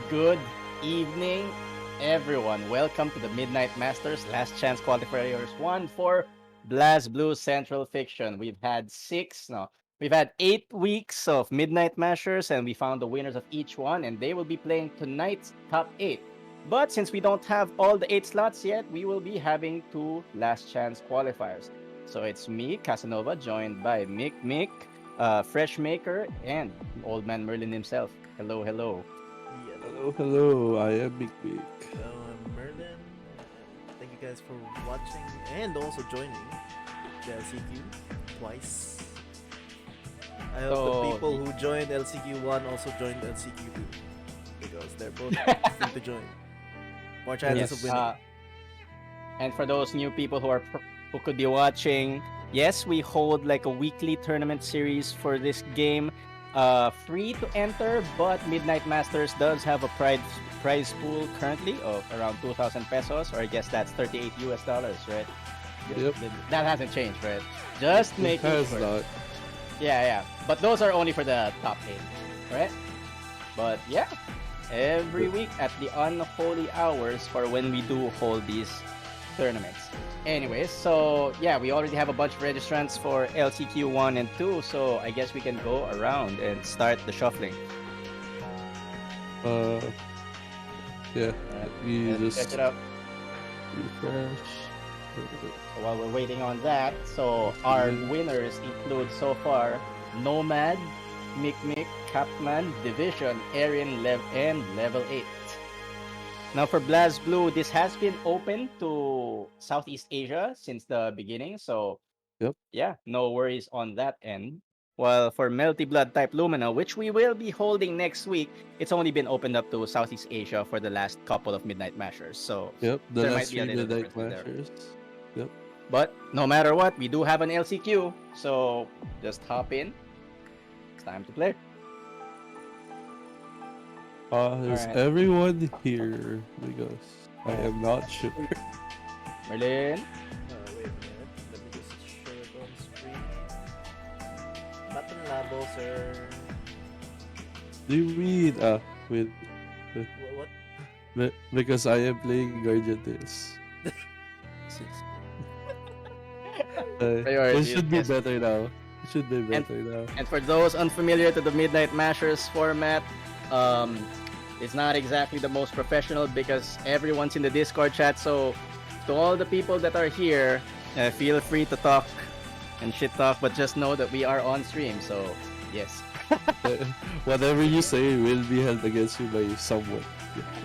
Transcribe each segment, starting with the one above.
Good evening, everyone. Welcome to the Midnight Masters Last Chance Qualifiers 1 for blazblue Central Fiction. We've had 8 weeks of Midnight Masters, and we found the winners of each one, and they will be playing tonight's top 8. But since we don't have all the 8 slots yet, we will be having 2 Last Chance Qualifiers. So it's me, Casanova, joined by Mick, Fresh Maker, and Old Man Merlin himself. Hello, hello. Hello, hello. I am Big Big. Hello, I'm Merlin. Thank you guys for watching and also joining the LCQ twice. I hope the people who joined LCQ 1 also joined LCQ 2 because they're both free to join. More chances of winning. And for those new people who could be watching, yes, we hold like a weekly tournament series for this game. Free to enter, but Midnight Masters does have a prize pool currently of around 2,000 pesos, or I guess that's $38, right? Yep. That hasn't changed, right? Just making sure. Not. Yeah. But those are only for the top 8, right? But yeah, every week at the unholy hours for when we do hold these tournaments. Anyways, so yeah, we already have a bunch of registrants for LCQ 1 and 2, so I guess we can go around and start the shuffling. Yeah, we Let's just check it out. refresh. So while we're waiting on that, so our winners include so far Nomad, Mick, Capman, Division, Arian, and Level 8. Now for blazblue, this has been open to Southeast Asia since the beginning, so Yep. yeah, no worries on that end. While for Melty Blood type Lumina, which we will be holding next week, it's only been opened up to Southeast Asia for the last couple of Midnight Mashers. So Yep, the there last might be a three little Midnight difference there. Mashers. Yep. But no matter what, we do have an LCQ, so just hop in. It's time to play. Is Alright. everyone here? Because I am not sure. Merlin, Wait a minute. Let me just show it on screen. Button labo, sir. Do you mean with What? because I am playing Guardian Tales. It priorities, should be yes. better now. It should be better now. And for those unfamiliar to the Midnight Mashers format, it's not exactly the most professional because everyone's in the Discord chat. So to all the people that are here, feel free to talk and shit talk, but just know that we are on stream. So yes, Whatever you say will be held against you by someone.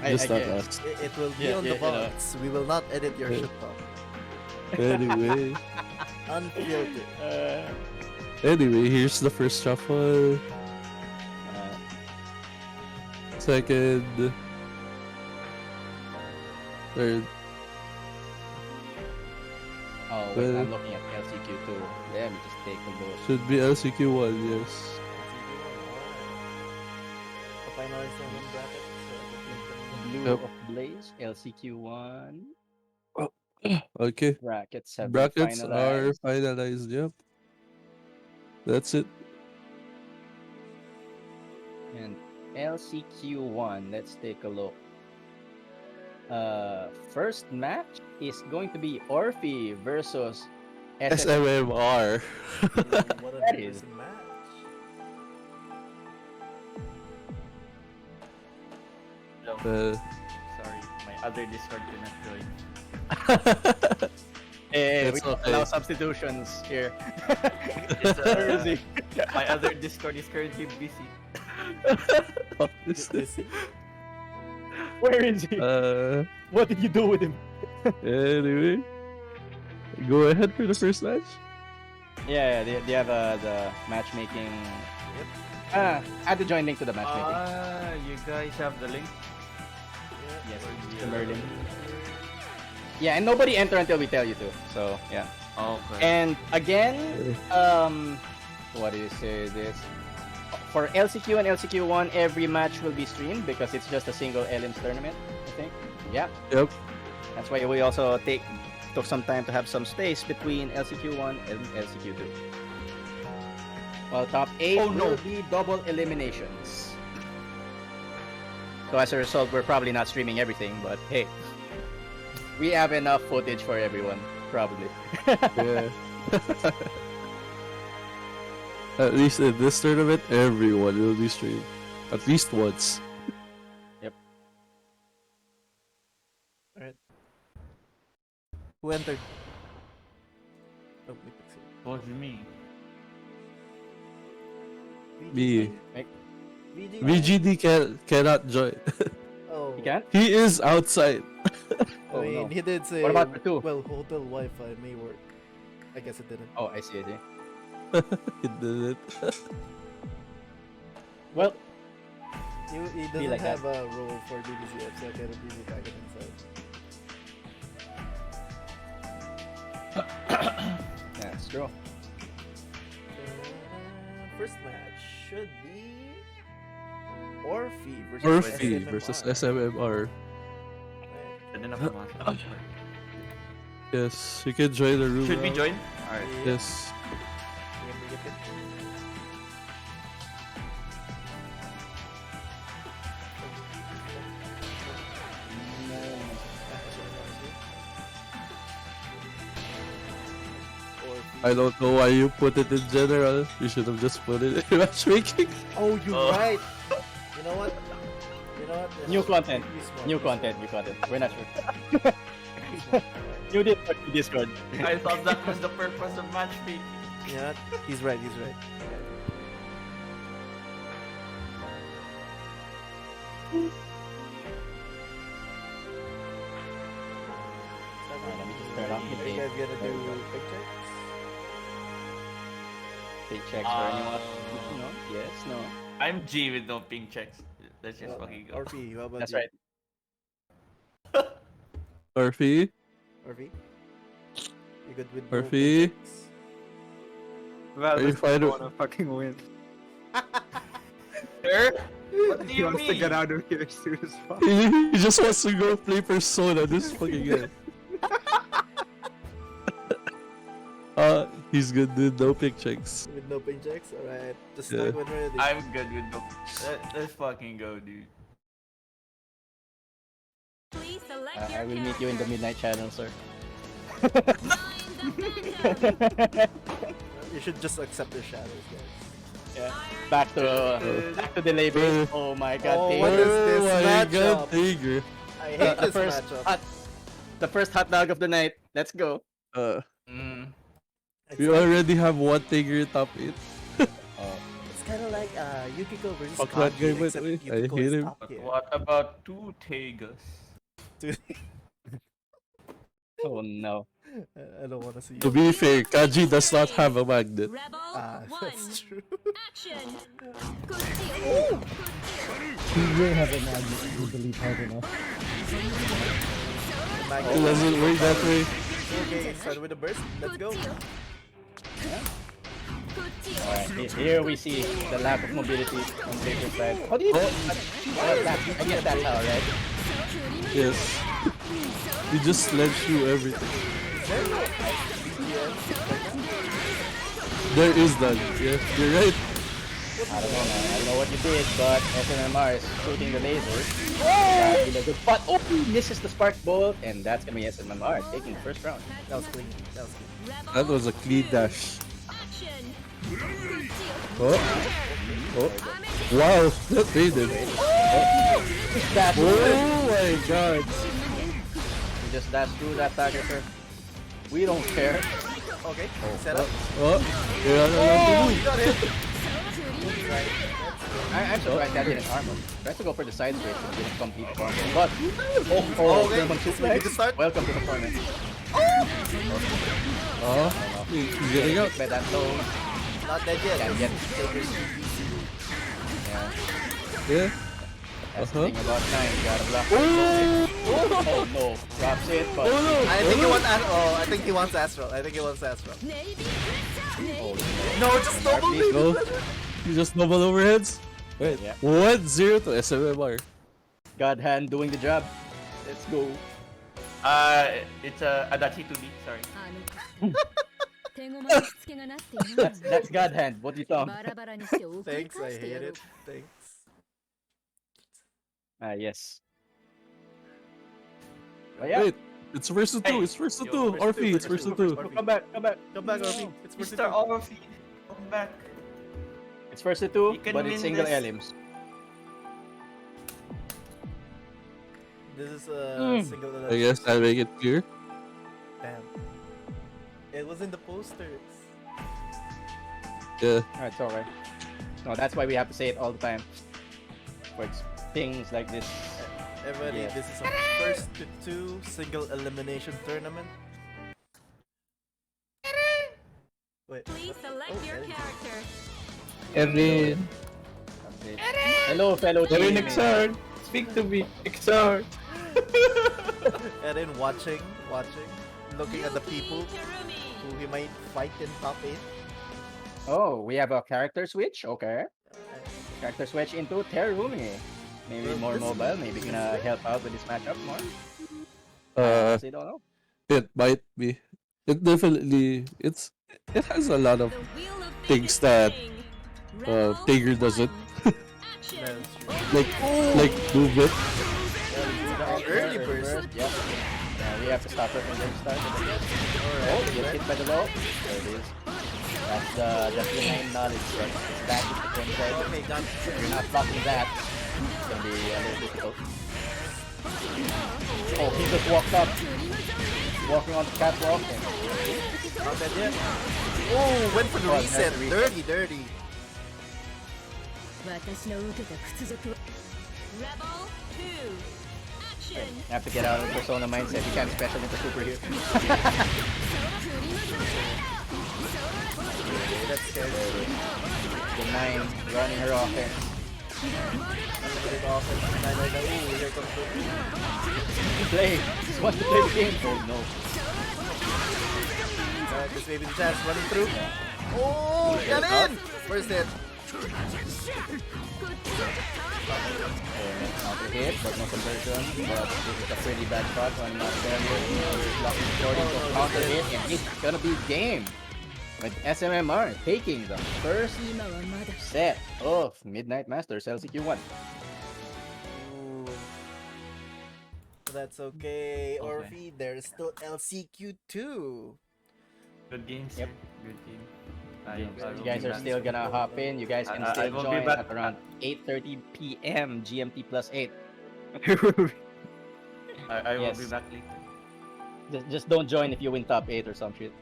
Just not guess. us. It will be Yeah, on the you know. box. We will not edit your Yeah. shit talk. Anyway, Unfiltered. here's the first shuffle. Second, third. Oh, wait, I'm looking at LCQ too. Let me just take a look. Should be LCQ 1, yes. Finalize naman bracket. Blue Yep. of Blaze, LCQ 1. Okay. Brackets have Brackets been are finalized. finalized, yep. That's it. And LCQ1, let's take a look. First match is going to be Orphe versus SMMR. What That a is- decent match. Sorry, my other Discord cannot join. Hey, we That's don't okay. allow substitutions here. It's, Where is he? My other Discord is currently busy. Where is he? What did you do with him? Anyway, go ahead for the first match. Yeah, they have the matchmaking. Yep. Add the join link to the matchmaking. You guys have the link? Yes, Yeah. to Merlin. Yeah, and nobody enter until we tell you to. So yeah. Okay. And again, what do you say this? For LCQ and LCQ1, every match will be streamed because it's just a single LMS tournament, I think. Yeah. Yep. That's why we also took some time to have some space between LCQ1 and LCQ2. Well, top 8 Oh, no. will be double eliminations. So as a result, we're probably not streaming everything, but hey, we have enough footage for everyone, probably. Yeah. At least in this tournament, everyone will be streamed. At least once. Alright. Who entered? Oh, wait, let's see. Was me. Me. VG. VGD cannot join. Oh. You can? He is outside. I Oh, mean, no. he did say. What about for two? Well, hotel Wi-Fi may work. I guess it didn't. Oh, I see. I see. He did it. Well, He doesn't like that. have a role for DBCF, so I can't really tag it inside. that's true. First match should be Orphe versus Orphe SMMR. versus SMMR. Right. Pwede na pumasok. Yes, you can join the room. Should we now. join? Alright. Yes. Can we get it? I don't know why you put it in general. You should have just put it in matchmaking. Oh, you're Oh. right. You know what? You know what? Yes. New content. Be smart, New be smart. content. New content. We're not sure. Be smart. New Discord. New Discord. I thought that was the purpose of matchmaking. You know what? He's right. He's right. Alright, let me just turn off the Are you game. guys gonna There we do go. pictures? Take checks for anyone. No. Yes. No. I'm G with no pink checks. Let's just fucking go. Orphe, how about That's you? right. Orphe, Orphe? You good with Orphe? Well, Are you this fine with- wanna fucking win. Sir? What do He you wants to mean? get out of here as soon as possible. he just wants to go play Persona. This fucking guy. He's good with no pick checks. With no pin checks? Alright. Just Yeah. start when ready. I'm good with no. Let's fucking go, dude. Please select I your will meet you in the character. midnight channel, sir. Join the fandom. You should just accept the shadows, guys. Yeah. Back to the labor. Oh my god, Oh, Taylor. what is this my matchup? god, Tiger. I hate the this first matchup. the first hot dog of the night. Let's go. Mm. It's We like- already have one Tiger top 8. Oh. It's kind of like Yukiko versus Fuck that Kaji, guy, by the except way. I Yukiko hate is him. top But tier. what about two Tagas? Dude, Oh no. I don't want to see To you. be fair, Kaji does not have a magnet. Rebel That's 1. true. Action. Good deal. You will have a magnet if you believe hard enough. It doesn't work that way. Okay, start with the burst. Let's go. Alright, here we see the lack of mobility on Taylor's side. How do you I guess that's how, right? Yes. You just sledge through everything. There is none. Yeah, you're right. I don't know, man. I don't know what you did, but SNMR is shooting the laser. That in a good spot. Oh, he misses the spark bolt, and that's gonna be SNMR taking the first round. That was clean. That was clean. That was a clean dash. Action. Oh, oh. Wow, that made him. Dash through. Oh my god. He just dash through that target, sir. We don't care. Okay, set up. Oh, yeah, no, You got hit. I'm surprised that didn't arm him. Tried to go for the side switch and didn't complete the combo. But, oh, Okay, German this may be the suplex. start. Welcome to the corner. Oh, he's getting out. By that low, Not dead yet. can get. Yeah. Yeah. That's the Uh-huh. thing about time, you gotta block. Oh no, drops it, but Oh no. I think he wants I think he wants Astral. I think he wants Astral. oh, No, just double Please baby. No. You just double overheads? Wait, Yeah. 1-0 to SMMR. God hand doing the job. Let's go. It's Adachi 2D, sorry. That's God hand. What do you think? Thanks, I hate it. Thanks. Yes. But yeah. Wait, it's versus two. It's versus yo, two. versus Orphe, two, it's versus versus two. two. Orphe. Come back. Come back, Orphe. It's versus Mr. two. Orphe, come back. It's first to two, You can but it's win single this. elims. This is a single I guess I'll make it clear. Damn. It was in the posters. Yeah. It's alright. No, that's why we have to say it all the time. For things like this. Everybody, Yes. this is a first to two single elimination tournament. Wait. Please select Oh, your Erin. character. Erin. Okay. Hello, fellow Erin teammates. Exard. Speak to me. Exard. And then watching, looking at the people Terumi. who he might fight in top 8. Oh, we have a character switch. Okay. Character switch into Terumi. Maybe Well, more this- mobile. Maybe gonna help out with this matchup more. Uh, I don't know. it might be. It definitely. It has a lot of The wheel of fate things is that, spinning. Rebel Tiger doesn't. one. Action. That's true. like movement. Early burst. Yep. We have to stop her from the start. Oh, gets hit by the low. There it is. That's the main knowledge. Right? It's back to the game side. Okay, got If you're not blocking that, it's gonna be a little difficult. Oh, he just walked up. Walking on the catwalk. And not bad yet. Oh, went for the Oh, that's reset. the reset. Dirty. 私の受けた屈辱は Rebel 2 Action. you have to get out of the persona mindset. You can't special into superhero. That's scary. The 9 running her offense. Unlimited offense. Ooh, here comes the... Play. Just want to play the game. Oh no. This may be the chance running through. Oh, got in! First hit. Not a hit, but no conversion. But this is a pretty bad shot on failure. Blocking Jordan to counter hit, and it's gonna be game. With SMMR taking the first 今はまだ set of Midnight Masters LCQ1. Ooh. That's okay. Orphe, there's still LCQ2. Good games. Yep. Good game. You guys are still gonna hop in. You guys can I still will be join back. at around 8:30 p.m. GMT plus 8. I will Yes. be back later. Just don't join if you win top 8 or some shit.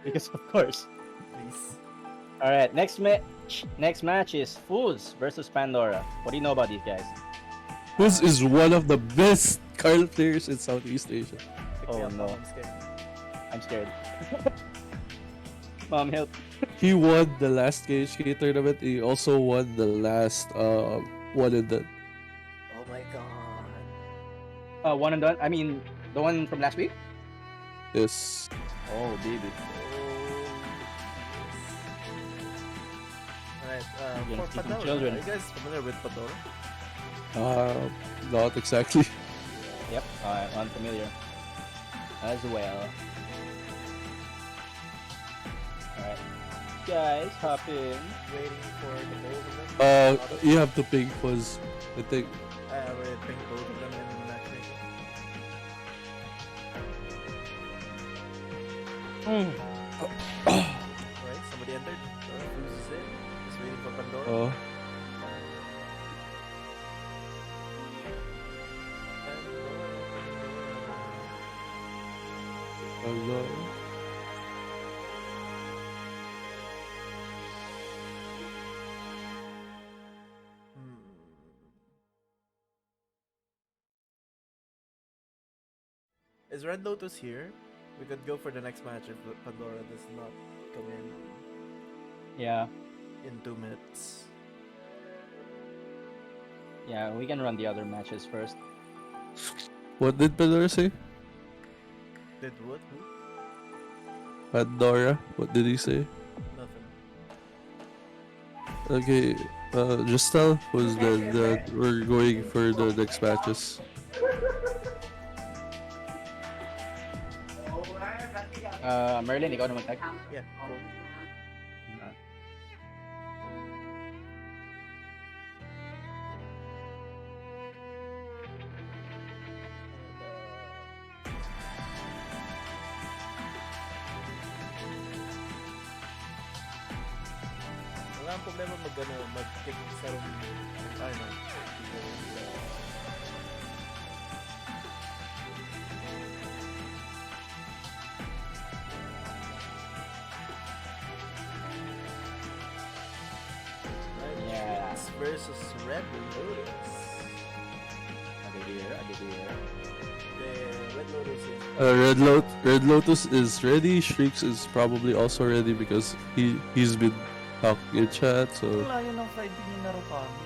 Because of course. Please. All right, next match is Fools versus Pandora. What do you know about these guys? Who's is one of the best card players in Southeast Asia. Pick Oh, me up, no. I'm scared. I'm scared. Mom, help. He won the last KHK tournament. He also won the last one and done. Oh my god. One and done. I mean, the one from last week. Yes. Oh, baby. Alright, You're for gonna see some Pandora, children. are you guys familiar with Pandora? Not exactly. Yep, unfamiliar as well. Alright, guys, hop in. Waiting for the both of them. You have to ping Fuzz, I think. We're picking both of them in matchmaking. Alright, somebody entered. Who's in? Just waiting for Pandora. Hello. Is Red Lotus here? We could go for the next match if Pandora does not come Yeah, in 2 minutes. yeah, we can run the other matches first. What did Pandora say? Did what? Who? Pandora? What did he say? Nothing. Okay, just tell Fuzz that we're going for the next matches. Merlin, ikaw naman tag. Yeah, cool. ang problema mag-kick sa room. Ay, no. Yeah. Tricks versus Red Lotus. I did hear. The Red Lotus is Red Lotus is ready. Shrieks is probably also ready because he's been talking in chat. So Wala yun ang fighting yung Narukami.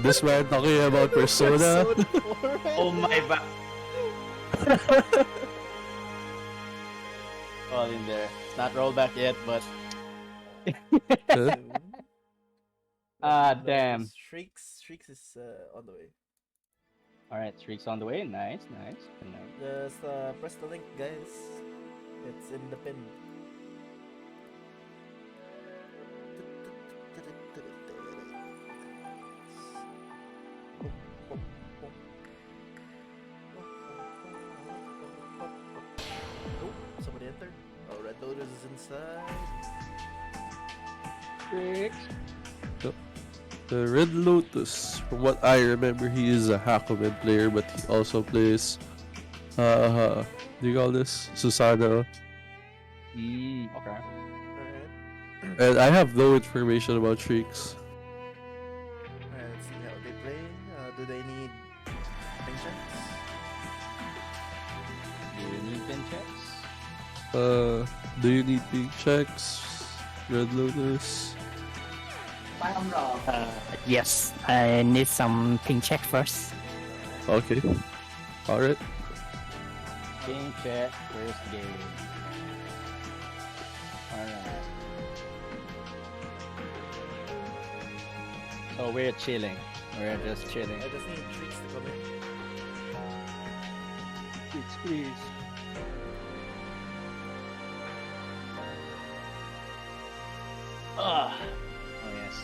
this man talking about Persona. Oh my ba. All in there. It's not rollback yet, but Huh? damn. Shrieks is on the way. All right, streaks on the way. Nice. Just press the link, guys. It's in the pin. Oh, somebody entered. Oh, Red Lotus is inside. The Red Lotus, from what I remember, he is a Hakumen player, but he also plays, do you call this? Susanoo. Okay. Alright. And I have no information about Shrieks. Alright, let's see how they play. Do they need ping checks? Do you need pin checks? Do you need big checks? Red Lotus? Yes, I need some ping check first. Okay. Alright. Game check, first game. Alright. So we're chilling. We're just chilling. I just need tricks to come in. Please. Oh yes.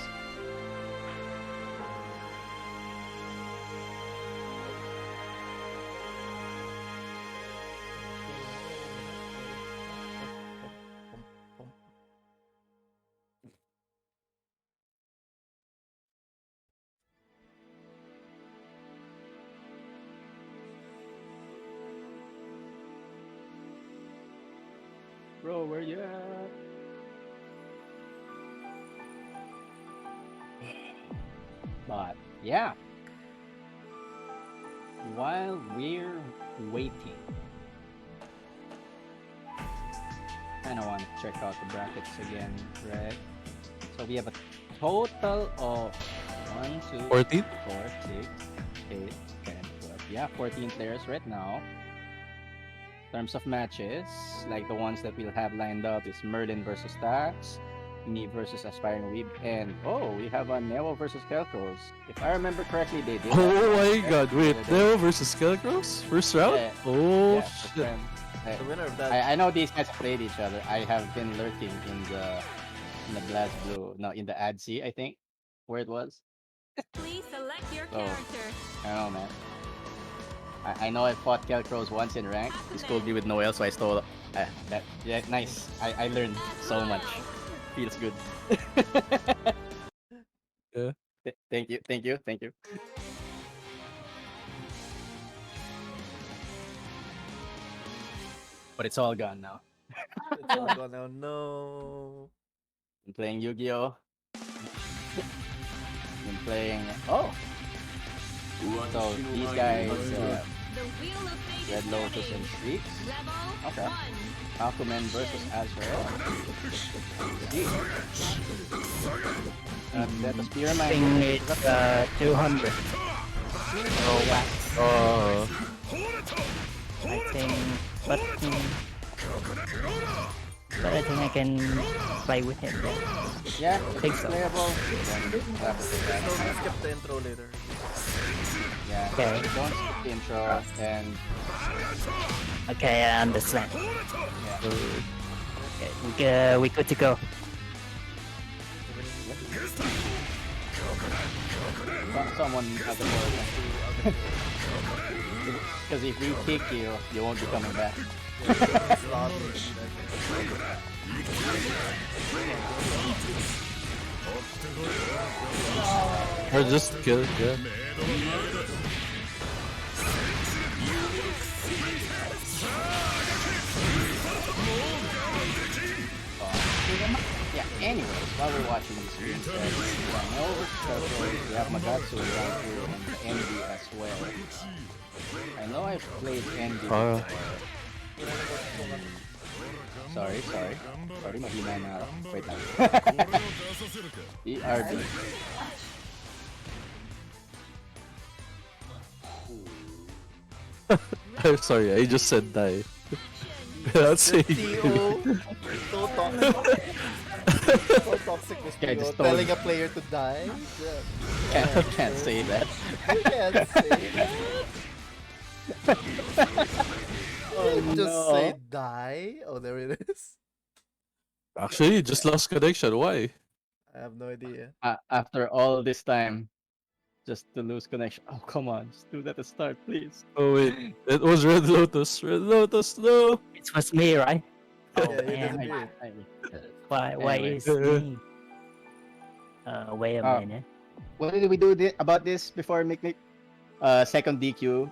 Bro, where you at? But yeah, while we're waiting, kind of want to check out the brackets again, right? So we have a total of 1, 2, 14? 4, 6, 8, 10, 12. Yeah, 14 players right now. In terms of matches, like the ones that we'll have lined up is Merlin versus Tax, me versus Aspiring Weeb, and we have a Neo versus Kelkros. If I remember correctly, they did. Oh my god, wait, Neo versus Scarecrows? First round? Yeah. Oh Yeah, shit. friend. The winner of that. I know these guys played each other. I have been lurking in the blazblue, no, in the ADC, I think, where it was. Please select your Oh. character. I don't know, man. I know I fought Kelkros once in rank. He schooled me with Noel, so I stole that. Yeah, nice. I learned so much. Feels good. Yeah. Thank you. But it's all gone now. It's all gone now. No. I'm playing Yu-Gi-Oh! I'm playing. So these guys, The wheel of fate Red is Lotus ready. and Shrieks. Level Okay. 1. Aquaman versus Azrael. That was Spearman. Ping it's 200. Oh, wax. Oh. I think, but I think I can play with him. Yeah, I think so. playable. Then we'll have to take that. So skip the intro later. Yeah, Okay. don't skip the intro and Okay, I understand. Okay, we good to go. someone at the door. Because if we kick you, you won't be coming back. Or just kill, yeah. Yeah, anyways, while we're watching these streams, I know we have Magatsu around here and Envy as well. I know I've played Envy before. Sorry. Sorry, mahina na ako. Wait lang. ERB. I'm sorry, I just said die. That's saying TO. So toxic. So toxic this Yeah, TO. just Telling told- a player to die. Yeah. Can't say that. You can't say that. Just say die. Oh, there it is. Actually, you just lost connection. Why? I have no idea. After all this time, just to lose connection. Oh, come on. Just do that to start, please. Oh wait, it was Red Lotus. Red Lotus, no. It was me, right? Oh Yeah, you man, disappeared. why Anyway. is me? Wait a Uh, minute. What did we do about this before, Mick? Second DQ.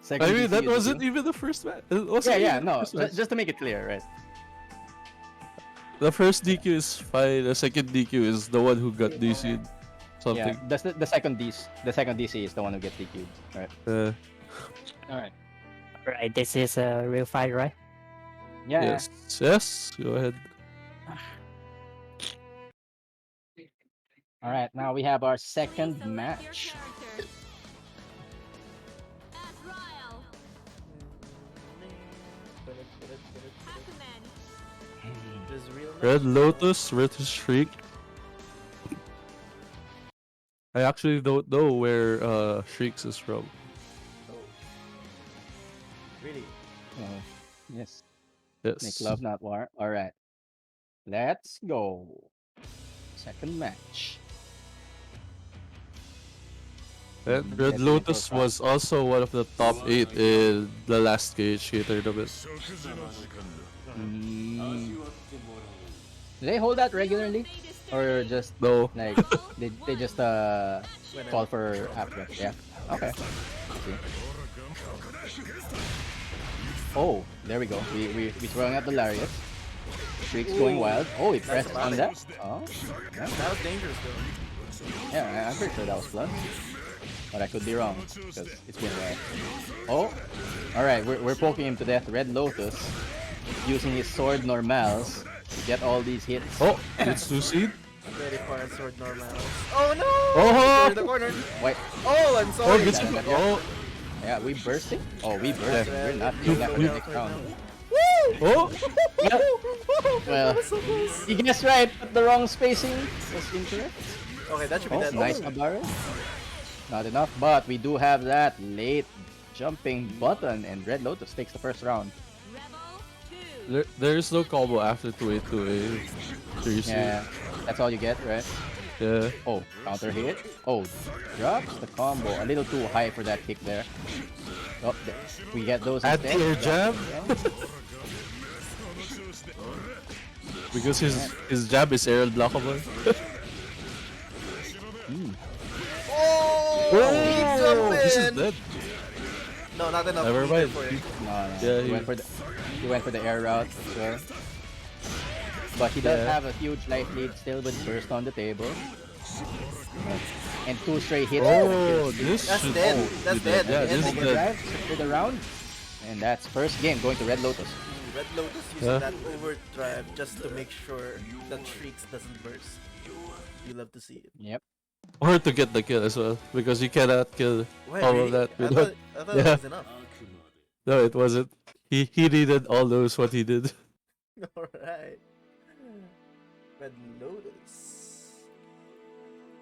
Second I mean, that DQ, wasn't even the first match. It wasn't Yeah, even the no. first match. Just to make it clear, right? The first DQ is fine. The second DQ is the one who got DC'd. Something. Yeah, the second DC is the one who gets DQ'd. Right. All right. Right, this is a real fight, right? Yeah. Yes. Yes. Go ahead. All right. Now we have our second match. Azrael, Hakumen, Just real Red Lotus versus Shriek. I actually don't know where Shrieks is from. Really? Oh, yes. Yes. Make love, not war. All right. Let's go. Second match. And Red Yes, Lotus April was also one of the top 8 in the last KHK tournament. Mm. Do they hold that regularly, or just No. like they just call for after? Yeah. Okay. See. Oh, there we go. We throwing out the lariat. Shriek's going wild. Oh, he pressed on that. Oh, yeah. That was dangerous though. Yeah, I'm pretty sure that was plus. But I could be wrong, because it's been a while. Oh! Alright, we're poking him to death. Red Lotus, using his sword normals to get all these hits. Oh, it's 2 seed. Very far sword normal. Oh no! Oh! In the corner. Wait, Oh, I'm Oh, sorry. gets that- Oh, yeah, we bursting? Oh, we bursting. Yeah. We're not doing that for the Yeah. next round. oh! Well, That was so close. you guessed right, but the wrong spacing was incorrect. Okay, that should be Oh, that. nice Abara. Not enough, but we do have that late jumping button, and Red Lotus takes the first round. Rebel 2, There's no combo after 282A. 3 seed. Yeah, that's all you get, right? Yeah. Oh, counter hit. Oh, drops the combo. A little too high for that kick there. Oh, we get those instead. Anti-air jab. Yeah. Because his jab is air blockable. Oh! He Oh, jumped this is in. dead. No, not enough. Never meter mind. for it. No, Yeah, he he- went for the air route as well. But he does Yeah. have a huge life lead still with burst on the table. And 2 straight hits. Oh, this That's should dead. That's be dead. Yeah, That's this is dead. dead. Overdrive for the round. And that's first game going to Red Lotus. Red Lotus using Huh? that overdrive just to make sure that Shrieks doesn't burst. You love to see it. Yep. Or to get the kill as well. Because you cannot kill Wait, all really? of that I without... thought Yeah. that was enough. No, it wasn't. He needed all those what he did. Alright. Red Lotus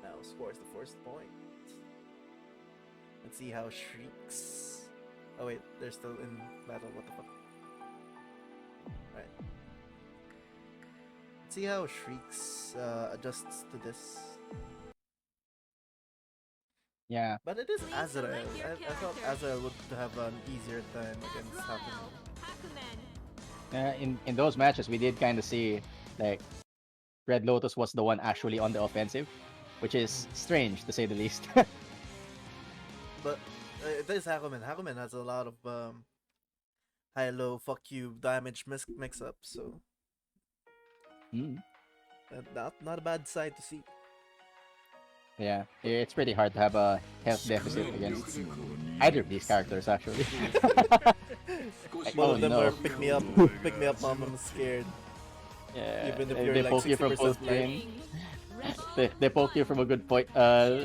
now scores the first point. Let's see how Shrieks. Oh wait, they're still in battle. What the fuck? Right. Let's see how Shrieks adjusts to this. Yeah. But it is Azrael. I thought Azrael would have an easier time against Hakumen. Hakumen, In those matches, we did kind of see like Red Lotus was the one actually on the offensive, which is strange to say the least. But it is Hakumen. Hakumen has a lot of high-low fuck you damage mix-up, so Mm, not a bad sight to see. yeah, it's pretty hard to have a health deficit against either of these characters actually. Like, Both oh of them no. are pick me up, mom. I'm scared. Yeah, Even if if you're they like poke you from 60% close life. range, they poke you from a good point,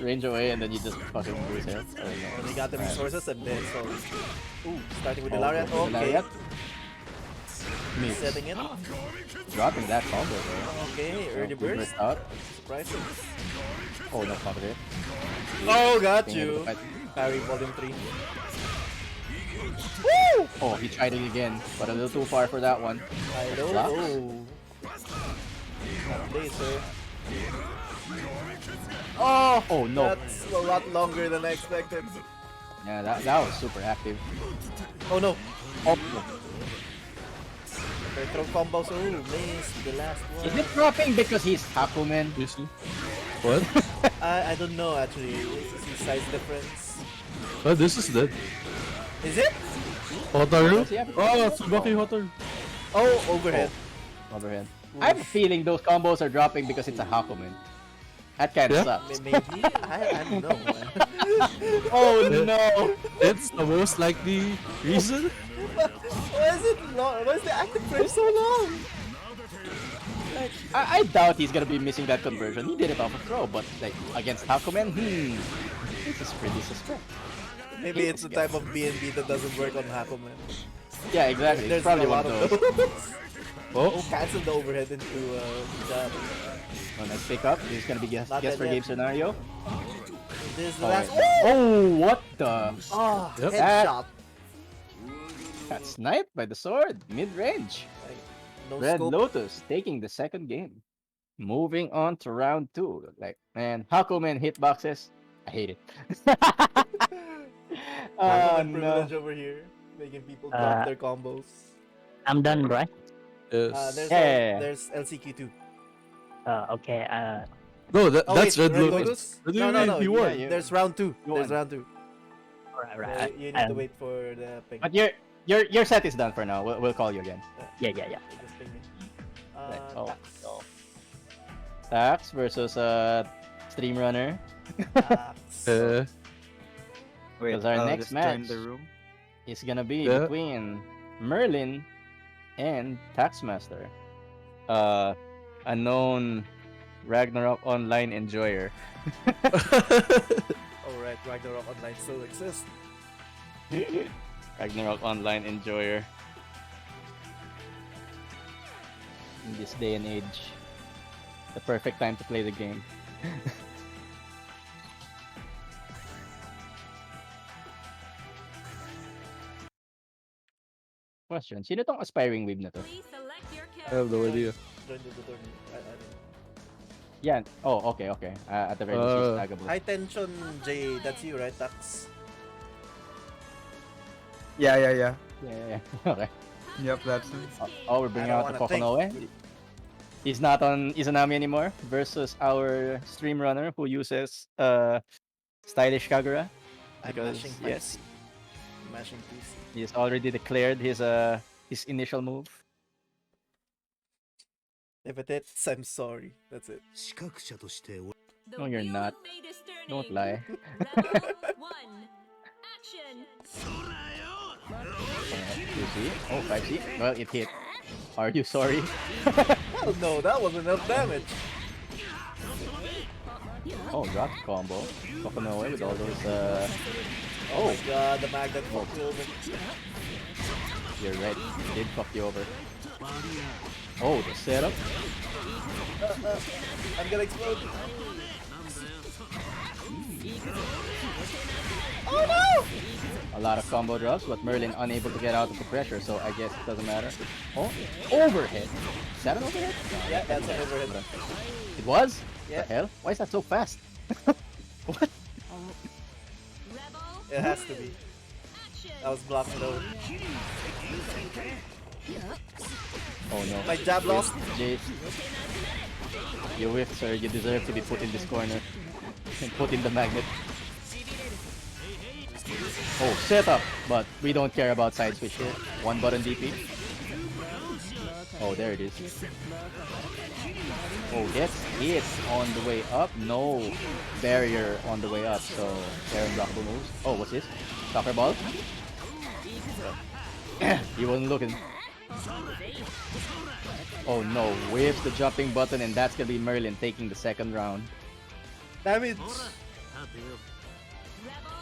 range away, and then you just fucking lose health. Oh, no. And they got the resources and then so. Ooh, starting with the Oh, Lariat. with the Okay. Lariat. Miss. Setting it. Dropping that combo though. Okay, early Good burst. out. Surprising. Oh, no, counter it. Oh, got Being able to you. fight. Parry volume 3. Oh, he tried it again, but a little too far for that one. Hello. Blocks. Oh. Not today, sir. Oh no. That's a lot longer than I expected. Yeah, that was super active. Oh no. Oh, They throw combos. Oh, missed the last one. is it dropping because he's Hakumen? You see? What? I don't know actually. Is the size difference? Oh, this is dead. Is it? Hotaru? Does he have- Oh, Tsubaki Hotaru. Oh, overhead. Overhead. I have a feeling those combos are dropping because it's a Hakumen. That kind of Yeah. sucks. Maybe. I don't know. Man. Oh no! It's the most likely reason. Why is it long? Why is the active frame so long? Like, I doubt he's gonna be missing that conversion. He did it off a throw, but like against Hakumen, this is pretty suspect. Maybe it's the type of BNB that doesn't work on Hakumen. Yeah, exactly. There's It's probably a one lot of of those. those. Oh, Cancel the overhead into jab. Oh, nice pick up. This is gonna be guess Not for dead game yet. scenario. This is the Oh, last. wait. Oh, what the? Oh, Yep. headshot. Got sniped by the sword mid range. Like, no Red scope. Lotus taking the second game. Moving on to round 2. Like, man, Hakumen hitboxes. I hate it. Oh Hakumen no. privilege over here, making people drop Uh, their combos. I'm done, right? yes. There's LCQ 2. Okay. No, Oh that's wait, Red Lotus. What do you mean? He yeah, won. yeah. There's round 2. You There's won. round 2. Right, So right. you need to wait for the ping. But your set is done for now. We'll call you again. Yeah. Just ping me. Right. Oh, Tax. no. Tax versus Stream Runner. Tax. Because our next match the room. is gonna be Yeah. between Merlin and Taxmaster. A known Ragnarok Online enjoyer. Alright, Ragnarok Online still exists. Ragnarok Online enjoyer. In this day and age, the perfect time to play the game. Question, sino tong aspiring weeb na to? Please select your I have no idea. Join the tournament. I don't know. Yan. Oh, okay. At the very least, he's taggable. High tension J, that's you, right, Tax? Yeah. Yeah. Okay. Yep, that's it. Oh, we're bringing I out don't the wanna Kokonoe. He's not on Izanami anymore versus our stream runner who uses stylish Kagura. I'm Because mashing yes, I'm mashing PC. he's already declared his initial move. If it hits, I'm sorry. That's it. No, you're not. Don't lie. Level 1. Action. You see? Oh, 5C. Well, it hit. Are you sorry? Hell no, that wasn't enough damage. Oh, drop combo. Kokonoe with all those Oh my god, the magnet fucked you over. You're right. It did fuck you over. Oh, the setup. I'm gonna explode. Oh no! A lot of combo drops, but Merlin unable to get out of the pressure, so I guess it doesn't matter. Oh, overhead. Is that an overhead? No, Yeah, that's an overhead. It was? Yeah. The hell? Why is that so fast? What? Rebel. It has to be. Action. I was blocked though. Oh no. My jab lost. Jace. You whiffed, sir. You deserve to be put in this corner and put in the magnet. Oh, setup! But we don't care about side switch here. One button DP. Oh, there it is. Oh, gets hit on the way up. No barrier on the way up, so Aaron blockable moves. Oh, what's this? Soccer ball? He wasn't looking. Oh no, whiffs the jumping button, and that's gonna be Merlin taking the second round. Damage!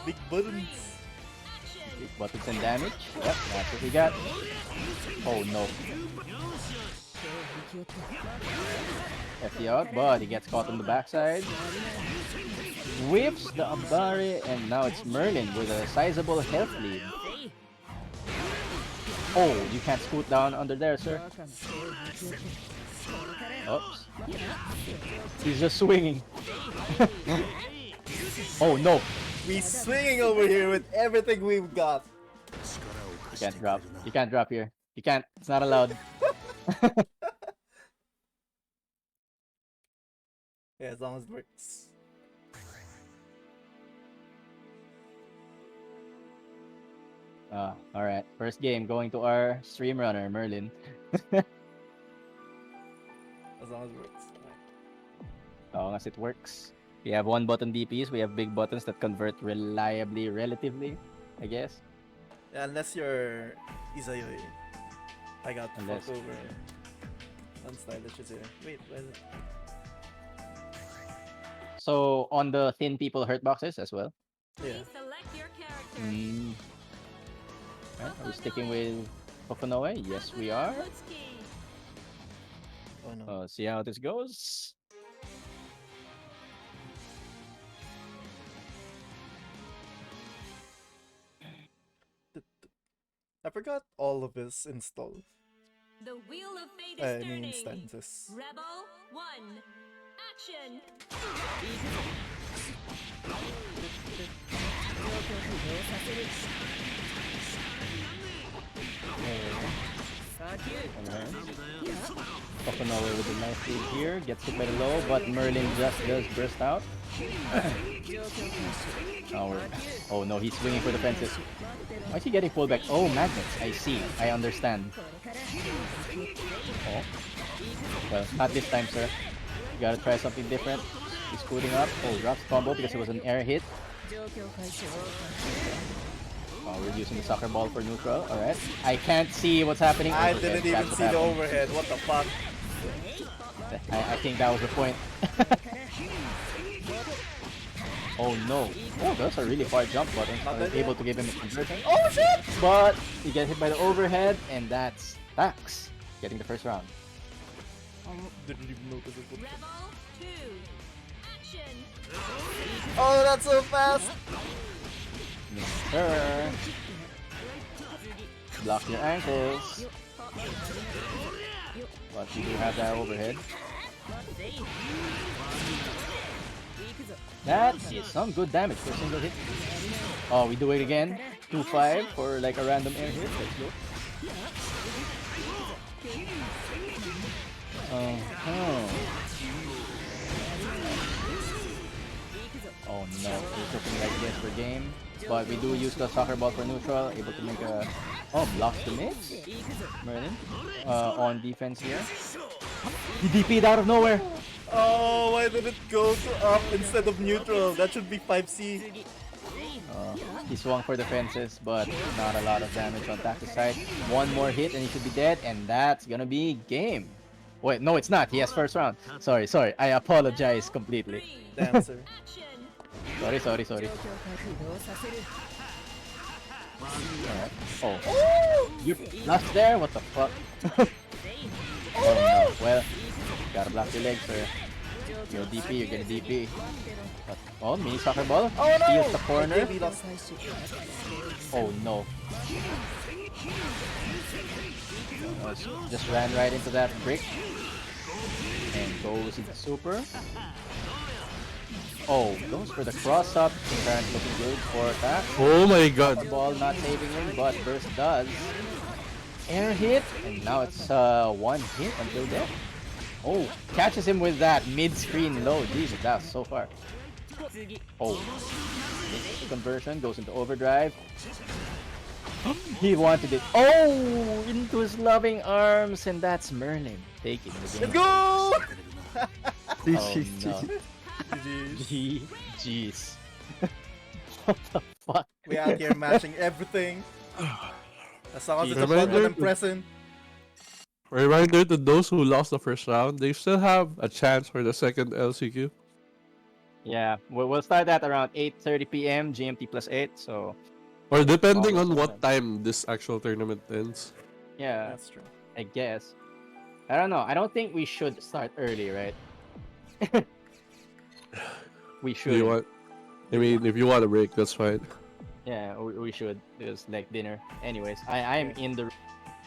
Big buttons! Big buttons and damage. Yep, that's what we got. Oh no. FD out, but he gets caught on the backside. Whips the Abari, and now it's Merlin with a sizable health lead. Oh, you can't scoot down under there, sir. Oops. He's just swinging. Oh no. We swinging over here with everything we've got. You can't drop. You can't drop here. You can't. It's not allowed. Yeah, as long as it works. Alright. First game going to our stream runner, Merlin. As long as it works. As long as it works. We have one button DPs. We have big buttons that convert reliably, relatively, I guess. Yeah, unless you're Izayoi. I got Unless- fucked over. Unstylish is here. Wait, where is it? So on the thin people hurt boxes as well. Yeah. Select your character. Alright, are we sticking with Kokonoe? Yes, we are. Lutsuki. Oh no. See how this goes. I forgot all of this installed. The wheel of fate is I turning. mean stances. Rebel 1. Action. Kokonoe with a nice lead here. Gets hit by the low, but Merlin just does burst out. Oh no, he's swinging for the fences. Why is he getting pulled back? Oh, magnets. I see. I understand. Oh. Well, not this time, sir. You gotta try something different. He's scooting up. Oh, drops combo because it was an air hit. Oh, we're using the soccer ball for neutral. Alright. I can't see what's happening. I Overhead. didn't even That's what see the happened. overhead. What the fuck? I think that was the point. Oh no. Oh, that's a really far jump button. I was able to give him a conversion. Oh shit! But he gets hit by the overhead, and that's Tax getting the first round. Didn't even notice it. Rebel 2. Action. Oh, that's so fast! Sir. Block your ankles. But you do have that overhead. That is some good damage for a single hit. Oh, we do it again. 2-5 for like a random air hit. Let's go. Oh no, he's looking like this for game. But we do use the soccer ball for neutral, able to make a... Oh, blocks the mix. Merlin. On defense here. He DP'd out of nowhere. Oh, why did it go to up instead of neutral? That should be 5C. He swung for the fences, but not a lot of damage on Tax's side. One more hit and he should be dead, and that's gonna be game. Wait, no, it's not. He has first round. Sorry. I apologize completely. Damn, sir. Sorry. Alright. Oh. You lost there? What the fuck? Oh no. Well, gotta block your legs, sir. You're DP, you're gonna DP. But, oh, mini soccer ball. Oh no! Steals the corner. Okay, we lost. Oh no. Just ran right into that brick. And goes into super. Oh, goes for the cross up. Current looking good for attack. Oh my god. The ball not saving him, but burst does. Air hit, and now it's one hit until death. Oh, catches him with that mid-screen low. Jesus, that's so far. Oh, conversion goes into overdrive. He wanted it. Oh, into his loving arms, and that's Merlin taking the game. Let's go! Oh no. GG's. What the fuck? We out here matching everything. As long as it's a Reminder button and to- pressing. Reminder to those who lost the first round, they still have a chance for the second LCQ. Yeah, we'll start at around 8:30 p.m. GMT plus 8. So Or depending on Almost what time this actual tournament ends. yeah, That's true. I guess. I don't know. I don't think we should start early, right? We Do should. you want? I mean, if you want a break, that's fine. Yeah, we should. It's like dinner. Anyways, I'm in the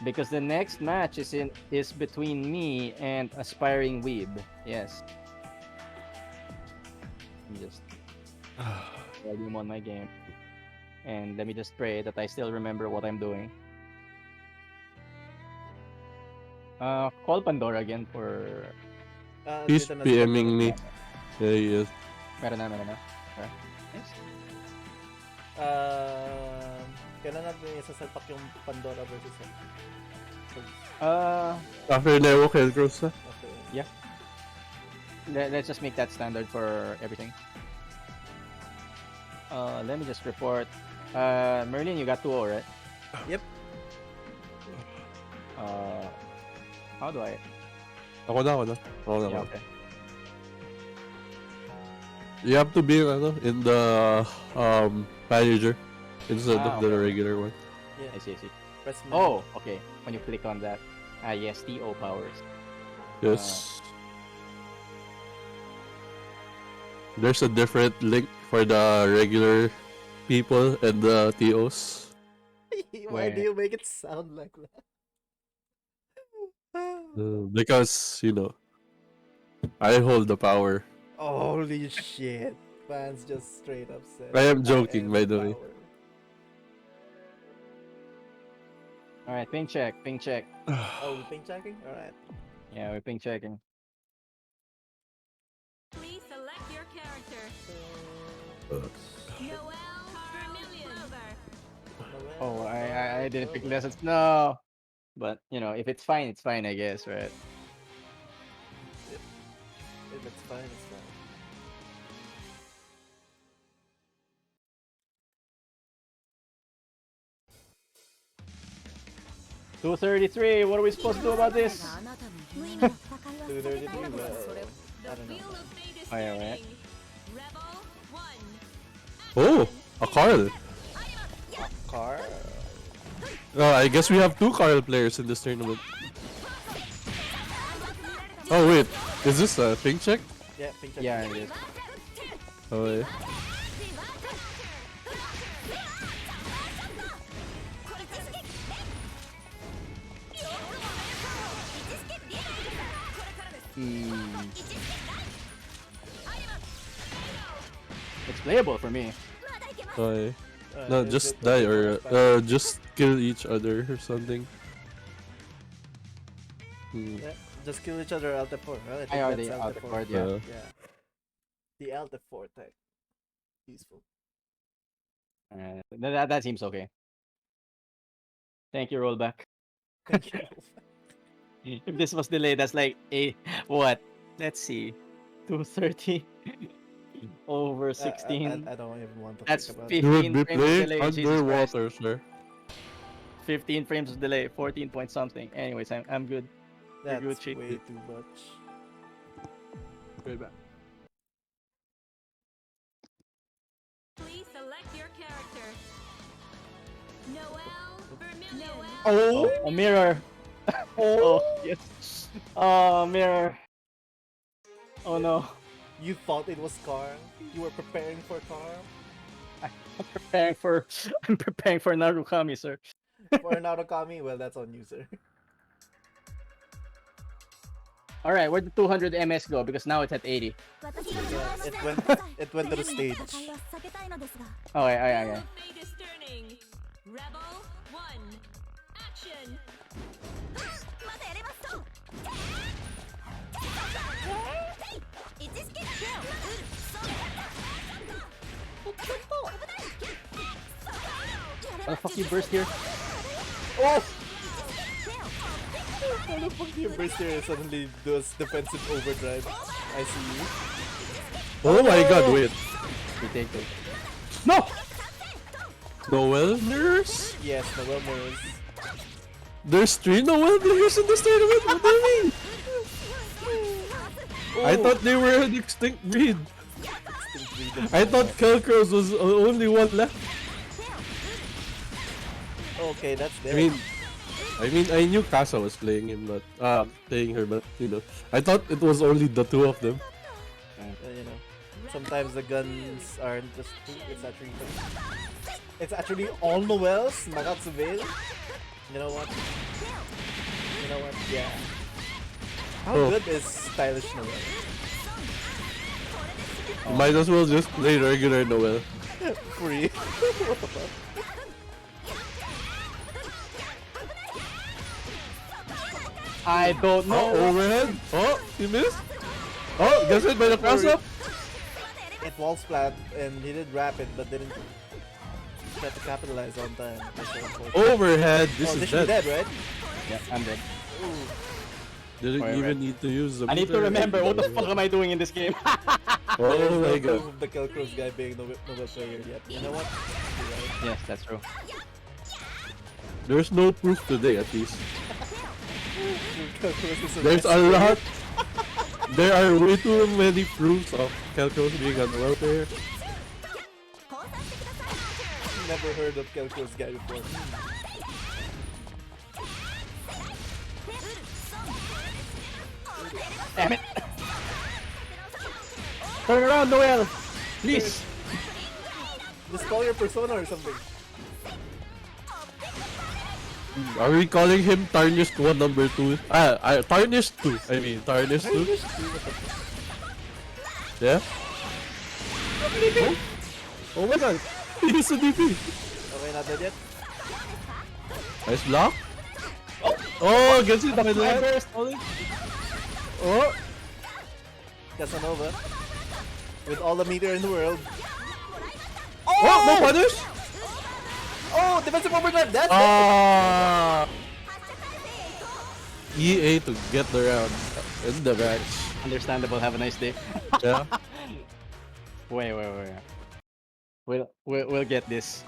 because the next match is between me and aspiring weeb. Yes. I'm just volume on my game, and let me just pray that I still remember what I'm doing. Call Pandora again for. He's dito na PMing me. Yeah, he is. Meron na. Okay. Yes. Kailan natin isasalpak yung Pandora versus him? After Nero Cross na. Okay. Let's just make that standard for everything. Let me just report. Merlin, you got 2-0, right? Yep. How do I? Ako na. Yeah, okay. You have to be in the manager instead of the okay. regular one. Yeah. I see. Press menu. Oh, okay. When you click on that. Yes, TO powers. Yes. There's a different link for the regular people and the TOs. Why Where? do you make it sound like that? Because, I hold the power. Holy shit. Fans just straight up said. I am joking, by the way. All right, ping check. Oh, we ping checking? Alright. Yeah, we're ping checking. Please select your character. Noel Vermilion. Oh, I didn't pick lessons. No. But if it's fine, I guess, right? If it's fine, it's fine. 233. What are we supposed to do about this? 233, well, I don't know. Oh, yeah, right. Oh, a Carl. Car? I guess we have 2 Carl players in this tournament. Oh wait, is this a ping check? Yeah, ping check. Yeah, it is. Oh yeah. It's playable for me. Oh yeah. Uh, No, there's just the- die there's the or bonus just kill each other or something. Yeah, just kill each other Alt F4. Right? I already that's out Alt the F4. board, yeah. Yeah. The Alt F4 type. Useful. That seems okay. Thank you, rollback. Thank you. If this was delayed, that's like what? Let's see, 230 over 16. I don't even want to That's think about 50. it. You would 15 be frames of playing delay, Jesus Christ. underwater, sir. 15 frames of delay, 14 point something. Anyways, I'm good. That's good cheat way code. too much. Right back. Please select your character. Noel Vermilion. Oh, a mirror. Oh yes. Oh, mirror. Oh no. You thought it was Carl? You were preparing for Carl? I'm preparing for Narukami, sir. For an Narukami? Well, that's on you, sir. All right, where'd the 200 MS go? Because now it's at 80. Yeah, it went to the stage. Oh, yeah. Fate is turning. Rebel 1. Action. What the fuck you burst here? Oh! How the fuck do you burst here and suddenly does defensive overdrive? I see you. Oh my god, wait. You take it. No! Noel mirrors? Yes, Noel Morris. There's 3 Noel mirrors in this tournament? What do you mean? I thought they were an extinct breed. I thought Kelcros was only one left. Okay, that's there. I mean, I knew Casa was playing him, but playing her, but you know, I thought it was only the 2 of them. You know, sometimes the guns aren't just two. It's actually all Noels. Nakatsubel. You know what? You know what? Yeah. How Oh. good is stylish Noel? Might as well just play regular Noel. Free. What the fuck? I don't know. Overhead. Oh, he missed. Oh, gets it by the cross up. It wall splat and he did rapid but didn't try to capitalize on time. That's so unfortunate. Overhead. This Oh, is this dead. is dead, right? Yeah, I'm dead. Didn't Alright, even right. need to use the I need to meter. remember what the fuck am I doing in this game? Oh There's no my proof god. of the Kelcros guy being Nobel player yet. You know what? You're right. Yes, that's true. There's no proof today, at least. Kelcros is There's a best lot. There are way too many proofs of Kelcros being a Noel player. player. Never heard of Kelcros guy before. Damn it! Turn around, Noel! Please! Just call your persona or something. Are we calling him Tarnished 1 number 2? Tarnished 2. I mean, Tarnished 2. Yeah? Oh my god. He's a DP. Okay, not dead yet? Nice block. Oh, gets it by the I head. burst only. Oh, Casanova. With all the meter in the world. oh, no punish. Oh, defensive overdrive! That's Ah. EA to get the round in the match. Understandable, have a nice day. Yeah. Wait. We'll get this.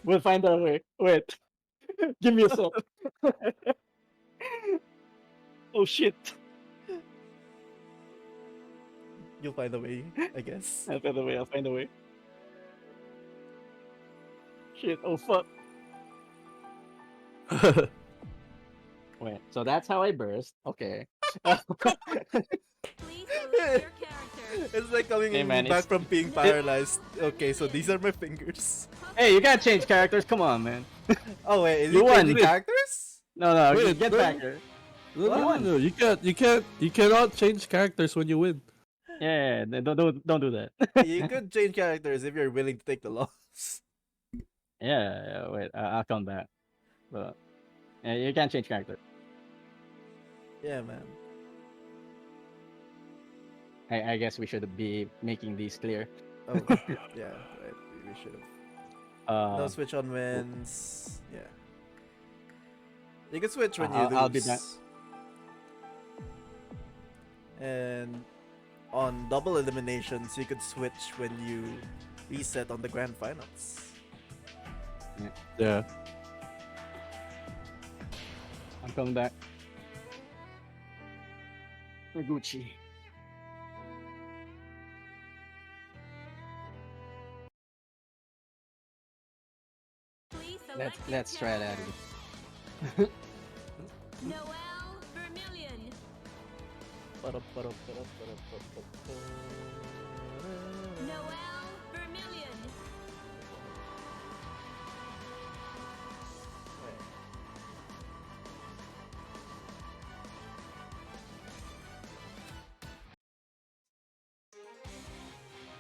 We'll find our way. Wait. Give me a sec. Oh shit. You'll find a way, I guess. I'll find a way. Shit, oh fuck. Wait, so that's how I burst. Okay. Please select your character. It's like coming Hey, man, back it's- from being paralyzed. Okay, so these are my fingers. Hey, you gotta change characters. Come on, man. Oh wait, is You he won. changing characters? No, Wait, get no. back here. No, you cannot change characters when you win. Yeah, don't do that. You could change characters if you're willing to take the loss. Yeah, wait, I'll come back. But yeah, you can't change character. Yeah, man. I guess we should be making these clear. Oh, yeah, right. We should have. No Uh, switch on wins. Yeah. You can switch when you lose. I'll be back. And on double eliminations, you could switch when you reset on the grand finals. Yeah. I'm coming back. Gucci. Please select your Let's try that character. again. Noel Vermillion. Noel Vermillion.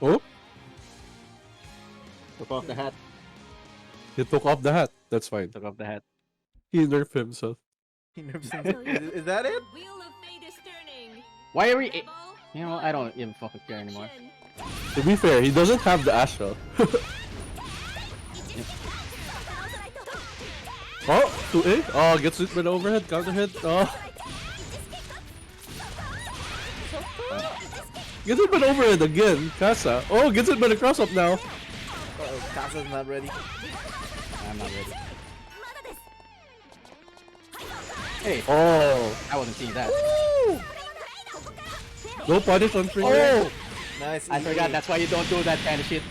Oh, Took off the hat. he took off the hat. That's fine. Took off the hat. He nerfed himself. He nerfs himself. Is that it? Wheel of Fate is turning. Why are we? Rebel You know, I don't even fucking care anymore. To be fair, he doesn't have the Astral. Oh, 2A. Oh, gets it with overhead, counter hit. Oh. Gets it with overhead again. Casa. Oh, gets it with a cross up now. Uh-oh, Kasa's not ready. I'm not ready. Hey, Oh. I wasn't seeing that. No punish on free. Oh! Nice. I forgot, EA. that's why you don't do that kind of shit.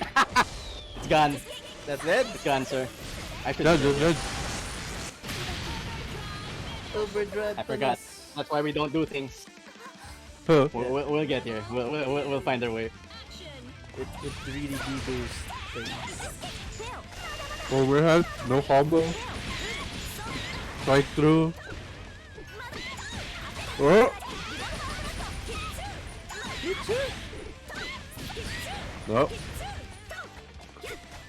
It's gone. That's it. It's gone, sir. I should. Good. Overdrive. I forgot. That's why we don't do things. Huh. We'll get here. We'll find our way. It really de-boosts things. Overhead, no combo. Strike through. Oh. No.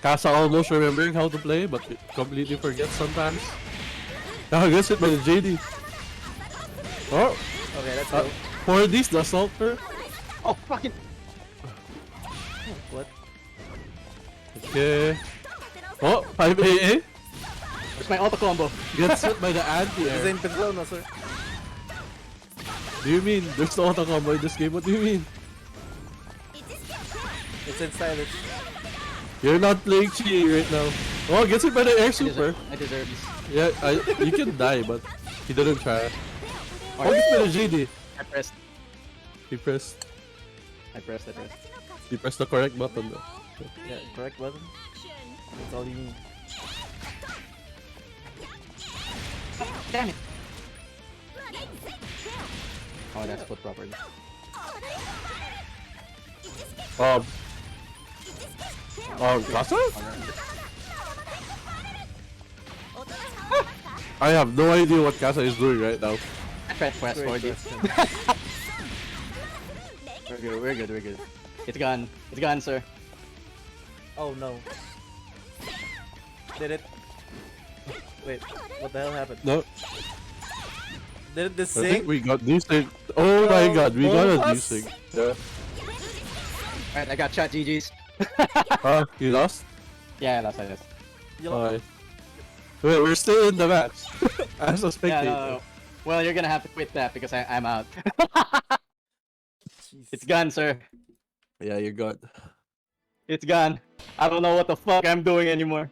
Casa almost remembering how to play, but completely forgets sometimes. Now gets it by the JD. Oh. Okay, let's go. For these, the assaulter. Oh, fucking. What? Okay. Oh, 5 AA. Where's my auto combo? Gets hit by the This anti-air. ain't Petrona, sir. Do you mean there's no auto combo in this game? What do you mean? It's in stylish. You're not playing Chi right now. Oh, gets hit by the air super. I deserve this. Yeah, you can die, but he didn't try. Oh, gets by the JD. I pressed. He pressed. I pressed. He pressed the correct button though. Yeah, correct button. That's all you need. Damn it. Oh, that's put properly. Um. Casa? I have no idea what Casa is doing right now. I pressed press for Great this. question. We're good. It's gone, sir. Oh no. Did it? Wait, what the hell happened? No, Did it I this think sync? we got desync. Oh my Oh, god, we got a both us? desync. Yeah. Alright, I got shot, GG's. You lost? Yeah, I lost. You lost. Why? Wait, we're still in the match. As a Yeah, spectator. no. Well, you're gonna have to quit that because I'm out. Jeez. It's gone, sir. Yeah, you got. It's gone. I don't know what the fuck I'm doing anymore.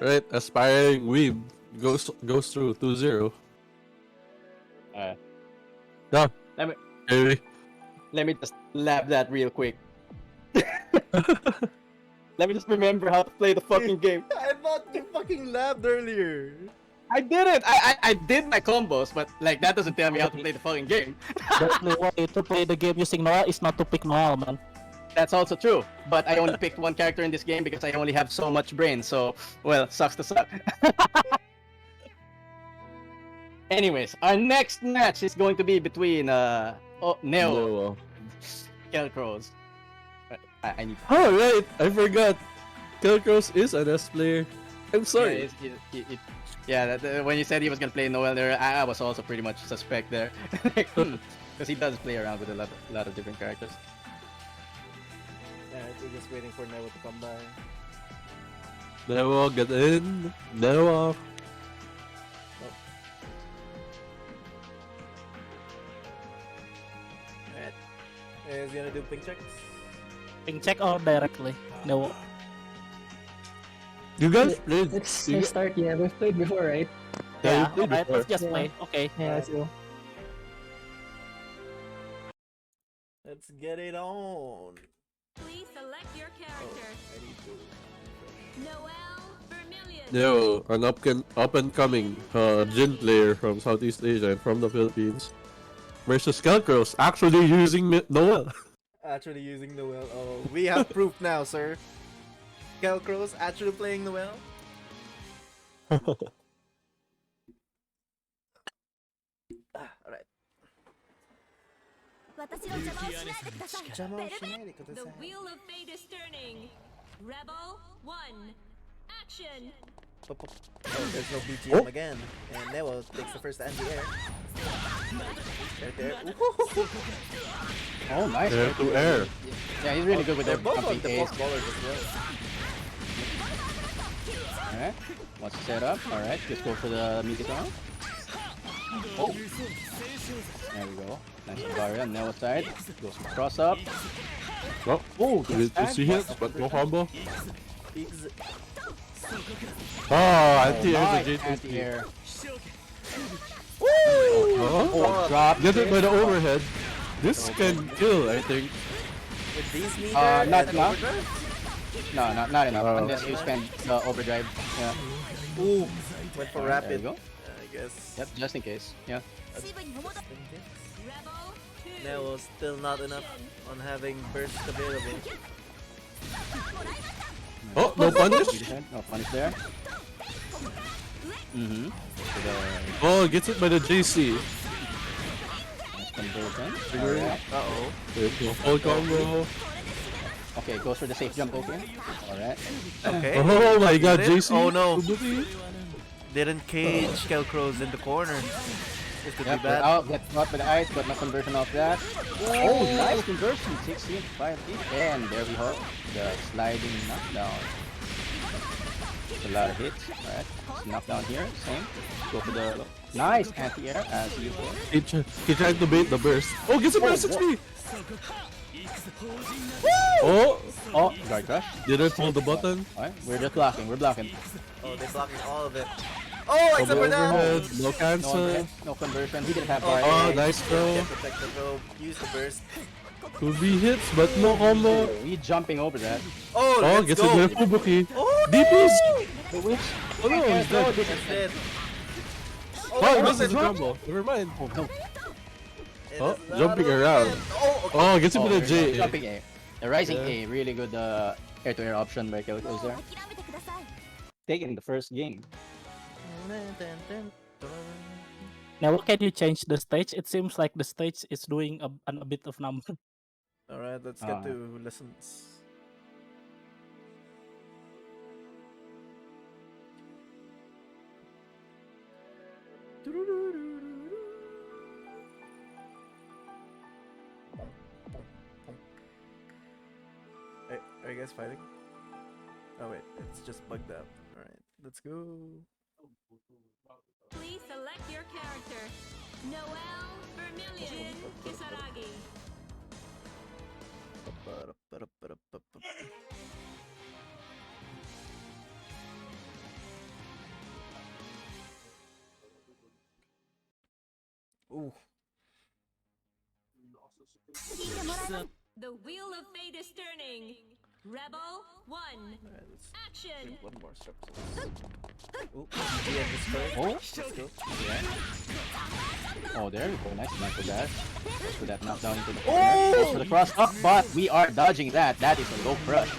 Right, aspiring weeb goes through 2-0. Alright. No. Let me Maybe. let me just lab that real quick. Let me just remember how to play the fucking game. I thought you fucking labbed earlier. I did it. I did my combos, but like that doesn't tell me how to play the fucking game. The only way to play the game using Noah is not to pick Noah, man. That's also true. But I only picked one character in this game because I only have so much brain. So, well, sucks to suck. Anyways, our next match is going to be between Neo No. Scarecrows. I need. Oh, right, I forgot. Kilcross is an S player. I'm sorry. Yeah, when you said he was gonna play Noel there, I was also pretty much suspect there, because he does play around with a lot of different characters. Alright, we're just waiting for Noah to come by. Noah, get in. Noah. Alright. Is he gonna do ping checks? Ping check or directly? No. You guys played. Let's You, start. Yeah, we've played before, right? Yeah, you Yeah, played alright, before. let's just Yeah. play. Okay. Yeah, let's go. Let's get it on. Please select your Oh, character. I need to refresh. Noel Vermilion. Neo, an up and coming Jin player from Southeast Asia and from the Philippines, versus Kilcross, actually using Noel. Actually using Noel. Oh, we have proof now, sir. Kelcross actually playing Noel. Alright. The wheel of fate is turning. Rebel 1. Action. Oh, there's no BGM again. And Noel takes the first anti-air. Right there. Oh, nice. Air to air. Yeah, he's really good with They're the both on jumping the A's. ballers as well. Alright. What's the setup? Alright, let's go for the music round. Oh. There we go. Nice barrier on Neo side. Goes for cross up. Oh, Oh, we did see hits, but no combo. Pigs. Oh, anti-air nice the J2. anti-air. Oh, Oh, drop. get it by the overhead. This can kill, I think. With these meter Not and enough. overdrive? No, not enough. Oh. Unless you spend the overdrive. Yeah. Ooh, went for Alright, there rapid. you go. I guess. Yep, just in case. Yeah. Rebel 2. Now still not enough on having burst available. Oh, no punish? No punish there. Mm-hmm. Oh, gets it by the JC. Nice conversion. Figuring. Alright. Uh-oh. Full combo. Okay, goes for the safe jump open. Alright. Okay. Oh my god, Did it? JC. Oh no. Ubuti. Didn't cage Skelcrows in the corner. This could Yep, be they're bad. out. Get caught by the ice, but no conversion off that. Oh, nice conversion. 16, 5 feet. And there we go. The sliding knockdown. A lot of hits. Alright. Knockdown here. Same. Go for the nice anti-air as usual. He tried to bait the burst. Oh, gets it by 6p. Oh, Oh, guard crush. didn't hold the button. Alright, we're just blocking. We're blocking. Oh, they're blocking all of it. Oh, except Combo for that! overhead, no No, cancel. overhead, no conversion. He didn't have bar. Oh, nice throw. Can't protect the throw. Use the burst. Could be hits, but no combo. We jumping over that. Oh, Oh, let's gets go. it by Fubuki. Oh, DPs. The witch. Oh no, he's dead. That's it. Oh, he no, missed his it's combo. Never mind. Oh, no. It Oh, is not jumping open. around. Oh, okay. Oh, gets it Oh, by the there's no J. jumping A. The rising Yeah. A, really good air-to-air option by Kelkos there. Taking the first game. Now, can you change the stage? It seems like the stage is doing a bit of number. Alright, let's get Ah. to lessons. Are you guys fighting? Oh wait, it's just bugged out. Alright, let's go. Please select your character. Noel Vermilion Kisaragi. Ooh. The wheel of fate is turning. Rebel 1. Alright, let's Action. take one more step. Ooh, GG and destroy. Oh, Let's go. oh, there we go. Nice sniper dash. Goes for that knockdown into the corner. Goes for the cross up, but we are dodging that. That is a low crush.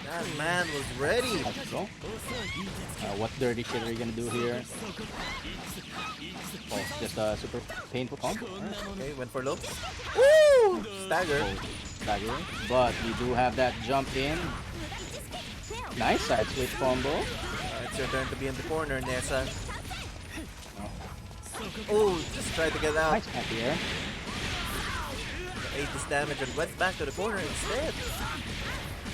That man was ready. Let's go. What dirty shit are you gonna do here? Oh, just a super painful combo. Alright. Okay, went for low. Woo! Stagger. Oh, stagger. But we do have that jump in. Nice side switch combo. It's your turn to be in the corner, Nessa. Oh, just tried to get out. Nice back here. 8 this damage and went back to the corner instead.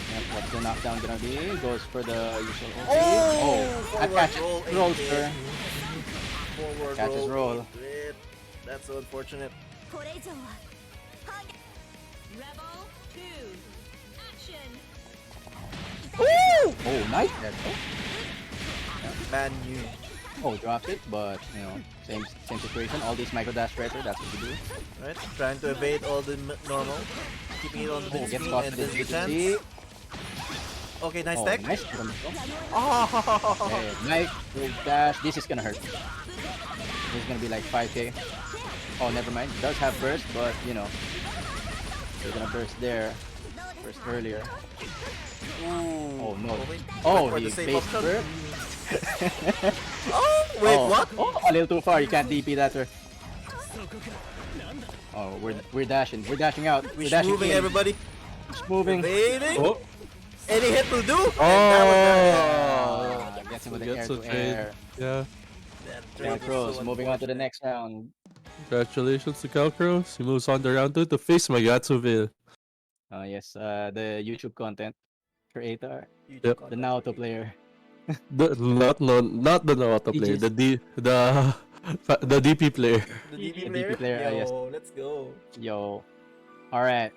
Yep, what's the knockdown gonna be? Goes for the usual. Oh! That Forward catches roll, rolls 8-hit. her. Forward Catches roll. 8-hit. That's so unfortunate. Rebel 2. Action. Oh, nice. There we go. Man, you. Oh, dropped it, but you know, same situation. All these micro dash right there, that's what we do. Right? Trying to evade all the normal. Keeping it on the Oh, big gets screen caught and with there's the the chance. GTC. Okay, nice Oh, tech. nice. Oh! Okay, nice big dash. This is gonna hurt. This is gonna be like 5k. Oh, never mind. It does have burst, but you know, they're gonna burst there. Burst earlier. Ooh. Oh no. wait. Oh, Went for he the safe base option. burst. Oh, wait, Oh. what? Oh, a little too far. You can't DP that, sir. Oh, we're dashing. We're dashing out. We're dashing moving, in. everybody. Just moving. Evading. Oh, Any hit will do. oh. Gets him with an Gets air a to trade. air. Yeah. That Down trade was throws. so Moving on to the unfortunate. next round. Congratulations to Calcros. He moves on to round 2 to face Magatsuville. Yes, the YouTube content creator, YouTube Yep. the content Naoto creator. player. Not the Naoto player, just- the DP player. The DP The player? DP player, yes. Yo, let's go. Yo. All right.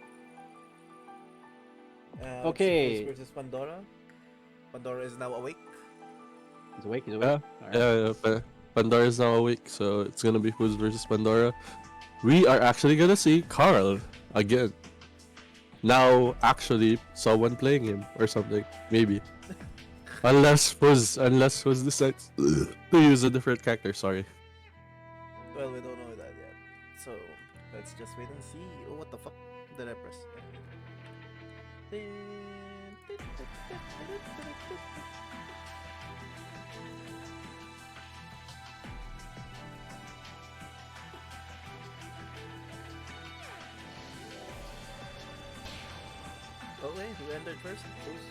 Okay. Fuzz versus Pandora. Pandora is now awake. He's awake. He's Yeah, awake. All right. Pandora is now awake, so it's gonna be Fuzz versus Pandora. We are actually gonna see Carl again. Now, actually, someone playing him or something, maybe. Unless Fuzz decides to use a different character. Sorry. Well, we don't know that yet. So, let's just wait and see. Oh, what the fuck did I press? Oh wait, who entered first? Who's...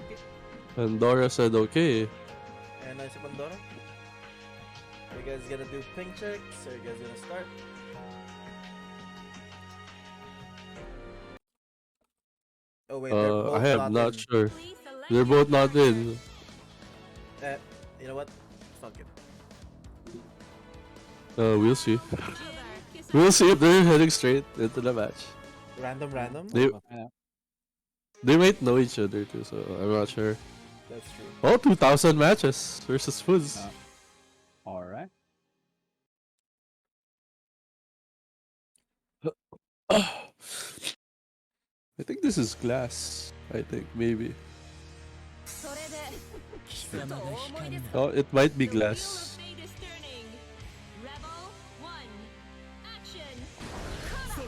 Okay. Pandora said okay. And I see Pandora. Are you guys gonna do ping checks? Are you guys gonna start? Oh wait, they're both I am not in. sure. Please select They're your both not in. You know what? Fuck it. We'll see. Jubber, Kisame. We'll see if they're heading straight into the match. Random? They might know each other too, so I'm not sure. That's true. Oh, 2,000 matches versus Fuzz. All right. I think this is glass. I think maybe. それで貴様が光る Oh, it might be The wheel of glass. fate is turning. Rebel 1. Action.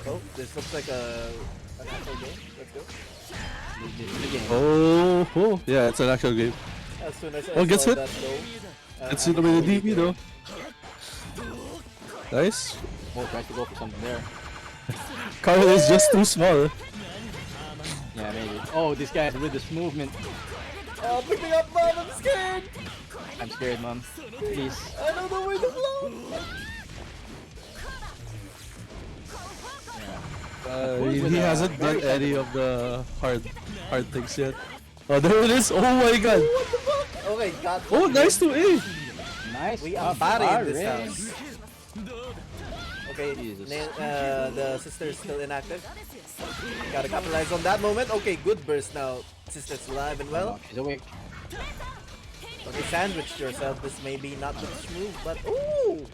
Oh, this looks like an actual game. Let's go. The game. Oh, yeah, it's an actual game. As soon as I Oh, gets saw hit. that though, Let's I see the way the actually DP though. Nice. Oh, tries to go for something there. Carl is just too small. Yeah, maybe. Oh, this guy with this movement. Oh, pick me up, mom! I'm scared! I'm scared, mom. Please. I don't know where to blow! He hasn't done any of the hard things yet. Oh, there it is. Oh my god. Okay, got Oh, nice to A. Nice. We Ah, are body in this Barry. house. Okay, Jesus. the sister is still inactive. Gotta capitalize on that moment. Okay, good burst now. Sister's alive and well. She's awake. Okay, sandwiched yourself. This may be not the move, but ooh!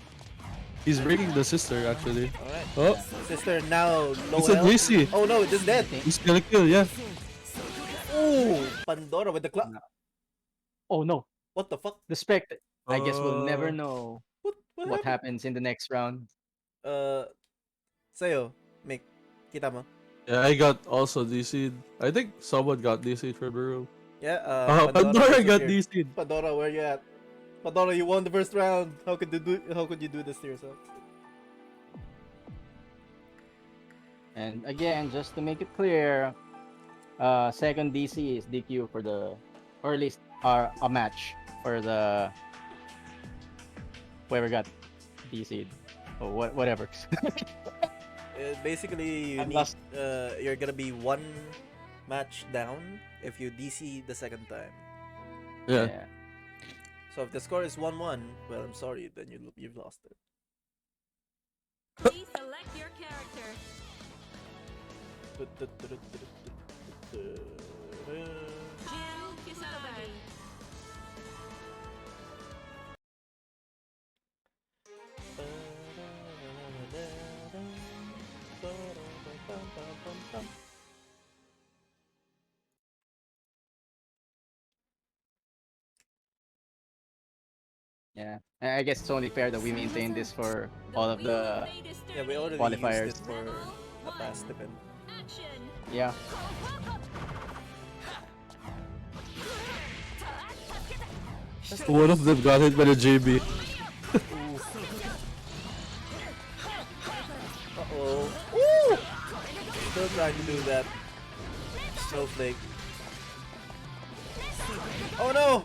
He's breaking the sister actually. Alright. Oh, Sister now low it's a health. JC. Oh no, it is dead. He's gonna kill, yeah. Ooh! Pandora with the club. Oh no. What the fuck? The spect. I guess we'll never know What what happened? happens in the next round. Sa'yo, Mick. Kita mo? Yeah, I got also DC'd. I think someone got DC'd from the room. Yeah, Pandora got disappeared. DC'd. Pandora, where you at? Pandora, you won the first round. How could you do this to yourself? And again, just to make it clear, second DC is DQ for the, or at least a match for the whoever got DC'd or whatever. Basically, you I'm need lost. you're gonna be one match down if you DC the second time. Yeah. So if the score is 1-1, well, I'm sorry, then you've lost it. Please select your character. Jill Kisame. Yeah, I guess it's only fair that we maintain this for all of wheel of the fate is Yeah, we turning. already Qualifiers. used it for a past event. Action. yeah. One of them got hit by the JB. Uh-oh. Woo! Still trying to do that. Snowflake. Oh no!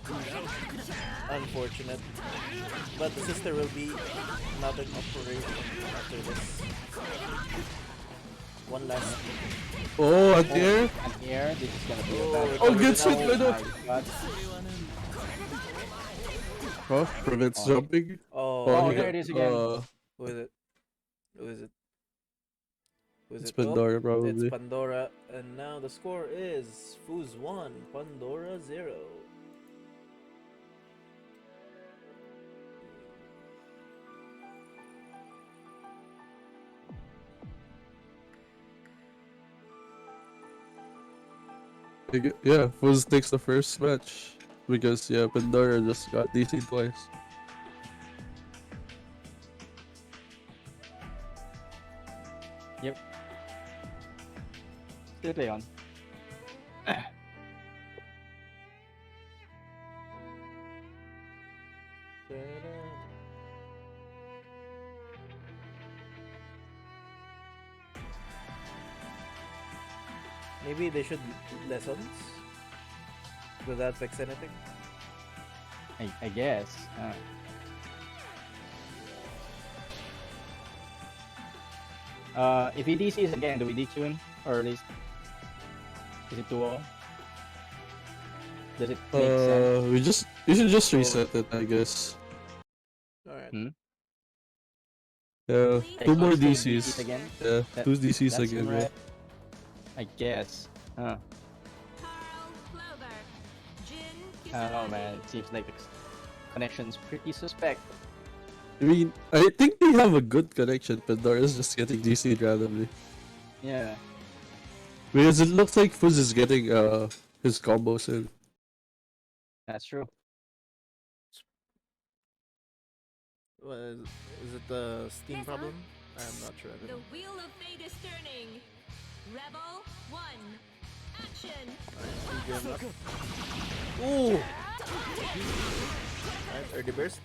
Unfortunate. But the sister will be not in operation after this. One last. Oh, and here. And here, this is gonna be a Oh, bad. Oh, recovered gets hit now. by the. My God. Oh, prevents Oh. jumping. Oh, Oh, he there got- it is again. who is it? Who is it? Who is It's it? Oh, Pandora, it's probably. Pandora, and now the score is Fooz 1, Pandora 0. Yeah, Fuzz takes the first match. Because, yeah, Pandora just got DC twice. Yep. Still play on. Maybe they should lessons? Does that fix anything? I guess. If he DCs again, do we detune? Or at least is it 2-0? Does it make sense? You should just reset it, I guess. Alright. Yeah, Like, two more two DCs. again? Yeah, That- two DCs That's again. right. I guess. Carl Clover. Jin I don't know, Kisaragi. man. It seems like the connection's pretty suspect. I mean, I think they have a good connection. Pandora's just getting DC'd randomly. Yeah. Because it looks like Fuzz is getting his combos in. That's true. Well, is it the Steam problem? I'm not sure. I The don't know. wheel of fate is turning. Rebel 1. Action. Ooh! Alright, early burst.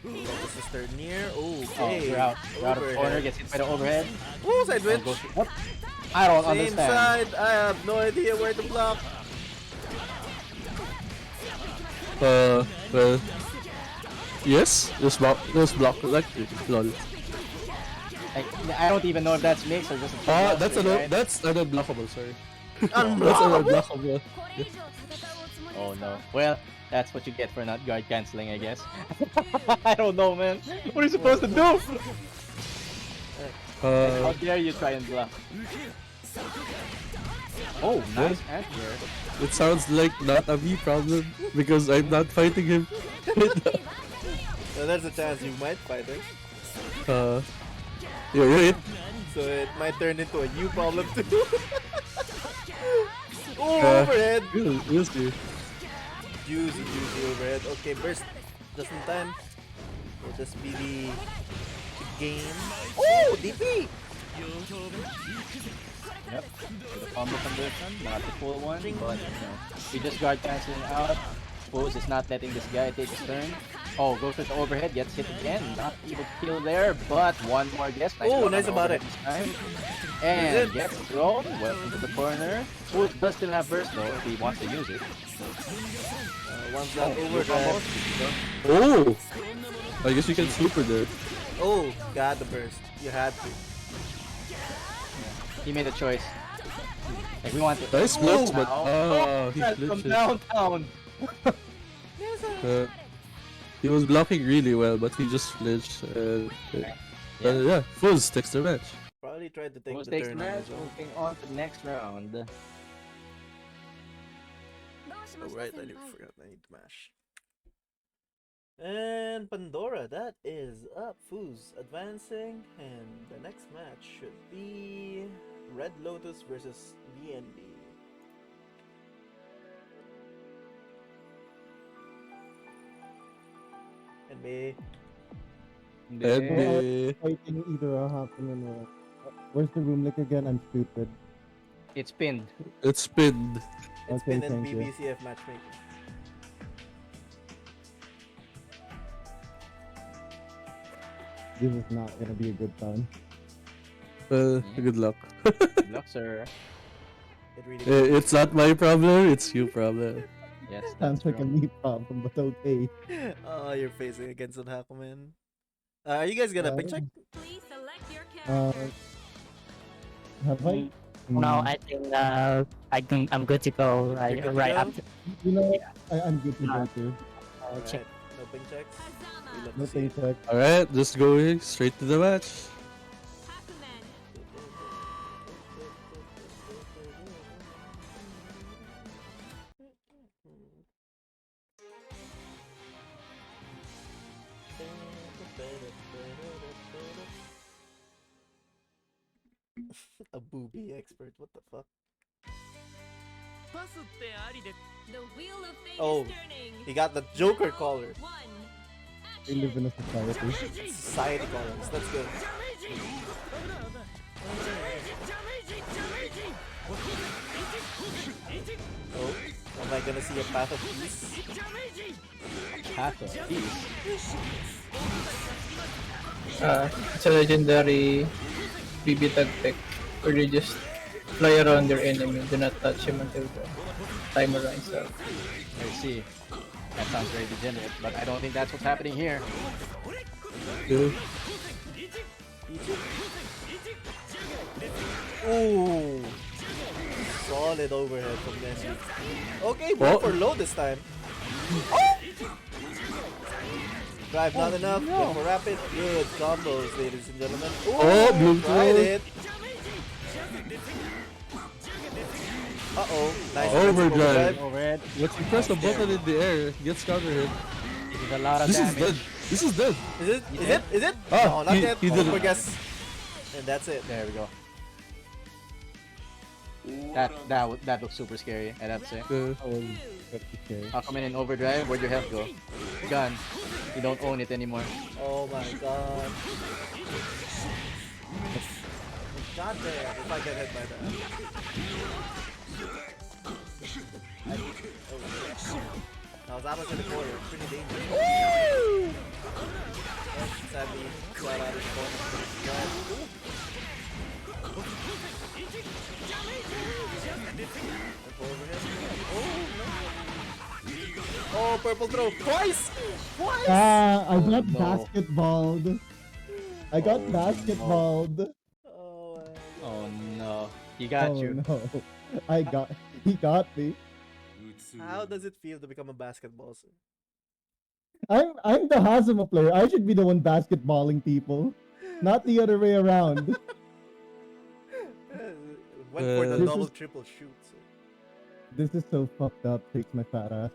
Got the sister near. Oh, Okay. you're out. You're out of the corner. Overhead. Gets hit by the overhead. Ooh, side Oh, witch. goes- What? I don't Same understand. side. I have no idea where to block. Well, yes, just block electric. Lol. I don't even know if that's mixed or just a That's right? that's an unblockable. Sorry, that's Unblockable. an unblockable. Oh no. Well, that's what you get for not guard canceling, I guess. I don't know, man. What are you supposed to do? How dare you try and block? Oh, nice anti-air. It sounds like not a me problem because I'm not fighting him. So there's a chance you might fight it. You're right. So it might turn into a you problem too. Oh, overhead. We'll see. Juicy overhead. Okay, burst just in time. Will this be the game? Oh, DP! Yep. The combo conversion, not the full one, but you know, we just guard canceling out. Fooz is not letting this guy take his turn. Oh, goes for the overhead, gets hit again. Not able to kill there, but one more guess. Oh, one nice on about overhead it. this time. And gets thrown well into the corner. Fooz does still have burst though if he wants to use it. Once that Oh, overhead. Oh, I guess you can super there. Oh, got the burst. You had to. He made a choice. Like we want to. Nice blitz, but he That's from glitches. downtown. He was blocking really well, but he just flinched. Yeah, Fuzz takes the match. Probably tried to take Fooz the takes the turn match. as well. Moving on to the next round. Oh, right, I forgot. I need to mash. And Pandora, that is up. Fooz advancing, and the next match should be Red Lotus versus VNB. NB. And Fighting either happen or where's the room like again? I'm stupid. It's pinned. it's pinned. It's Okay, been in thank you. BBCF matchmaking. This is not gonna be a good time. Good luck. Good luck, sir. It really It's not my problem, it's you problem. Yes, that's Sounds like a true. me problem, but okay. Oh, you're facing against an Hakumen. Are you guys gonna pick check? Please select your Uh, character. have I? No, Hmm. I'm good to go. You're good to Right go? after. You know, I'm good to go too. Check. Alright, no ping checks. We Hazama. love No to see it. paycheck. Alright, just going straight to the match. Hakumen. A booby expert, what the fuck? The wheel of fate Oh, is turning. he got the Joker Round collar. One. We live in Action. a society. Society colors, that's good. Oh, am I gonna see a path of peace? Path of Peace. It's a legendary BB tactic where you just fly around your enemy, do not touch him until the timer runs out. I see. That sounds very degenerate, but I don't think that's what's happening here. Yeah. Ooh, solid overhead from Nenji. Okay, went for low this time. Oh! Drive not enough, went for rapid. Good combos, ladies and gentlemen. Ooh, Oh, blue tried throw. it. Uh-oh, nice Overdrive. Overhead. Let's press the button in the air, it gets counter hit. This is a lot of This is damage. dead. This is dead. Is it? Is it? Is it? Ah, no, not yet. he One did more it. guess. And that's it. There we go. That looks super scary, I'd have to say. Uh, Okay. How come in overdrive? Where'd your health go? Gone. You don't own it anymore. Oh my god. God damn, if I get hit by that. I was out of the corner, pretty dangerous. Woo! Sadly, got out of the corner. Oh, purple throw twice! Twice! I got no. basketballed. I got Oh, no. basketballed. Oh, my God. Oh no. He got Oh you. no. He got me. How does it feel to become a basketball sir? I'm the Hazama player. I should be the one basketballing people, not the other way around. Went for the This double is- triple shoot. So. This is so fucked up. Takes my fat ass.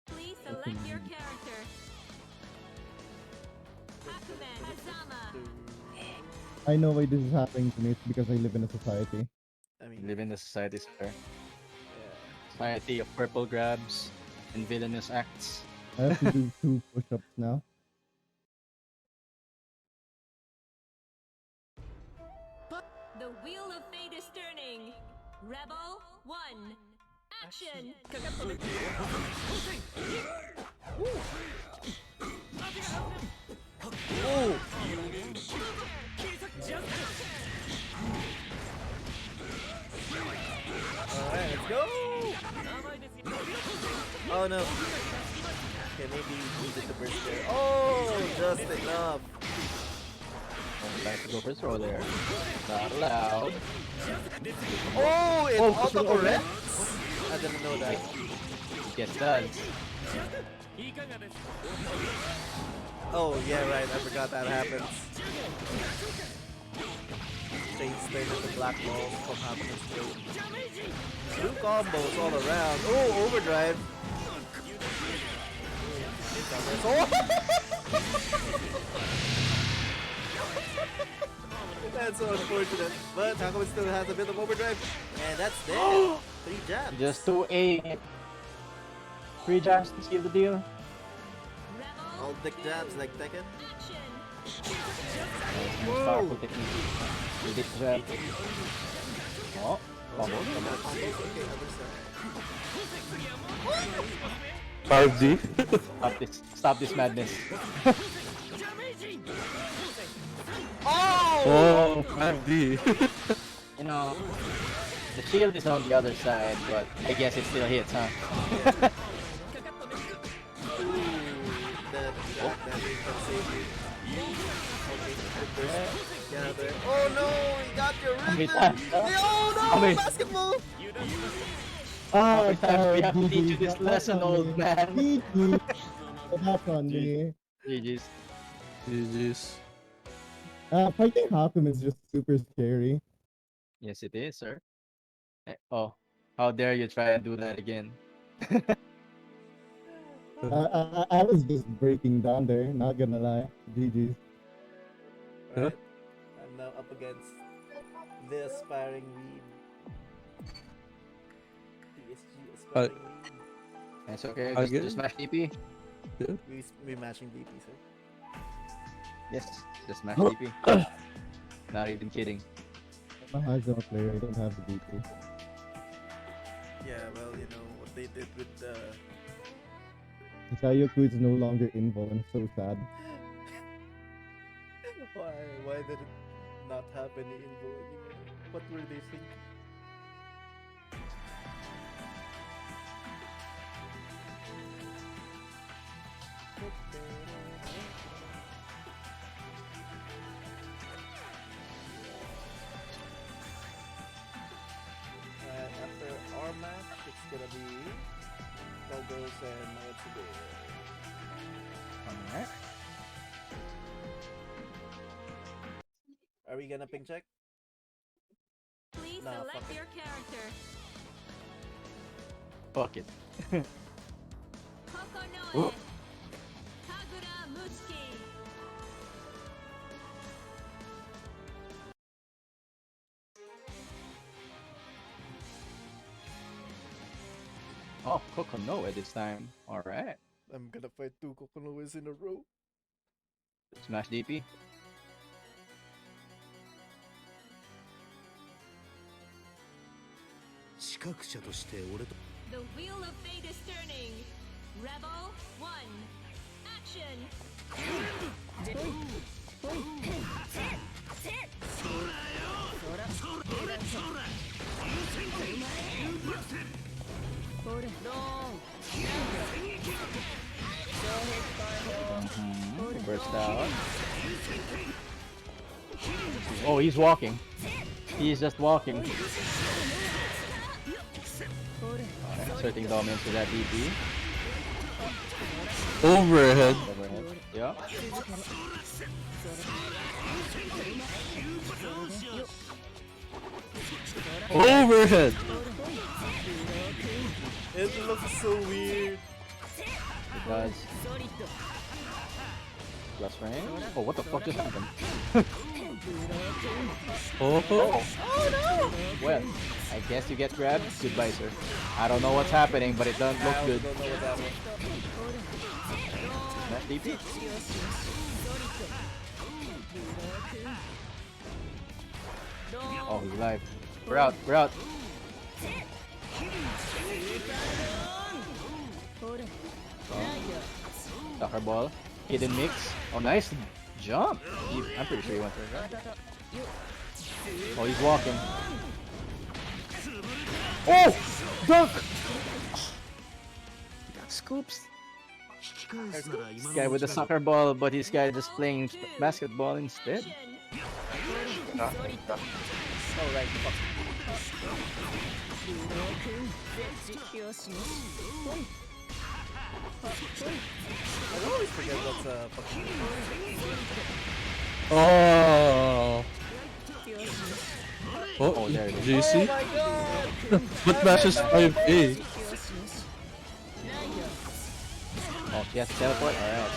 Please select your character. Hakumen. Hazama. I know why this is happening to me. It's because I live in a society. I We mean, live in the society, sir. yeah. Society of purple grabs and villainous acts. I have to do 2 push-ups now. The wheel of fate is turning. Rebel 1. Action. Ooh! Alright, let's go! Oh no. Okay, maybe we did the burst there. Oh, just enough. Oh, back to go first row there. Not allowed. Oh, it Oh, auto corrects? I didn't know that. Yes, does. Oh, yeah, right. I forgot that happens. Chain stayed in the black balls from happening straight. 2 combos all around. Oh, overdrive. That's so unfortunate. But Hakumen still has a bit of overdrive. And that's dead. 3 jabs. Just 2A. 3 jabs to seal the deal. Rebel All dick jabs like Tekken. Action. Powerful technique. The dick jab. Oh, combo. Okay, other side. 5D. Stop this madness. Oh! Oh, 5D. No. The shield is on the other side, but I guess it still hits, huh? That is gonna save you. Okay, yeah, there. Oh no, he got your many rhythm! times, huh? Oh How no, many- basketball! How many times we have to GG, teach you this that's lesson, on old me. man? GG. That's on me. GG's. GG's. Fighting Hakum is just super scary. Yes, it is, sir. Oh, how dare you try and do that again? I was just breaking down there, not gonna lie. GG's. Alright, I'm now up against the aspiring weeb. PSG aspiring weeb. It's okay, Again? just smash DP. We matching DP, sir. Yes, just smash DP. Not even kidding. I'm a Hazama player, I don't have the DP. Yeah, well, you know what they did with the. Sayoku is no longer involved, I'm so sad. Why did it not have any info anymore? What were they thinking? And after our match, it's gonna be Logos and Matsudo. Alright. Are we gonna ping check? Please Nah, select fuck it. your character. Fuck it. Kokonoe. Kagura Mutsuki. Oh, Kokonoe this time. Alright. I'm gonna fight 2 Kokonoes in a row. Smash DP. The wheel of fate is turning. Rebel 1. Action. Burst out. Oh, he's walking. He's just walking. Alright, asserting dominance with that DP. Overhead. Overhead. Yeah. Overhead. It looks so weird. It does. Plus range. Oh, what the fuck just happened? Oh. Well, I guess you get grabbed. Goodbye, sir. I don't know what's happening, but it doesn't look I good. don't know what that was. Smash DP. Oh, he's alive. We're out. We're out. Soccer ball. Hidden mix. Oh, nice jump. I'm pretty sure he went there, right? Oh, he's walking. Oh! Dunk! He got scoops. This guy with the soccer ball, but this guy just playing basketball instead. Oh, right. Fuck. I always forget what's fucking. Oh. Oh, there it is. Do you see? Oh my god! What matches 5A? Oh, he has to teleport? Alright.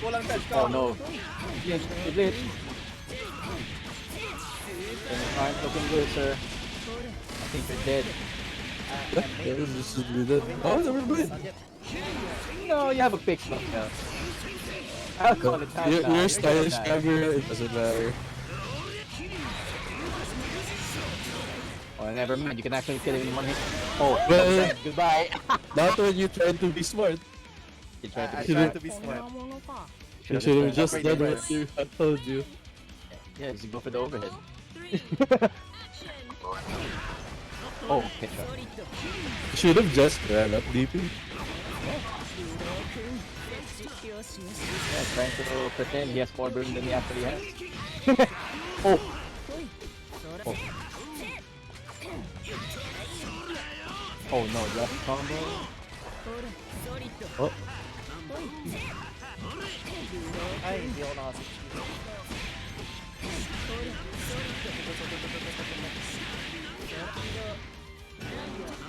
Walang touch Oh no. He glitched. Things aren't looking good, sir. I think you're dead. This is good. Oh, never mind. No, you have a pick slot now. I'll call it time now. Your You're stylish gonna die. camera, it doesn't matter. Oh, never mind. You can actually kill him in one hit. Oh, Well- goodbye. Not when you try to be smart. You tried to I be tried smart. to be smart. You should have just Upgrade done your what I told you. Yeah, just go for the overhead. 3. Oh, hit shot. Should have just ran up DP. Yeah, trying to pretend he has more burn than he actually has. Oh. Oh. Oh no, just combo. Oh. Ay, hindi ako nakasip.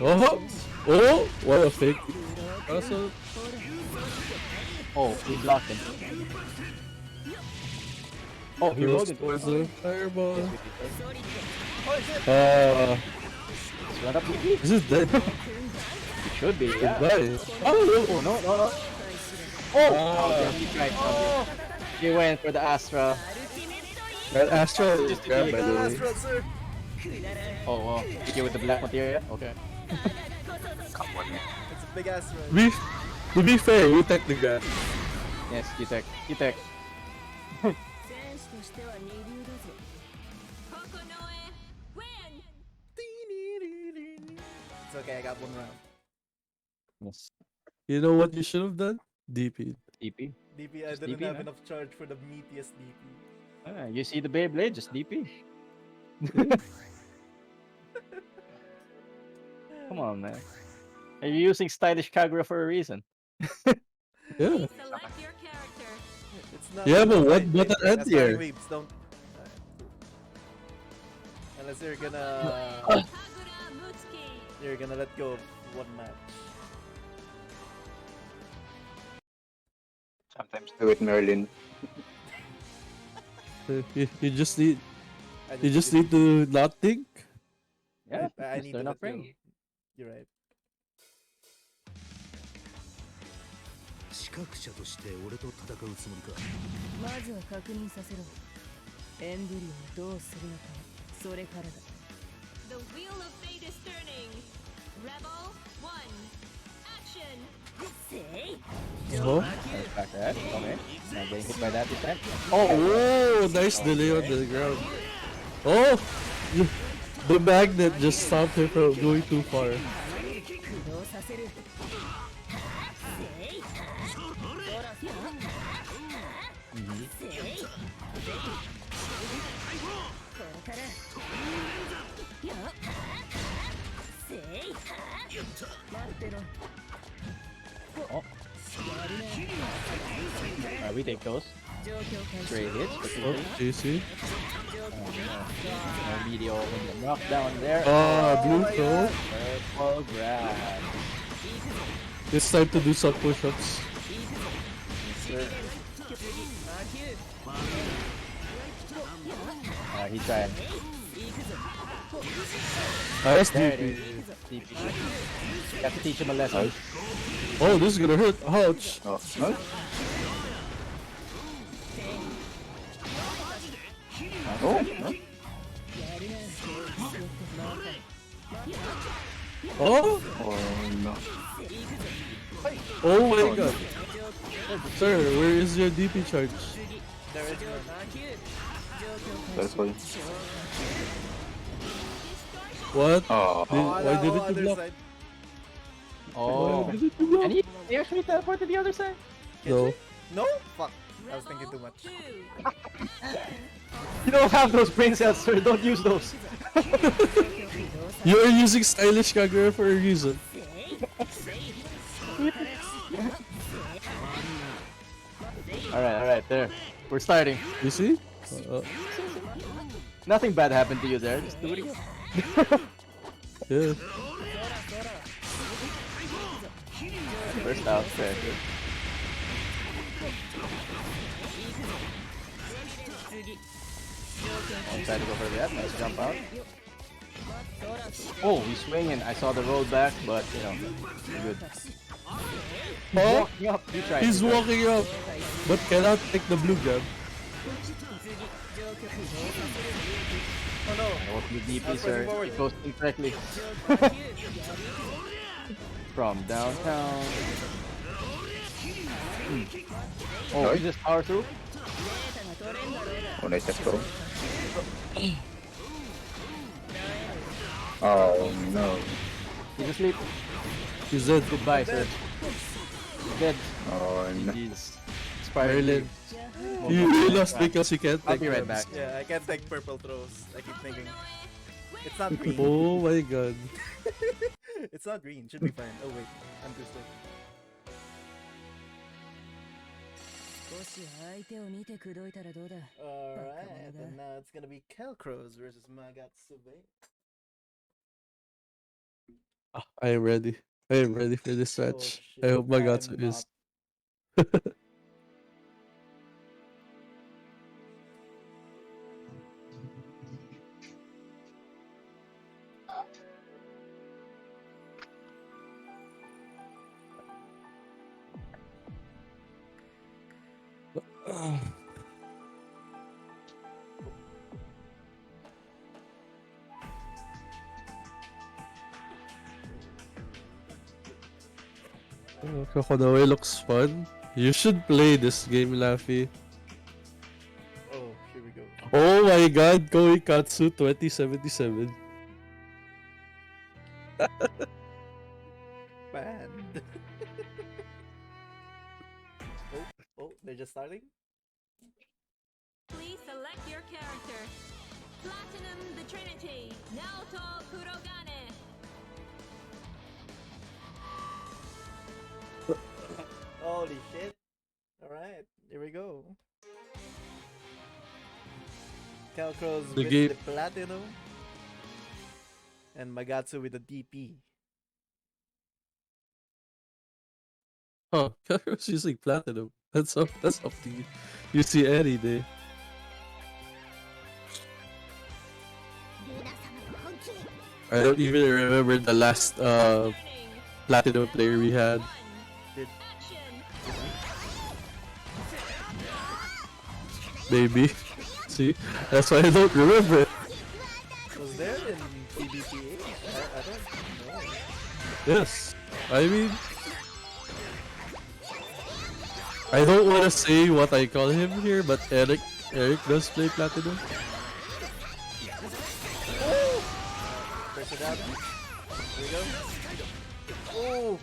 Oh! Oh! What a fake. Also, Oh, he blocked him. Oh, he rolled it. was a fireball. Run up DP. Is it dead? It should be, yeah. Goodbye. Oh, no, no, no. Oh! Okay, he tried something. He went for the Astra. That Astra is grabbed by the way. Astral, sir. Oh, did you with the black materia? Okay. It's a big Astral. To be fair, you tech the guy. Yes, you tech. You tech. It's okay, I got one round. Yes. You know what you should have done? DP. DP. DP, I Just didn't DP, have man. enough charge for the meatiest DP. Ah, you see the Beyblade, just DP. Come on, man. Are you using stylish Kagura for a reason? Yeah. Select your character. It's not Yeah, but enough, what I button think. That's anti-air? why waves don't. Unless Kagura Mutsuki. you're gonna let go of one match. Sometimes do it, Merlin. You just need I you just need to not think. Yeah, I just need turn to off let go. ring. You're right. 視覚者として俺と戦うつもりか。まずは確認させろ。エンブリオをどうするのか、それからだ。The wheel of fate is turning. Rebel 1. Action. Oh, Back that. Okay. Not getting hit by that this time. oh, nice delay on the ground. Oh, the magnet just stopped him from going too far. 駆動させる。これから。やっ。せい。待ってろ。 Oh. Alright, we take those. 状況開始。 Straight hits. Oh, GC. No meteor with the knockdown there. Blue throw. Purple grab. It's time to do some push-ups. He tried. Nice There it DP. is. DP. Got to teach him a lesson. Oh, this is gonna hurt. Ouch. Oh, no? Oh, no? Oh, Oh, no. oh my god. Sir, where is your DP charge? There is none. That's why. What? Oh, Why no, didn't you other block? side. Oh. Why didn't you block? And he actually teleported to the other side? No. No? Fuck. I was thinking too much. 2. You don't have those brain cells, sir. Don't use those. You are using stylish Kagura for a reason. Alright, there. We're starting. You see? Nothing bad happened to you there. Just do it again. Yeah. First out. Very good. I'll try to go for that. Nice jump out. Oh, he's swinging. I saw the roll back, but you know, good. Oh, Walking up. You tried. he's you tried. walking up, but cannot take the blue jab. Oh no. That was the DP, Pressing sir. forward. It goes incorrectly. From downtown. Oh, he just power through? oh, nice, let's go. Oh no. He's asleep. He's dead. Goodbye, sir. He's dead. Oh no. He's expired. Marilyn. Leave. You lost because you can't I'll take be right them. back. Yeah, I can't take purple throws. I keep thinking. It's not green. Oh my god. It's not green. Should be fine. Oh wait, I'm too slow. 少し相手を見て口説いたらどうだ Alright, and now it's gonna be Kelcros versus Magatsube. I am ready. I am ready for this match. I shit, hope my I Gatsu am is. Kokonoe looks fun. You should play this game, Laffy. Oh, here we go. Oh my god, Koikatsu 2077. Banned. oh, they're just starting? Please select your character. Platinum the Trinity, Naoto Kurogane. Holy shit. Alright, here we go. Kelcros The with game- the Platinum. And Magatsu with the DP. Oh, Kelcros using platinum. That's up to you. You see any day. I don't even remember the last platinum player we had. Maybe. See? That's why I don't remember it. Was there in PBTA? I don't know. Yes. I mean, I don't want to say what I call him here, but Eric does play platinum. Press it out. Here we go. Oh!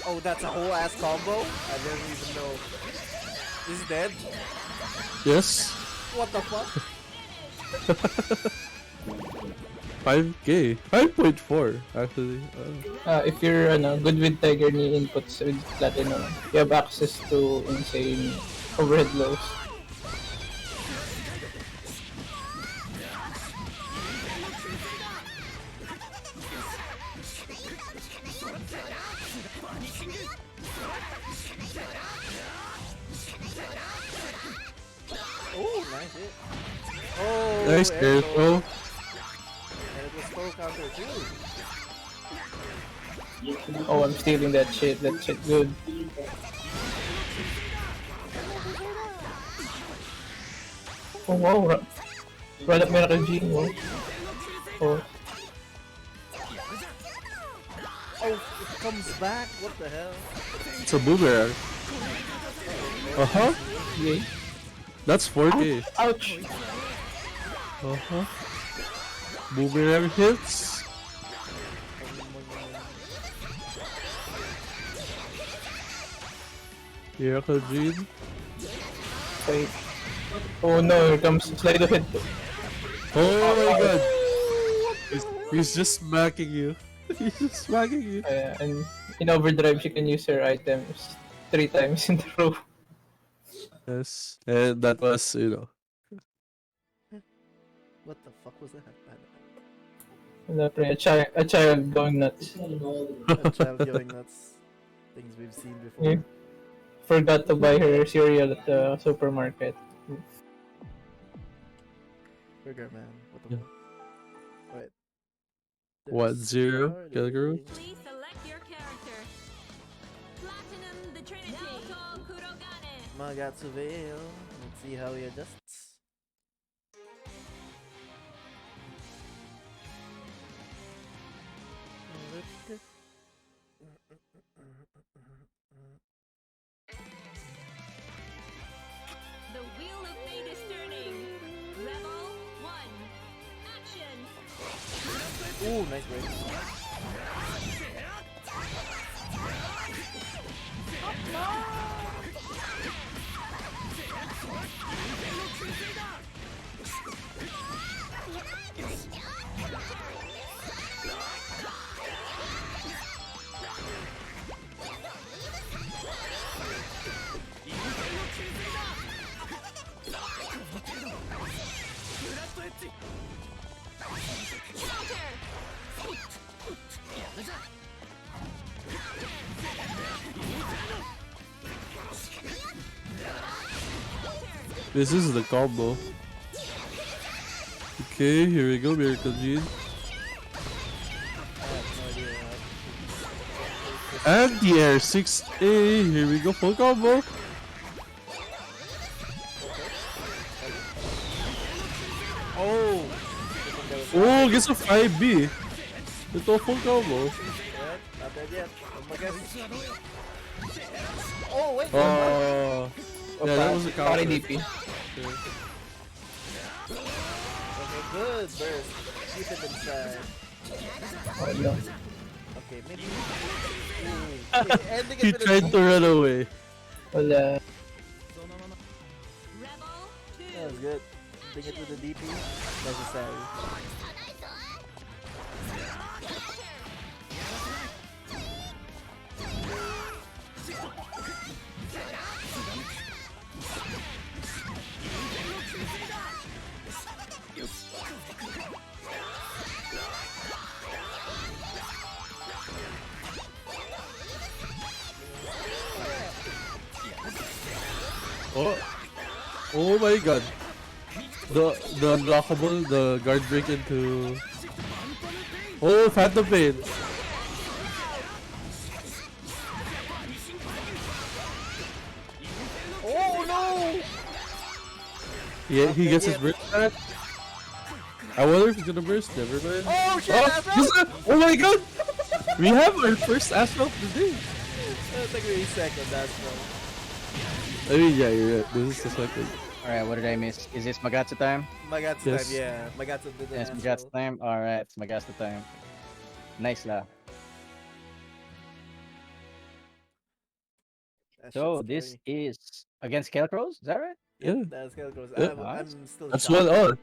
Oh, that's a whole ass combo? I didn't even know. Is he dead? Yes. What the fuck? 5k. 5.4 actually. If you're good with Tiger Knee inputs with Platinum, you have access to insane overhead lows. Oh, nice hit. Oh, Nice air air throw. throw. And it was full counter too. Oh, I'm stealing that shit. That shit good. Oh wow, run up Miracle Gene. Wow. Oh, Oh, it comes back. What the hell? It's a boomerang. Uh-huh. yay. That's 4k. Ouch! Uh-huh. Boomerang hits. Miracle Gene. Wait. Oh no, here comes slide of hit. Oh my god. He's just smacking you. He's just smacking you. And in overdrive, she can use her items 3 times in a row. Yes. And that was, What the fuck was that? A child going nuts. A child going nuts. Things we've seen before. Yeah. Forgot to buy her cereal at the supermarket. Burger man. What the fuck? Wait. 1-0. Kelguru. Please select your character. Platinum the Trinity, Naoto Kurogane. Magatsuveo. Let's see how he adjusts. The wheel of fate is turning. Rebel 1. Action. Ooh, nice break. This is the combo. Okay, here we go, Miracle Gene. And the air 6A. Here we go, full combo. Oh! Oh, gets a 5B. Ito full combo. Yep, not dead yet. Oh my god. Oh, wait! Oh. Yeah, that was a counter. Sorry, DP. Okay, good burst. Keep it inside. Oh, yeah. Okay, maybe. Okay, ending it He with a tried deep- to run away. Wala. Rebel 2. That was good. Ending it with a DP. Necessary. Oh. Oh my god. The unlockable, the guard break into. Oh, Phantom Pain. Oh no! Yeah, he gets his burst back. I wonder if he's gonna burst. Never mind. Oh shit! Oh, Astro! oh my god! We have our first Astro of the day. That's like a second Astro. I mean, yeah, you're right. This is the second. Alright, what did I miss? Is this Magatsu time? Magatsu Yes. time, yeah. Magatsu did the Yes, Astro. Magatsu time. Alright, it's Magatsu time. Nice lah. That So shit's this scary. is against Scarecrows, is that right? Yeah. That's Scarecrows. Yeah. I'm still That's shocked. 1-on.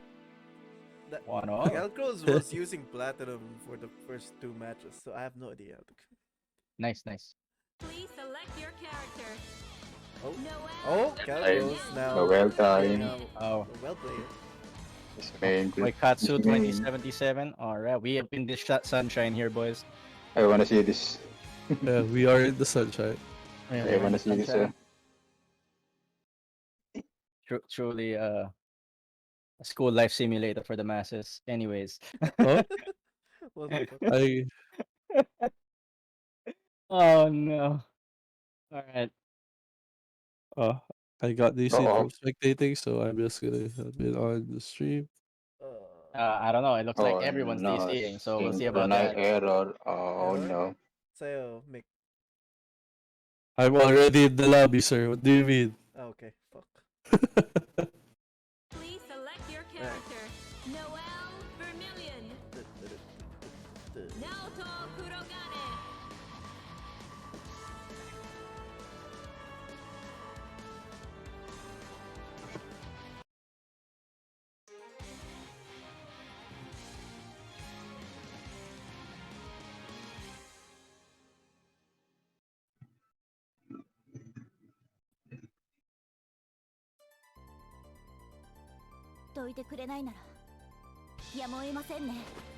That- 1-on. Scarecrows was using Platinum for the first 2 matches, so I have no idea. Nice, nice. Please select your character. Oh, Noel. oh, Scarecrows now. Noel time. Now, Oh, a well player. This main group. Katsu This main. 2077. Alright, we have been this sunshine here, boys. I wanna see this. Yeah, we are in the sunshine. I wanna see this. Truly a school life simulator for the masses. Anyways. Oh, What the fuck? I. Oh no. Alright. Oh, I got DC Uh-oh. from spectating, so I'm just gonna have it on the stream. I don't know. It looks Oh, like everyone's no. DCing, so we'll see about Synchronize that. error. Oh Error? no. Sayo, Mick. I'm already in the lobby, sir. What do you mean? Oh, okay, fuck. Please select your character. Noel Vermilion. Naoto Kurogane.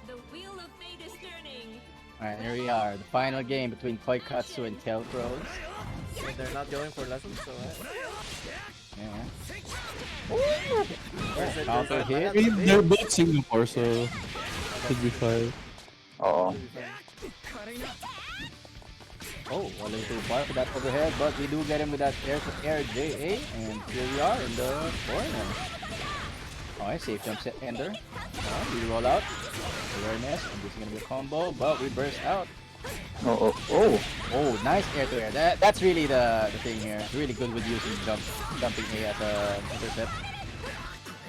The wheel of fate is turning. Alright, here we are. The final game between Koikatsu and Telcros. And they're not going for lessons, so Yeah. Where's it? Counter Where's it? hit. I mean, they're both Singapore, so should be fine. Oh. Oh, a little too far for that overhead, but we do get him with that air JA, and here we are in the corner. Oh, I safe jump set ender. We roll out. Awareness, and this is gonna be a combo, but we burst out. Oh, oh, oh. Oh, nice air to air. That's really the thing here. Really good with using jumping A as a intercept.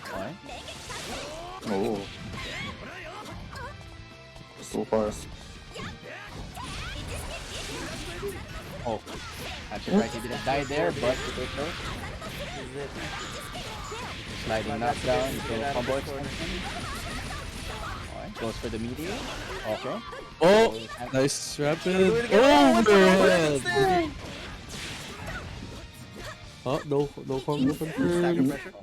Okay. Oh. Too far. Oh, I'm surprised he didn't die there, but it was close. Is it? Sliding knockdown, so combo extension. Alright, goes for the meteor. Okay. Oh, nice rapid. Overhead. Oh, no combo Stagger confirmed. pressure.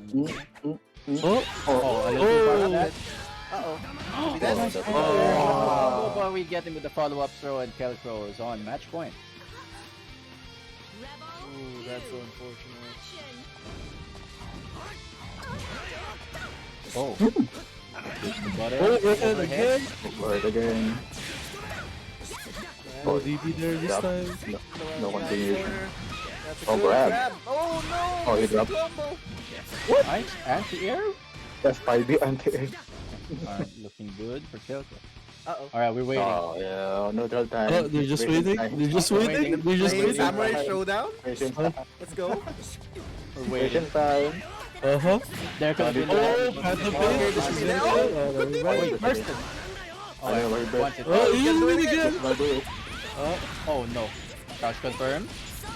Oh, Oh, a little too far on that. Uh-oh. That's Oh, but we get him with the follow-up throw, and Kelcro is on match point. Rebel Ooh, that's so unfortunate. action. Oh. Got it. overhead again. Overhead again. Oh, DB there this Yup. time. No continuation. That's a Oh, good grab. Oh no! Oh, he dropped. Combo. Nice anti-air. That's 5B anti-air. Alright, looking good for Kelcro. Uh-oh. Alright, we're waiting. Oh, yeah. Neutral time. Oh, they're just waiting. time. They're just We're waiting. waiting. They're just Playing waiting. Samurai Showdown? Patience time. Let's go. We're waiting. Patience time. Uh-huh. There could have been Oh, Phantom Pain. this is Very it. good. Oh, Alright. Wait, Bursted. Oh, yeah, we're back. Once it. Oh, he's doing it again. I'll do it. Oh no. Crouch confirmed.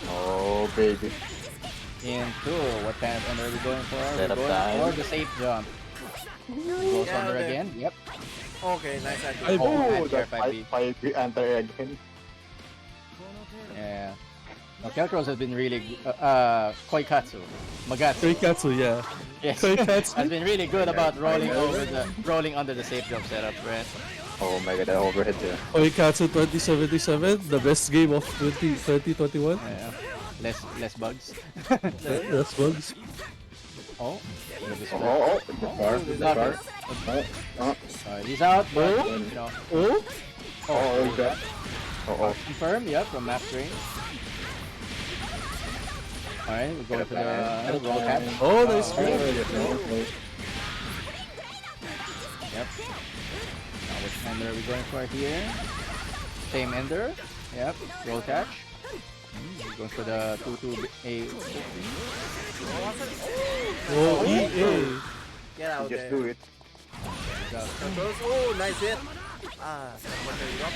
Oh, baby. Into what kind of ender are we going for? We're Setup going time. for the safe jump. Goes Yeah, under there. again. Yep. Okay, nice idea. Ay, Oh, Oh, anti-air that's 5B. 5B anti-air again. Yeah. No, Kelcros has been really Koikatsu. Magatsu. Koikatsu, yeah. Yes. Koikatsu. Has been really good about rolling under the safe jump setup, right? Oh my god, that overhead there. Koikatsu 2077, the best game of 2021. Yeah. Less bugs. That's bugs. Oh. Oh, the car, the car. He's out, but you know. Oh, Oh, that. Oh, Confirm, yep, from map screen. Alright, we're going for the roll cap. oh, nice oh. grab. Yep. Now which ender are we going for here? Same ender. Yep. Roll catch. We're going for the 2-2-A. Oh, EA. Get out Just there. do it. Close. Oh, nice hit. Ah, someone there you go.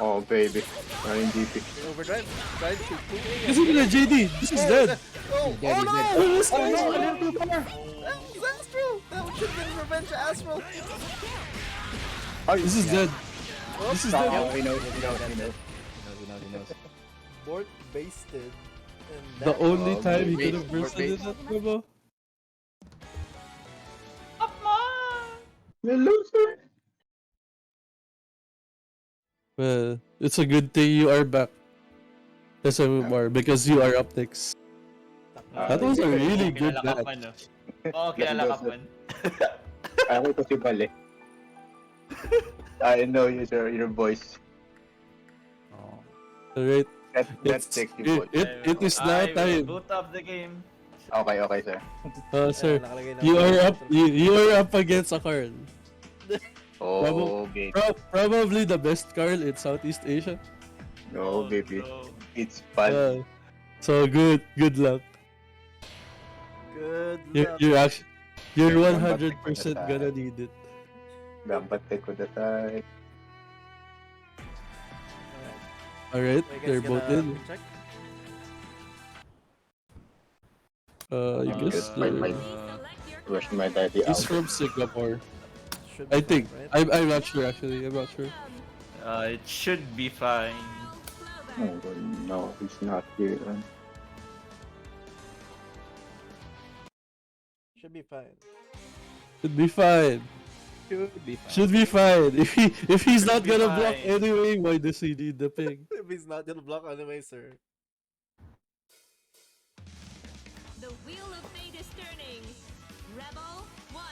Oh, baby. Running DP. Overdrive. Drive to 2A. This is the JD. This is dead. Oh, Dead, oh he's no! dead. Oh, this Oh is no! dead. That's Astro! That should have been Revenge Astro! This is dead. This is dead. Oh, he knows, he knows, he knows. He knows. Board basted. And The that- only time he wait, could have bursted in that promo. The loser. Well, it's a good thing you are back. SMMR, because you are up next. That was a really good Kilala ka match. pa, no? Oo, kilala ka pa. Ako ito si Bale. I know your voice. Alright. That's sexy voice. It is now I will time. boot up the game. Okay, okay, sir. Sir, nakalagay na you ako. are up. You are up against a Carl. Oh, baby. Probably the best Carl in Southeast Asia. No, baby. No. It's fun. So good luck. Good You're luck. actually, you're 100% gonna need it. Dapat take ko the side. Alright, I guess they're both gonna in. check. I guess my Where's my daddy he's out? from Singapore. Should be I think. fine, right? I'm not sure actually. I'm not sure. It should be fine. Oh, no, he's not here. Should be fine. Should be fine. Should be fine. Should be fine. If he's not be gonna block fine. anyway, why does he need the ping? If he's not gonna block anyway, sir. The wheel of fate is turning. Rebel 1.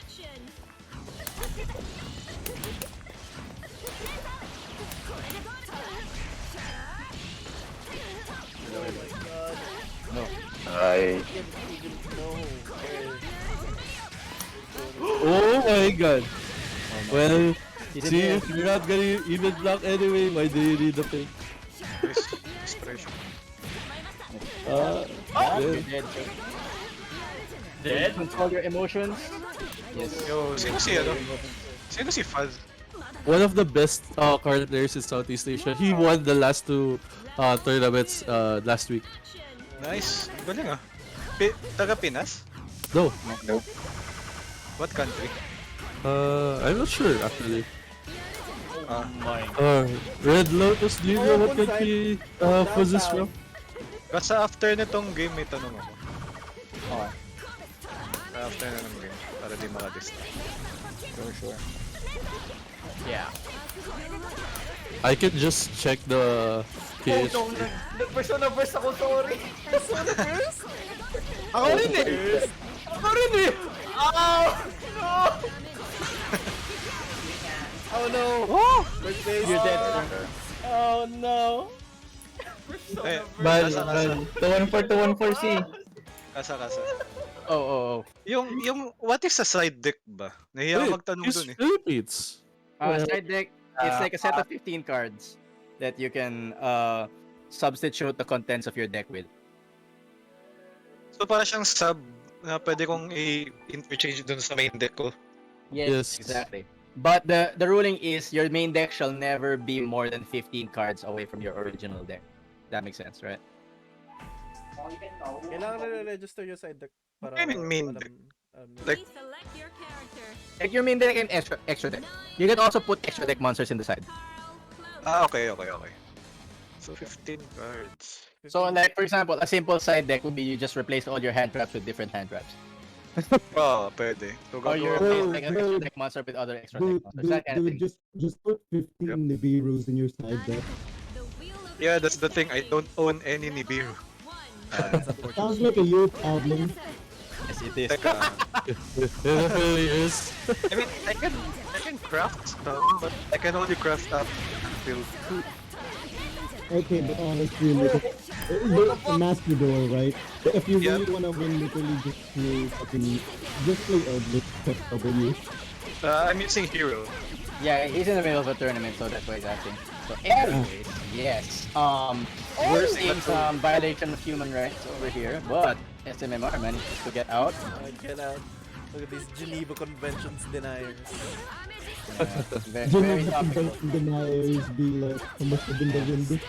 Action. Oh my god. No. I Can't even know where. Oh my god. Well, He's in See, there. if you're not gonna even block anyway, why do you need the pick? Expression. You're Yeah. dead. Dead? Control your emotions. Yes. Yo, sino si ano? Sino si Faz? One of the best card players in Southeast Asia. He won the last two tournaments last week. Nice. Galing ah. Taga Pinas? No, Nope. What country? I'm not sure actually. Ah, Red Lotus, do you know what country Fuzz is from? kasi after nitong game may tanong ako. Okay. After na ng game. Para di makadistract. Sure. Yeah. I can just check the cage. Persona burst ako, sorry. Persona burst? Ako rin eh. Ako rin eh. Oh! No! Oh no! Oh! First base. You're dead, sir. Oh no! Eh, Bal, kasa. bal. 214, 214 C. Kasa. Oh. Yung what is a side deck ba? Nahiya ako magtanong It's dun eh. Philippines. Side deck, it's like a set of 15 cards that you can substitute the contents of your deck with. So para siyang sub na pwede kong i-interchange dun sa main deck ko. Yes. Exactly. But the ruling is your main deck shall never be more than 15 cards away from your original deck. That makes sense, right? Kailangan na-register yung side deck para I mean main deck. Like, Please select your character. Like your main deck and extra deck. You can also put extra deck monsters in the side. okay. So 15 cards. So like for example, a simple side deck would be you just replace all your hand traps with different hand traps. Oh, pwede. So Or you gagawa replace like an extra deck monster with other extra deck monsters. That kind of thing. Just put 15 Nibiru's in your side deck. The wheel of Yeah, that's the thing. I don't own any Nibiru. Sounds like a you problem. Yes, it is. Teka. It really is. I mean, I can craft some, but I can only craft up until 2. Okay, but honestly, like, you're a master duel, right? So if you really Yep. wanna win, literally just play Eldritch W. I'm using hero. Yeah, he's in the middle of a tournament, so that's why he's asking. So anyways, yes. We're seeing some violation of human rights over here, but SMMR manages to get out. Get out. Look at these Geneva Conventions deniers. Very Geneva topical. Convention deniers be like, must have been the wind.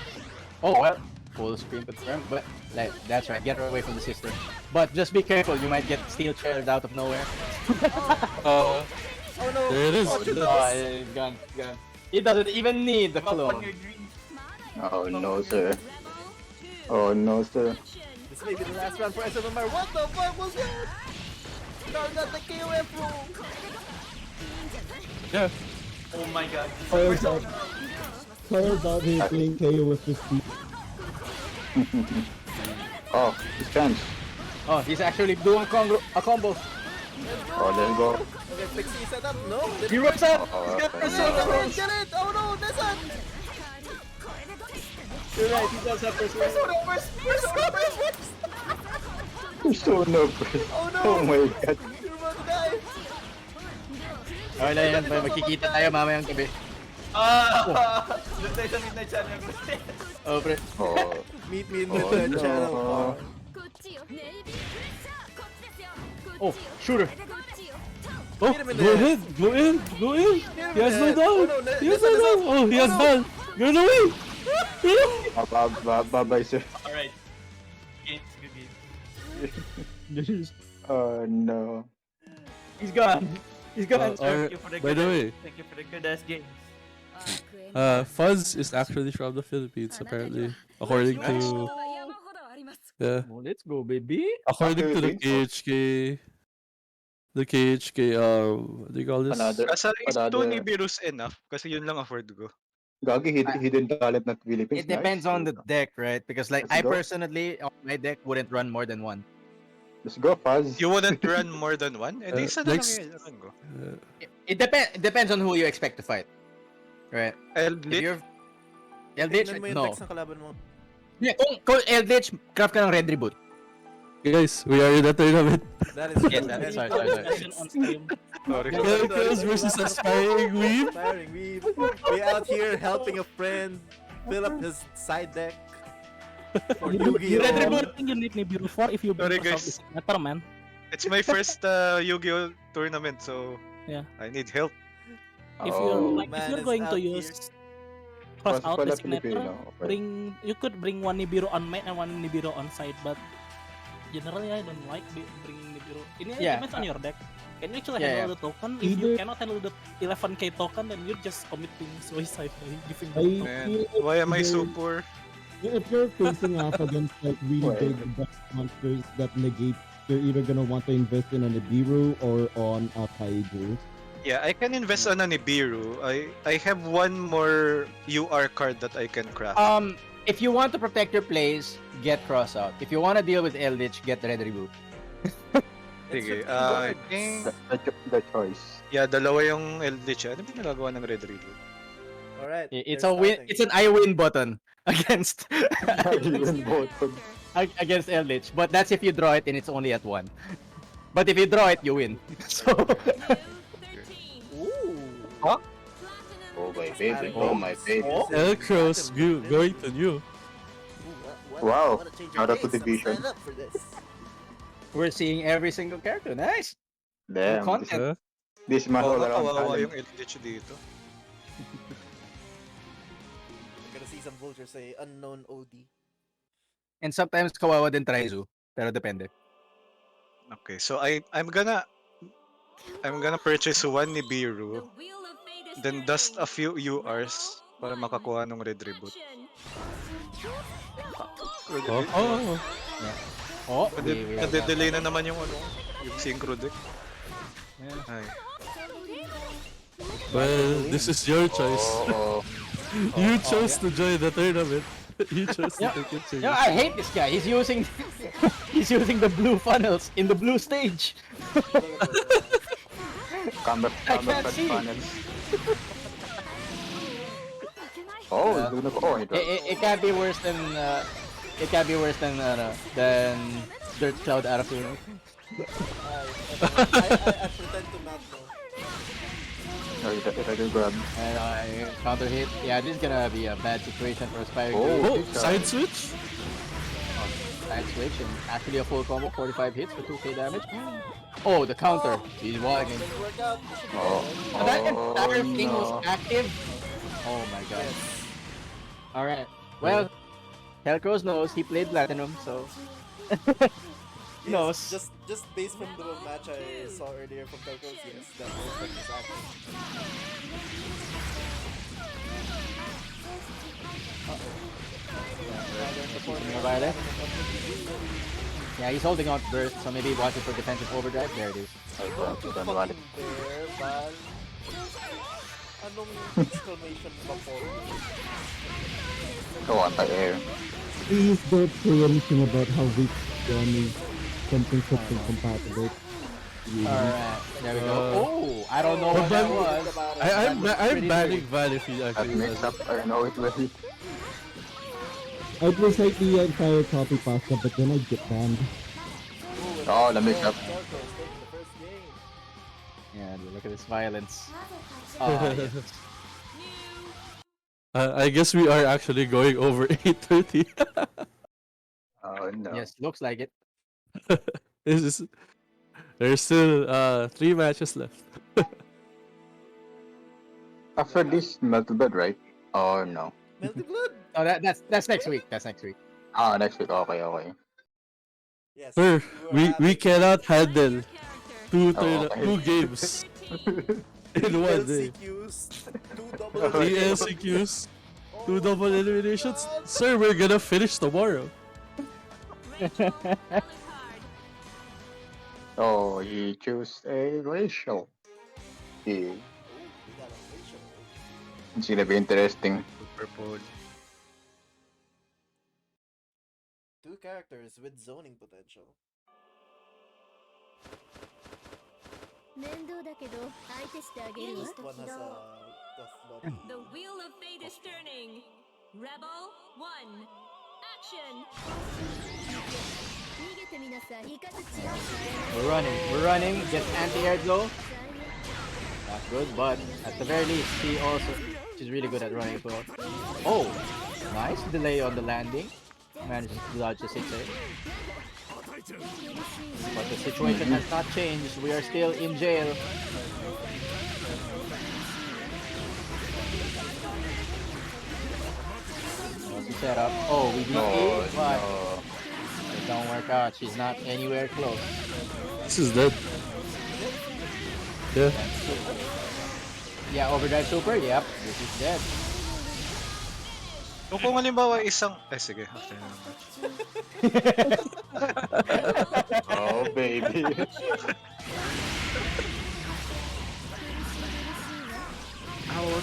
Oh well, full screen confirmed, but like that's right, get her away from the system. But just be careful, you might get steel chaired out of nowhere. Oh no! There it is. It's gone. He doesn't even need the clone. Oh no, sir. Oh no, sir. This may be the last round for SMMR. What the fuck was that? No, not the KOF room! Yeah. Oh my god. Kyle's out here playing KO with his feet. Oh, his chance. Oh, he's actually doing a combo. Oh, there you go. Okay, Pixie set up. No! He runs out. Oh, He's got okay. persona burst. Get it! Oh no, Nessun! You're right, he does have persona burst. Persona burst. Oh no! Oh my god. You're about to die! Okay na yan, magkikita tayo mamayang gabi. Doon tayo sa midnight channel. Oh, pre. Oh, Meet me in the Oh, no. channel. こっちよネイビープレッシャーこっちですよ Oh, shooter. こっちよ Oh, Hit him in go the head. in, go in, go in. him He has in no the head. down. Oh, no, He has no Nessun is down. up. Oh, he Oh, has no. down. Run away. bye-bye, sir. Alright. Games, good game. Oh no. He's gone. He's gone. Thank you for the By the good way, Thank you for the good ass games. Fuzz is actually from the Philippines, apparently, according to yeah, Oh, let's go, baby. according to the Philippines? KHK. The KHK, what do you call this? Another, Kasa is 2 another. Nibirus enough? Kasi yun lang afford ko. Gagi, hidden talent not Philippines. It depends Nice. on the deck, right? Because like Let's I go. personally on my deck wouldn't run more than one. Let's go, Fuzz. You wouldn't run more than one? Eh, di isa na lang next- yun. Run ko. It depends on who you expect to fight, right? If Eldritch? you're Eldritch, Tignan mo yung no. text ng kalaban mo. Yeah, kung Eldritch, craft ka ng Red Reboot. Guys, we are in the tournament. That is Yes, true. that- And sorry, for- sorry. Discussion on stream. Sorry. Characters versus Aspiring Weeb. Aspiring weeb. We out here helping a friend fill up his side deck for You Yu-Gi-Oh! I think you need Nibiru for if you Sorry, bring guys. yourself better, man. It's my first Yu-Gi-Oh tournament, so Yeah. I need help. If you're Oh. like if Man you're is going to out here. use cross Cross out pala designator, Filipino, okay. you could bring one Nibiru on main and one Nibiru on side, but generally I don't like bringing Nibiru. It Yeah. depends on your deck. Can you actually Yeah, handle the token? If you Either- cannot handle the 11k token, then you're just committing suicide by giving I the token. Man, feel why am I so either- poor? If you're facing off against like really Well. big boss monsters that negate, you're either gonna want to invest in a Nibiru or on a Kaiju. Yeah, I can invest on a Nibiru. I have one more UR card that I can craft. If you want to protect your plays, get cross out. If you want to deal with Eldritch, get Red Reboot. Sige, It's I 15 think... The choice. Yeah, dalawa yung Eldritch. Ano ba nagagawa ng Red Reboot? Alright. It's they're a win. starting. It's an I win button against Even bottom. against Eldritch. But that's if you draw it and it's only at 1. But if you draw it, you win. So Ooh. Oh my baby. Oh my baby. Elcros going to you. Wow. Shout out to Division. we're seeing every single character. Nice. Damn. Content. This man all around kawawa talent. yung Eldritch dito. You're gonna see some vultures say unknown OD. And sometimes kawawa din Traizu. Pero depende. Okay, so I'm gonna purchase one The Nibiru, wheel of fate is then dust a turning. few URs para makakuha ng Red Reboot. Action. Oh. Oh, we have that. Nade-delay na naman yung ano, yung synchro deck. Yeah. Ay. Well, this is your choice. Oh, You chose to join the tournament. You chose to Yeah. take it Yeah, I hate this guy. He's using he's using the blue funnels in the blue stage. Camera can't see. panels. Oh, It can't be worse than Dirt Cloud Arafune. I pretend to not know. No, it doesn't grab. And I counter hit. Yeah, this is gonna be a bad situation for Aspiring. Oh. Oh, side switch? Side switch and actually a full combo, 45 hits for 2k damage. Oh, the counter. He's walking. Doesn't work out. Oh, So that entire thing no. was active. Oh my god. Alright. Well, Hellcrows knows he played Platinum, so he knows. Just based from the match I saw earlier from Telcos, yes, that was active. More violet. Yeah, he's holding on to burst, so maybe watching for defensive overdrive. There it is. Fucking bear, Val. Anong exclamation ba po? Oh, anti-air. Please don't say anything about how weak John is. Something compatible. Alright, there we go. Oh, I don't know what that was. I'm Pretty banning weird. Val if he That actually mix does. up, I know it will. I'd recite the entire copy pasta, but then I'd get banned. Oh, the mix up. Telcos taking the first game. Yeah, look at this violence. Oh, yes. I guess we are actually going over 8:30. Oh no. Yes, looks like it. This is. There's still 3 matches left. After this, Melted Blood, right? Oh no. Melted Blood! Oh, that's next week. That's next week. Ah, next week. Okay, okay. Yes. Sir, you we cannot handle Character. okay. 2 games in one day. LCQs, 2 double 3 eliminations. LCQs, 2 double eliminations. Sir, we're gonna finish tomorrow. Oh, he chose a racial. He, We got a ratio. it's gonna be interesting. Purple. 2 characters with zoning potential. 面倒だけど相手してあげるわ This one has a tough body. The wheel of fate is turning. Rebel 1. Action. 逃げ We're running. Gets anti-air though. Not good, but at the very least, she's really good at running as well. Oh, nice delay on the landing. Manages to dodge the 6A. But the situation has not changed. We are still in jail. What's the setup? Oh, we DP, but it don't work out. She's not anywhere close. This is dead. Yeah. Yeah, overdrive super. Yep, this is dead. So kung halimbawa isang... sige. After na naman. Oh, baby.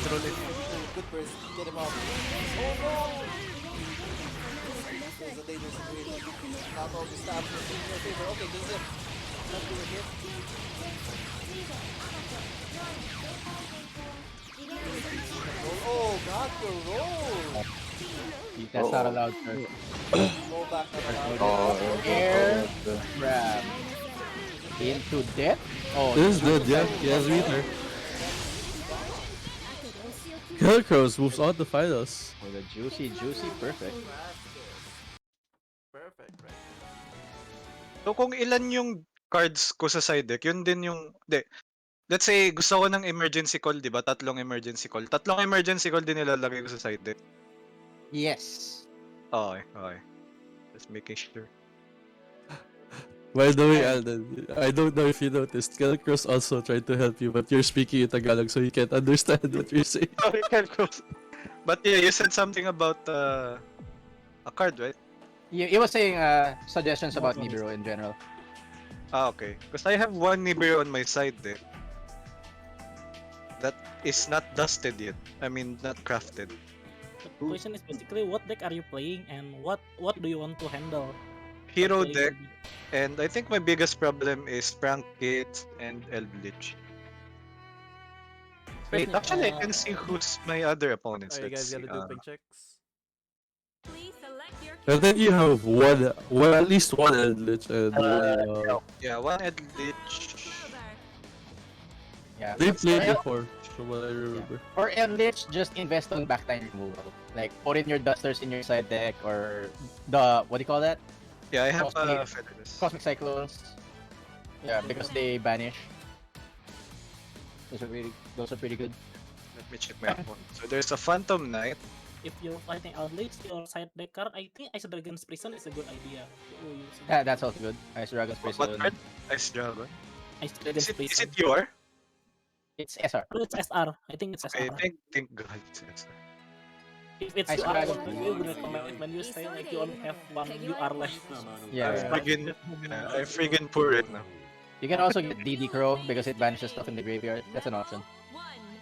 Troll it. Good person. Get him off. Oh no! There's a dangerous situation. Not all the staff is in your favor. Okay, this is it. Not doing it. Oh, got the roll! That's not allowed, sir. Roll back, not allowed. Air grab. Into death? Oh, This is dead, yeah. He has meter. Killer Crows moves on to finals. Oh, the juicy, perfect. Perfect, right? So kung ilan yung cards ko sa side deck, yun din yung... Let's say, gusto ko ng emergency call, di ba? Tatlong emergency call. Tatlong emergency call din nilalagay ko sa side deck. Yes. Okay. Just making sure. By the way, Alden, I don't know if you noticed, Killer Crows also tried to help you, but you're speaking in Tagalog, so he can't understand what you're saying. Okay, Calcos. But yeah, you said something about a card, right? He was saying suggestions about Nibiru in general. Okay. Because I have one Nibiru on my side deck that is not dusted yet. I mean, not crafted. The question is basically what deck are you playing and what do you want to handle? Hero Playing deck, and I think my biggest problem is Prank Kit and Elblich. Wait, actually, I can see who's my other opponents. Are you Let's guys see. gonna do ping checks? Please select your And then you have at least one Eldritch and Yeah, one Elblich. Yeah. they played before, from what I remember. Or Eldritch, just invest on backtime removal. Like, put in your dusters in your side deck, or the, what do you call that? Yeah, I have Cosmic- Featherless. Cosmic Cyclones. Yeah, because they banish. Those are pretty good. Let me check my opponent. So there's a Phantom Knight. If you're fighting Outlays, your side deck card, I think Ice Dragon's Prison is a good idea. to use. That's also good. Ice Dragon's What Prison. card? Ice Dragon. Ice Dragon's Is Prison. it your? It's SR. Oh, it's SR. I think it's Okay, SR. thank God it's SR. If it's Ice UR, Dragon. we would recommend it when you say like you only have one UR left. Yeah. I'm friggin' poor right now. You can also get DD Crow because it banishes stuff in the graveyard. That's an option.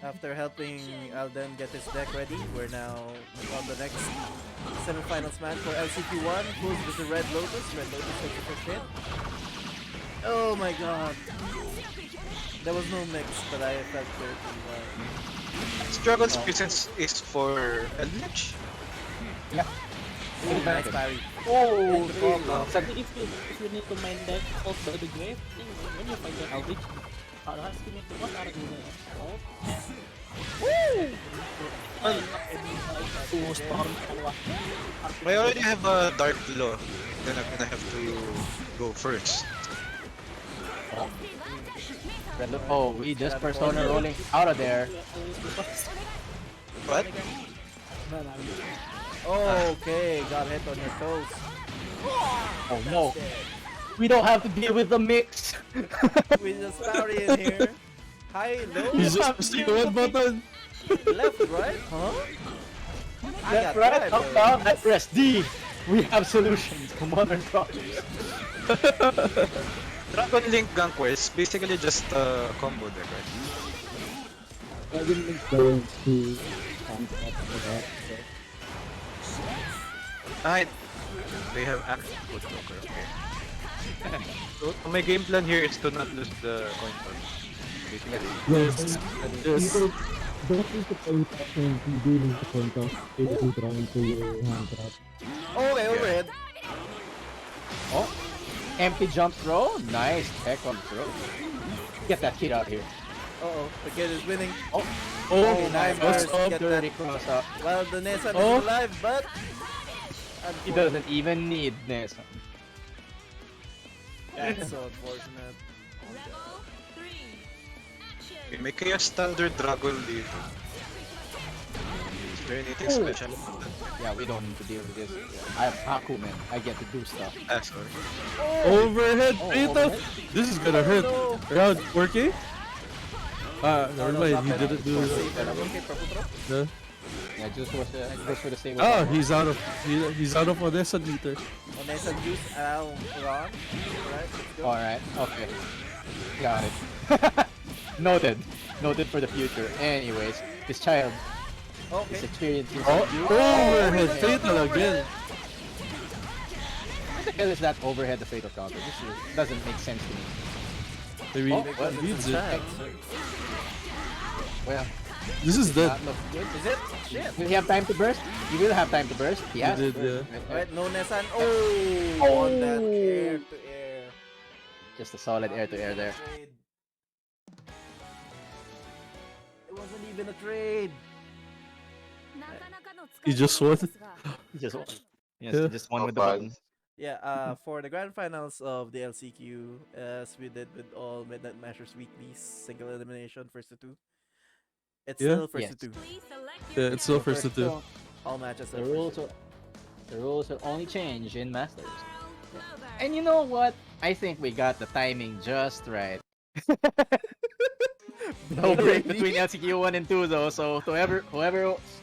After helping Alden get his deck ready, we're now on the next semifinals match for LCQ 1. Who's with the Red Lotus? Red Lotus takes the first hit. Oh my god. There was no mix, but I felt pretty well. Ice Dragon's Presence is for Eldritch? Yeah. Oh, nice parry. Oh, If you need to mine deck out by the grave, then when you find an Outreach, asking me what are you doing? To storm and what? I already have a Dark Blow. Then I'm gonna have to go first. Oh, we just persona rolling out of there. What? Oh, okay, got hit on your toes. Oh no. We don't have to deal with the mix. We just parry in here. High, low, He's just pressing one button. left, right, huh? I Left, got right, that, up, though. down, and press D. We have solutions to modern problems. Dragon Link Conquest, basically just a combo deck, right? Ah, they have active foot poker, okay. So my game plan here is to not lose the coin toss. Basically. Yes. Yes. Don't use the point of when you do lose the point of it will draw into your hand trap. Oh, okay, overhead. Oh, Empty jump throw. Nice tech on throw. Get that kid out here. Uh-oh, the kid is winning. Oh, Okay, nice cross burst. up, Get dirty that. cross up. Well, the Nessa is Oh. alive, but He doesn't even need this. that's so unfortunate. Rebel 3. Action. Okay, may kaya standard dragon dito. Is there anything special about that? Yeah, we don't need to deal with this. I have Haku, man. I get to do stuff. Ah, sorry. Overhead fatal. overhead. This is gonna hurt. no. Round 4K? Never no, mind. drop He it. didn't do For that. safe and okay, purple throw. Yeah. Yeah, just for the same. Oh, he's out of Odessa meter. Oh, Nessa juice. Run. Alright, let's go. Alright, okay. Got it. Noted. Noted for the future. Anyways, this child is Okay. experiencing Oh, some overhead fatal again. What the hell is that overhead the fatal counter? Doesn't make sense to me. Maybe Oh, Because he it's needs a it. child. Well, This is dead. not look good. Is it? Shit. Will he have time to burst? He will have time to burst. He has did, to burst. yeah. Right there. Alright, no Nessa. Oh, on that air to air. Just a solid air to air there. Trade. It wasn't even a trade. He just won. He just won. Yes, Yeah. he just won with the button. Yeah, for the grand finals of the LCQ, as we did with all Midnight Mashers weeklies, single elimination, first to two. It's Yeah. still first Yes. to two. Please select Yeah, your it's still character. first to two. All matches The are rules first will, the rules will only change in Masters. Round over. And you know what? I think we got the timing just right. No break between LCQ 1 and 2 though, so whoever's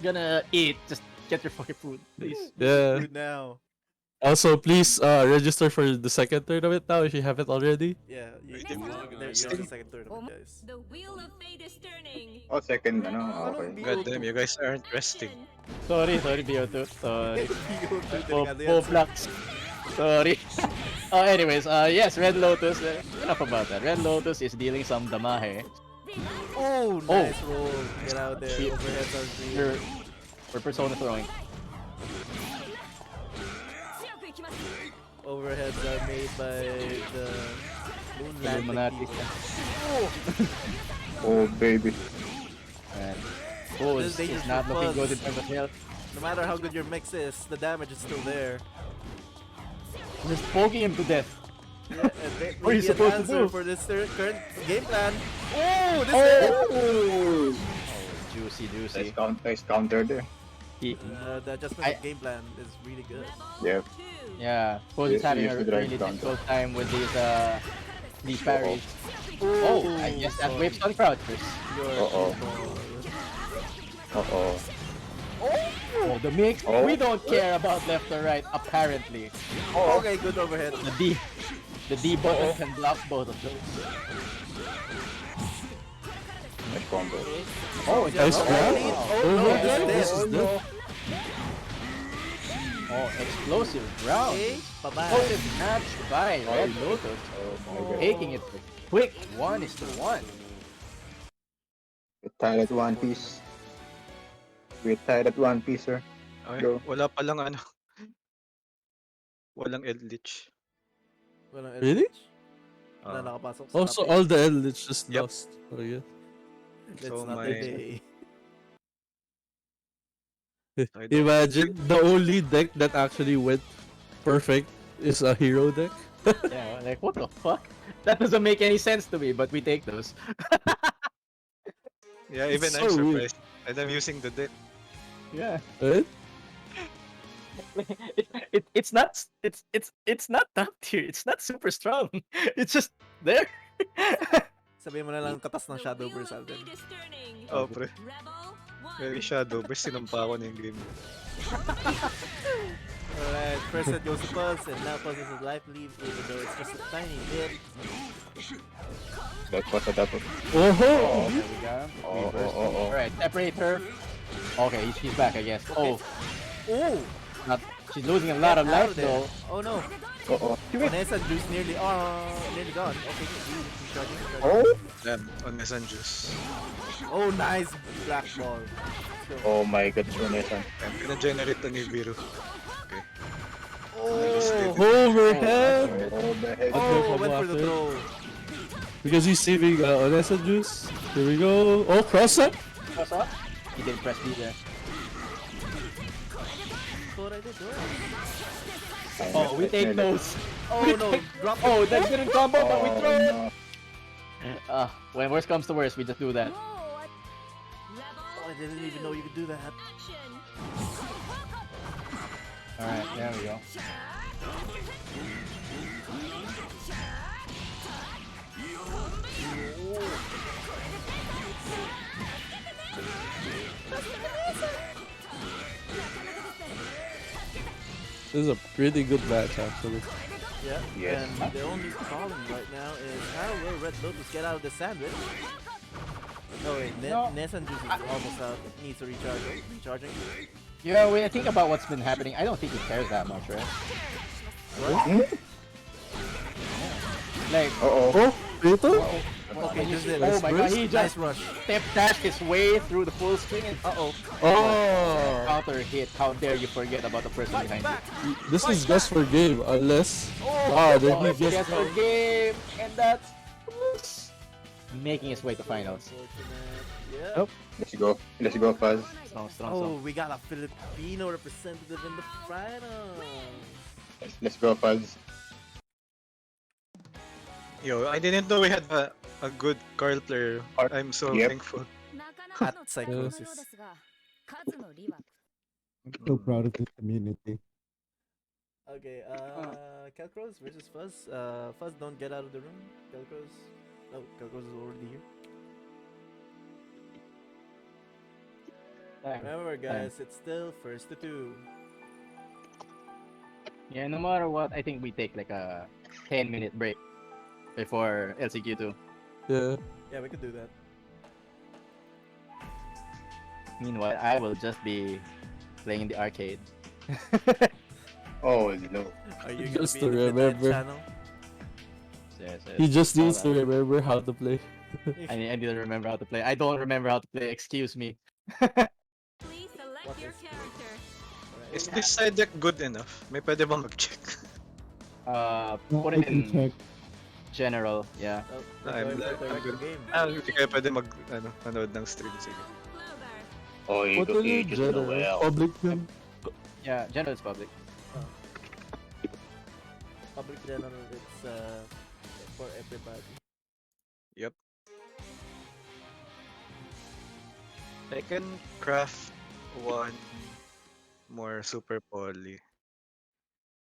gonna eat, just get your fucking food, please. Yeah. two now. Also, please register for the second tournament now if you haven't already. Yeah, Wait, there's the second tournament, guys. The wheel of fate is turning. Oh, second, ano, okay. God damn, you guys aren't resting. Sorry, BO2. Sorry. Go Blocks. Sorry. Anyways, yes, Red Lotus. Enough about that. Red Lotus is dealing some damahe. Oh, nice roll. Get out there. Shit. Overheads are free. We're persona throwing. Overheads are made by the Illuminati. Moonlandic Oh, baby. And oh, This is it's dangerous not for looking Fuzz. good in terms of health. No matter how good your mix is, the damage is still there. Just poking him to death. Yeah, and What are you maybe an supposed to answer do? for this current game plan. Oh, this is Oh, juicy. Nice counter there. the adjustment of game plan is really good. Yep. Yeah, Cole is He having used a to drive really down difficult time with these parries. Oh, I guess that whips on crouchers. Uh-oh. Uh-oh. Oh, the mix. Oh. We don't care about left or right, apparently. Oh, okay, good overhead. The D button can block both of those. Nice combo. Oh, Nice grab. Oh, no, Yeah. this This is is dead. dead. Oh, explosive round. Okay, bye-bye. Explosive match by Red Lotus. Oh my god. Taking it quick. 1-1. We're tied at One Piece. We're tied at One Piece, sir. Okay, Go. wala palang ano. Walang Eldritch. Walang Really? LH. Wala Ah. nakapasok sa Also, top all the Eldritch just Yep. lost. Oh, yeah. eight. It's So not my- the day. I don't- Imagine the only deck that actually went perfect is a hero deck. Yeah, like what the fuck? That doesn't make any sense to me, but we take those. Yeah, even It's I'm so weird. surprised. And I'm using the deck. Yeah. Right? It's not top tier. It's not super strong. It's just there. Sabihin mo na lang katas ng The Shadow wheel Burst of Alden. fate is turning. Oh, pre. Rebel 1. Very shadow. Basta sinumpa ko na yung game. Alright, first set goes to Fuzz, and now Fuzz is a life lead, even though it's just a tiny bit. That was. Oh, There we go. Oh. Alright, separate her. Okay, she's back, I guess. Oh, Oh! not. She's losing a lot of Get out life there. though. Oh no! Oh. Vanessa Juice nearly gone. Okay, she's charging. Oh. Damn, on Mesan Juice. Oh, nice black ball. Let's go. Oh my god, Vanessa. Damn, pina-generate na ni Biro. Okay. Oh! overhead. Oh the heck? Oh, Come went for the after. throw. Because he's saving Onessa juice. Here we go. Oh, cross up. What's up? He didn't press B there. Thought I did well. Oh, we take those. Oh no, drop it. Oh, that didn't combo, but we Oh, throw it. no. When worst comes to worst, we just do that. Oh, I didn't even know you could do that. Alright, there we go. This is a pretty good match, actually. Yeah. Yes. And the only problem right now is how will Red Lotus get out of the sandwich? Oh wait, No. Nessan Juice is almost out. Needs to recharge. Recharging. Yeah, when I think about what's been happening, I don't think he cares that much, right? What? Like, Uh-oh. Later? Okay, this is it. oh my god, he Nice just rush. step dashed his way through the full screen and Uh-oh. Oh! counter hit. How dare you forget about the person behind you? This is just for game, unless. Then Oh, he it's just just. a game, and that's making his way to finals. Yeah. Yep. Let's go. Let's go, Fuzz. Strong, strong, Oh, strong. we got a Filipino representative in the finals. Let's go, Fuzz. Yo, I didn't know we had a good Carl player. I'm so Yep. thankful. At Psychosis. I'm so proud of this community. Okay, Calcros versus Fuzz. Fuzz, don't get out of the room. Calcros. Oh, Calcros is already here. Remember, guys, it's still first to two. Yeah, no matter what, I think we take like a 10-minute break before LCQ2. Yeah. Yeah, we could do that. Meanwhile, I will just be playing in the arcade. Oh, no. Are you Just gonna to be in the remember. channel? Yes, yes. He just All needs to that. remember how to play. I didn't remember how to play. I don't remember how to play. Excuse me. Please select your character. Is this side deck good enough? May pwede bang mag-check? No, Put I it can in check. general. Yeah. Oh, I'm we're going for the good. game. Hindi kayo pwede manood ng stream. Sige. Clover. Oh, you What go, are you, you just know general? well. Public yun? Yeah, general is public. Public channel, it's for everybody. Yep. I can craft one more super poly.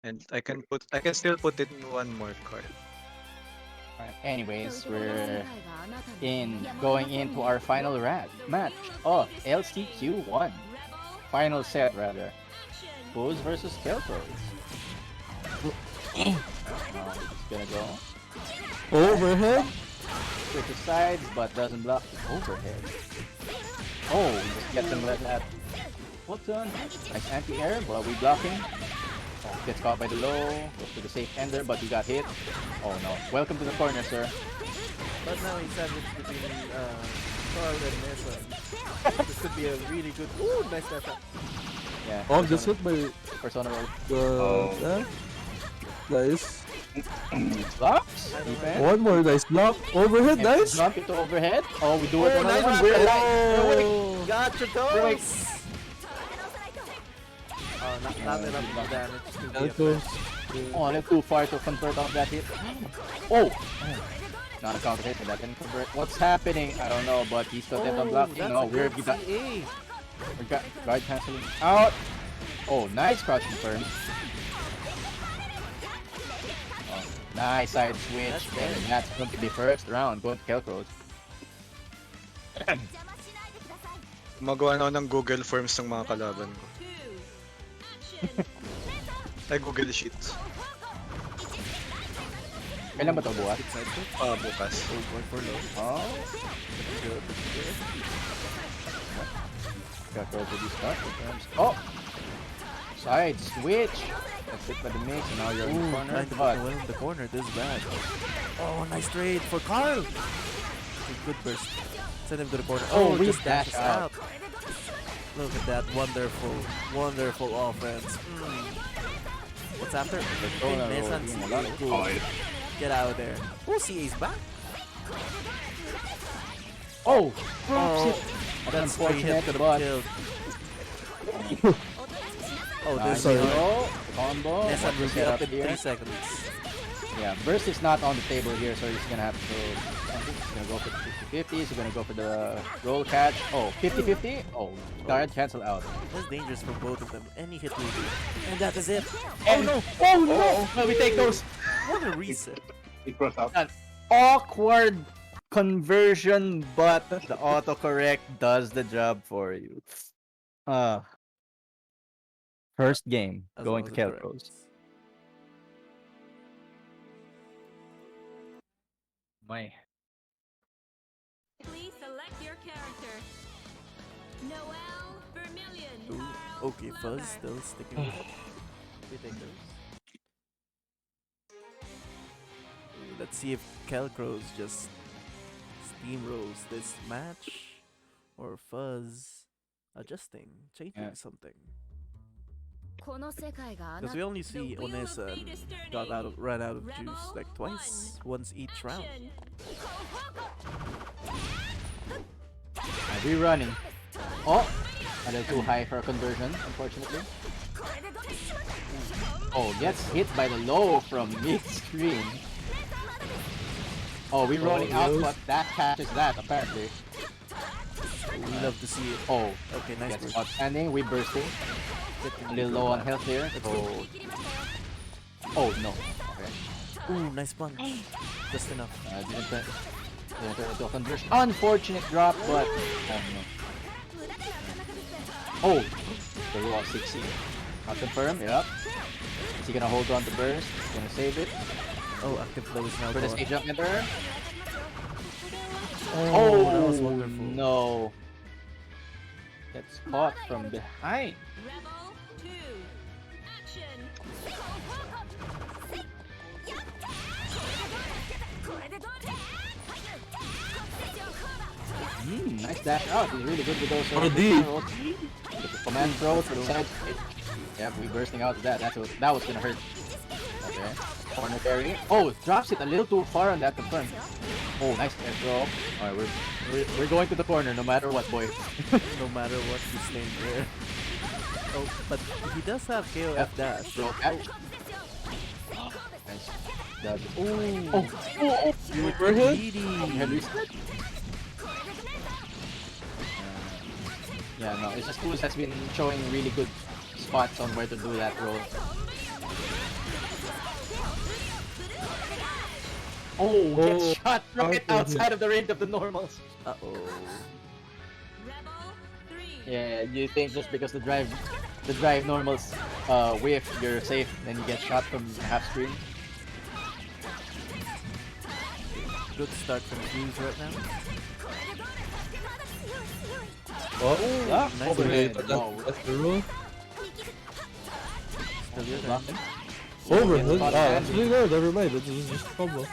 And I can still put in one more card. Alright, anyways, we're going into our final match. Oh, LCQ 1. Final set, rather. Booze versus Kelpros. It's gonna go. Overhead? Switches sides, but doesn't block the overhead. Oh, just gets him like that. What's on? Nice anti-air, but we blocking. Oh, gets caught by the low, goes to the safe ender, but we got hit. Oh no. Welcome to the corner, sir. But now he's sandwiched between Carl and Nessa. This could be a really good. Ooh, nice dash up. Yeah. Oh, just hit by Persona roll. yeah. Nice. Blocks? Defense? One more nice block. Overhead, And nice. Jump into overhead. Oh, we do it on nice one. one. We're alive. Got your Wait. toes! Oh, not enough damage to be a Calcos. threat. Oh, they're too far to convert off that hit. Oh! Not a counter hit, but that didn't convert. What's happening? I don't know, but he's still dead on blocking. that's No, a we're good got CA. guard canceling out. Oh, nice crouch confirm. Oh, nice side switch. That's And good. that's going to be first round. Going to Kelcros. Magawa na ako ng Google Forms ng mga kalaban ko. Ay, Google Sheets. Kailan ba ito buhat? Bukas. Going for low. Oh, Good. Kelcros will be start. Oh! Side switch. That's it by the mix. And now you're in the corner. Trying to But put in the corner. This is bad. Oh, nice trade for Carl. Good burst. Send him to the corner. Oh, we just dash dashes out. Look at that wonderful, wonderful offense. What's after? Roll na Nessan roll. C. Wala. Good. Get out of there. Oh, CA is back. Oh! Oh, That's that straight hit unfortunate, could but... have killed. Oh, Nice there's combo. Nessan will What's be the up setup in here? 3 seconds. Yeah, burst is not on the table here, so he's gonna have to. He's gonna go for the 50-50. He's gonna go for the roll catch. Oh, 50-50. Oh, guard cancel out. That's dangerous for both of them. Any hit will do. And that is it. Oh no! Oh no! No, we take those. What a reset. It crossed out. An awkward conversion, but the autocorrect does the job for you. First game As going long to as it Kelpros. My. Please select your character. Noel Vermilion. Ooh, okay, Fuzz still sticking with it. We take those. Ooh, let's see if Kelcros just steamrolls this match, or Fuzz adjusting, changing something. Because we only see Onesa ran out of juice like twice, once each round. Are we running? Oh! A little too high for a conversion, unfortunately. Oh, gets hit by the low from mid-screen. Oh, we're rolling out, but that catches that, apparently. We love to see it. Oh, Okay, nice gets burst. caught standing, we bursting. A little low on health here. Oh, oh no. Okay. Ooh, nice punch. Just enough. Didn't turn into a conversion. Unfortunate drop, but oh, the raw 60. Not confirmed. Yep. Is he gonna hold on to burst? He's gonna save it. Oh, active flow is now For the gone. stage jump enter. Oh, that was wonderful. No. Gets caught from behind. Rebel 2. Action. Nice dash out. He's really good with those. Oh, deep. With the command throw to the side. Yeah, we bursting out of that. That was gonna hurt. Okay. Corner carry. Oh, drops it a little too far on that confirm. Oh, nice air throw. Alright, we're going to the corner no matter what, boy. No matter what, he's staying there. Oh, but he does have KOF dash. Throw catch. Nice. Dodge. Oh, Oh, you were hit? Head reset. Yeah, no, it's just Tools has been showing really good spots on where to do that roll. Oh, gets shot right outside of the range of the normals. Uh-oh. Rebel 3. Yeah, you think just because the drive normals whiff, you're safe, then you get shot from half screen. Good start from Fuse right now. Oh, nice overhead. overhead. Wow. That's the rule. Still your turn. Nothing. Overhead? caught Ah, handy. actually no, never mind. This is just a combo.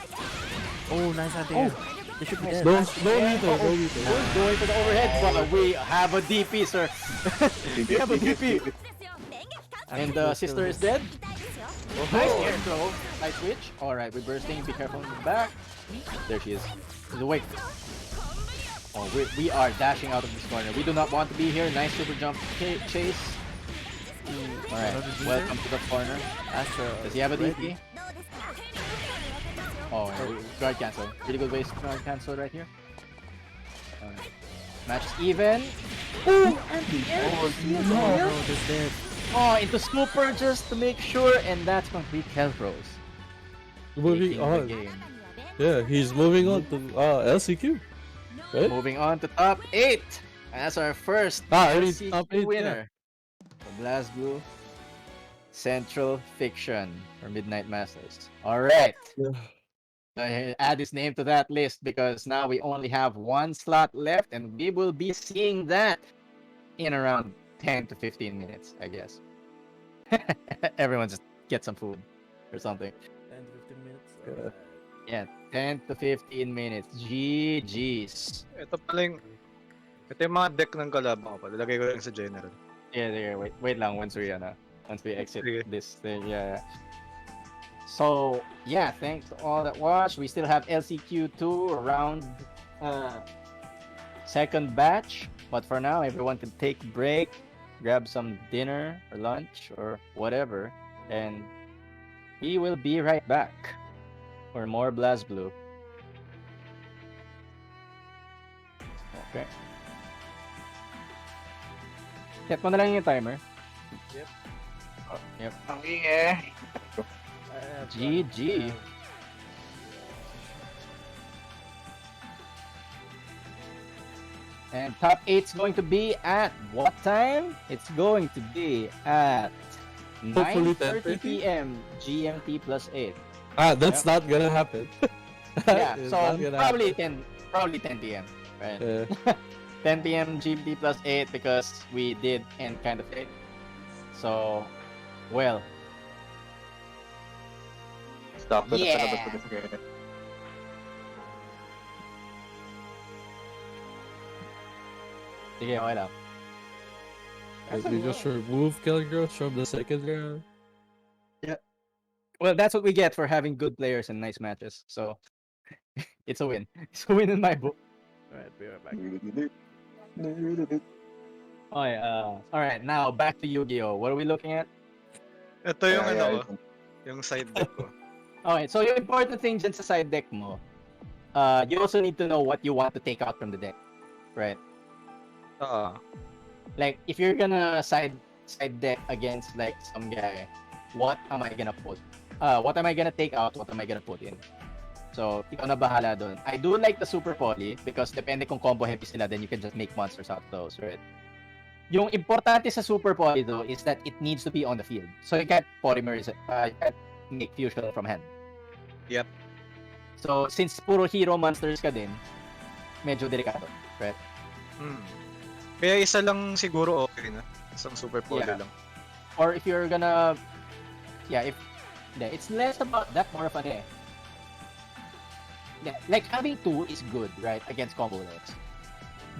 Oh, nice anti-air. They should be dead. No meter, no meter. We're going for the overhead, but we have a DP, sir. We have a DP. And the sister is dead. Nice air throw. Nice switch. Alright, we're bursting. Be careful in the back. There she is. She's awake. Oh, we are dashing out of this corner. We do not want to be here. Nice super jump chase. Alright, welcome to the corner. Astra. Does he have a ready. DP? Oh, guard cancel. Really good waste guard cancel right here. Match is even. Oh, and the air. Oh, no, this dead. Oh, into Scooper just to make sure, and that's complete Kelpros. Moving on. Yeah, he's moving on to LCQ. Right? Moving on to top 8. That's our first I mean, LCQ top 8, winner. The BlazBlue Central Fiction or Midnight Masters. Alright. Add his name to that list because now we only have one slot left and we will be seeing that in around 10 to 15 minutes, I guess. Everyone just get some food or something. 10 to 15 minutes. Yeah. Alright. Yeah, 10 to 15 minutes. GG's. Ito yung mga deck ng kalaban ko pala. Lagay ko lang sa general. Yeah, there. Wait lang once we once we exit Sige. this thing. Yeah. So yeah, thanks to all that watch. We still have LCQ2 around second batch, but for now, everyone can take a break, grab some dinner or lunch or whatever, and we will be right back for more blazblue. Okay. Set mo na lang yung timer. Yep. Oh, yep. Okay. GG. And top 8's going to be at what time? It's going to be at Hopefully 9:30 10:30? p.m. GMT plus 8. That's not gonna happen. Yeah, It's so not gonna probably happen. 10 p.m. Right? Yeah. 10 p.m. GMT plus 8 because we did end kind of late. So, well, Stop ko na Yeah. palabas ko na siguro. sige, okay lang. We just remove Killing Girls from the second round. Well, that's what we get for having good players and nice matches. So, it's a win. It's a win in my book. Alright, be right back. Okay, alright, now back to Yu-Gi-Oh! What are we looking at? Ito yung ano ko, yung side deck ko. Okay, so yung important thing dyan sa side deck mo, you also need to know what you want to take out from the deck. Right? Oo. Like, if you're gonna side deck against like some guy, what am I gonna put? What am I gonna take out? What am I gonna put in? So, ikaw na bahala doon. I do like the super poly because depende kung combo heavy sila, then you can just make monsters out of those, right? Yung importante sa super poly though is that it needs to be on the field. So you can't polymerize, you can't make fusion from hand. Yep. So, since puro hero monsters ka din, medyo delikado, right? Kaya isa lang siguro okay na. Isang super poly Yeah. lang. Or if you're gonna, it's less about that, more of an like having two is good, right, against combo decks.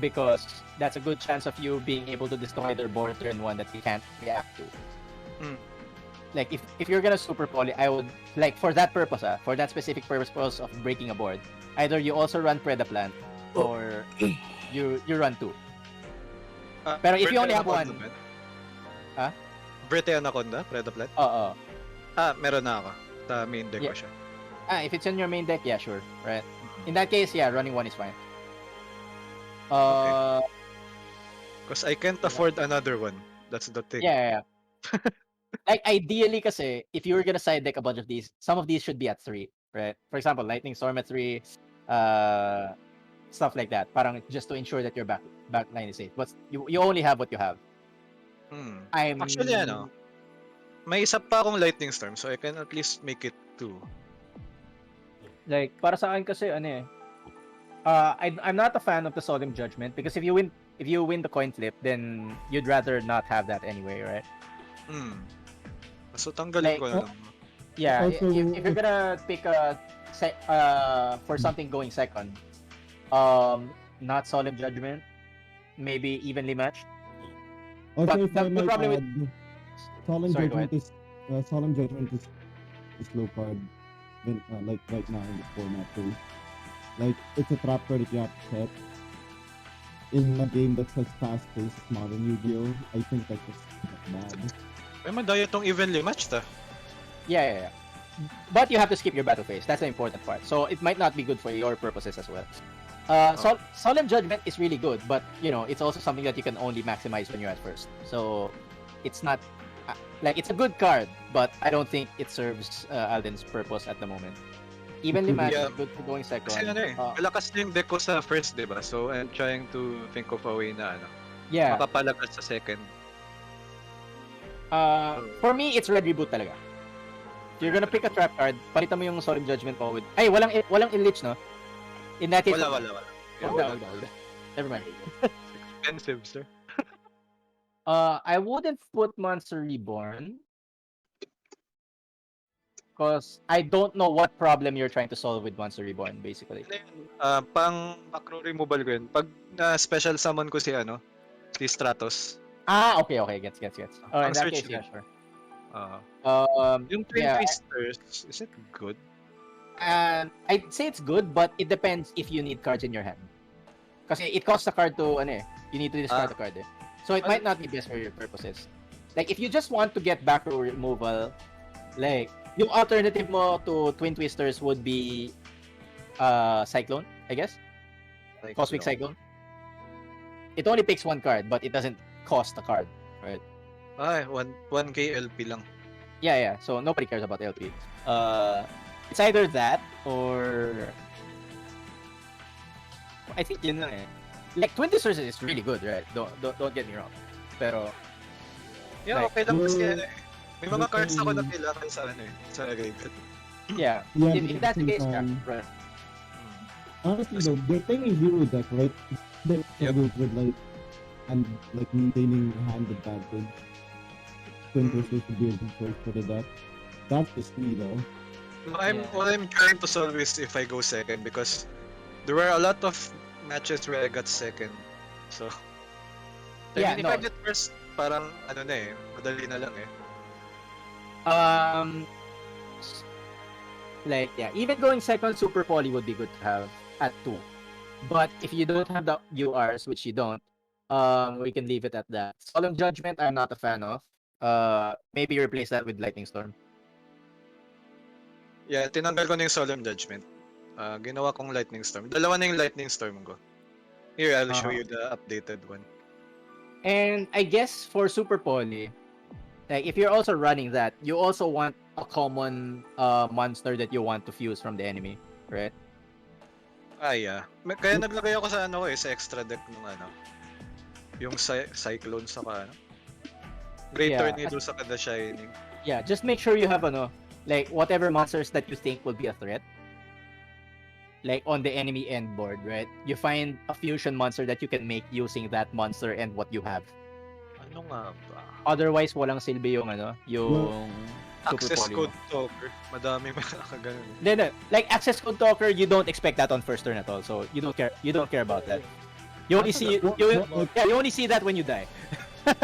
Because that's a good chance of you being able to destroy their board turn one that you can't react to. Like if you're gonna super poly, I would like for that purpose, for that specific purpose of breaking a board, either you also run Predaplant or you run two. Pero if you only have one, Brite Anaconda, Predaplant? Oo. Meron na ako. Sa main deck ko siya. If it's in your main deck, yeah, sure, right. In that case, yeah, running one is fine. Because I can't afford another one. That's the thing. Yeah. Like ideally kasi if you were gonna side deck a bunch of these, some of these should be at 3, right? For example, Lightning Storm at 3, stuff like that. Parang just to ensure that your back line is safe. But you only have what you have. Actually, may isa pa akong Lightning Storm, so I can at least make it 2. Like para sa akin kasi I'm not a fan of the Solemn Judgment because if you win the coin flip, then you'd rather not have that anyway, right? So tanggalin ko na lang. Yeah, Also, if you're gonna pick for something going second, not Solemn Judgment, maybe evenly matched. Also, But if I the might problem with- add, Solemn Sorry, go Judgment is slow card, like right now in the format too. Like it's a trap card that you have to set in a game that's as fast paced as modern Yu-Gi-Oh. I think that's just bad. May madaya tong evenly matched Yeah. But you have to skip your battle phase. That's the important part. So it might not be good for your purposes as well. Solemn Judgment is really good, but it's also something that you can only maximize when you're at first. So it's not like it's a good card, but I don't think it serves Alden's purpose at the moment. Evenly matched is good for going second. Kasi malakas na yung deck ko sa first, diba? So I'm trying to think of a way na makapalakas sa second. For me, it's Red Reboot talaga. If you're gonna pick a trap card, palitan mo yung Solemn Judgment mo with... Ay, walang Illich, no? In that case... Wala. Wala. Never mind. Expensive, sir. I wouldn't put Monster Reborn. Because I don't know what problem you're trying to solve with Monster Reborn, basically. Pang macro removal ko yun. Pag na-special summon ko si Stratos. Okay. Gets. Oh, in that Search case, yeah, din. sure. Yung Twin Yeah, Twisters, is it good? and I'd say it's good, but it depends if you need cards in your hand. Kasi it costs a card to, you need to discard Ah. a card eh. So it Well- might not be best for your purposes. Like, if you just want to get back row removal, like, yung alternative mo to Twin Twisters would be Cyclone, I guess. Cosmic Cyclone. It only picks one card, but it doesn't cost a card, right? Ay, 1k LP lang. Yeah. So nobody cares about LP. It's either that or I think yun lang eh. Like Twin Twisters is really good, right? Don't get me wrong. Pero Yeah, like, okay lang kasi ano eh. May mga But, cards ako na kailangan sa sa graveyard. yeah, Yeah, if that's the case, yeah, sometimes- right. Honestly though, the thing is zero deck, right? They struggles with and maintaining hand advantage. Twin Twisters would be a good choice for the deck. That's the key though. What I'm trying to solve is if I go second because there were a lot of matches where I got second. So, Yeah, if no. I get first, parang ano na eh, madali na lang eh. Like even going second super poly would be good to have at 2. But if you don't have the URs, which you don't, we can leave it at that. Solemn Judgment, I'm not a fan of. Maybe replace that with Lightning Storm. Yeah, tinanggal ko na yung Solemn Judgment. Ginawa kong Lightning Storm. Dalawa na yung Lightning Storm ko. Here, I'll show you the updated one. And I guess for super poly, like if you're also running that, you also want a common monster that you want to fuse from the enemy, right? Yeah. Kaya naglagay ako sa sa extra deck ng yung Cyclone sa Great Yeah. Tornado sa The Shining. Yeah, just make sure you have like whatever monsters that you think will be a threat. Like on the enemy end board, right? You find a fusion monster that you can make using that monster and what you have. Ano nga ba? Otherwise, walang silbi yung yung super Access poly mo. Code Talker. Madami makakaganon. No. Like access code talker, you don't expect that on first turn at all. So you don't care. You don't care about that. You only see you only see that when you die.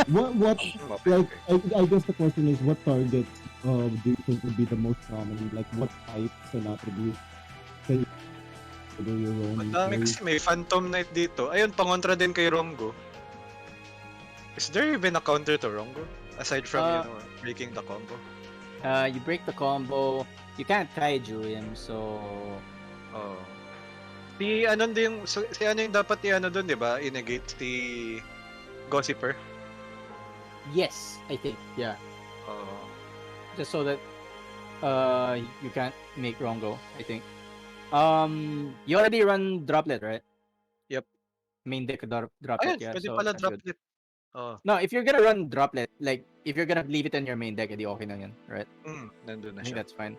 What like I guess the question is what targets do you think would be the most common? Like what types and attributes can you do your own? Madami kasi may Phantom Knight dito. Ayun, pangontra din kay Rongo. Is there even a counter to Rongo? Aside from, breaking the combo? You break the combo. You can't kaiju him, so Oh. Si ano yung dapat doon, 'di ba? I-negate si Gossiper. yes, I think yeah. Oh. Just so that you can't make wrong go. I think. You already run droplet, right? Yep. Main deck Ayun, droplet, yeah. pwede So pala that's good. droplet. Oh. No, if you're gonna run droplet, like if you're gonna leave it in your main deck, edi okay na yan, right? Nandun na I think siya. that's fine.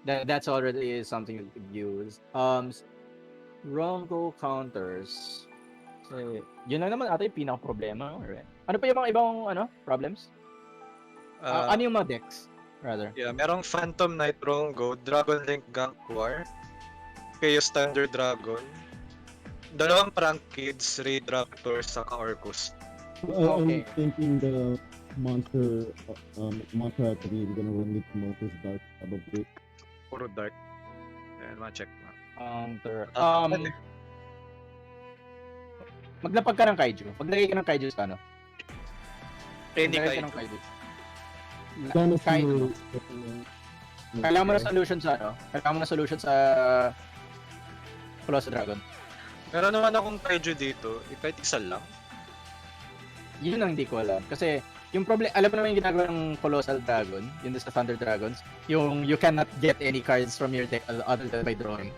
That's already something you could use. Wrong go counters. So, yun lang naman ata yung pinaka-problema, right? Ano pa yung mga ibang problems? Ano yung mga decks, rather? Yeah, merong Phantom Knight Rongo, Dragon Link Gankwar, Chaos Thunder Dragon, dalawang Prank Kids, Raid Raptor, saka Orcus. Okay. I'm thinking the monster attribute is gonna run with Motus Dark probably. Puro dark. Ayan, ma-check mo. Maglapag ka ng kaiju. Maglagay ka ng kaiju sa Any Maglagay ka kaiju. ng kaiju. Sana Kaiju. siguro Kailangan mo na solution sa Kailangan mo na solution sa Colossal Dragon. Meron naman akong kaiju dito, kahit isa lang. Yun ang hindi ko alam. Kasi yung problem, alam mo naman yung ginagawa ng Colossal Dragon, yung sa Thunder Dragons, yung you cannot get any cards from your deck other than by drawing.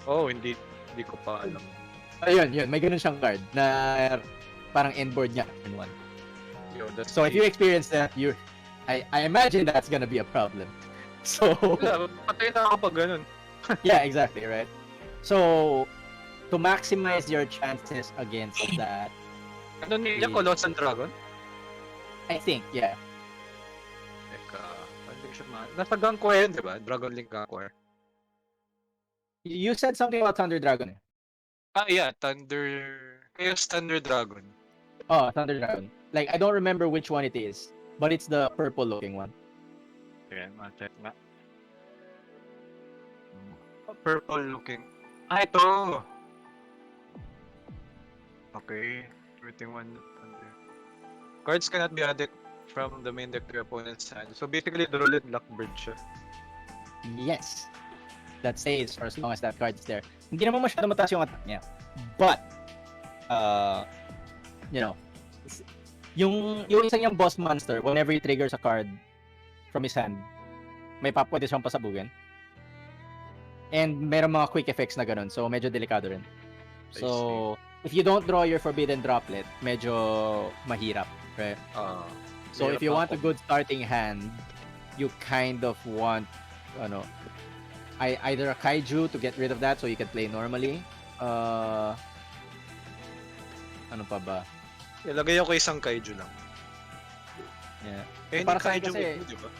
Oh, hindi ko pa alam. Ayun, may ganun siyang card na parang end board niya in one. Yo, that's So if you experience that, I imagine that's gonna be a problem. So patay na ako pag ganun. yeah, exactly, right? So to maximize your chances against that, Ano niya, Colossal Dragon? I think, yeah. Teka, hindi siya nasa Gankwar yun, di ba? Dragon Link Gankwar. You said something about Thunder Dragon. Yeah, Chaos Thunder Dragon. Oh, Thunder Dragon. Like I don't remember which one it is. but it's the purple looking one. Ayan, check nga. Purple looking. Ah, ito! Okay. Everything one. Cards cannot be added from the main deck to your opponent's hand. So basically, draw and lock bird siya. Yes. That stays for as long as that card is there. Hindi naman masyado mataas yung attack niya. But, you know, yung isang yung boss monster, whenever he triggers a card from his hand, pwede siyang pasabugin. And meron mga quick effects na ganun, so medyo delikado rin. So, if you don't draw your Forbidden Droplet, medyo mahirap, right? So, if you want a good starting hand, you kind of want, either a Kaiju to get rid of that so you can play normally. Ano pa ba? Ilagay ako isang Kaiju lang. Yeah. Any Para sa akin Kaiju kasi, with you, di ba?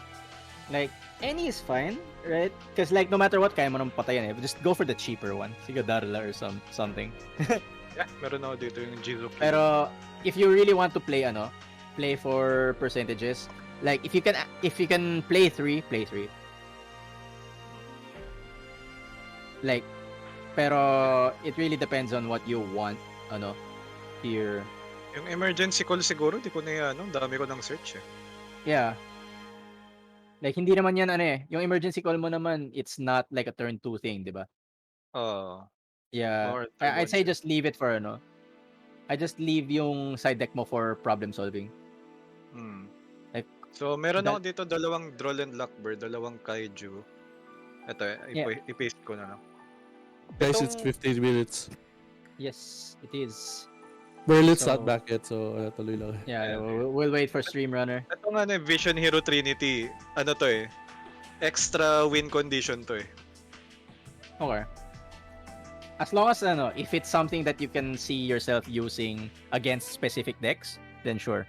like, any is fine, right? Because like, no matter what, kaya mo nang patayan eh. Just go for the cheaper one. Sige, Darla or something. Yeah, meron ako dito yung Jizo. Pero, if you really want to play, play for percentages, like, if you can play 3, play 3. Like, pero, it really depends on what you want, here. Yung emergency call siguro, di ko na dami ko ng search eh. Yeah. Like, hindi naman yan, yung emergency call mo naman, it's not like a turn 2 thing, di ba? Yeah. More I'd say siya. just leave it for, I just leave yung side deck mo for problem solving. Like, So, meron that- ako dito dalawang Droll and Lockbird, dalawang Kaiju. Ito, i-paste ko na lang. Guys, it's 15 minutes. Yes, it is. Merlin's So- not back yet, so tuloy lang. Yeah, we'll wait for Stream Runner. Ito nga na Vision Hero Trinity, ano to eh, extra win condition to eh. Okay. As long as, if it's something that you can see yourself using against specific decks, then sure.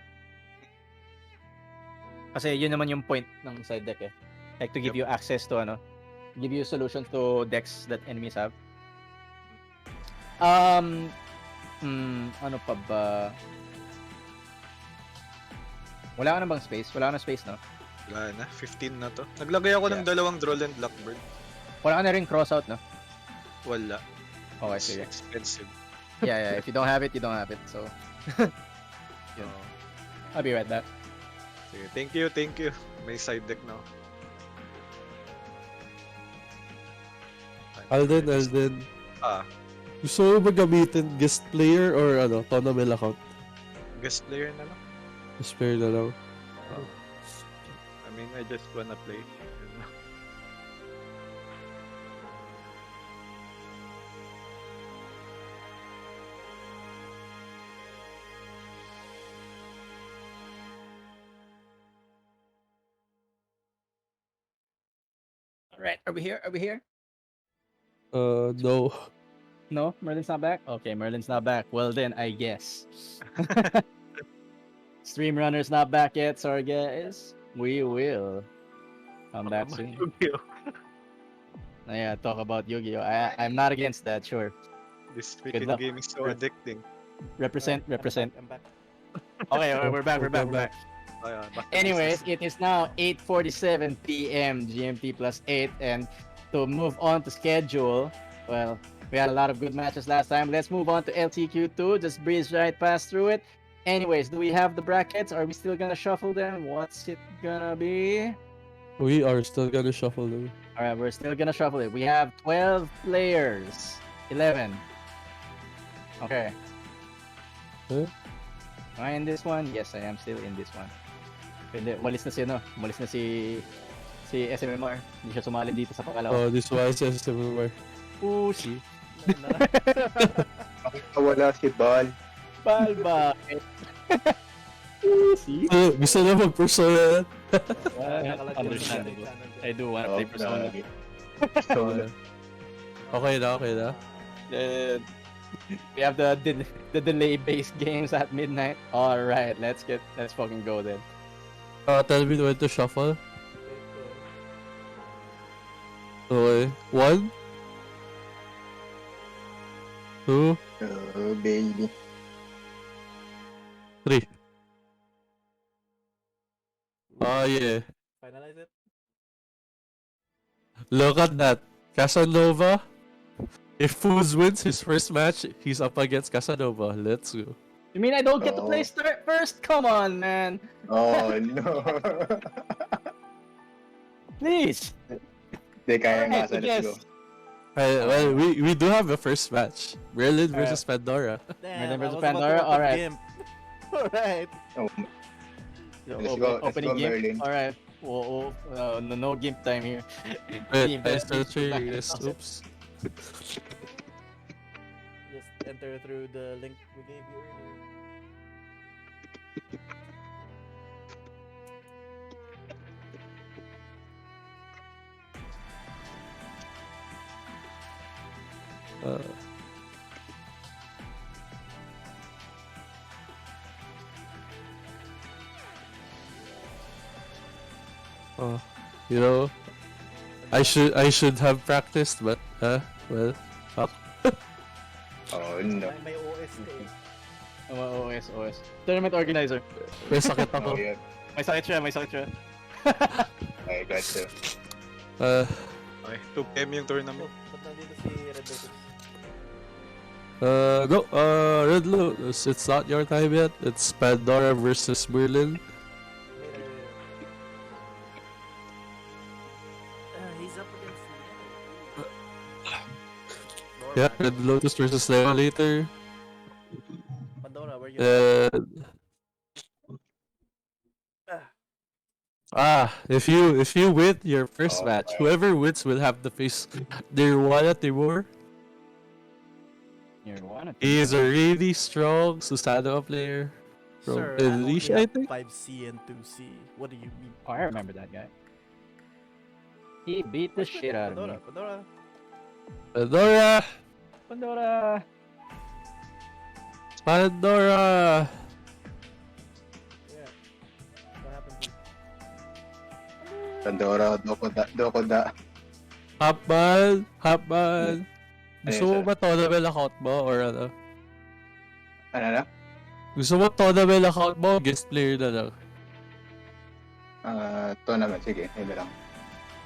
Kasi yun naman yung point ng side deck eh. Like to give you access to, give you solutions to decks that enemies have. Ano pa ba? Wala ka na bang space? Wala ka na space, no? Wala na, 15 na to. Naglagay ako ng dalawang Droll and Lockbird. Wala ka na rin crossout, no? Wala. Okay, It's sige. expensive. Yeah. If you don't have it, you don't have it. So, Yun. I'll be right back. Sige, thank you. May side deck na. Alden. Gusto mo ba gamitin guest player or tournament account? Guest player na lang. Guest player na lang. I mean, I just wanna play. Yun lang. All right, are we here? No. No, Merlin's not back? Okay, Merlin's not back. Well then, I guess. Stream Runner's not back yet, sorry guys. We will come back soon. Yeah, talk about Yu-Gi-Oh! I'm not against that, sure. This Good freaking luck. game is so addicting. Represent. I'm back. Okay, we're back. Back to Anyways, business. it is now 8:47 p.m. GMT plus 8, and to move on to schedule, well, we had a lot of good matches last time. Let's move on to LCQ 2. Just breeze right past through it. Anyways, do we have the brackets? Are we still gonna shuffle them? What's it gonna be? We are still gonna shuffle them. All right, we're still gonna shuffle it. We have 12 players. 11. Okay. Huh? Am I in this one? Yes, I am still in this one. Hindi, umalis na si umalis na si SMMR. Hindi siya sumali dito sa pangalawa. Oh, this was SMR. Pushi. Wala si Bal. Bakit? Pushi. Gusto na mag-persona. Understandable. I do want to play Persona. Okay na. We have the delay-based games at midnight. All right, let's fucking go then. Tell me when to shuffle. Okay. 1, 2, Oh, baby. 3. Yeah. Finalize it. Look at that. Casanova. If Foods wins his first match, he's up against Casanova. Let's go. You mean I don't get to play Oh. start first? Come on, man. Oh, no. Please. Di kaya Alright, nasa, I let's go. guess. Well, we do have a first match. Merlin versus Pandora. Damn, versus I was Pandora, about to open alright. Gimp. Alright. Oh, So, Let's go, opening game. Merlin. Alright. No gimp time here. Wait, I Team still back. this. Oops. Just enter through the link we gave you earlier. Uh, oh, you know, I should have practiced, but well, fuck. Oh, no. May OS ka eh. OS. Tournament organizer. May sakit ako. Oh, yeah. May sakit siya. I got you. Okay, 2PM yung tournament. Ba't nandito si Red Lotus? No, Red Lotus, it's not your time yet. It's Pandora versus Merlin. He's up against Yeah, Red Lotus versus Leo later. Pandora, where you If you win your first Oh, match, right. whoever wins will have to face Nirwana Timur. He is a really strong Susanoo player from Sir, I only Indonesia, I have think. 5C and 2C. What do you mean? Oh, I remember that guy. He beat the shit out of me. Pandora. Pandora! Pandora. Pandora! Yeah. What happened to you? Pandora, Dokoda. Hapman! Gusto mo ba tournament account mo or ano? Ano na? Gusto mo tournament account mo, guest player na lang? Tournament, sige, yun na lang.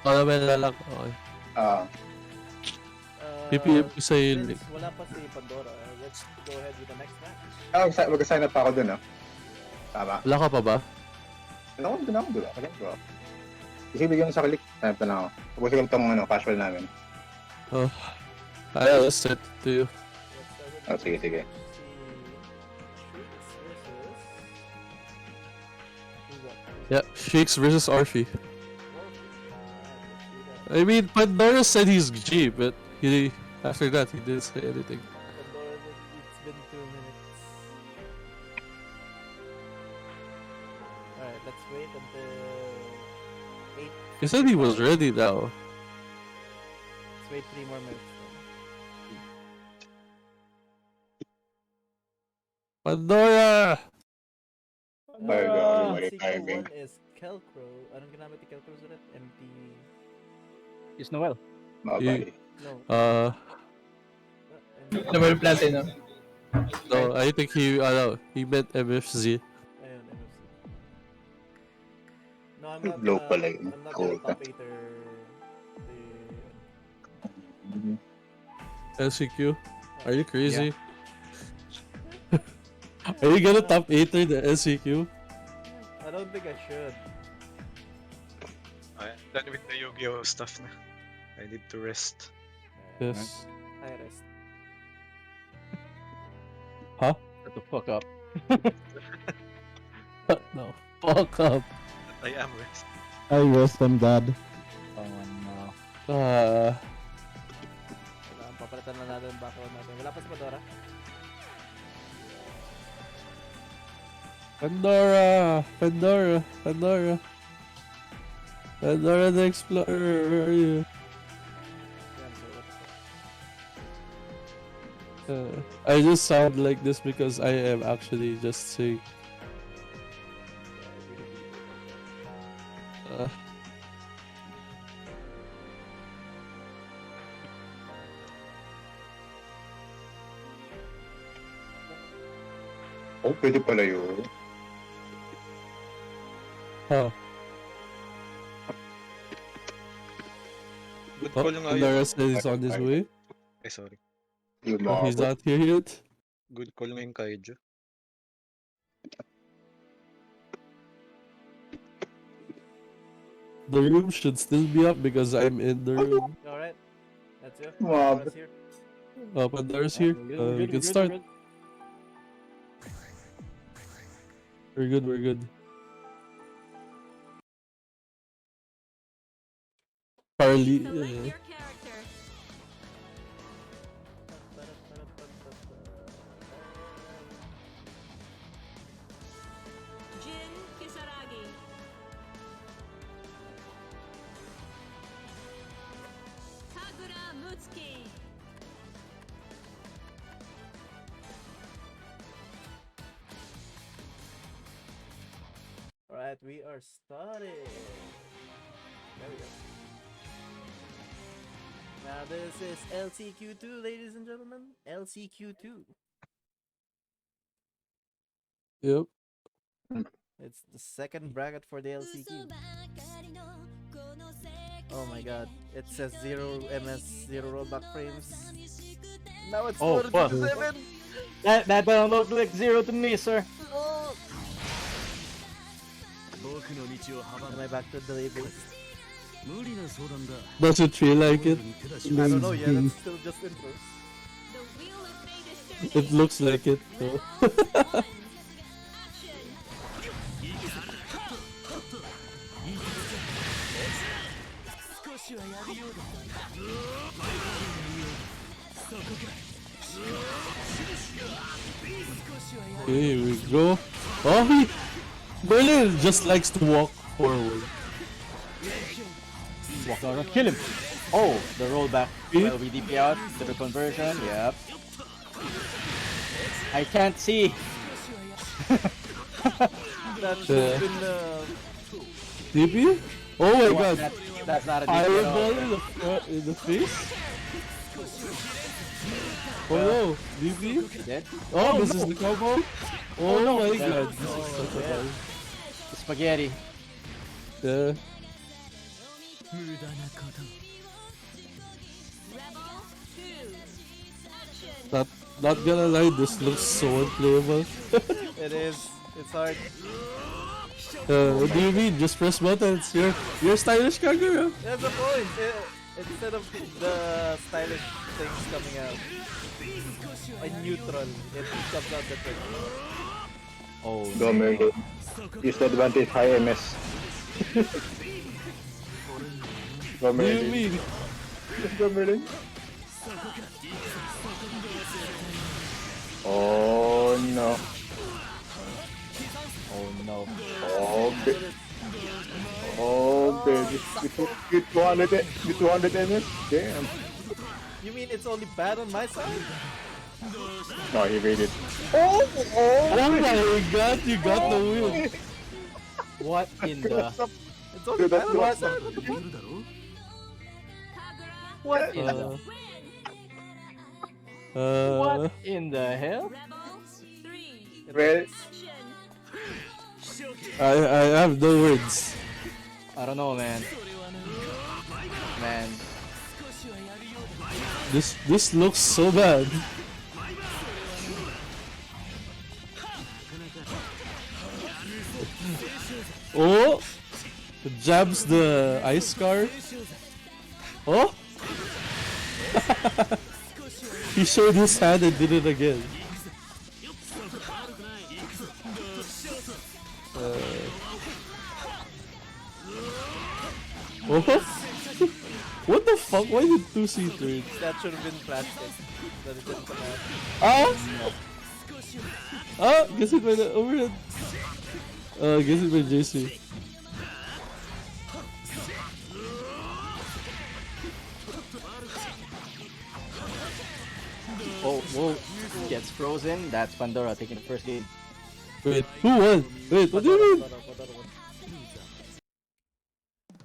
Tournament na lang, okay. PPM ko sa yung link. Since wala pa si Pandora, let's go ahead with the next match. Mag-sign up pa ako dun, Tama. Wala ka pa ba? Ano ko dun ako, diba? Kasi bigyan mo sa click, sign up na lang ako. Tapos ko itong casual namin. Oh. I'll send it to you. Oh, sige. Yeah, Shakes versus Orphy. I mean, Pandora said he's G, but after that he didn't say anything. Pandora, it's been 2 minutes. Alright, let's wait until 8. He said he was ready now. Let's wait 3 more minutes. Pandora! CQ1 is Kelcro. Anong ginamit ni Kelcro ulit? MT... Is Noel. He, No. Noel Platinum. No, I think he meant MFZ. Ayun, MFC. No, I'm not, Low pala yun. I'm not Cool. the top 8er. LCQ? Are you crazy? Are you gonna top 8er the LCQ? I don't think I should. Okay, done with the Yu-Gi-Oh stuff na. I need to rest. Yes. I rest. Huh? Shut the fuck up. No. Fuck up. I am rest. I rest on God. Oh no. Kailangan papalitan na natin ang background natin. Wala pa si Pandora? Pandora the Explorer, where are you? I just sound like this because I am actually just sick. Oh, pwede pala yun. Huh. Good Oh, call nga yun. Pandora says he's on his way. Eh, sorry. You Oh, he's marvel. not here yet. Good call nga yung Kaiju. The room should still be up because I'm in the room. Alright. That's it. Wow. Pandora's here. Oh, Pandora's Yeah, here. we're good, We we're can good, we're start. good. We're good, we're good. Carly. Select your character. Jin Kisaragi. Kagura Mutsuki. Alright, we are starting. There we go. Now this is LCQ2, ladies and gentlemen. LCQ2. Yep. It's the second bracket for the LCQ. Oh my god. It says 0 MS, 0 rollback frames. Now it's Oh, fuck. 4-7. That don't look like 0 to me, sir. Am I back to delay base? Does it feel like it? I don't know yet, it's still just intro. The wheel of fate is turning. It looks like it, though. One. Action. Here we go. Oh, Berlin just likes to walk forward. Walk around, kill him. Oh, the rollback. See? Well, we DP out to the conversion. Yep. I can't see. That should have been DP? Oh my What? god. That's not a DP at all. Fireball in the face? Oh no, DP? Dead. Oh, this is the combo? Oh, no. my Yeah. god, this is such a bad. Spaghetti. Yeah. Rebel 2. Action. Not gonna lie, this looks so unplayable. It is. It's hard. What do you mean? Just press buttons. You're stylish Kagura. That's the point. Instead of the stylish things coming out, a neutral, it comes out different. Oh, Go Merlin. Use the advantage high MS. Go What do you Merlin. mean? Go Merlin. Oh no. oh no. Oh baby. Oh baby. You 200 MS? Damn. You mean it's only bad on my side? No, he raided. Oh my god, you got the wheel. What in the? It's only Dude, bad that's on my what- side? What the fuck? Kagura. What in the? Uh, Win. What in the hell? Rebel 3. Well, Action. I have no words. I don't know, man. Man. This looks so bad. Oh, jabs the ice scar. Oh, he showed his hand and did it again. Oh, what the fuck? Why did 2C turn? That should have been plastic. That it didn't come out. Guess it by the overhead. Guess it by JC. Oh, whoa. Gets frozen. That's Pandora taking the first game. Wait, who won? Wait, what do you mean?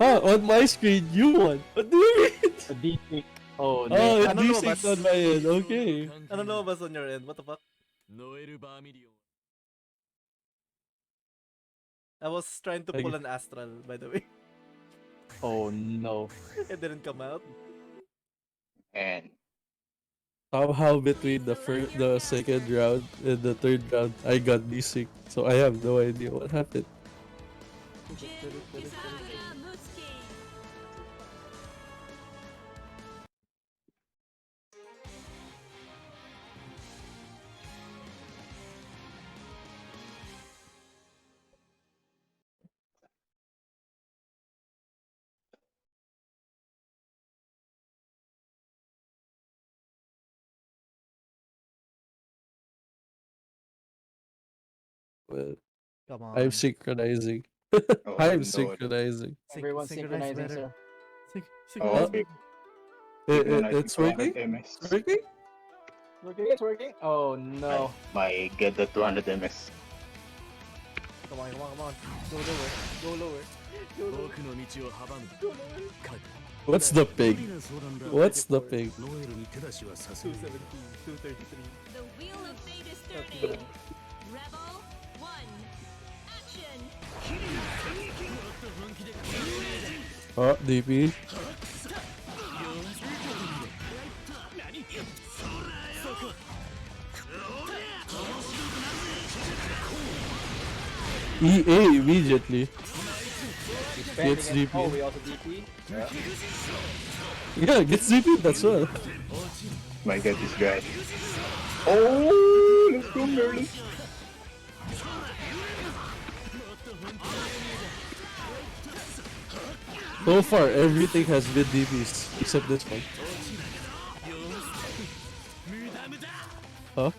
On my screen, you won. What do you mean? A DP. Oh, Oh, no. it's I don't know, D6 but- on my end. Okay. I don't know what's on your end. What the fuck? I was trying to pull an astral, by the way. Oh no. It didn't come out. And Somehow between the second round and the third round, I got D6, so I have no idea what happened. Well, Come I'm on. synchronizing. oh I'm no. synchronizing. Everyone's Synchronize synchronizing, better. sir. Oh, Synchronize big, better. big one. I think It's 200 working? ms. It's working? It's working. Oh no. My get the 200 ms. Come on, come on, come on. Go lower. Go lower. Go lower. Go lower. What's the ping? What's the ping? 217, 233. The wheel of fate is Okay. turning. Rebel 1. Action. Oh, DP. EA immediately. Gets DP. Oh, we also DP. Yeah. Yeah, gets DP, that's well. My god, this guy. Oh, let's go, Merlin. So far, everything has been DPs except this one. Huh?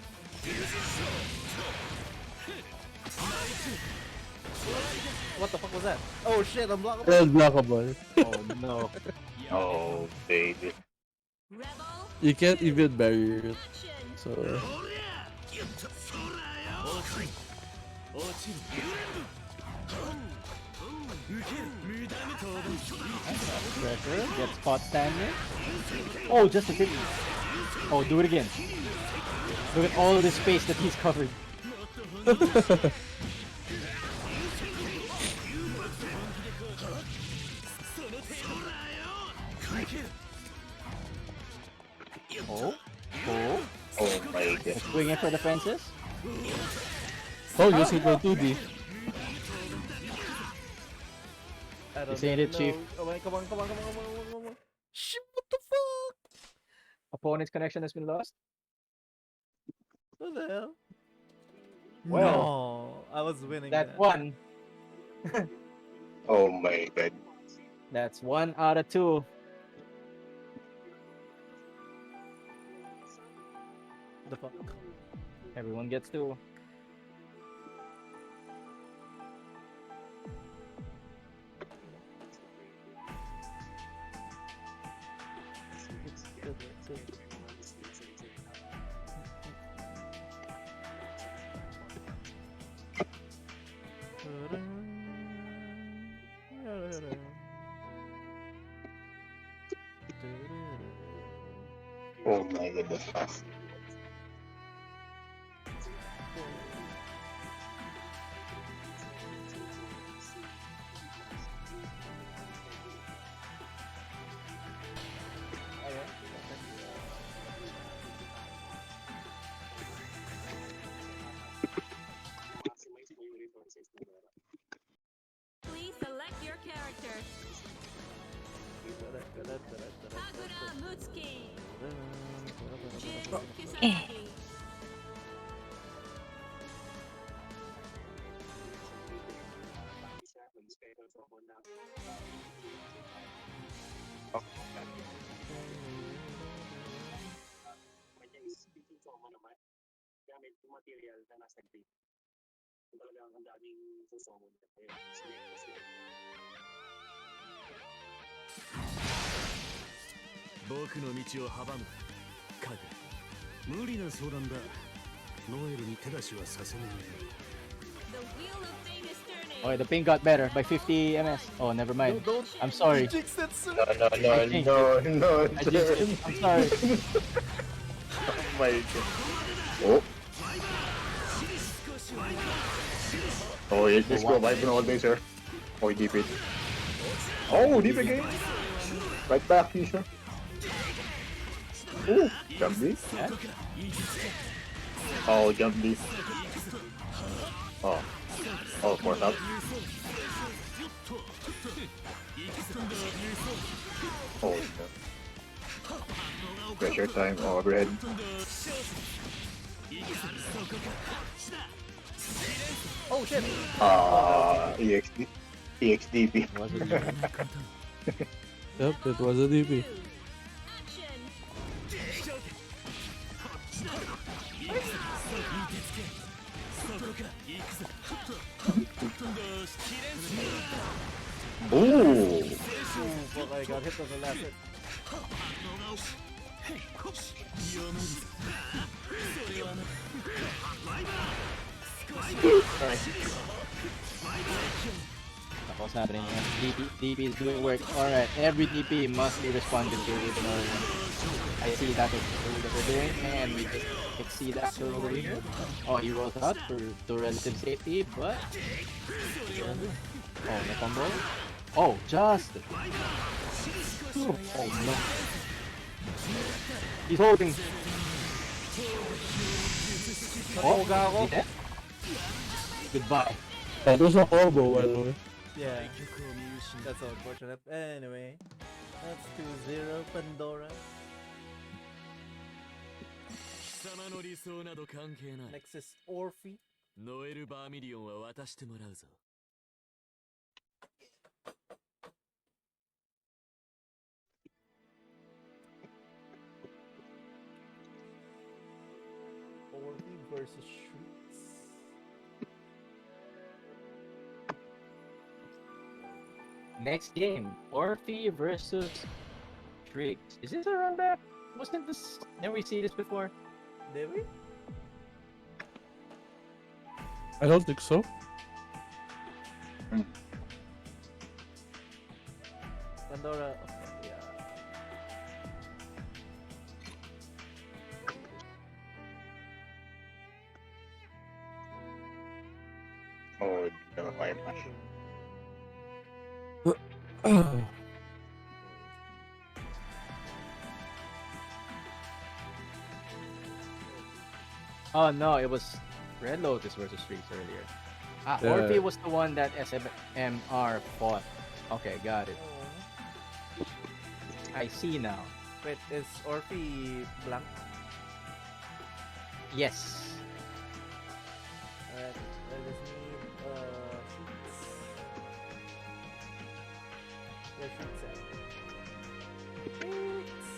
What the fuck was that? Oh shit, I'm blockable. Unblockable. Oh no. Oh, baby. You can't even barrier it. So. Pressure. Get spot standing. Oh, just a hit. Oh, do it again. Look at all of the space that he's covered. Oh. Oh. Oh my god. Swinging for the fences. Oh, using for 2D. I don't This ain't it, know. Chief. Come on, come on, come on, come on, come on, come on. Shit, what the fuck? Opponent's connection has been lost. What the hell? Well, no, I was winning That's that. one. Oh my god. That's 1 out of 2. The fuck? Everyone gets 2. Oh my god, that's fast. Please select your character. Takura Mutsuki. Jin Kisaragi. The wheel of fate is turning. Okay, the ping got better by 50 ms. Oh, never mind. Don't. I'm sorry. Jinx it, sir. No, no, I no, think- no, no, I jinxed it. I'm sorry. Oh my god. Oh. Oh, yeah, let's go. Vibe all day, sir. Oh, deep it. Oh, deep again. Right back, Keisha. Ooh, jump this. Yeah. Oh, jump this. Oh, oh, force up. Oh, shit. Pressure time, overhead. Oh shit! EXD. EXDP. Was it? Yep, it was a DP. Action. Ooh. Fuck, I got hit on the last hit. What's happening here? DP is doing work. Alright, every DP must be responded to with another one. I see that is what we're doing, and we just exceed that kill over here. Oh, he rolls out to relative safety, but... Oh, the combo. Oh, just... Oh, no. He's holding. Oh, gago. He dead? Goodbye. That was a combo, by the way. Yeah, that's unfortunate. Anyway, that's 2-0 Pandora. Next is Orphe. Orphe versus Shrieks. Next game, Orphe versus Shrieks. Is this a run back? Wasn't this... Didn't we see this before? Did we? I don't think so. Pandora. Okay, yeah. Oh, the fire punch. Oh no, it was Red Lotus versus Shrieks earlier. Ah, Yeah. Orphe was the one that SMR fought. Okay, got it. I see now. Wait, is Orphe blank? Yes. Alright, I just need Shrieks. Where's Shrieks at? Shrieks!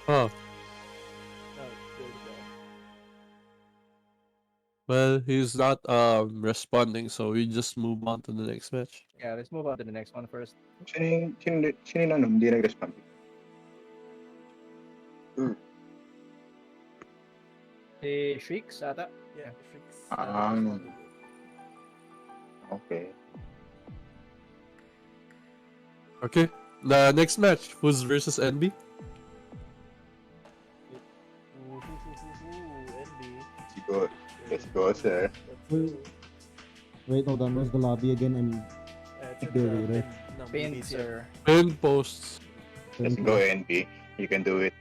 Huh. Oh, there we go. Well, he's not responding, so we just move on to the next match. Yeah, let's move on to the next one first. Sino yung ano, hindi nag-respond? Hey, Shrieks ata? Yeah, Shrieks. Um, Okay. Okay. The next match, who's versus NB? NB. Let's go. Let's go, sir. Wait, hold on. Where's the lobby again? It's in There, the right? Pin, sir. Pin posts. Let's go, NP. You can do it.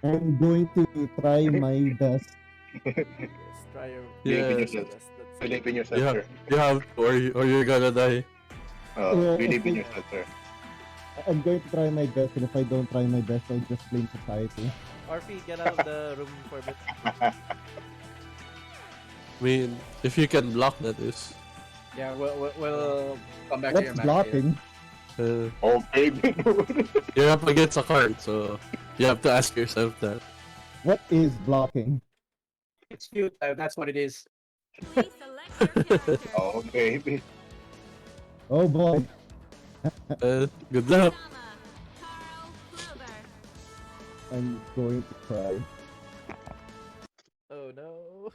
I'm going to try my best. Yes, try your Believe in Yeah. yourself. best. That's Believe in yourself, You sir. have, or you're gonna die. Believe in yourself, sir. I'm going to try my best, and if I don't try my best, I'll just blame society. Orphe, get out of the room for a bit. I mean, if you can block, that is. Yeah, we'll come back to your What's match later. blocking? Oh, baby. You're up against a card, so you have to ask yourself that. What is blocking? It's futile, that's what it is. Please select your character. Oh, baby. Oh boy. Good luck. Sama, Carl, Clover. I'm going to try. Oh no.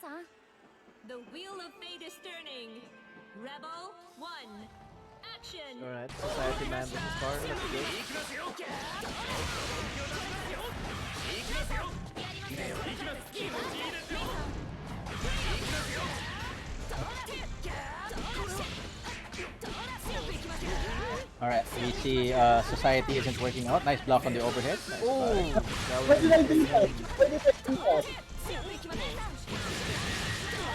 The wheel of fate is turning. Rebel 1. Action. Alright, Society Man versus Car. Let's go. Alright, we see Society isn't working out. Nice block on the overhead. Nice block. Why did I do that? Why did I do that?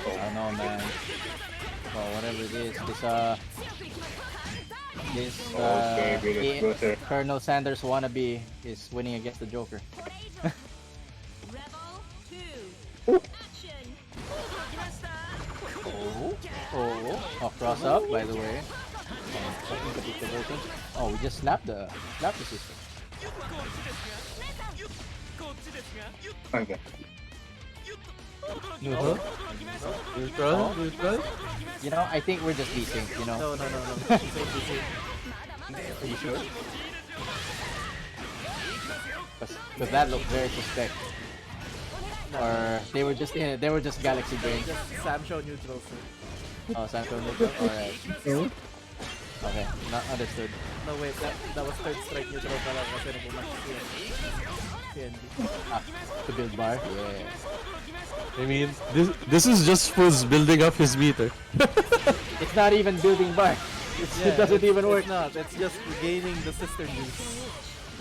I don't know, man. Well, whatever it is, this Colonel Sanders wannabe is winning against the Joker. Rebel 2. Action. Oh, cross up, by the way. Oh, we just slapped the system. Okay. Neutral? Neutral? Neutral? You know, I think we're just desync, you know? No. Are you sure? Because that looked very suspect. Or they were just galaxy brain. Just Sam Show neutral, sir. Oh, Sancho neutral? Alright. Okay, not understood. No, wait, that was third strike neutral pala kasi nabumatch si Andy. To build bar? Yeah. I mean, this is just Fuzz building up his meter. It's not even building bar. It doesn't even work. It's not, it's just regaining the sister juice.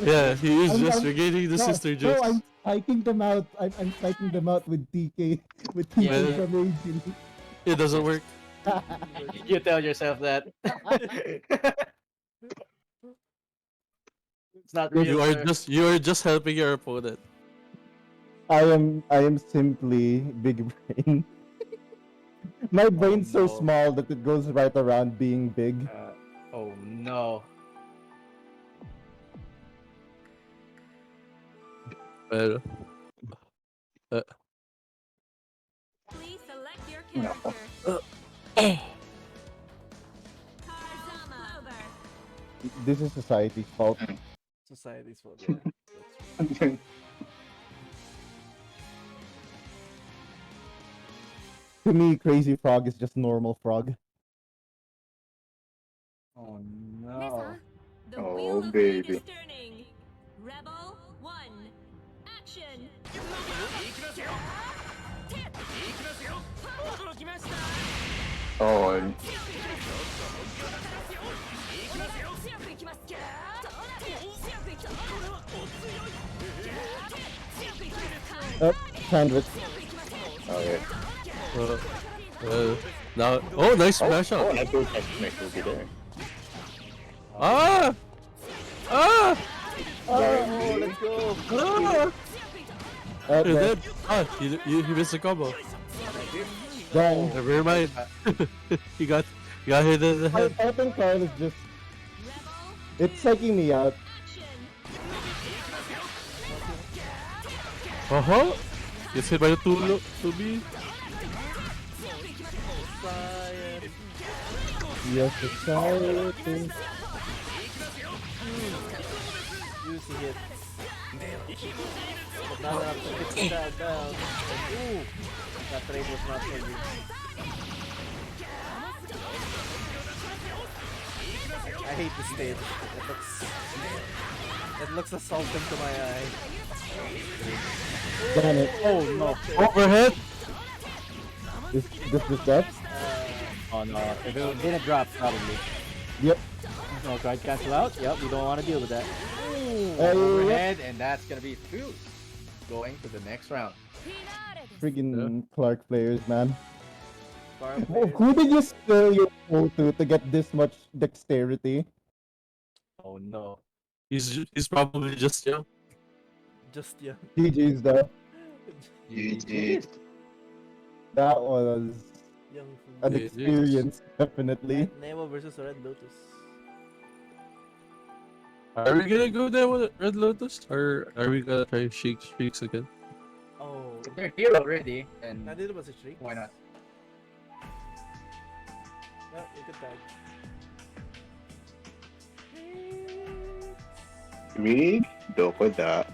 Yeah, he is just regaining the sister juice. No, I'm spiking them out. I'm spiking them out with TK. With TK Yeah. from AG. It doesn't work. You tell yourself that. It's not real. You are just helping your opponent. I am simply big brain. My brain's so no. small that it goes right around being big. Oh no. Well, Please select your character. Kazama. Clover. This is society's fault. Society's fault, yeah. To me, Crazy Frog is just normal frog. Oh no. The Oh, wheel of baby. fate is turning. Rebel 1. Action. Oh, Sandwich. okay. now, oh, nice smash Oh, up. nice move there. Ah! Ah! Oh, let's go! Ah! Okay. You're dead. Ah, he missed the combo. Dang. Never mind. he got hit in the head. I think Carl is just... It's psyching me out. Uh-huh. Gets hit by the 2B. Yes, society. Juicy hit. But not enough to hit that down. Ooh! That trade was not for you. I hate the stage. It looks assaulting to my eye. Damn it. Oh no. Overhead. This that? Oh no. If it didn't drop, probably. Yep. No card cancel out. Yep, we don't want to deal with that. Hey, Overhead, and that's gonna be Fuse going to the next round. Friggin' Clark players, man. Bar Who players. did you spill your pull to get this much dexterity? Oh no. He's probably just young. Just, yeah. GG's though. GG. That was Young an GG's. experience, definitely. Nemo versus Red Lotus. Are we gonna go there with Red Lotus, or are we gonna try Shrieks again? Oh, If they're here already, then nandito ba si Shriek? why not? Well, you could tag. Rig? Doko da.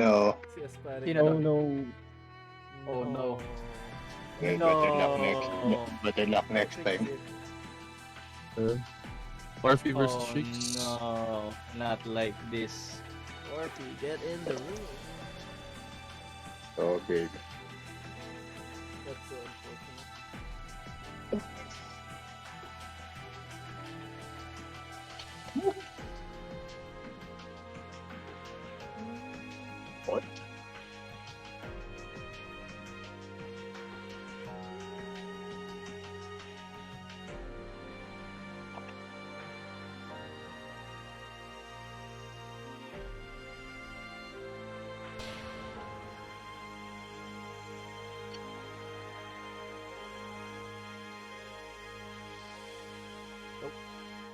no. Si Asparic. Sino to? Oh no. Oh, no. Okay, No. better luck next Fix time. it. Orphe versus Oh Shrieks. no. Not like this. Orphe, get in the room. So big. That's so unfortunate. What?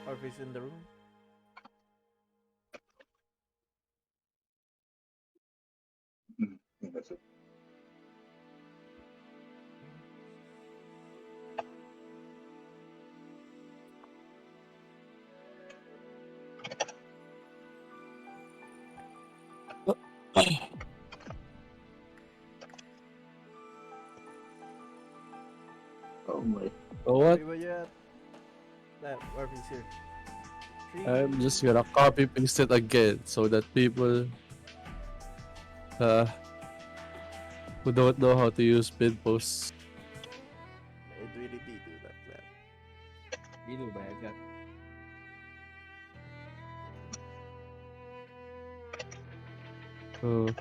Orphe's in the room. That's it. Oh my. So what? Where you at? That Orphe's here. I'm just gonna copy paste it again so that people uh who don't know how to use pin posts. It really did do that, man. Dito ba yan? Uh,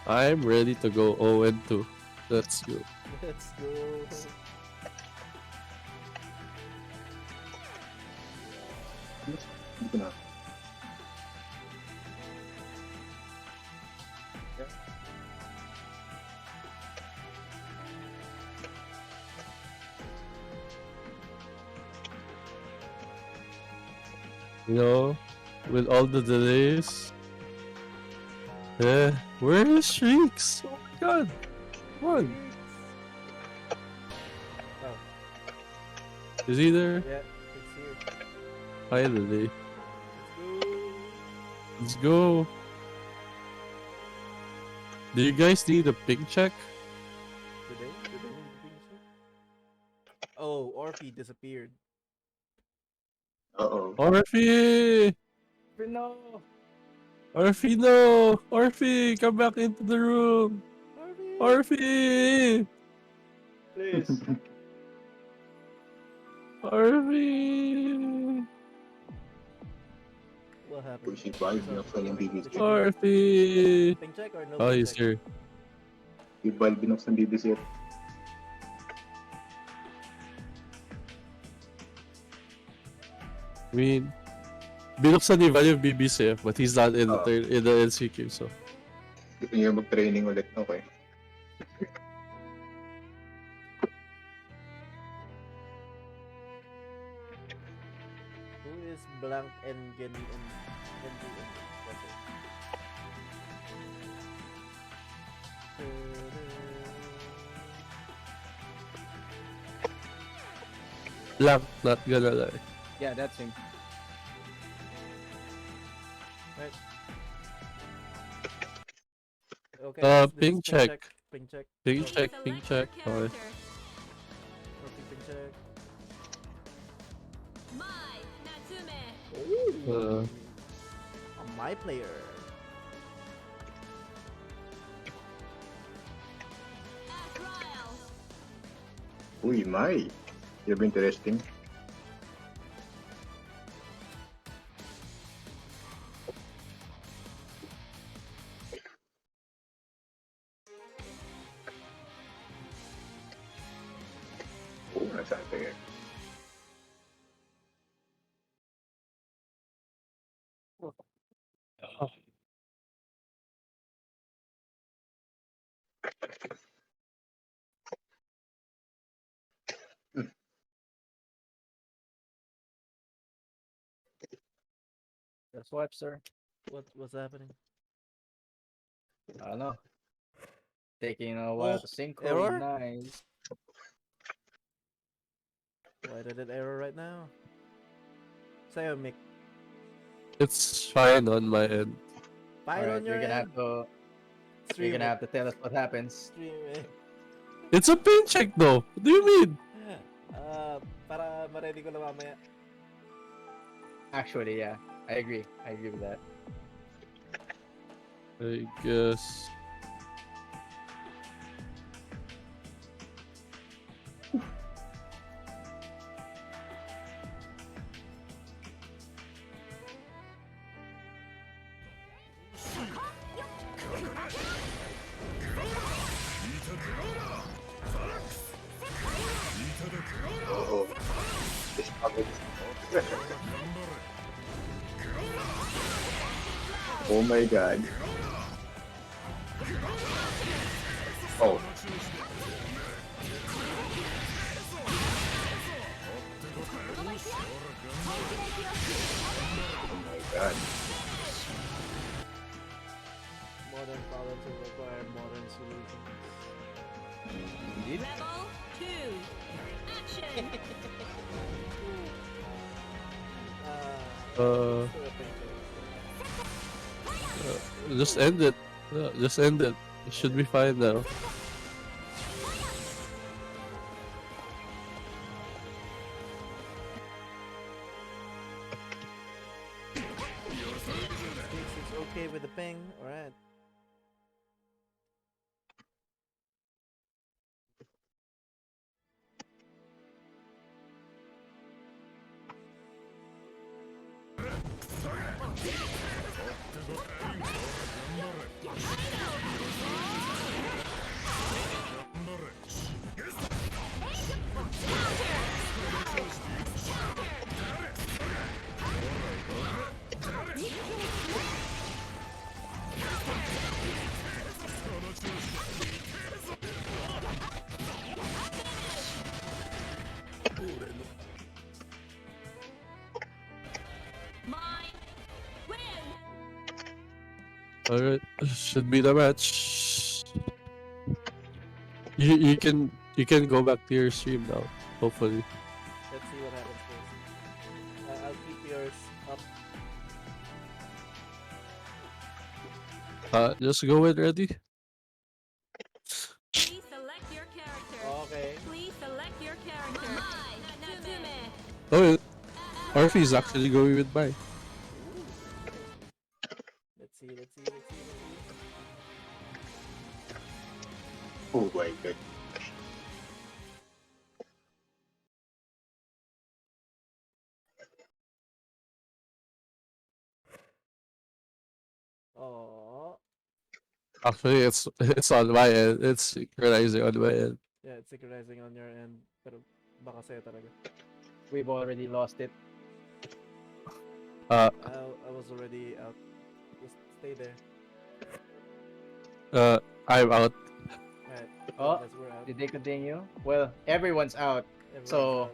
I'm ready to go 0 and 2. Let's go. Let's go. Dito na. You know, with all the delays. Where is Shrieks? Oh my god. Come on. Oh, Is he there? yeah, it's here. Finally. Let's go. Let's go. Do you guys need a ping check? Did they need the ping check? Oh, Orphe disappeared. Uh-oh. Orphe! No. Orphe, no! Orphe, come back into the room! Orphe! Please. Orphe! What happened? She vibed na sa yung BBC. Orphe! Ping check or no Oh, ping he's check? here. Yung Valve binuksan BBC. I mean, binuksan ni Val yung BBC, but he's not in in the LCQ, so. Gusto niya mag-training ulit. Okay. Who is blank and Genji and Genji and that's it. Blank, not gonna lie. Yeah, that's him. Right. Okay. this Ping is check. Ping check. Ping Orphe. check, ping check. Okay. Orphe, ping check. My Natsume. Uh, My player. Azrael. Uy, Mai. You'll be interesting. Oh, nagsante eh. That's what, sir. What's happening? I don't know. Taking a while to error? synchronize. Why did it error right now? Say a mic. It's fine on my end. Fine Alright, on your you're gonna end. have to Stream it. tell us what happens. Stream it. It's a pain check though. What do you mean? Para ma-ready ko na mamaya. Actually, yeah. I agree. I agree with that. I guess. Oo. Oh my god. Oh. Oh my god. Modern problems will require modern solutions. Rebel 2. Action. Still a pain check. Just end it. Just end it. It should be fine now. It's okay with the ping. Alright. Mine. Win. Alright, should be the match. You can go back to your stream now. Hopefully. Let's see what happens first. I'll keep yours up. Just go when ready. Please select your character. Okay. Please select your character. Mine. Natsume. Oh, Orphe is actually going with mine. Let's see, let's see, let's see, let's see. Oh my god. Oh. Actually, it's on my end. It's synchronizing on my end. Yeah, it's synchronizing on your end. Pero baka sa'yo talaga. We've already lost it. I was already out. Just stay there. I'm out. Alright. Oh, Guys, we're out. did they continue? Well, everyone's out. Everyone's So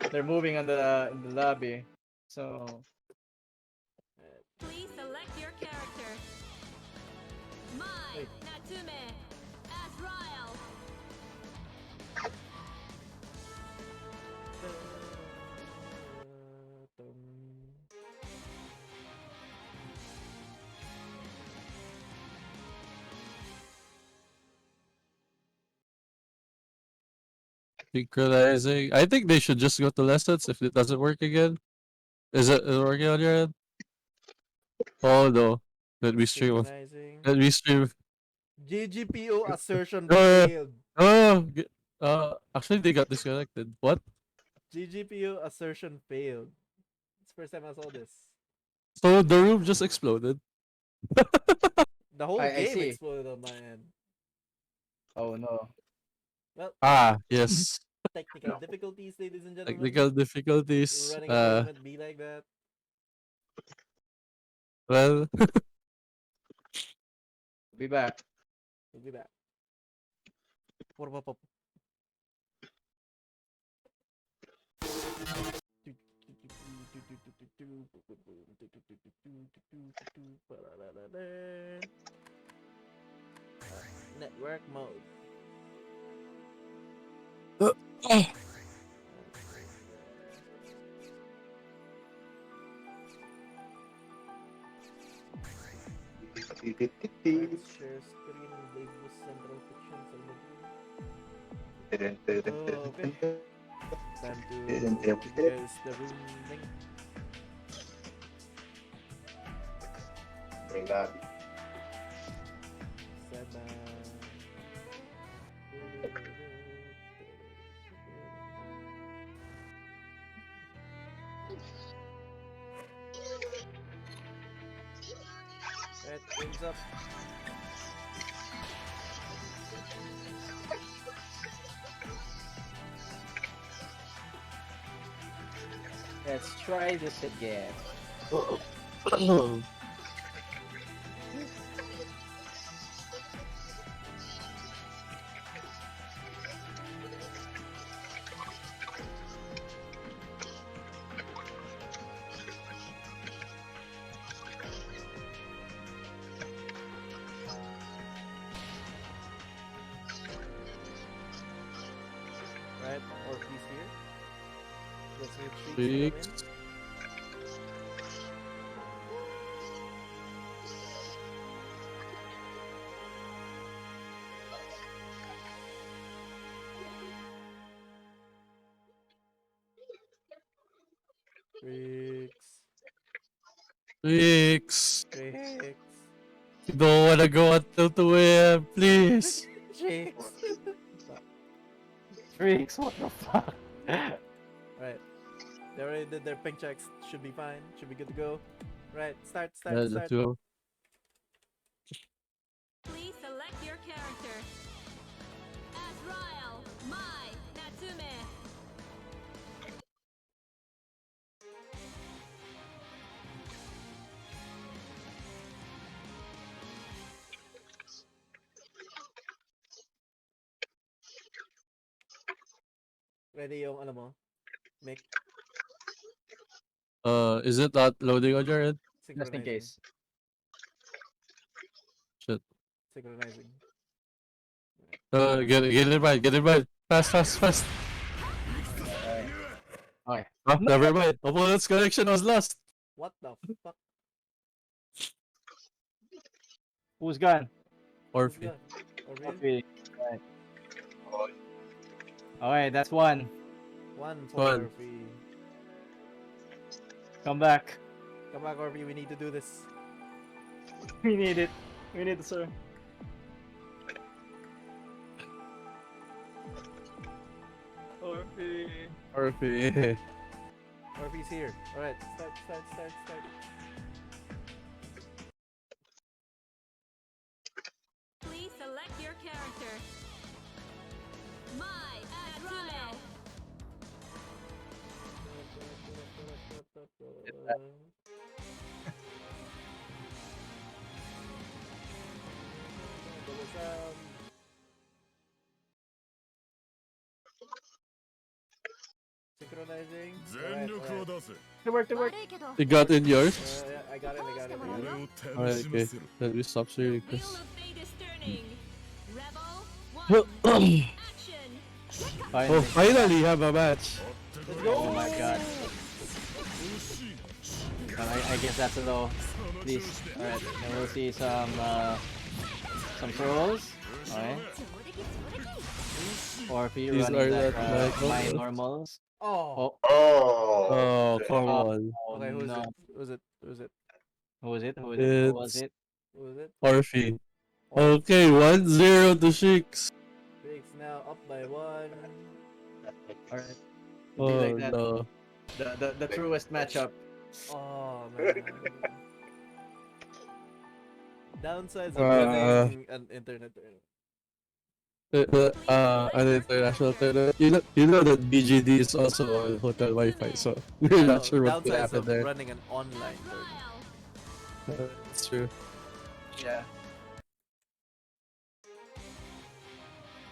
out. they're moving on the in the lobby. So Please select your character. Mine. Wait. Natsume. Azrael. Synchronizing. I think they should just go to lessons if it doesn't work again. Is it working on your end? Oh no. Let me stream. Synchronizing. Let me stream. GGPO assertion Uh, failed. Actually, they got disconnected. What? GGPO assertion failed. It's the first time I saw this. So the room just exploded. The whole I game see. exploded on my end. oh no. Well, Yes. technical difficulties, ladies and gentlemen. Technical difficulties. Running a tournament be like that. Well, Be back. We'll be back. What about network mode? Let's share screen and blazblue central fiction celebrity. Oh, okay. Time to give you guys the room link. Right, game's up. Let's try this again. Right, Orpheus here. Let's see if Shriek's gonna win. Weeks. Shrieks. You don't wanna go until 2 a.m. Please. Shrieks. Freaks, what the fuck? Right. They already did their ping checks. Should be fine. Should be good to go. Right. Start. Yeah, let's go. Please select your character. Azrael, Mai, Natsume. Ready yung ano mo? Mic. Is it not loading on your end? Just in Synchronizing. case. Shit. Synchronizing. Get it right, get it right. Fast. Okay. Oh, never mind. Opponent's connection was lost. What the fuck? Who's gone? Orphe. Orphe. Right. Okay, that's one. One for One. Orphe. Come back. Come back, Orphe. We need to do this. We need it. We need it, sir. Orphe. Orphe's here. Alright, start. Please select your character. Mai, Azrael. Synchronizing. To work. You got in yours? Yeah, I got it. Alright, okay. Let me stop sharing Wheel this. of Fate is turning. Rebel, one, action. Oh, finally have a match. Oh my god. I guess that's a low. Please. Alright, then we'll see some throws. Okay. Orphe These running are that not my my normals. Oh. Oh, come on. Okay, who is no. it? Who is it? Who was it? Who was It's it? Who is it? Orphe. Okay, 1-0 to Sheiks. Shrieks now up by one. Alright. Be Oh like that. no. The truest matchup. Oh man. Downsides of running an internet tournament. An international tournament. You know that BGD is also on hotel Wi-Fi, so we're I know, not sure what will downsides happen of there. running an online tournament. That's true. Yeah.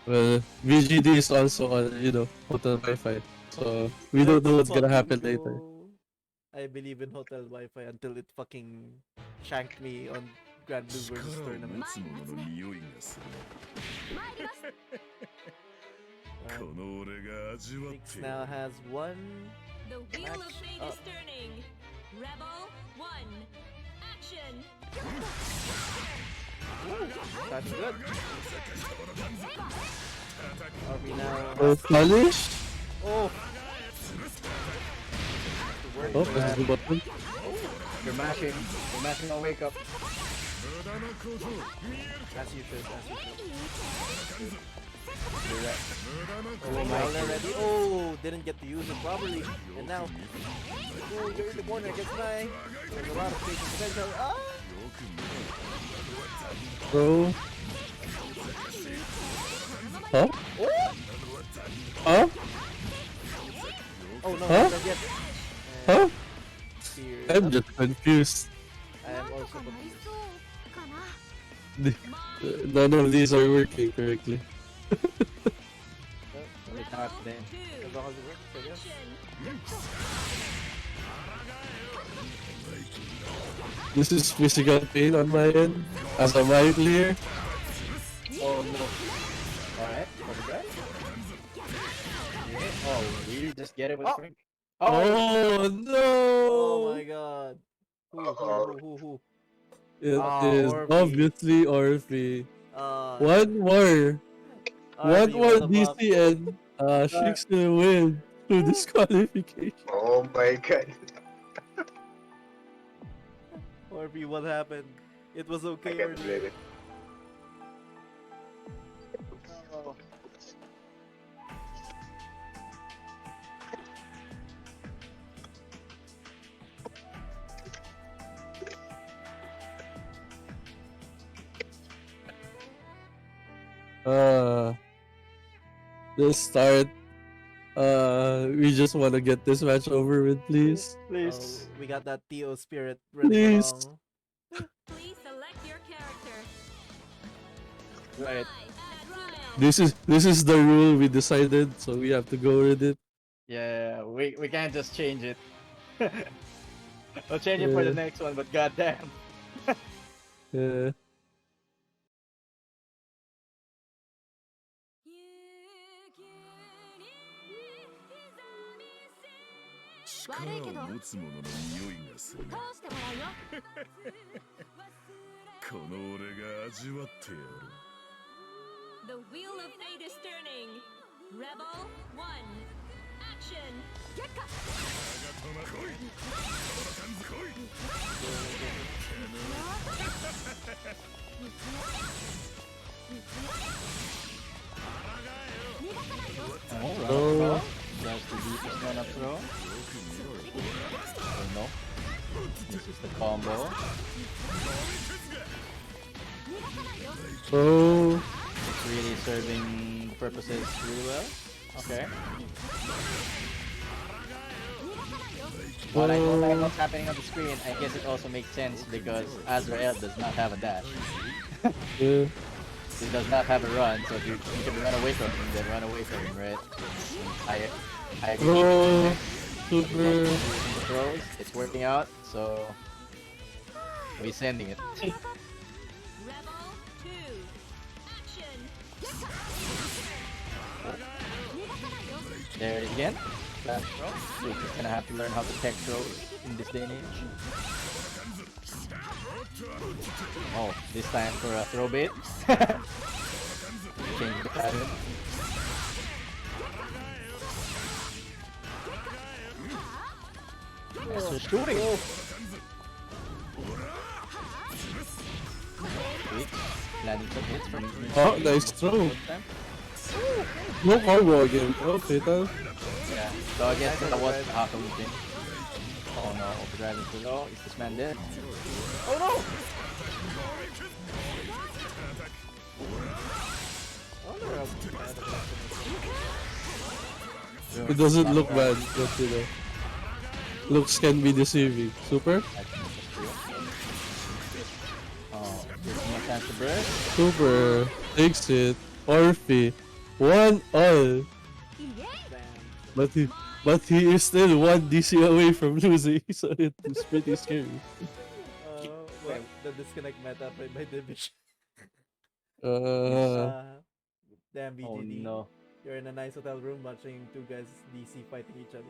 Well, BGD is also on, hotel Wi-Fi, so we don't know what's gonna happen Fucking later. go. I believe in hotel Wi-Fi until it fucking shanked me on Grand Blue versus tournament. Shrieks now has one. The Wheel of Match Fate up. is turning. Rebel, one, action. That's good. RB now. Punish? Oh! Oh, this is the button. You're mashing. You're mashing on wake up. As you should, as you should. You're right. Oh, my already. Oh, didn't get to use it properly. And now, oh, you're in the corner against my. There's a lot of patient potential. Ah! Bro. Huh? Oh! Huh? Oh no, Huh? not yet. Huh? Fear. I'm just confused. I am also confused. None of these are working correctly. It's not then. As long as it works, I guess. This is physical pain on my end. As a my player. Oh no. Alright, what is that? Yeah. Oh, we just get it with Frank. Oh no! Oh my god. Who? It Ah, is Orphe. obviously Orphe. Uh, One more. One RB, more what the fuck? DCN. Sheik's gonna win through disqualification. Oh my god. RB, what happened? It was I okay can't earlier. believe it. Let's start. We just want to get this match over with, please. Please. We got that Tio spirit running Please. along. Please select your character. Right. This is the rule we decided, so we have to go with it. Yeah, we can't just change it. We'll change it for the Yeah. next one, but goddamn. Yeah. The wheel of fate is turning. Rebel 1. Action. Alright, Oh. that's the deepest one up throw. Oh no. This is the combo. Oh. It's really serving the purposes really well. Okay. What I don't like what's happening on the screen, I guess it also makes sense because Azrael does not have a dash. Yeah. He does not have a run, so you can run away from him, then run away from him, right? I agree. Oh. Super. The throws, it's working out, so we're sending it. Rebel 2. Action. There it is again. Flash throw. So you're gonna have to learn how to tech throw in this day and age. Oh, this time for a throw bait. Change the pattern. Nice for shooting. Sweet. Landing some hits from Oh, nice throw. both time. No combo again. Okay, then. Yeah. So I guess that was half of the thing. Oh no, overdrive is too low. Is this man dead? Oh no! I wonder how bad the connection is. It doesn't look bad, but you know. Looks can be deceiving. Super? Oh, there's no chance to burst. Super. Takes it. Orphe. 1-all. Damn. But he is still 1 DC away from losing, so it's pretty scary. Well, the disconnect meta played by Division. Uh, Damn Oh BGD. no. You're in a nice hotel room watching two guys DC fighting each other.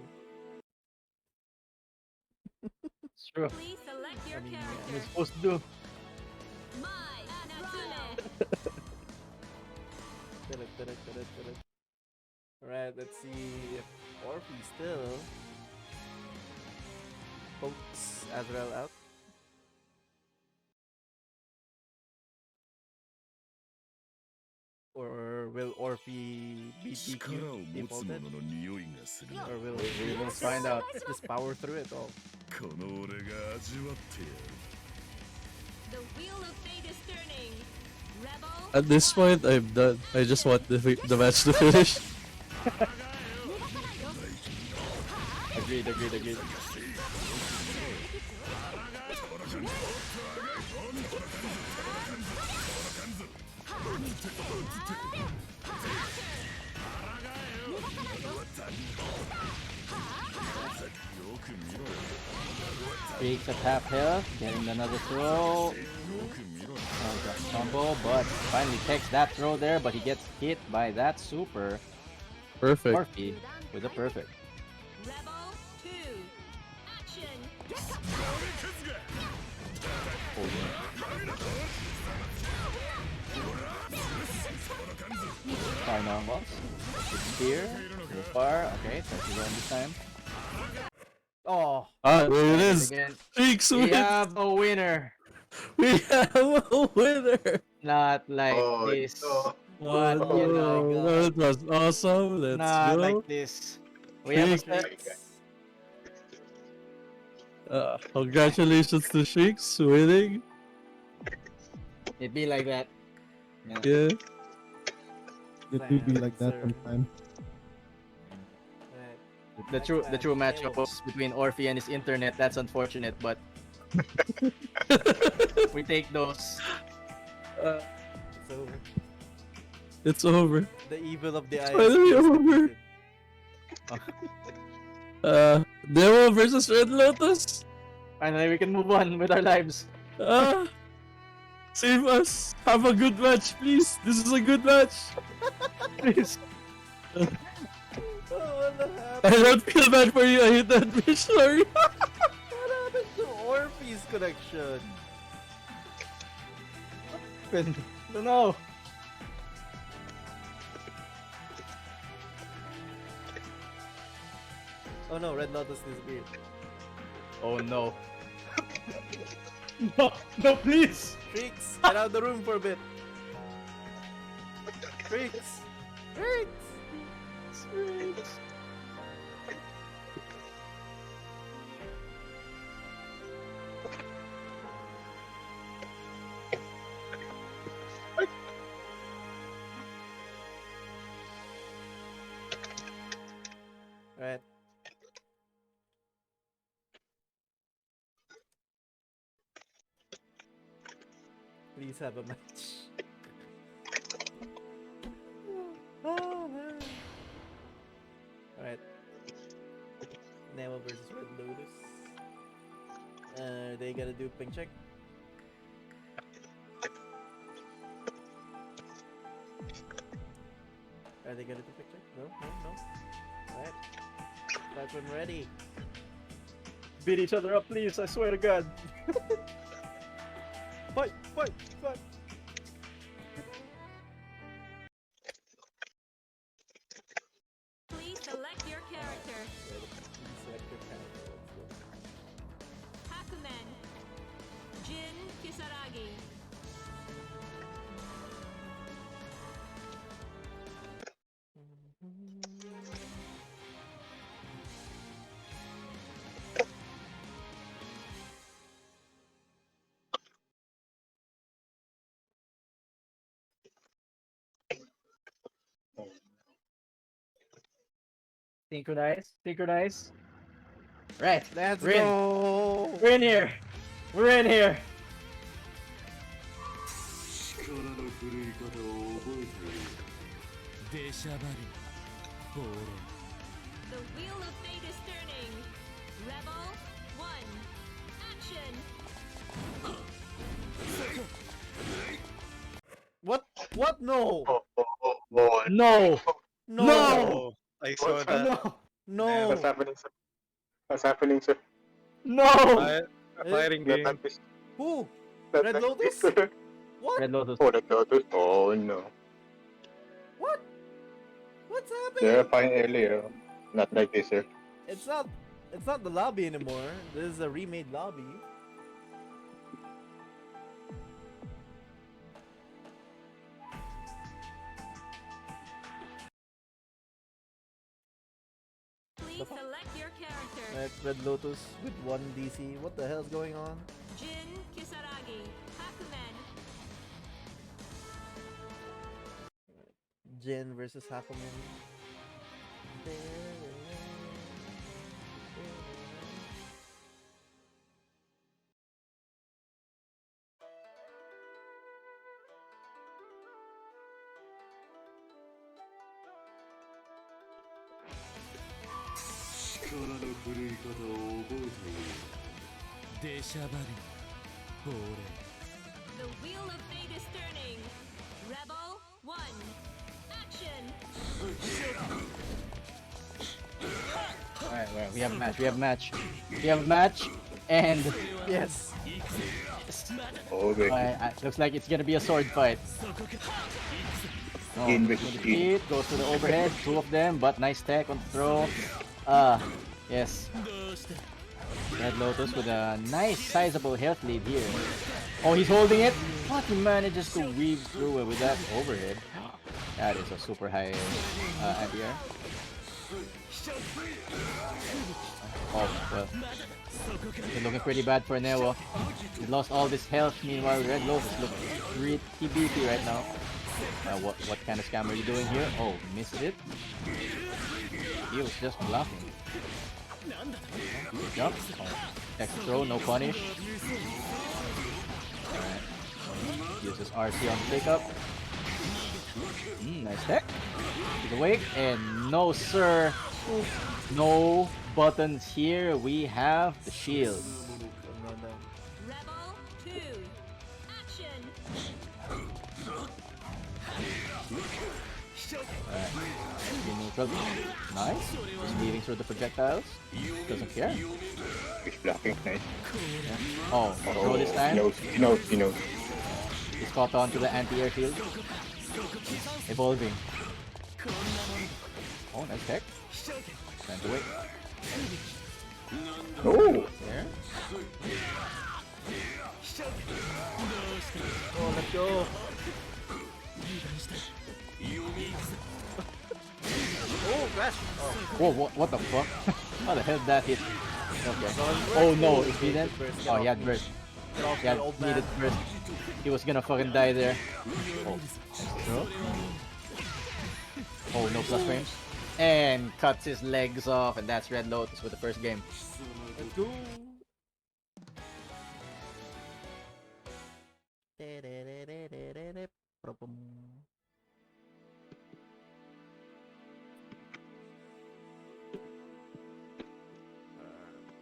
It's true. Please select your I mean, What are we character. supposed to do? My Natsume. Alright, let's see if Orphe still pokes Azrael out. Or will Orphe be defaulted? Or will We will find out. just power through it all? The wheel of fate is turning. Rebel. At this point, I'm done. I just want the match to finish. Agreed. Takes a tap health, getting another throw. Combo, but finally takes that throw there, but he gets hit by that super. Perfect. Orphe with a perfect. Rebel 2. Action. Far normals. Here, so far. Okay, tries to run this time. Oh, Ah, there it is. Again, Cheeks we wins. have a winner. We have a winner. Not like Oh, this. no. But Oh, you know, that was awesome. Let's not go. like this. We have a Cheeks. Congratulations to Cheeks winning. It'd be like that. Yeah. It will be like that sometimes. The true matchup was between Orphe and his internet. That's unfortunate, but we take those. it's over. It's over. The evil of the It's eyes. finally is over. defeated. Nemo versus Red Lotus. Finally, we can move on with our lives. Save us. Have a good match, please. This is a good match. Please. Oh, what happened? I don't feel bad for you. I hit that bitch. Sorry. What happened to Orphe's connection? Don't know. Oh no, Red Lotus disappeared. Oh no. No, please. Tricks, get out of the room for a bit. Tricks. Alright. Please have a match. Alright. Nemo versus Red Lotus. They gotta do ping check. Are they gonna do ping check? No. Alright. Back when ready. Beat each other up, please. I swear to God. Fight! Please select your character. Select your character. Let's go. Hakumen. Jin Kisaragi. Synchronize. Right. Let's We're in. go! We're in here. We're in here. The wheel of fate is turning. Rebel 1. Action. What? No! No. No! I saw that. No! What's happening, sir? What's happening, sir? No. Firing game. Not this. Who? Not Red like Lotus? this, sir. What? Red Lotus. Oh, that Lotus. Oh no. What? What's They're happening? fine earlier. Not like this, sir. It's not. It's not the lobby anymore. This is a remade lobby. Please select your character. Red Lotus with 1 DC. What the hell's going on? Jin Kisaragi, Hakumen. Jin versus Hakumen. The wheel of fate is turning. Rebel 1. Action. Alright, well, we have a match. We have a match. We have a match. And Yes. Oh, wait. looks like it's gonna be a sword fight. Oh, Jin to versus the Jin. feet, goes to the overhead, two of them, but nice tech on the throw. Yes. Red Lotus with a nice sizable health lead here. Oh, he's holding it. But he manages to weave through it with that overhead. That is a super high anti-air. Oh, well. It's looking pretty bad for Neo. He lost all this health, meanwhile Red Lotus looks pretty beefy right now. What kind of scam are you doing here? Oh, missed it. He was just bluffing. Jump. Oh, extra throw, no punish. Alright. Uses RC on pickup. Nice tech. To the wake. And no, sir. No buttons here. We have the shield. Rebel 2. Action. Alright. Be neutral. Nice. Just weaving through the projectiles. Doesn't care. He's blocking. Nice. Yeah. Oh, throw this He time. knows. He knows. He knows. He's caught on to the anti-air field. Evolving. Oh, nice tech. Time to wait. Oh! There. Oh, let's go. Oh, crash. Oh. Whoa, what the fuck? How the hell did that hit? Okay. Oh no, is he dead? Oh, he had burst. He had needed burst. He was gonna fucking die there. Oh, throw. Oh, no plus frames. And cuts his legs off, and that's Red Lotus with the first game. Let's go.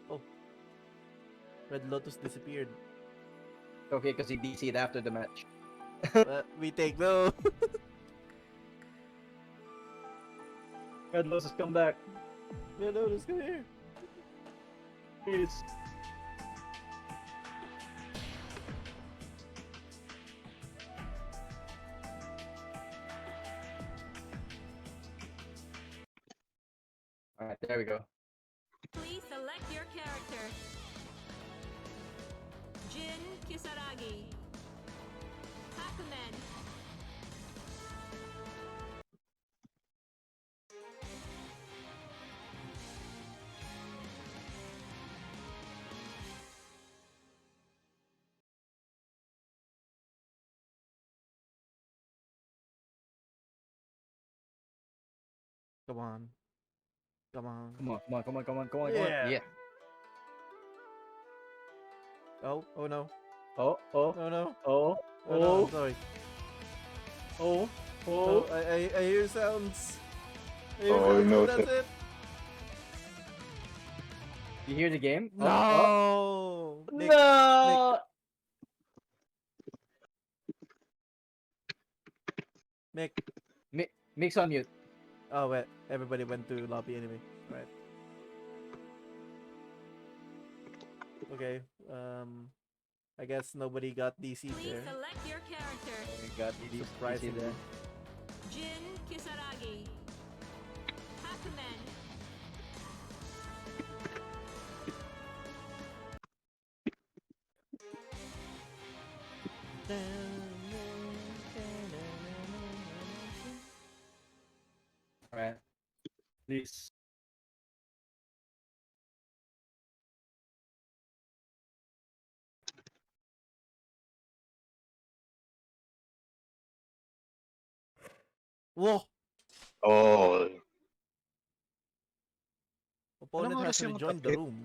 Oh. Red Lotus disappeared. Okay, because he DC'd after the match. We take no. Red Lotus, come back. Red Lotus, come here. Please. Alright, there we go. Please select your character. Jin Kisaragi. Hakumen. Come on. Come on. Come on, come on, come on, come on, come on, Yeah. come on. Yeah. Oh no. Oh, oh, No, no. oh, Oh, no, oh, I'm sorry. oh, Oh, oh. I hear sounds. I hear Oh, sounds, no, that's sir. it. You hear the game? No. Oh, Nick, no. Nick. Mix on mute. Oh wait, everybody went to lobby anyway. Right. Okay. I guess nobody got DC Please there. select your character. We got these Surprisingly. there. Jin Kisaragi. Hakumen. Alright. Please. Whoa! Oh, Opponent Anong has oras yung rejoined top the 8? room.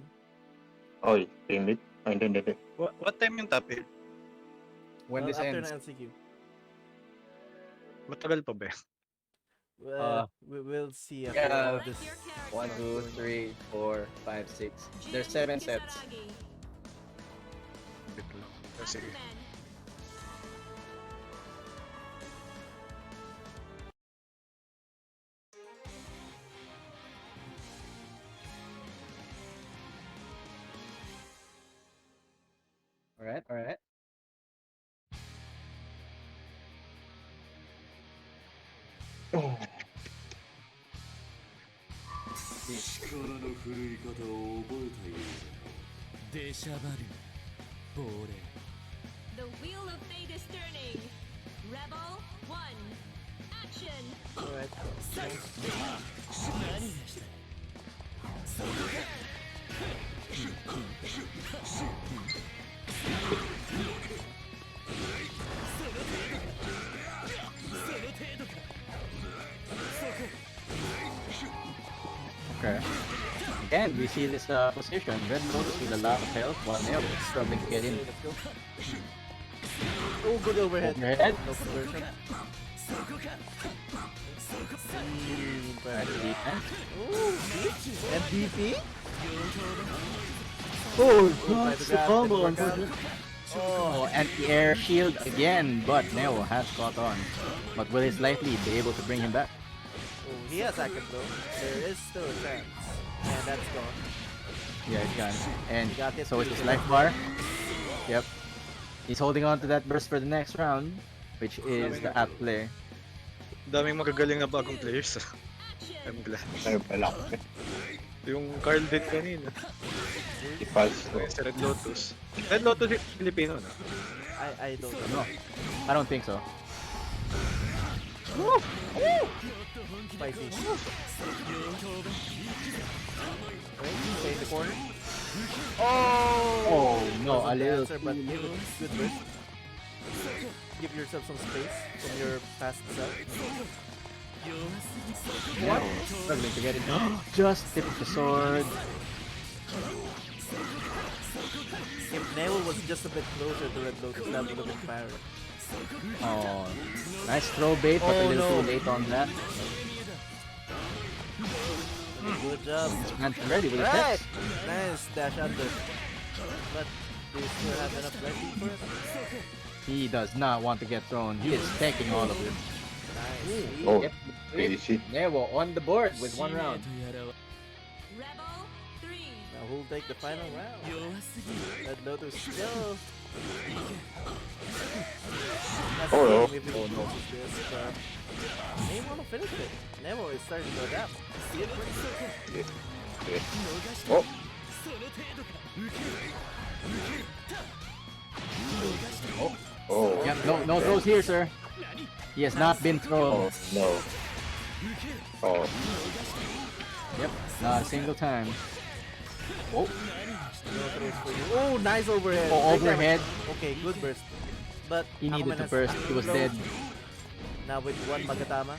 oy, teammate. Ah, hindi. What time yung top 8? When Well, this after ends. an LCQ. Matagal pa ba? We will see after yeah, all this. 1, 2, 3, 4, 5, 6. There's 7 sets. Bit lang. Ah, sige. Hakumen. Alright. Oh, 力の振るい方を覚えたようだよ。出しゃばる亡霊。 The wheel of fate is turning. Rebel 1. Action. Alright. 何がしたい Okay. Again, we see this position. Red Lotus with a lot of health, while Neo is struggling to get in. Oh, good overhead. Overhead. No conversion. Alright, defense. MVP? Oh, Try to grab, didn't work out. Oh, anti-air shield again, but Neo has caught on. But will his likely be able to bring him back? Oh, he has active though. There is still a chance. And that's gone. Yeah, it's gone. And He got hit so is with his the life bar. Yep. He's holding on to that burst for the next round, which is the app play. Daming magagaling na bagong players. I'm glad. ano pala. Yung Carl din kanina. Ipals ko. Si Red Lotus. Red Lotus yung Filipino, no? I don't know. No, I don't think so. Spicy. Right, stay in the corner. Oh no, a Wasn't the little answer, but give it good burst. Give yourself some space from your past self. What? Struggling to get it. Just tip of the sword. If Neo was just a bit closer to Red Lotus, that would have been fire. Oh, nice throw bait, but a Oh, little no. too late on that. Good job. And ready with the Right. text. Nice dash under. But do you still have enough life for it? He does not want to get thrown. He is taking all of it. Nice. Oh, Yep. crazy. Neo on the board with one round. Rebel 3. Now who'll take the final round? Red Lotus still. That's Oh, the no. game if he loses this, but they want to finish it. Nemo is starting to adapt. Oh, oh. Yep, no throws here, sir. He has not been thrown. Oh, no. Oh, Yep, not a single time. Oh, No throws for you. Oh, nice overhead. oh Big damage. overhead. Okay, good burst. But He needed Akumen to has burst. He was thrown. dead. Now with one Magatama.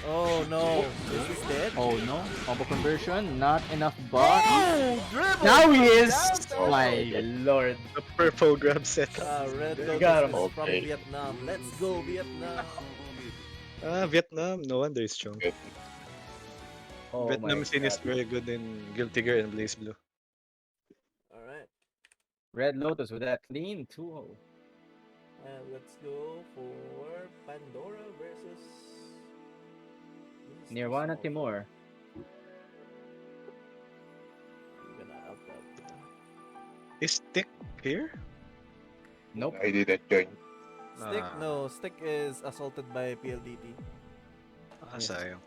Oh no, is he dead? Oh no, combo conversion, not enough bot. Oh, dribble! Now he is. Oh, My lord. The purple grab set. Red Got Lotus him. is from Okay. Vietnam. Let's go Vietnam. Vietnam. No wonder he's strong. Oh Vietnam my scene is God. very good in Guilty Gear and BlazBlue. Alright, Red Lotus with that clean 2-0. and let's go for Pandora versus Nirvana Small. Timur. I'm gonna up that. Is Tick here? Nope. I didn't join. Stick? No, Stick is assaulted by PLDT. Ah, sayang.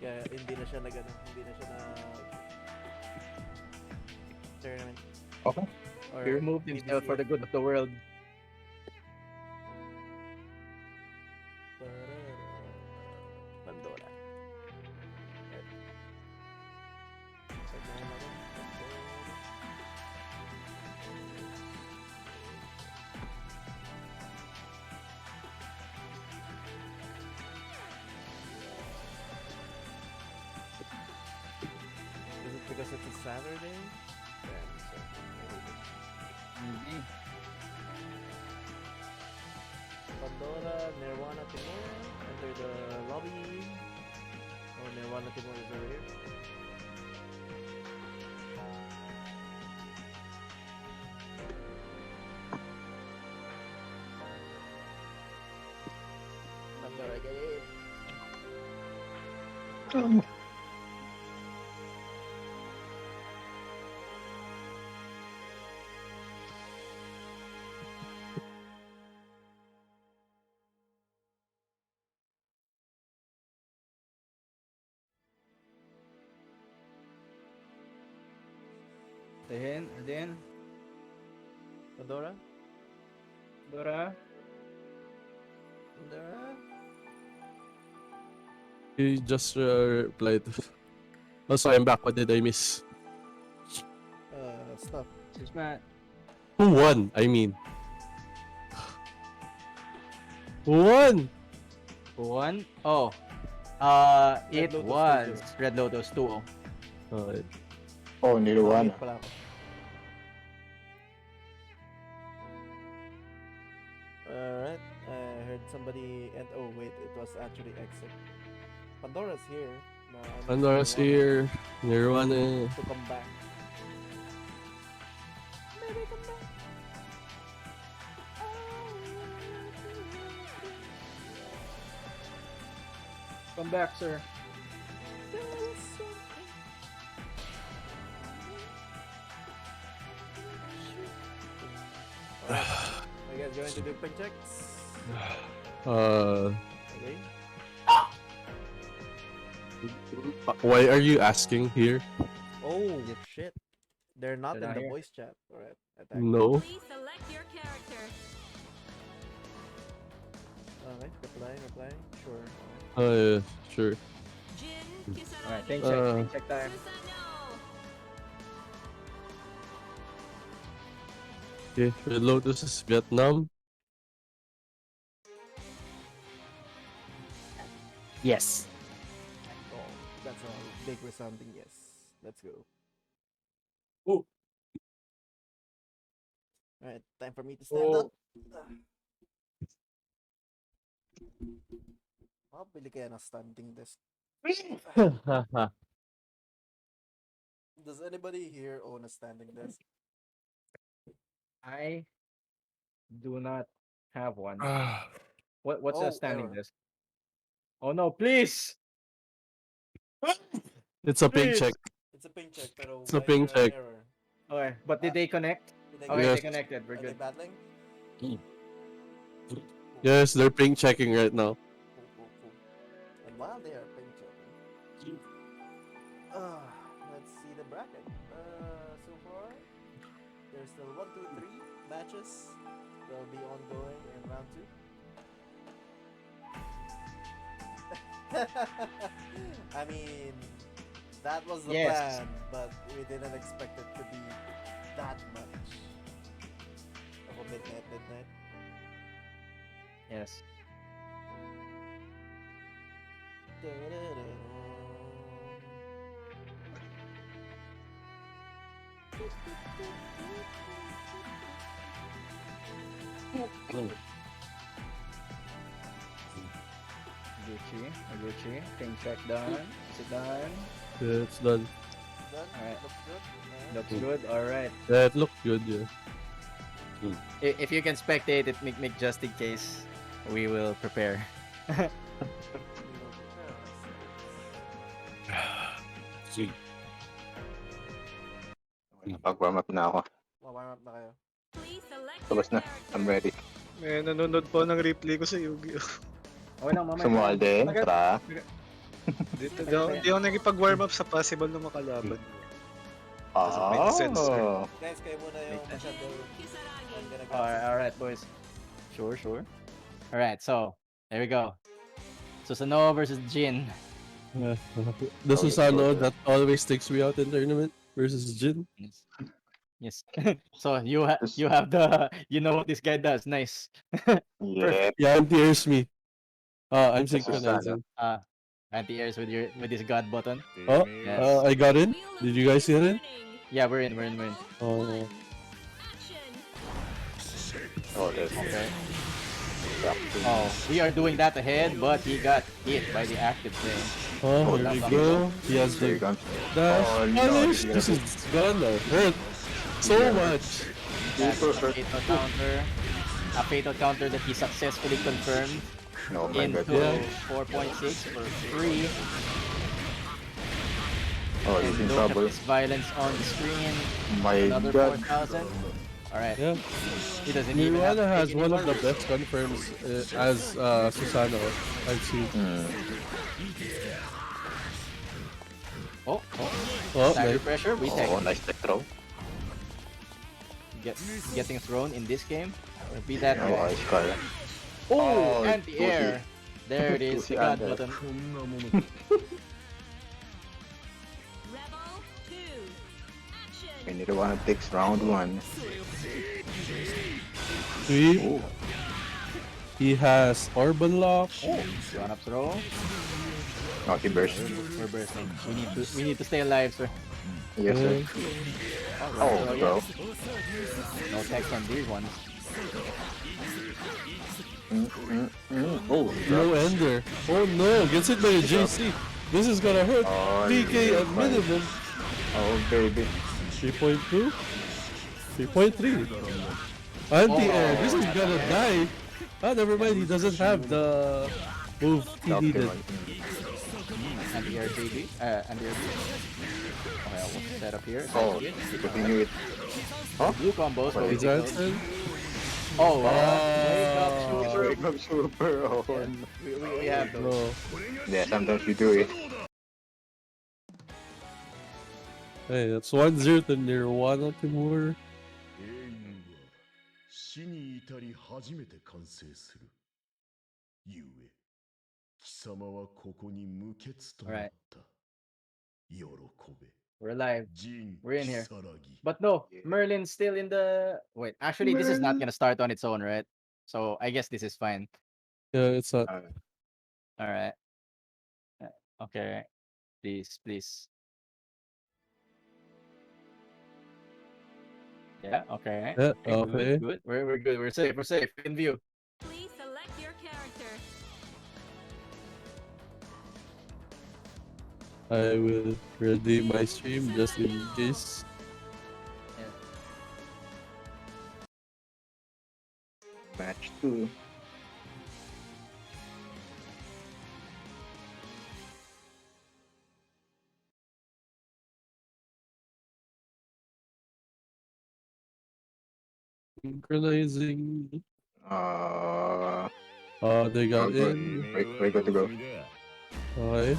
Kaya hindi na siya hindi na siya tournament. Okay. Or He removed himself for the good of the world. Pandora. Is it because it's a Saturday? Maybe. Pandora, Nirvana Timur, enter the lobby. Oh, Nirvana Timur is over here. Pandora, get it. Then. Pandora? Dora. Pandora? He just replied. Also, I'm back. What did I miss? Stuff. She's mad. Who won? I mean. Who won? One. Oh. It Lotus was 2-0. Red Lotus 2-0. Alright. Oh, Nirvana. Pala ako. Alright, I heard somebody and oh wait, it was actually exit. Pandora's here. No, I missed Pandora's Nirvana here. Nirvana. to come back. Maybe come back. Come back, sir. Alright, are you guys going to do quick checks? Okay. Why are you asking here? Oh shit. They're not They're in not the here. voice chat. Alright, attack. No. Please select your character. Alright, reply. Sure. Yeah, sure. Jin, Alright, Kisaragi, think check time. Susano. Okay, Red Lotus is Vietnam. Yes. Oh, that's a big resounding yes. Let's go. Oh. Alright, time for me to stand up. Bili kaya ng standing desk. Does anybody here own a standing desk? I do not have one. What's Oh, a standing error. desk? Oh no, please! It's a ping Please. check. It's a ping check, pero It's a why ping is there an check. error? Okay, but did they connect? Did they Okay, Yes. they connected. We're Are they good. battling? Yes, they're ping checking right now. Cool. And while they are ping checking, let's see the bracket. So far, there's still 1, 2, 3 matches that will be ongoing in round 2. I mean, that was the Yes. plan, but we didn't expect it to be that much of a midnight. Yes. Gucci. Ping check done. Is it done? Yeah, it's done. Done? Alright. Looks good? Looks good. Alright. Yeah, it looked good, yeah. If you can spectate it, make just in case, we will prepare. We will prepare ourselves. Pag-warm up na ako. Warm up na kayo. Please select your Tapos na. character. I'm ready. Eh, nanonood po ng replay ko sa Yu-Gi-Oh! Okay lang, mamaya. Sumual din, tra. Di ako nagipag-warm up sa possible na makalaban. Doesn't make sense, sir. Guys, kayo muna yung masyadong... Alright, boys. Sure. Alright, so, there we go. Susanoo versus Jin. The Susano that always takes me out in tournament versus Jin. Yes. So you have the you know what this guy does. Nice. Yeah. Yeah, anti-airs me. I'm Susano. synchronizing. Anti-airs with his god button. Oh, Yes. I got in. Did you guys get in? Yeah, we're in. Oh, Oh, there's Okay. Oh, we are doing that ahead, but he got hit by the active thing. oh, here we go. He has There you the go. dash. Oh, no, Punish. he's This gonna is gonna hurt so much. That's a fatal counter. A fatal counter that he successfully confirmed Oh my into god. 4.6 for free. Oh, he's in Look at trouble. this violence on the screen. My Another god. 4,000. Alright. Yeah. He doesn't even have Nirvana to has take one any of the more. best confirms as Susano I've seen. Oh, Oh, Tiger nice. pressure. We take Oh, nice tech throw. getting thrown in this game. Be that Oh, way. ice car. Oh, Oh, anti-air. There it is. Pussy The god under. button. Rebel 2. Action. And Nirvana takes round 1. Three. Oh, He has Orban Lock. Run up throw. naughty burst. We're bursting. We need to stay alive, sir. Yes, sir. Oh, bro. No text on these ones. Oh, No ender. Oh no, gets hit by a JC. This is gonna hurt. Oh, PK at fine. minimum. Oh, baby. 3.2? 3.3. Anti-air. This is gonna die. Ah, never mind. He doesn't have the move he Okay, needed. Anti-air JB. Anti-air B. Okay, what's set up here? Oh, you continue it. Blue combos. What Is that it? Oh, wow. Wake up super. Oh, We have those. No. yeah, sometimes you do it. Hey, that's 1-0 to Nirvana Timur. 英雄は死に至り初めて完成する。ゆえ、貴様はここに無欠となった。喜べ。 We're alive. 仁 We're in here. 如ぎ。 But no, Merlin's still in the... Wait, actually, this is not gonna start on its own, right? So, I guess this is fine. Yeah, it's not. Alright. Okay. Please. Yeah, okay. Yeah, Okay, okay. Good. We're good. We're safe. In view. Please select your character. I will redeem my stream just in case. Match 2. Synchronizing. They got good. in. We're good to go. Okay.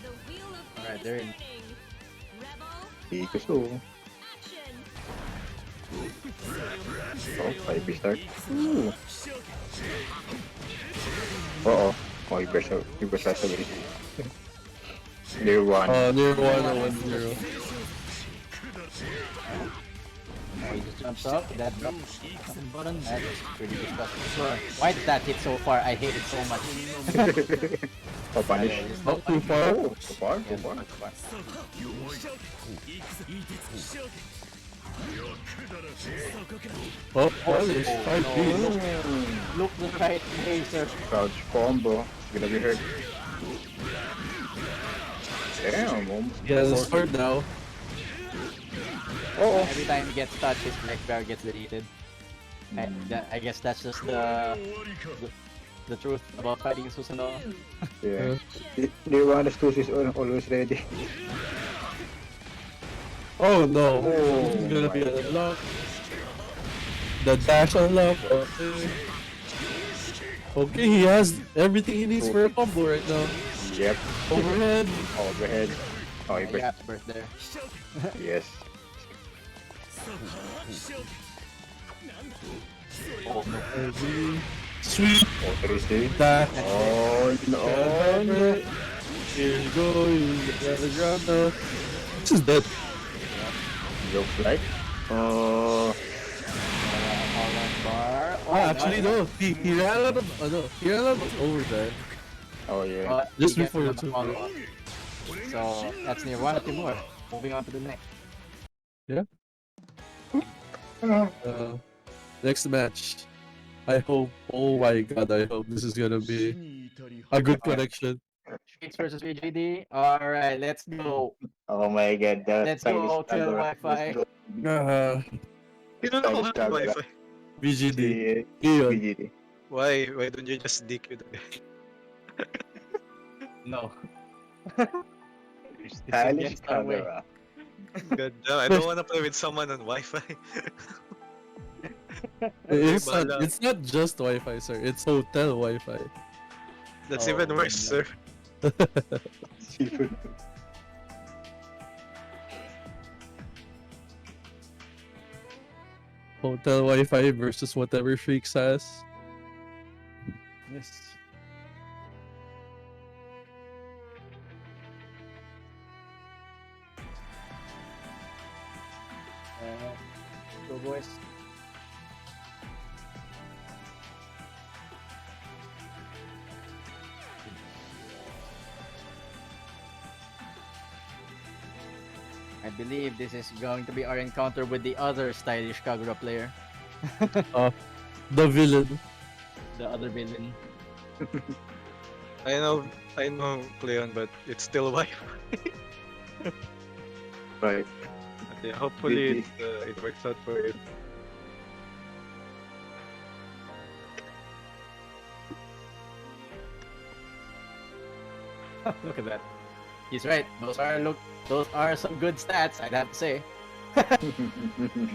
The wheel of fate Alright, is they're in. turning. Rebel Pikachu. action. Oh, 5 start. Ooh. Uh-oh. Oh, he burst us away. Near 1. Nirvana 1-0. He just jumps up. That drop button. That's pretty disgusting. Sure. Why did that hit so far? I hate it so much. Oh, punish. Not too far. Oh, so far. Oh, punish. 5 Look the right way, sir. Crouch combo. It's gonna be hurt. Damn, almost. He has a sword now. Oh, Every time he gets touched, his next bar gets deleted. I guess that's just the the truth about fighting Susanoo. Yeah. Nirvana's tooth is always ready. Oh no! Oh This is gonna my be an unlock. The dash unlock. Okay. Okay, he has everything he needs for a combo right now. Yep. Overhead. Overhead. Oh, he Yeah, birth there. Yes. Sweet. Oh, 3C. That. Oh, no. Here you go. You get the ground now. This is dead. Looks like. Oh. Bar. Actually no. He ran out of he ran out of overdrive. Oh yeah. Just He before the gets two. follow-up. So that's Nirvana Timur. Moving on to the next. Yeah. Next match. I hope. Oh my god! I hope this is gonna be a good connection. Streets versus VGD. All right, let's go. Oh my god. Let's go Hotel Wi-Fi. Sino nakuha ng Wi-Fi? VGD. Iyon. Iyon. VGD. Why don't you just DQ the guy? No. Stylish against our way. camera. God damn, I don't wanna play with someone on Wi-Fi. It's not just Wi-Fi, sir. It's hotel Wi-Fi. That's even worse, sir. Hotel Wi-Fi versus whatever Freaks has. Yes. Go boys. I believe this is going to be our encounter with the other stylish Kagura player. The villain. The other villain. I know, Cleon, but it's still Wi-Fi. Right. But yeah, hopefully it works out for you. Look at that. He's right. Those are some good stats, I'd have to say.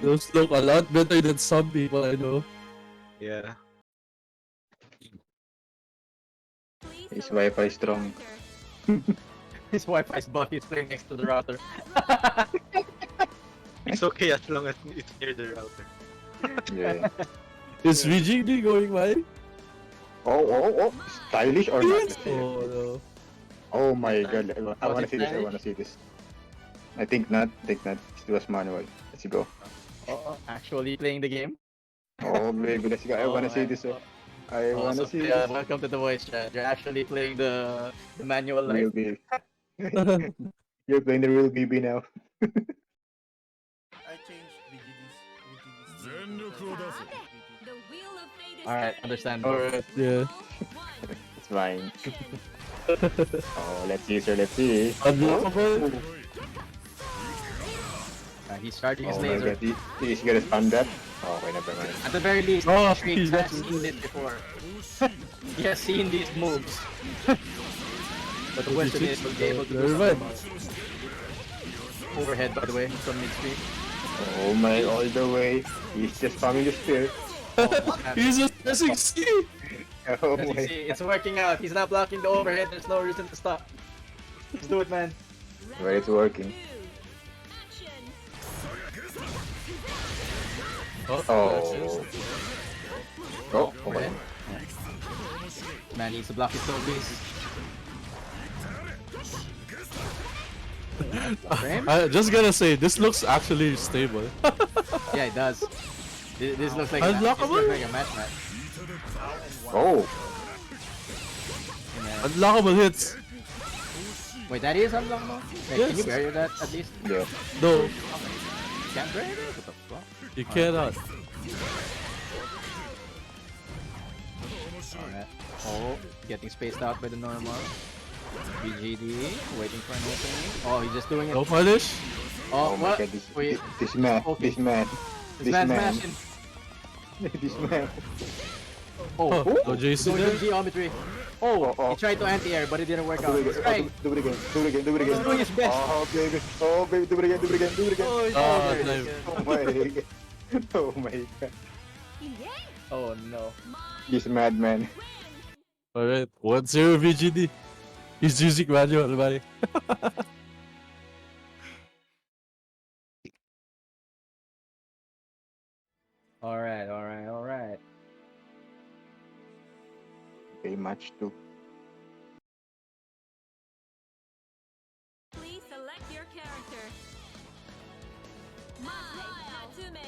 Those look a lot better than some people I know. Yeah. His Wi-Fi strong. His Wi-Fi's buff. He's playing next to the router. It's okay as long as it's near the router. Yeah. Is VGD going wide? Oh. Stylish or not? Oh no. Oh my god. I wanna it's see this. I stylish? wanna see this. I think not. It was manual. Let's go. Actually playing the game. Oh baby, let's go. I wanna see this. I wanna see this. Welcome to the voice chat. You're actually playing the manual Real life. baby. You're playing the real BB now. I changed BGD's. The wheel of fate is Alright, turning. understandable. Alright, yeah. It's fine. Oh, let's see, sir. Let's see. Unblockable. He's charging his Oh my laser. god, he's gonna spam that? Oh, okay, never mind. At the very least, Oh, Shriek he's has not- seen this before. He has seen these moves. But the question is, will he be able to do Never something mind. about it? Overhead, by the way, from mid-stream. Oh my, all the way. He's just spamming the spear. He's just pressing C. Oh As you my. see, it's working out. He's not blocking the overhead. There's no reason to stop. Let's do it, man. Well, it's working. Oh. Oh my. Overhead. Man needs to block his slow piece. Frame? I just gotta say, this looks actually stable. Yeah, it does. This looks like Unlockable? a match match. Oh. Unlockable hits. Wait, that is unlockable? Wait, Yes. can you barrier that at least? Yeah. No, You can't barrier it? What the fuck? you cannot. Alright. Oh, getting spaced out by the normal. BGD, waiting for an opening. Oh, he's just doing it. No punish. Oh, Oh my what? god, Wait, this man, Okay. this man, this man's mashing. this man. Oh, no JC going there. to geometry. Oh, he tried to anti-air, but it didn't work out. He's trying. Do it again. Do it again. Do it again. He's doing his best. Oh baby. Oh baby. Do it again. Do it again. Do it again. Ah, there it dive. is. Oh my god. Oh my god. Oh no. He's a madman. Alright, 1-0 VGD. He's using manual, buddy. Alright. Okay, match 2. Please select your character. Mai Hatsume.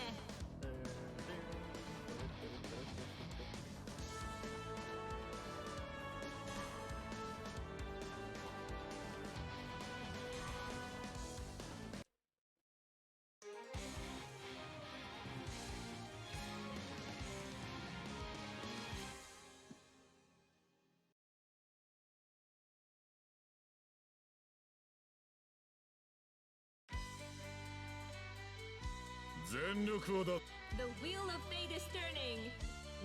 The wheel of fate is turning.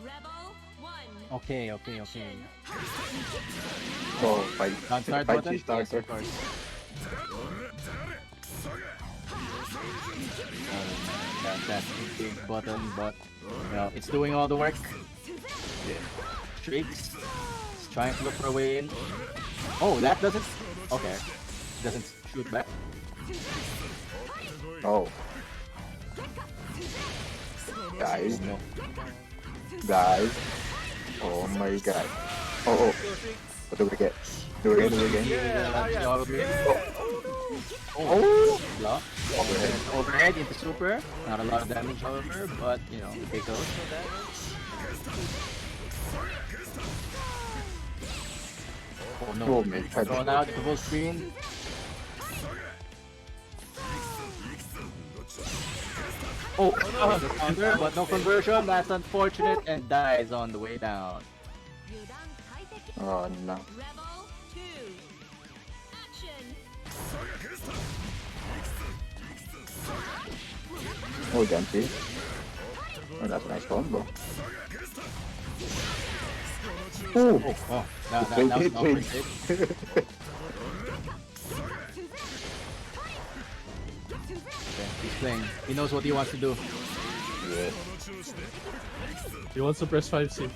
Rebel 1. Okay. Oh, 5. Non-start 5G button? Yes, starter. of course. That's a big button, but you know, it's doing all the work. Streaks. It's trying to look for a way in. Oh, that doesn't. Okay. Doesn't shoot back. Oh. Guys. No. Guys. Oh my god. Oh. Do it again. Do it again. Oh. Block. Overhead into super. Not a lot of damage, however, but you know, it goes. Oh no. Oh my god. Thrown out to full screen. Oh, the counter, but no conversion. That's unfortunate and dies on the way down. Oh no. Rebel 2. Action. Oh, Janty. Oh, that's a nice combo. Oh. Oh, that was not pretty good. Okay, he's playing. He knows what he wants to do. Yeah. He wants to press 5C.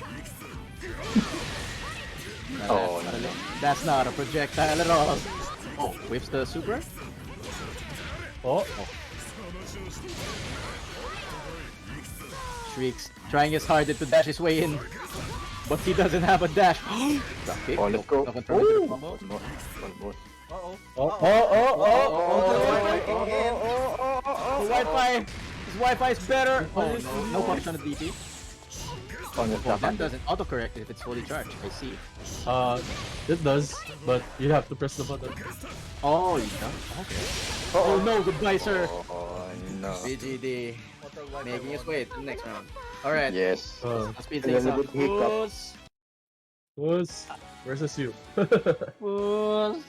Oh, no. That's not a projectile at all. Oh, whips the super. Oh. Shrieks, trying his hardest to dash his way in, but he doesn't have a dash. Okay, Oh, let's go. no control with the Ooh. combo. The Wi-Fi, his Wi-Fi is better. Oh no, no punish on the DP. Oh, no, Oh, that doesn't autocorrect if it's fully charged. I see. It does, but you have to press the button. Oh, you don't? Okay. Oh no, goodbye, sir. Oh no. BGD making his way to the next round. Alright. Yes. Let's speed A things little up. bit hiccup. Who's? Who's versus you? Who's?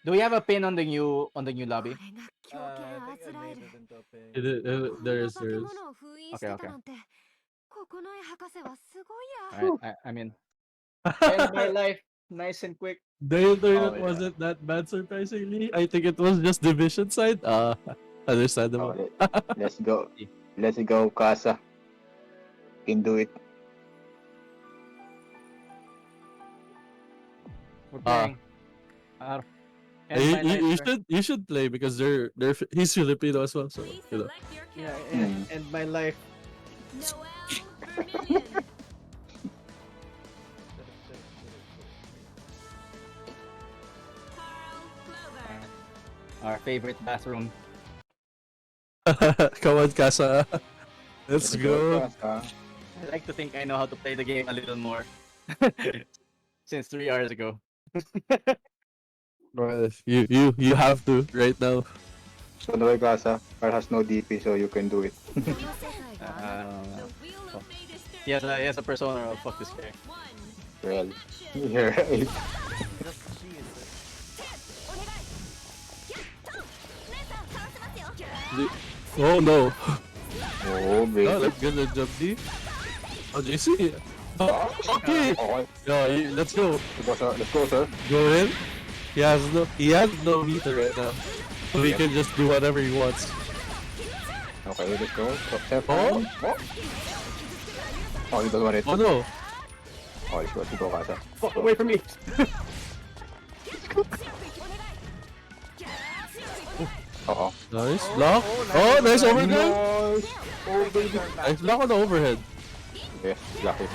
Do we have a pin on the new lobby? There is. Okay. Alright, I'm in. End my life nice and quick. The internet Oh, yeah. wasn't that bad, surprisingly. I think it was just division side. Understandable. Let's go. Let's go, Casa. Can do it. We're playing. End my life, sir. You should play because he's Filipino as well, so Please you know. select your Yeah, character. end my life. Noel Vermillion. Carl Clover. Our favorite bathroom. Come on, Casa. Let's go. Casa. I like to think I know how to play the game a little more. Since 3 hours ago. Well, you have to right now. So no, Casa. Carl has no DP, so you can do it. The wheel of fate is turning. He has a persona. Oh, fuck this guy. 1. Well, Action. you're right. Oh no. Oh. Oh, great. Oh, let's get the jump D. Oh, JC. Oh, okay. Okay. Yo, let's go. Let's go, sir. Go in. He has no meter right now. So he can just do whatever he wants. Okay, let's go. Step Oh. Oh, he doesn't want it. Oh no. Oh, let's go, Kasa. Fuck away from me. Uh-oh. Nice block. Oh, nice overhead. Nice. Oh, baby. Nice block on the overhead. Yes, lucky.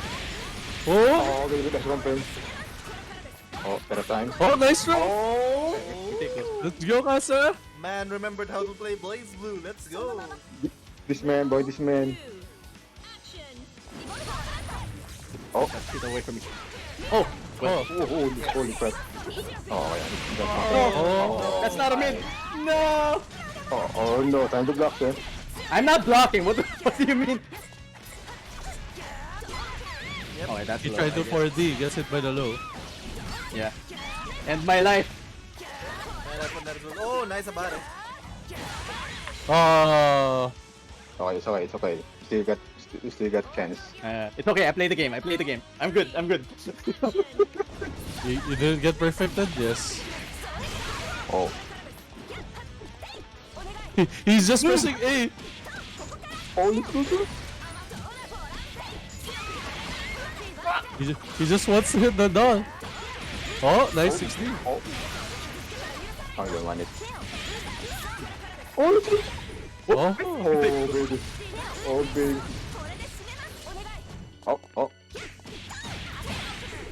Oh. Oh, baby, that's confirmed. Oh, better time. Oh, nice try. Oh. Let's go, Kasa. Man remembered how to play blazblue. Let's go. This man, boy, this man. Oh, Get away from me. Oh. oh, holy crap. Oh, yeah. That's not. Oh. That's not a mid. No. Oh, no, time to block, sir. I'm not blocking. What do you mean? Oh, wait, that's He low, tried to I guess. 4D, gets hit by the low. Yeah. End my life. And that's when that goes. Oh, nice about it. Oh. Okay, it's okay. Still got chance. It's okay. I play the game. I'm good. You didn't get perfected? Yes. Oh. He's just pressing A. Oh, let's go, sir. He just wants to hit the doll. Oh, nice 16. Oh. I don't want it. Oh, let's go. Oh. Oh, baby. Oh, baby. Oh.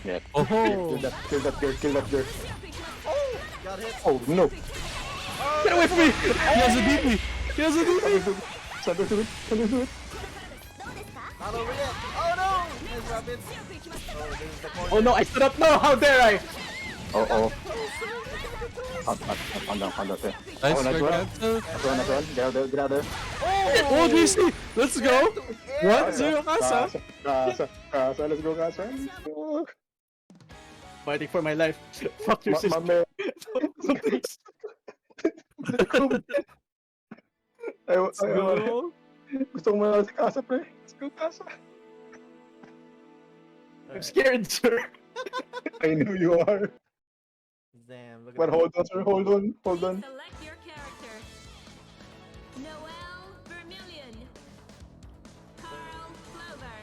Yeah. Oh. Kill that girl. Got hit. Oh, no. Get away from me. He has a DP. Sander, do it. Not over yet. Oh no! Nice rabbits. Oh, this is the corner. Oh no, I stood up. No, how dare I? Oh. On down, sir. Nice Oh, nice for one. cancel. Nice one. Get out there. Oh, JC. Let's go. 1-0 Kasa. Kasa, let's go, Kasa. Let's go. Fighting for my life. Fuck your sister. Man. Please. Let's go. Gusto ko manalo si Kasa, pre. Let's go, Kasa. I'm scared, sir. I know you are. Damn, look at But that. hold on, sir. Hold on. Select your character. Noel Vermillion. Carl Clover.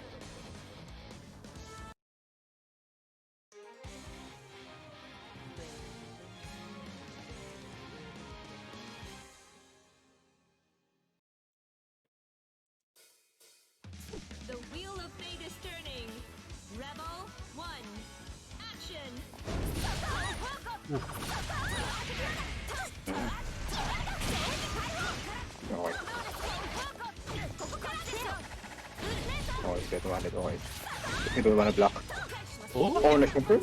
The wheel of fate is turning. Rebel 1. Action. Okay. Oh, it's get one. Okay. You don't wanna block. Oh, let's confirm.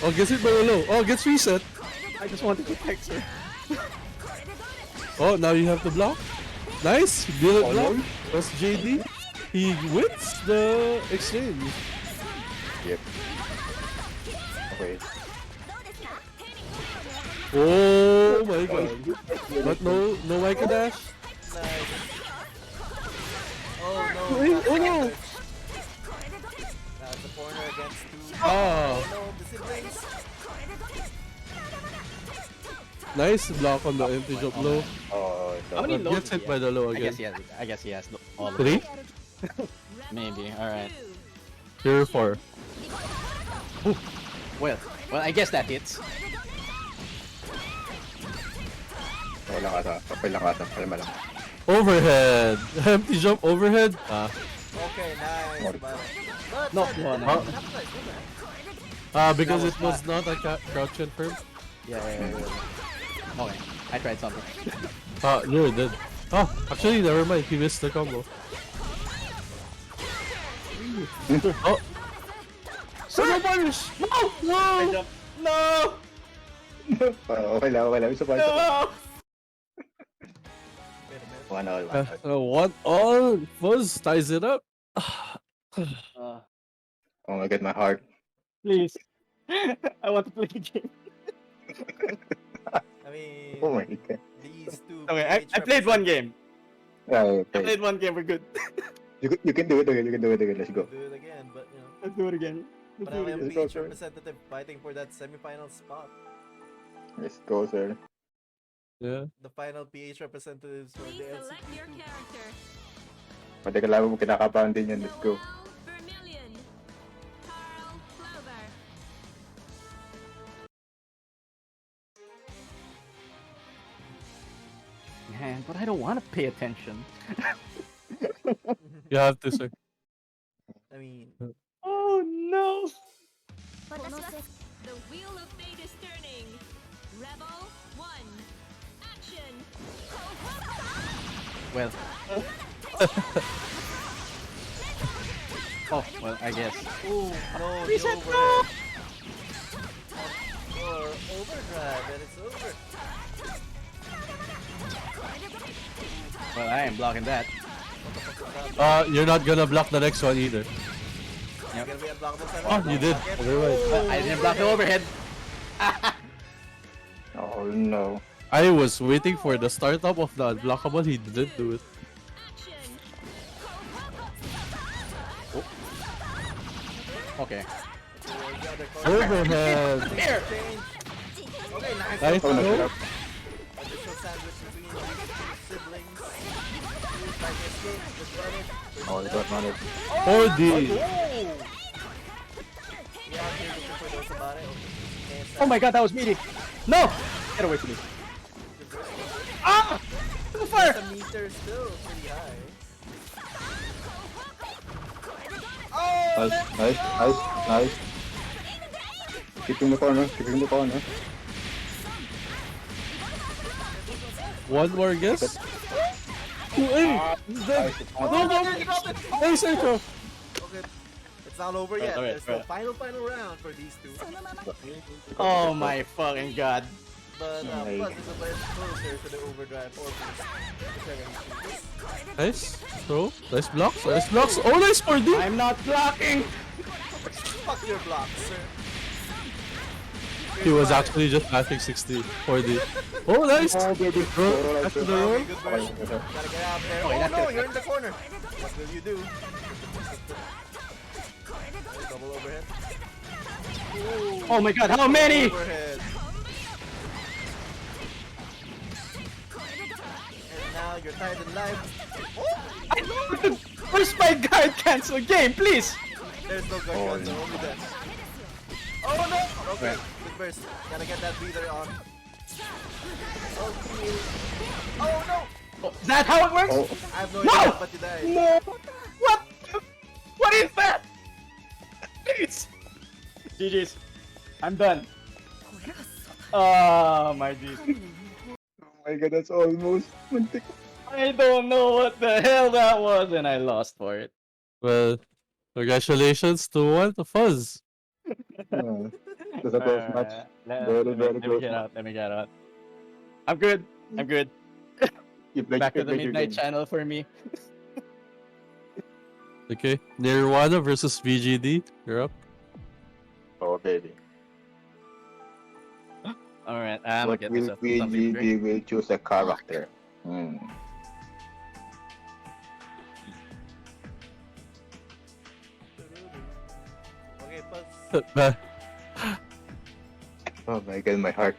Oh, gets hit by the low. Oh, gets reset. I just wanted to text her. Oh, now you have to block. Nice. Did it Oh, block. no. That's JD. He wins the exchange. Yep. Okay. Oh my god. But no Micah dash. Nice. Oh no. Oh no. That's the corner against two. Ah. Oh no, the siblings. Nice block on the empty jump low. Oh, How many But lows gets does hit he by have? the low I again. guess he has all of 3? them. Maybe. All right. Here 4. Well, I guess that hits. Okay lang, Kasa. Kalma lang. Overhead. Empty jump overhead. Okay, nice. About it. But No, Sander, no, that no. was nice, wasn't it? Because That it was not a crouch confirm. Yeah. Okay, I tried something. You did. Oh, actually, never mind. He missed the combo. Oh. Super punish! No! No! Okay lang. Isa pa. No! One all. 1-1. Fuzz ties it up. Oh my god, my heart. Please. I want to play the game. I mean, Oh my god. These two. Okay, PH I played one game. Yeah, I okay. played one game. We're good. You can do it again. You can do it again. Let's go. Do it again, but you know. Let's do it again. Let's But do I it am again. Let's go, PH sir. representative fighting for that semifinal spot. Let's go, sir. Yeah. The final PH representatives for Please the select your LCQ2. character. Pati kalaban mo, kinakabahan din yan. Let's go. Noel Vermillion. Carl Clover. Man, but I don't want to pay attention. You have to, sir. I mean, Oh no! The wheel of fate is turning. Rebel 1. Action. Well. Oh, well, I guess. oh no, the Reset, overhead. Or overdrive, and it's over. Well, I am blocking that. You're not gonna block the next one either. You're gonna be unblockable, Seven. Oh, you did. Block it. Never mind. But I didn't block the overhead. Oh no. I was waiting for the startup of the unblockable. He didn't do it. Action. Okay. The other corner. Overhead. Here! Change. Okay, nice. Nice Oh, no, throw. no. Additional sandwich between these two siblings. Try to escape. Just run it. Oh, you got money. 4D. Yeah, I'm here looking for those about it. Okay. Oh my god, that was meaty! No! Get away from me. Ah! Too far! The meter is still pretty high. Nice. Keeping the corner. One more guess. 2A. He's dead. No, nice echo. Okay. It's not over yet. Alright, There's still final round for these two. Oh my fucking god. But plus it's a bit closer to the overdrive or boost. Nice throw. Nice blocks. Nice blocks. Oh, nice 4D. I'm not blocking! Fuck your blocks, sir. He was actually just passing 60. 4D. Oh, nice. Oh, baby. Bro, after the roll. Good version. Gotta get out there. Okay, Oh that's no, good. you're in the corner. What will you do? Double overhead. Ooh, Oh my god, how many? overhead. And now you're tied in life. Oh! Where's my guard cancel game, please? There's no gun, so only that. Oh no! Okay, good burst. Gotta get that breather on. Okay. Oh no! Is that how it works? I have no No! idea, but you died. No! What? What is that? Please! GG's. I'm done. Oh my g. Oh my god, that's almost. I don't know what the hell that was and I lost for it. Well, congratulations to one to Fuzz. That's a close match. Very Let me close get match. out. Let me get out. I'm good. I'm good. Back to the midnight channel for me. Okay, Nirvana versus VGD. You're up. Oh, baby. Alright, I'm gonna What get will this up to something to drink. we will choose a character. Hmm. Okay, Puz. Oh my god, my heart.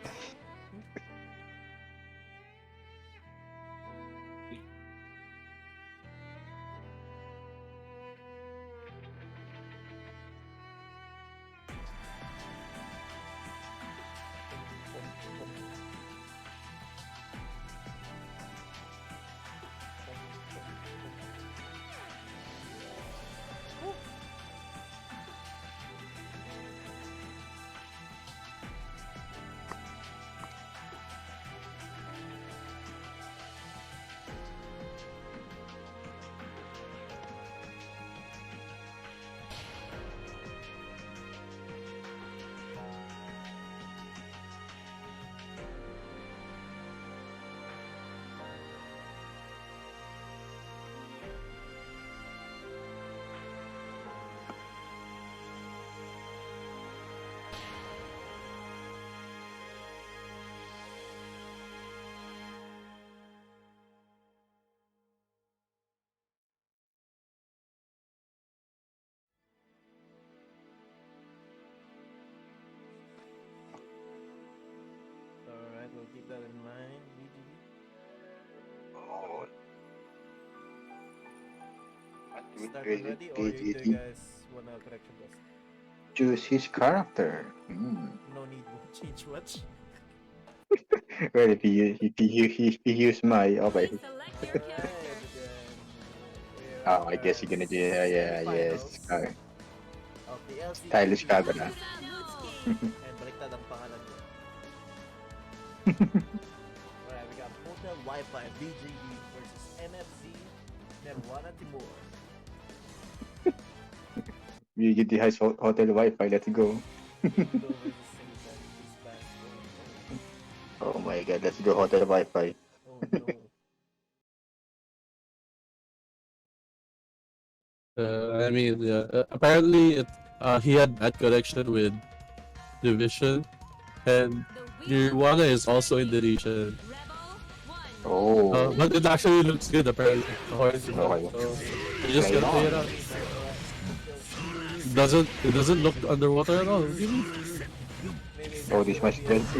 Start already, or you two guys wanna correction this? Choose his character. No need to change much. Well, if he use my okay. Oh, I guess you're gonna do yes. Okay. Of the LCQ Stylish ka ba na? and baliktad ang pangalan ko. Alright, we got Hotel Wi-Fi BGB versus NFC Nirwana Timur. BGT has hotel Wi-Fi. Let's go. Oh my god, let's go hotel Wi-Fi. Oh no. I mean, yeah. Apparently, he had bad connection with Division, and Nirwana is also in Division. Oh. But it actually looks good, apparently. Okay. So, you just gotta play it out. It doesn't look underwater at all. Really? Oh, this much strength.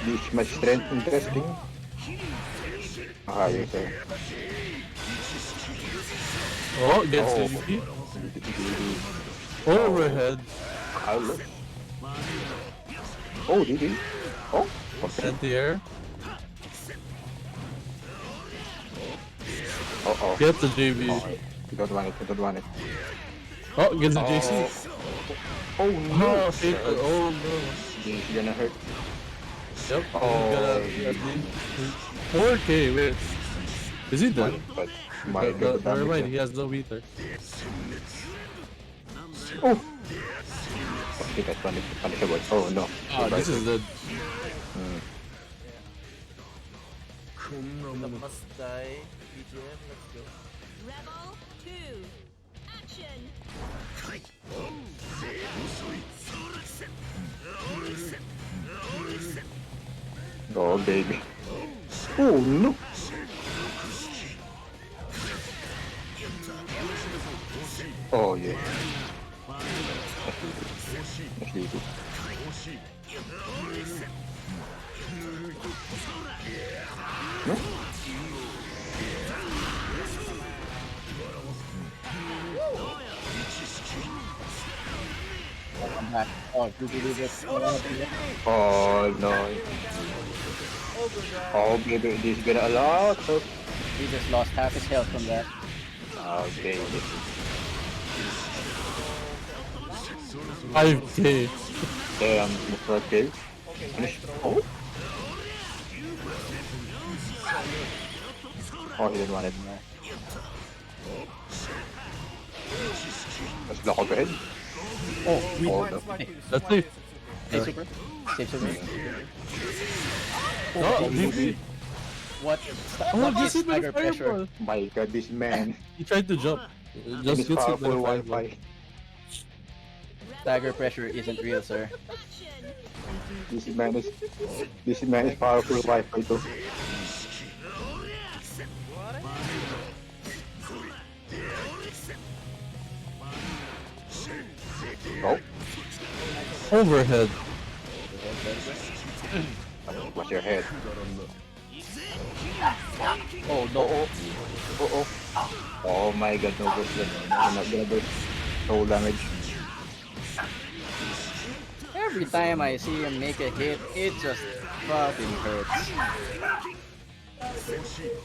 This much strength, interesting. Ah, yes, sir. Oh, gets MVP. Overhead. Oh, did he? Oh, Anti-air. Uh-oh. Gets the JV. Oh, you don't want it, you don't want it. Oh, gets the JC. Oh no! Oh, shit. Oh no. He's gonna hurt. Yep. Oh. 4K, wait. Is he done? But my god, Never mind, he has no meter. Oh! Okay, that's punishable. Oh no. Oh, this is the... The must die BGM, let's go. Rebel 2. Action. Oh baby. Oh no! Oh yeah. That's easy. No? I'm back. Oh, do this. Oh no. Oh baby, this is gonna a lot of... He just lost half his health from that. Okay. 5K. Damn, Mr. Kill. Finish. Oh? Oh, he didn't want it. Let's block overhead. Oh, we Oh, no. no. That's it. Stay super. Stay super. Oh, GG. What? Oh, What this is is my Tiger pressure? fireball. My god, this man. He tried to jump. Just This gets hit by powerful the fireball. Wi-Fi. Tiger pressure isn't real, sir. This man is powerful Wi-Fi too. Oh, Overhead. watch your head. Oh no. Oh my god, no burst yet. I'm not gonna burst. No damage. Every time I see him make a hit, it just fucking hurts.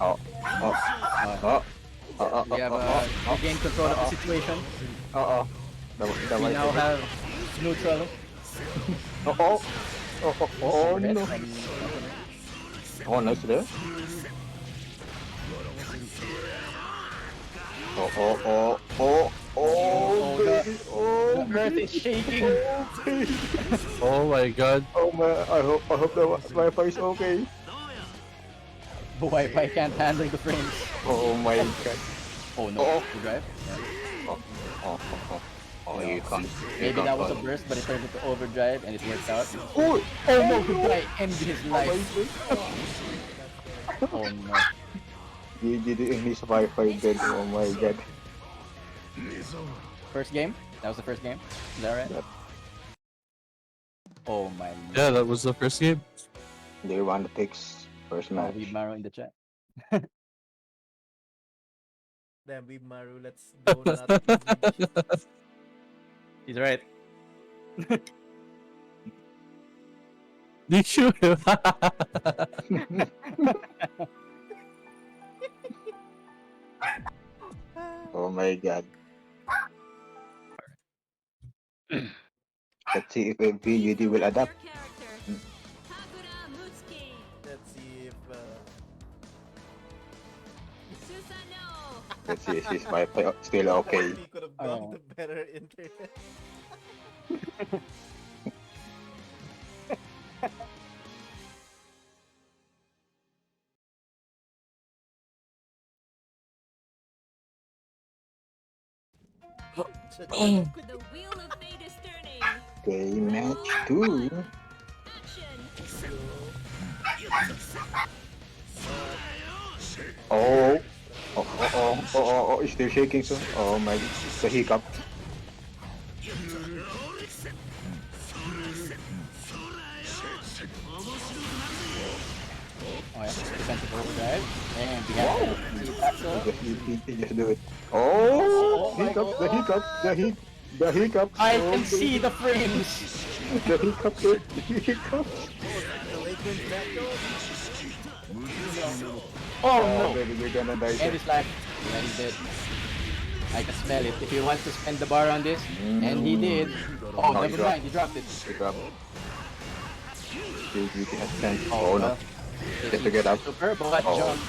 Oh. We have regained control of the situation. We now have neutral. Oh no. Oh, nice there. Oh, baby. Oh, The earth is shaking. Oh my god. Oh my, I hope the Wi-Fi is okay. The Wi-Fi can't handle the frames. Oh my god. Oh no. Oh. You drive? Oh, you can't. Maybe that was a burst, but it turned into overdrive and it worked out. Oh, Oh no, the guy ended his life. Oh no. you didn't miss Wi-Fi dead. Oh my god. First game? That was the first game? Is that right? Yep. Oh my. Yeah, that was the first game. They won the picks first match. Read Maro in the chat. Damn, Maru, let's go not PvP. He's right. Did you? Oh my god. Let's see if VUD will adapt. Let's see if Let's see if his Wi-Fi still okay. he could have gone to better internet. The wheel of fate is turning. Okay, match 2. Oh. Oh, it's still shaking so. Oh my, the hiccup. Oh yeah, defensive overdrive. And we have He just do it. Oh, hiccup, the hiccup, the hiccup. I can see the frames. The hiccup, the hiccup. Oh no! Baby, we're gonna die. And he's like, yeah, he's dead. I can smell it. If he wants to spend the bar on this, and he did. Oh, never mind, he dropped it. He dropped it. VUD has 10. Oh no. Just to get up. Super, but jump.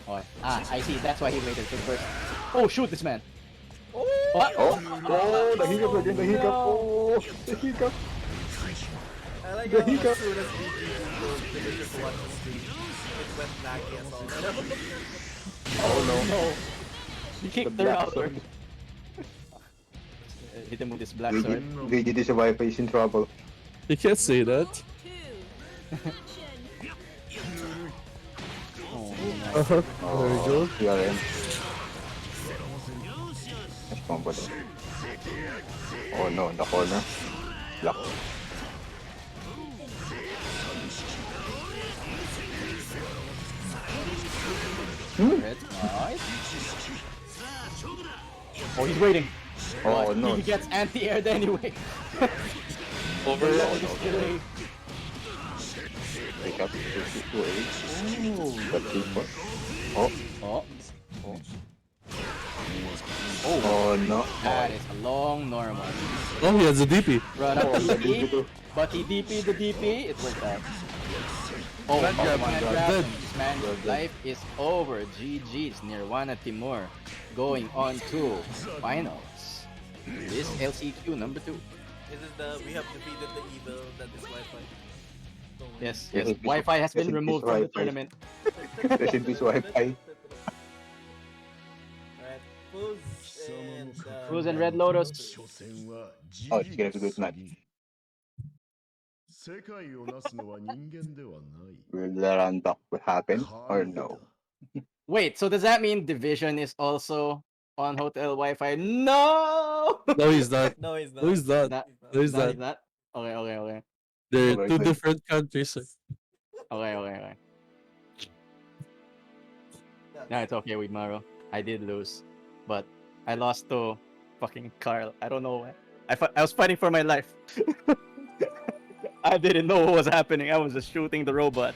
Oh, I see. That's why he waited for first. Oh, shoot this man. What? Oh, the hiccup again, the hiccup. Oh, the hiccup. I like The how hiccup. as soon as VG goes to just watch the stream, it went laggy as all. Oh no. He kicked her out. Hit him with his black sword. VGD's Wi-Fi is in trouble. You can't say that. Oh, There we go. PRM. Nice combo though. Oh no, in the corner. Block. Red, nice. Oh, he's waiting. Oh But no. he gets anti-aired anyway. Overload. Delay. Pick up 52 That's super. Oh. Oh. Oh. Oh no. That is a long normal. Oh, he has a DP. Run up Oh, the the DP DP, too. but he DP'd the DP, it worked out. Oh, Blood grab, man, blood grab dead. him. This man's life is over. GG's Nirwana Timur going on to finals. This LCQ number 2. This is the we have defeated the evil that is Wi-Fi. Yes, Yes, yes. it is- Wi-Fi has yes, been it is removed from the Wi-Fi. tournament. Rest in peace Wi-Fi. Alright, Cruz and Red Lotus. Oh, it's gonna be good match. 世界をなすのは人間ではない。 Will the run back happen or no? Wait, so does that mean Division is also on Hotel Wi-Fi? No! No, he's not. No, he's not. No, he's not. Not, No, he's not, not. he's not? Okay, okay, okay. They're Alright, two wait. different countries. Sir. Okay, okay, okay. No, it's okay with Maro. I did lose. But I lost to fucking Carl. I don't know why. I was fighting for my life. I didn't know what was happening. I was just shooting the robot.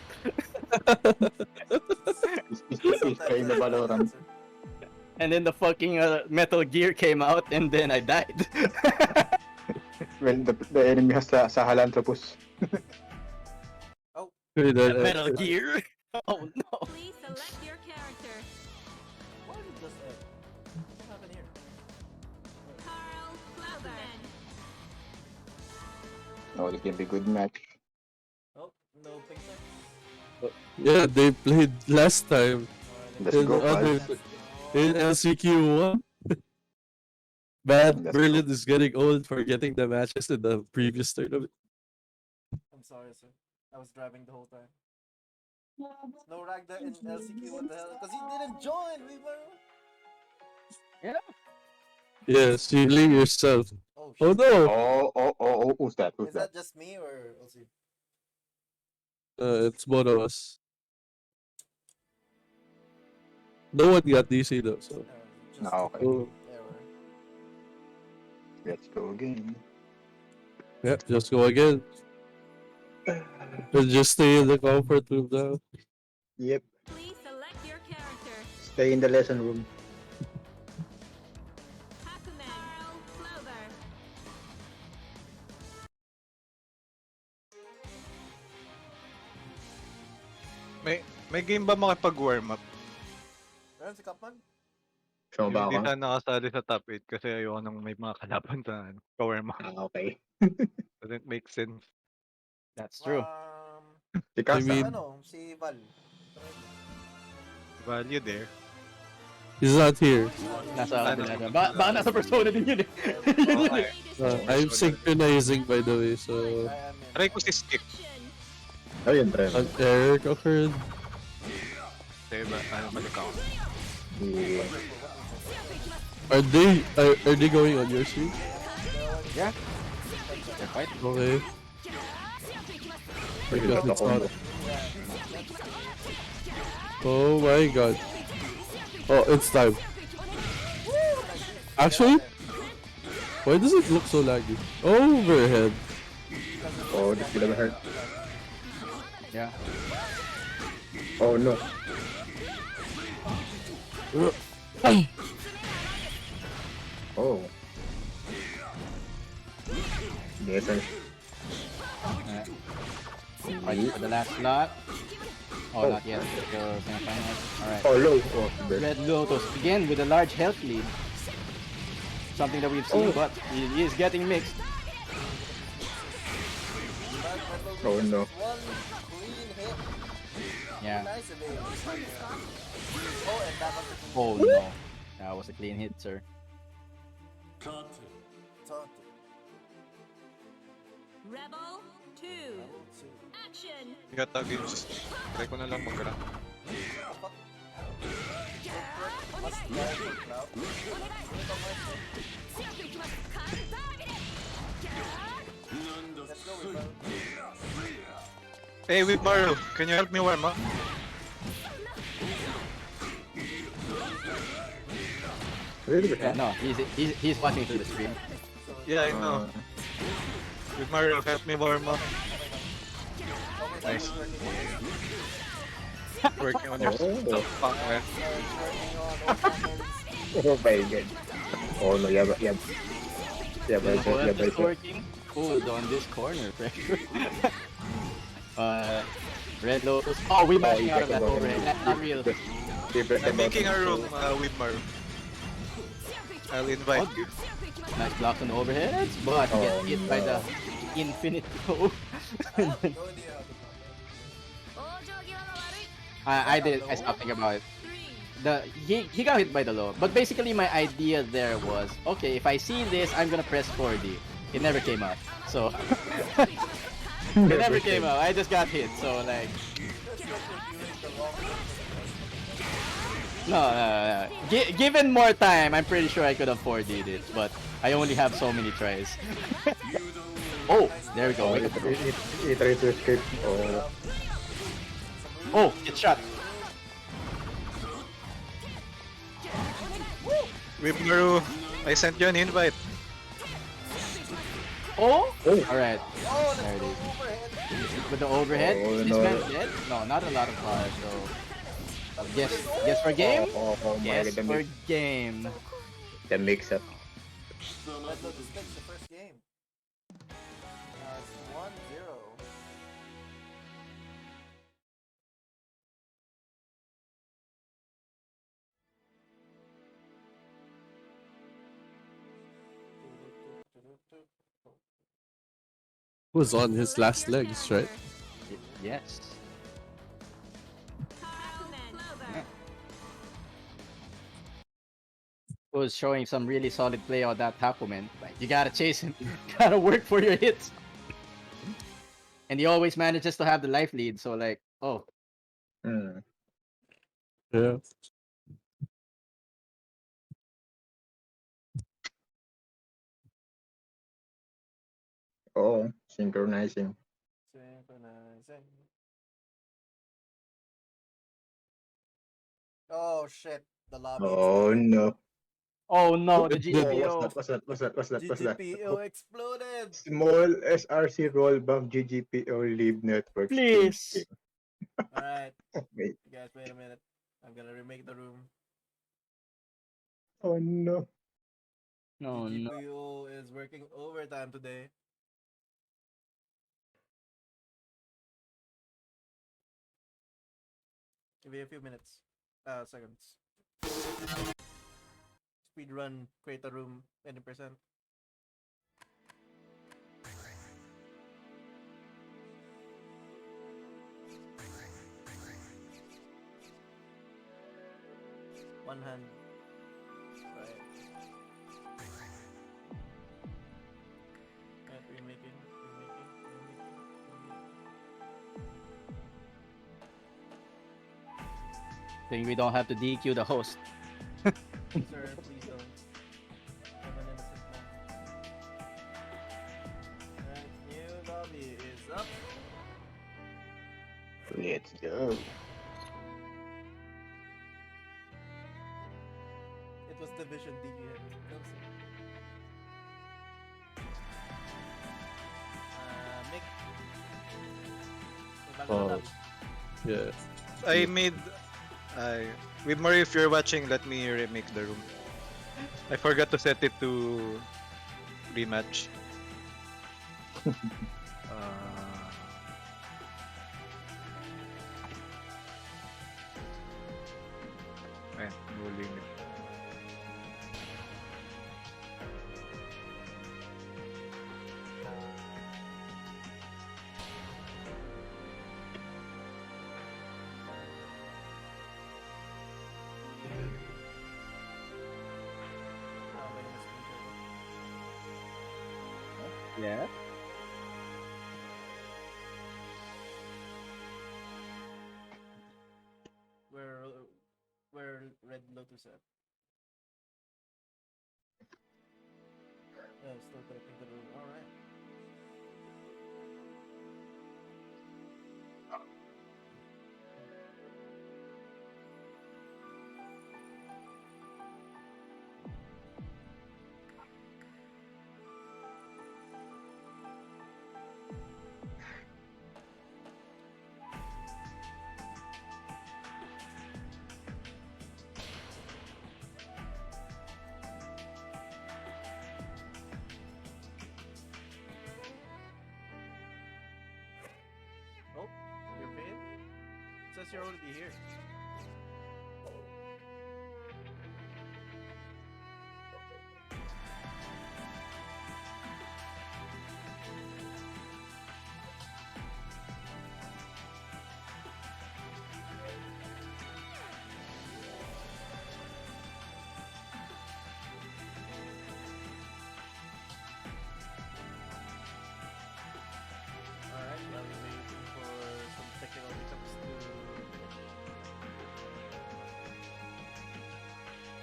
He's playing the Valorant. And then the fucking Metal Gear came out and then I died. When the enemy has Sahelanthropus. Metal Gear? Oh no. Please select your character. Why did this end? What happened here? Carl Cloudman. Oh, this can be a good match. Oh, no pink text. Yeah, they played last time. Let's in go, other guys. in LCQ 1. Bad Let's Berlin is getting old for getting the matches in the previous tournament. I'm sorry, sir. I was driving the whole time. No Ragda in LCQ, what the hell? Because he didn't join, we were... Yes, you leave yourself. Oh, Oh shit. no! Who's that? Who's Is that? that just me or LC? It's both of us. No one got DC though, so. Just Okay. Oh, error. Let's go again. yeah, just go again. Just stay in the comfort room now. Yep. Please select your character. Stay in the lesson room. Hakumen, Clover. May game ba makipag-warm up? Meron si Kapman? Show ba Hindi ako? sana nakasali sa top 8 kasi ayoko nang may mga kalaban na ka-warm up. Okay. Doesn't make sense. That's true. Si I Kasa. mean, Si Val. Value there. he's not here. Nasa Ano? kabila siya. Baka nasa persona din yun eh. Yun yun eh. I'm synchronizing by the way, so Try ko si Skip. Ayun, Trev. an error occurred. Diba? Balik ako. Yeah. Are they going on your stream? Yeah. They're fighting. Okay. Because it's not. Oh my god. Oh, it's time. Actually, why does it look so laggy? Overhead. Oh, this will hurt. Yeah. Oh no. Oh. Desert. Fight for the last slot. Oh, not yet. The semifinals. Alright. Oh, low. Oh, Red Lotus again with a large health lead. Something that we've seen, but he is getting mixed. Oh no. Yeah. Oh no. That was a clean hit, sir. Rebel 2. Action. Yata games. Try ko na lang mag-rank. Hey, Whitmaru, can you help me warm up? Really? Yeah, no, he's watching through the screen. Yeah, I know. Whitmaru, help me warm up. Nice. Working on your stuff, fuck, man. Oh my god. Oh no, yeah, yeah. Yeah, but Well, yeah, just but working. Food on this corner pressure. Red Lotus. Oh, we mashing out of that overhead. That's not real. I'm making a room, Whitmaru. I'll invite you. Nice blocks on the overheads, but he gets hit by the infinite blow. I did. I stopped thinking about it. He got hit by the low, but basically my idea there was, okay, if I see this, I'm gonna press 4D. It never came out, so it never came out. I just got hit, so like. No. Given more time, I'm pretty sure I could have 4D'd it, but I only have so many tries. Oh, there we go. he tried to escape. Oh. Oh, get shot. Whitmaru, I sent you an invite. Oh? Alright. There it is. With the overhead, Oh, this no. man dead? No, not a lot of cards, so. Guess for game? Oh my Guess god, for game. the mix up. Red Lotus takes the first game. It's 1-0. Was on his last legs, right? Yes. Was showing some really solid play on that Hakumen. Like, you gotta chase him. Gotta work for your hits. And he always manages to have the life lead, so like, oh. Hmm. Yeah. Oh, synchronizing. Synchronizing. Oh shit, the lobby Oh exploded. no. Oh no, the It did. Oh, what's GGPO. that? What's that? What's that? What's that? What's that? GGPO exploded. Small SRC rollback GGPO leave network Please. thinking. Alright, Okay. you guys, wait a minute. I'm gonna remake the room. Oh no. No, no. GGPO is working overtime today. Give me a few minutes. Seconds. Speed run, create a room, 20%. One hand. Right. Right, remaking. Think we don't have to DQ the host. Sir, please don't. I'm an innocent man. Alright, new lobby is up. Let's go. It was Division D. Mick. May bago na Oh, lobby. yeah. I made... with Murray, if you're watching, let me remake the room. I forgot to set it to rematch. Ayan, no limit. Yeah. Where Red Lotus at? Oh, still connecting to the room. Alright. Oh, you're paid? It says you're already here. Alright, while we're waiting for some technical hiccups to finish.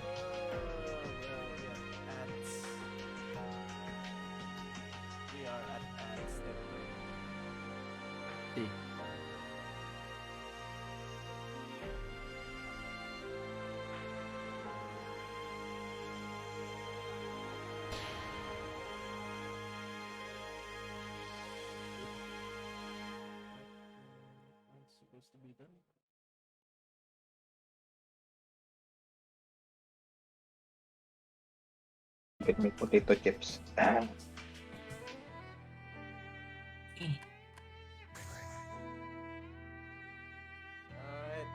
Well, yeah, ads. We are at ads territory. See. It's supposed to be done. Get me potato chips. Ah. Alright.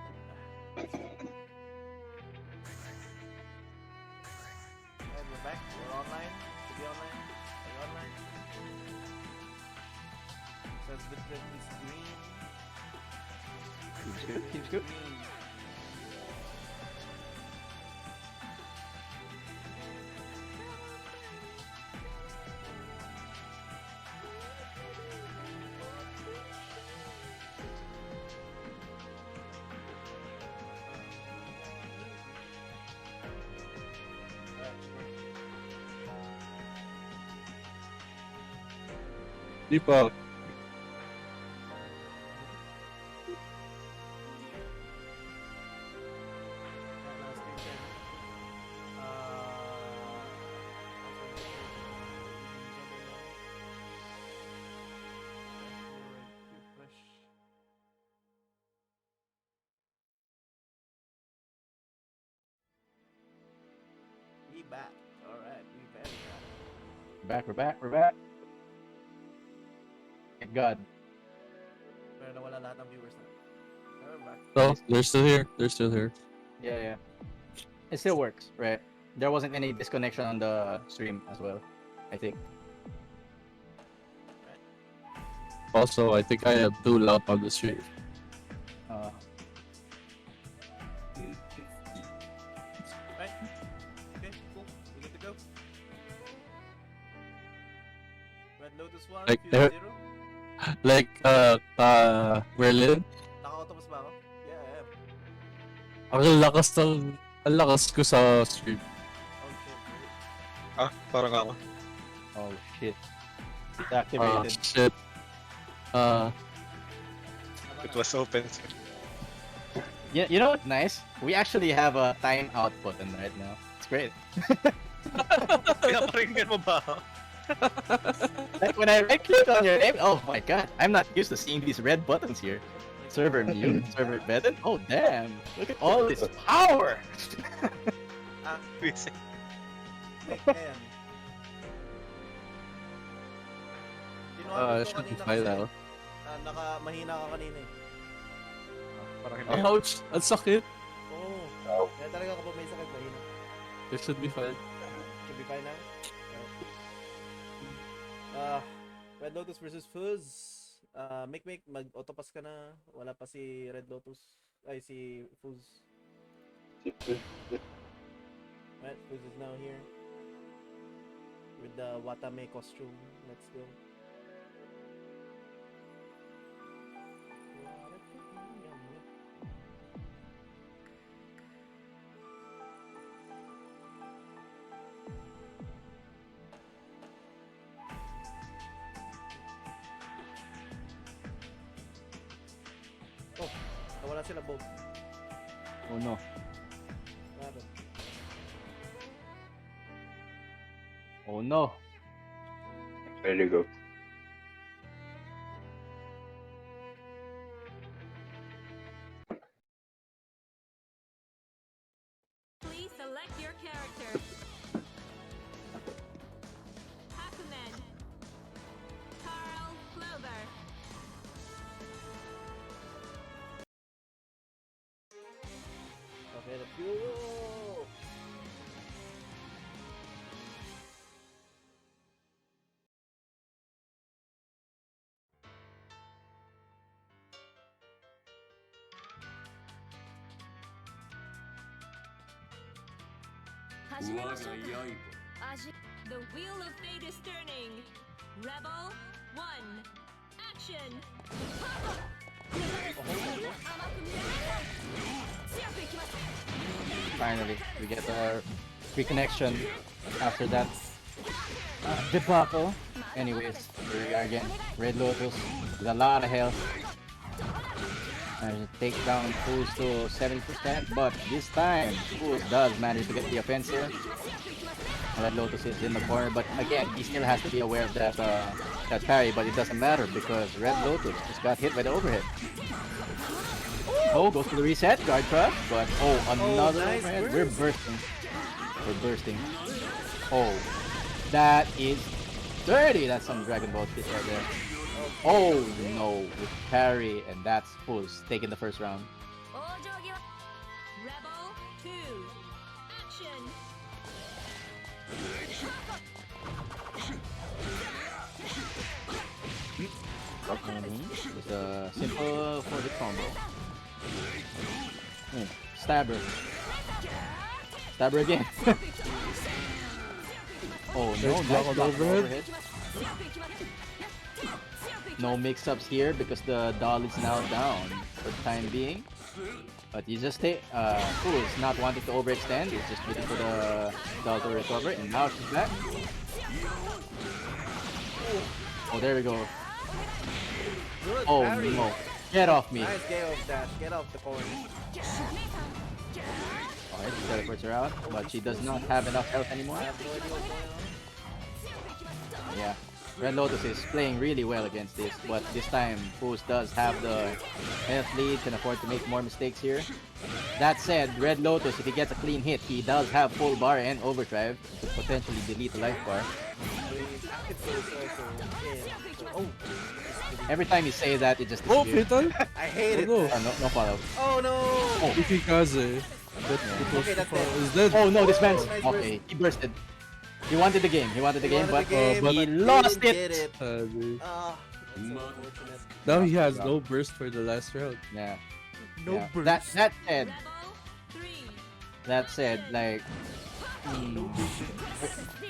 Alright, we're back. We're online. To be online. Are you online? Says the print is green. Seems good. Seems good. Green. Deepak. back. Alright, we very back. We're back. Thank God. Pero nawala lahat ng viewers na. Pero we're back. Oh, they're still here. They're still here. Yeah. It still works, right? There wasn't any disconnection on the stream as well, I think. Also, I think I am too loud on the stream. Right. Okay, cool. We good to go. Red Lotus 1, Like, Fuse 0. Merlin? Naka-auto ba ako? Yeah, I am. Ang lakas ko sa stream. Oh shit, great. Ah, parang ako. Oh shit. It's Ah, activated. shit. It was open. Yeah, you know what's nice? We actually have a timeout button right now. It's great. Pinaparinggan mo ba ako? Like when I right click on your name, oh my god, I'm not used to seeing these red buttons here. Server mute, server embedded. Oh damn! Look at all this power. Ayan. Kinuha ko Should be kanina fine kasi, now. mahina ka kanina eh. Parang hindi. Ouch! Ang sakit! Oo. Kaya talaga kapag may sakit, mahina. It should be fine. Should be fine now. Red Lotus versus Fuzz. Make, mag-autopass ka na. Wala pa si Red Lotus. Ay, si Fuzz. Right, Fuzz is now here. With the Watame costume. Let's go. Oh, nawala sila both. Oh no. Ano? Oh no. There you go. Please select your character. Hakumen. Carl Clover. Okay, let's go! The wheel of fate is turning. Rebel 1. Action. Finally, we get our reconnection after that debacle. Anyways, here we are again. Red Lotus with a lot of health. And take down Fools to 70%, but this time Fools does manage to get the offensive. Red Lotus is in the corner, but again, he still has to be aware of that that parry, but it doesn't matter because Red Lotus just got hit by the overhead. Oh, goes to the reset, guard crush, but another nice overhead. We're bursting. Oh, that is dirty. That's some Dragon Ball shit right there. Oh no, with parry, and that's Fools taking the first round. Rebel 2. Action. Just a simple 4-hit combo. Stabber. Stabber again. Oh no, There's block block overhead. No mix-ups here because the doll is now down for the time being. But you just take Fools not wanting to overextend, he's just waiting for the doll to recover, and now she's back. Oh, there we go. Good Oh parry. no. Get off me. Nice get off dash. Get off the corner. Alright, she teleports her out, but she does not have enough health anymore. I have no idea what's going on. Yeah. Red Lotus is playing really well against this, but this time Foos does have the health lead, can afford to make more mistakes here. That said, Red Lotus, if he gets a clean hit, he does have full bar and overdrive to potentially delete the life bar. Active Soul is also in. So, oh! Every time you say that, it just Oh, disappears. fatal? I hate it. Oh, No follow. Oh no! Oh. Ikikaze. Okay, that's dead. Is dead. Oh no, this man's Nice okay. He bursted. He wanted the game. He wanted the game, but but he but lost didn't it. get it. Ah, That's so unfortunate. now he has no burst for the last round. Yeah. No yeah. burst. That said, like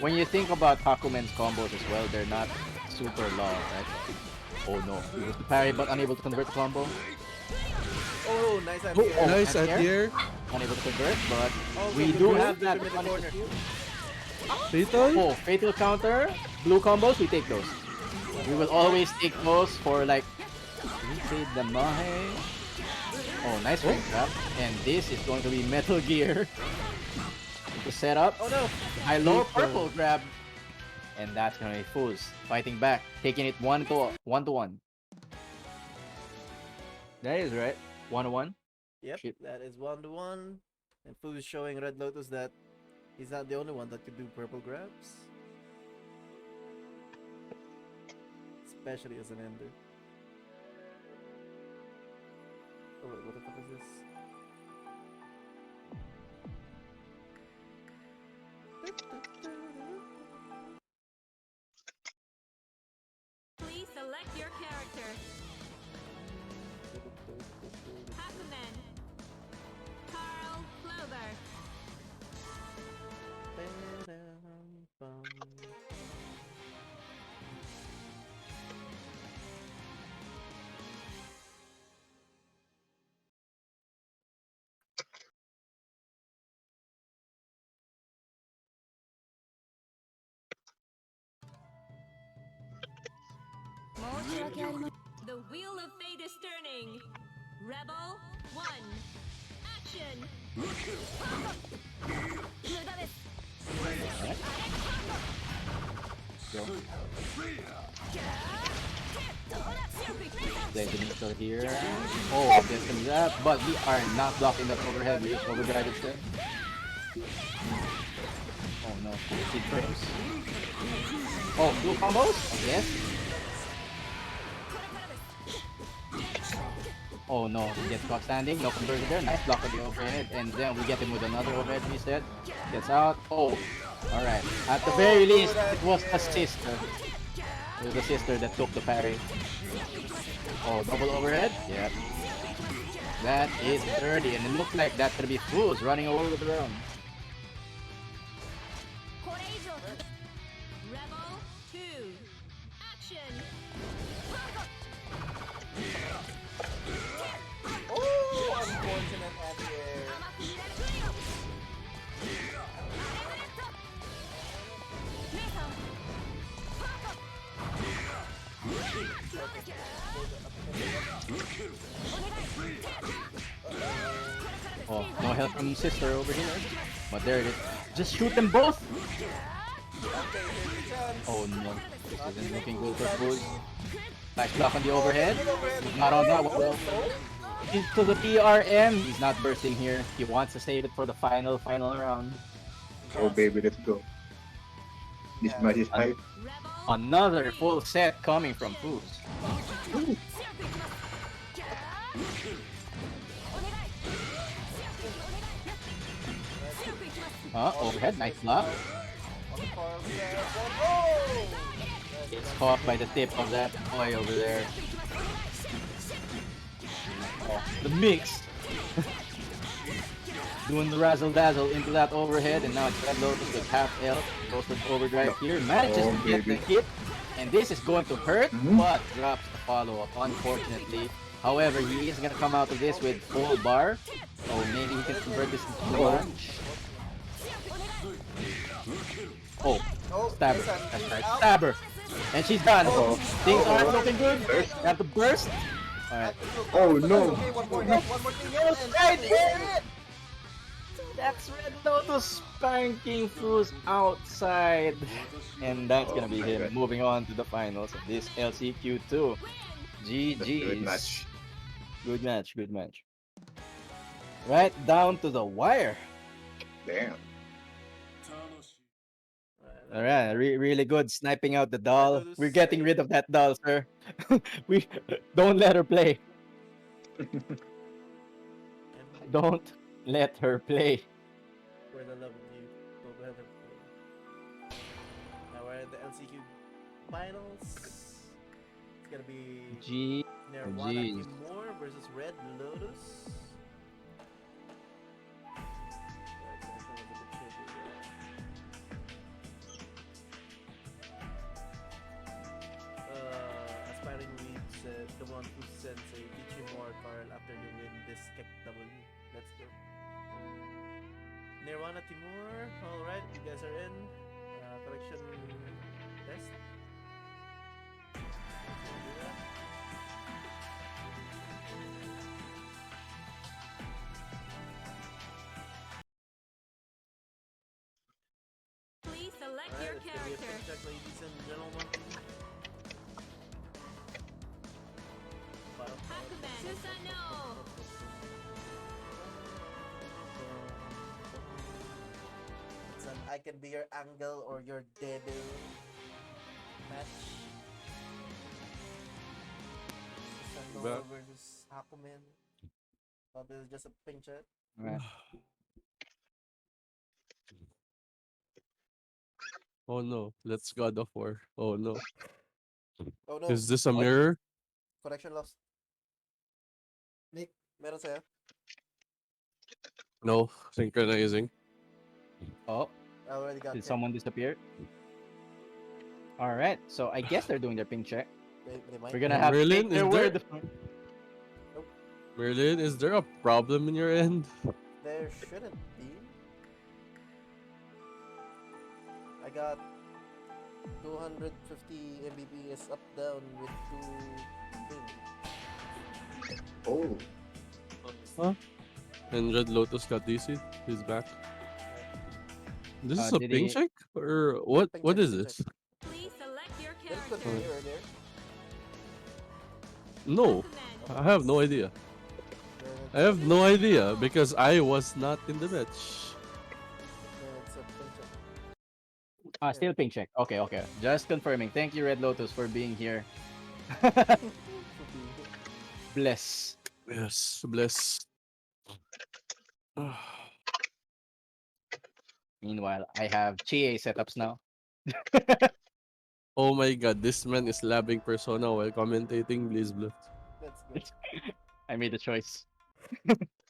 when you think about Hakumen's combos as well, they're not super long, right? Oh no, he was to parry but unable to convert the combo. Oh, nice idea. Oh, Nice anti-air. idea. Unable to convert, but Oh, we good do grab. have that Keep him in the punish corner. Fatal? Oh, fatal counter, blue combos, we take those. We will always take those for like the Mahe. Oh, nice frame trap. And this is going to be Metal Gear. The setup. Oh no! High low purple grab. And that's gonna be Foos fighting back, taking it 1-1. That is right. 1-1. Yep, Shit. that is 1-1. And Fu is showing Red Lotus that he's not the only one that could do purple grabs. Especially as an ender. Oh wait, what the fuck is this? Please select your character. Hakumen. Carl Clover. The wheel of fate is turning. Rebel 1. Action. Go. Play the neutral here. Oh, there's some that, but we are not blocking that overhead. We just overdrive instead. Oh no, seed frames. Oh, blue combos? Oh, yes. Oh no, he gets caught standing, no conversion there, nice block on the overhead, and then we get him with another overhead reset. Gets out. Oh, alright. At the very least, it was the sister. It was the sister that took the parry. Oh, double overhead? Yep. That is dirty, and it looks like that's gonna be Foos running all over the ground. Rebel 2. Action. Oh, unfortunate anti-air. Oh, no help from sister over here. But there it is. Just shoot them both! Oh no. This isn't looking good for Foos. Nice block on the overhead. Not on that one. Into the PRM. He's not bursting here. He wants to save it for the final round. Oh baby, let's go. This match is hype. Another full set coming from Foos. Overhead, nice block. It's caught by the tip of that boy over there. Oh, the mix. Doing the razzle dazzle into that overhead, and now it's Red Lotus with half L. Goes with overdrive here, manages to get the hit, and this is going to hurt, but drops the follow up, unfortunately. However, he is gonna come out of this with full bar, so maybe he can convert this into full bar. Oh, stab her. That's right, stab her. And she's done. Things aren't looking good. Got the burst. Alright. Oh no! Okay, one more thing. Right here! Jack's Red Lotus spanking Fuse outside. And that's gonna Oh be my him god. moving on to the finals of this LCQ 2. That's a good GG's. match. Good match, good match. Right down to the wire. Damn. Alright, really good sniping out the Red doll. Lotus We're getting saying, rid of that doll, sir. We don't let her play. and Don't let her play. for the love of you, don't let her play. Now we're at the LCQ finals. It's gonna be G. Nirvana Jeez. Timur versus Red Lotus. Aspiring lead said, come on, who sensei, teach you more, Carl, after you win this Kek W. Let's go. Nirvana Timur, alright, you guys are in. Correction test. Let's go do that. Please select your Alright, it's gonna be a character. quick check, ladies and gentlemen. Hakumen. Susano. It's an I can be your angle or your devil match. Susano Ba- versus Hakumen. Probably just a pink chat. Alright. Oh no, let's God of War. Oh no. Oh no, Is this a mirror? connection lost. Nick, meron sa'yo? No, synchronizing. Oh, I already got did kicked. someone disappear? Alright, so I guess they're doing their ping check. They might. We're gonna have to Merlin, take their is there- word. Merlin, is there a problem in your end? There shouldn't be. I got 250 Mbps up down with 2 ping. Oh. Huh? And Red Lotus got DC. He's back. This is a Did ping he- check? Or what? Ping What check, is ping this? Please select your Did it character. continue earlier? No, I have no idea. I have no idea because I was not in the match. Then it's a ping check. Still ping check. Okay, okay. Just confirming. Thank you, Red Lotus, for being here. Bless. Yes, bless. Meanwhile, I have Chie setups now. Oh my god, this man is labbing Persona while commentating blazblue. Let's go. I made the choice.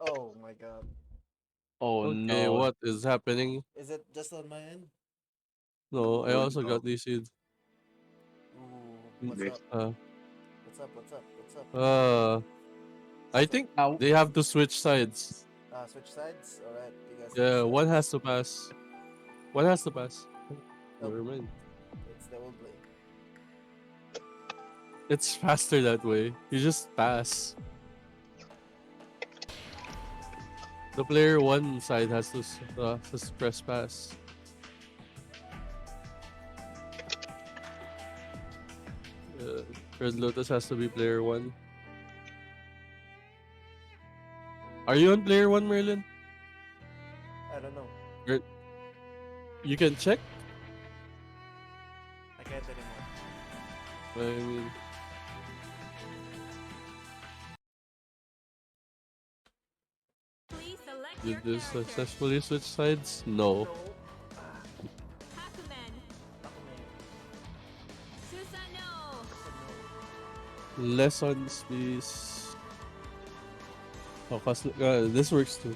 Oh my god. Oh Okay, no. what is happening? Is it just on my end? No, I Oh, also no. got DC'd. Ooh, what's This- up? Uh, What's up? What's up? What's up? I think Now, they have to switch sides. Switch sides? Alright, you guys Yeah, switch one sides. has to pass. One has to pass. Oh. Never mind. It's the old blade. It's faster that way. You just pass. The player one side has to just press pass. Red Lotus has to be player one. Are you on player one, Merlin? I don't know. You can check. I can't anymore. I mean, Please select your did this character. successfully switch sides? No. Hakumen. Hakumen. Susano. Lessons, please. Oh, this works too.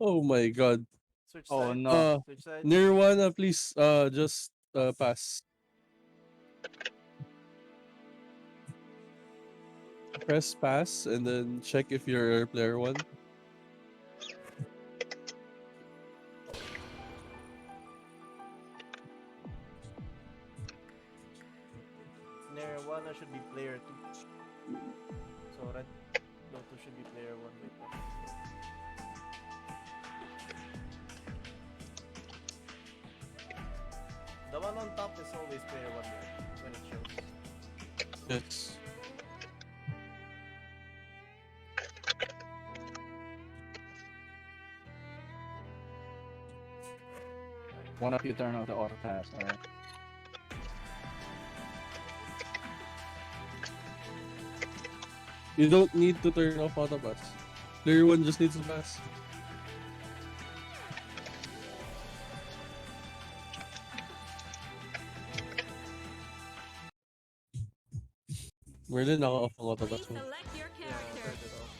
Oh my god. Switch oh sides. no. Switch sides. Nirvana, please, just pass. Press pass and then check if you're player one. Nirvana should be player 2. So red. Loto should be player 1 with that. The one on top is always player 1 right? When it shows. Yes. One of you turn off the auto pass. All right. You don't need to turn off auto pass. Player 1 just needs to pass. Merlin, naka-off ang auto pass mo. Select your Yeah, I character. turned it off.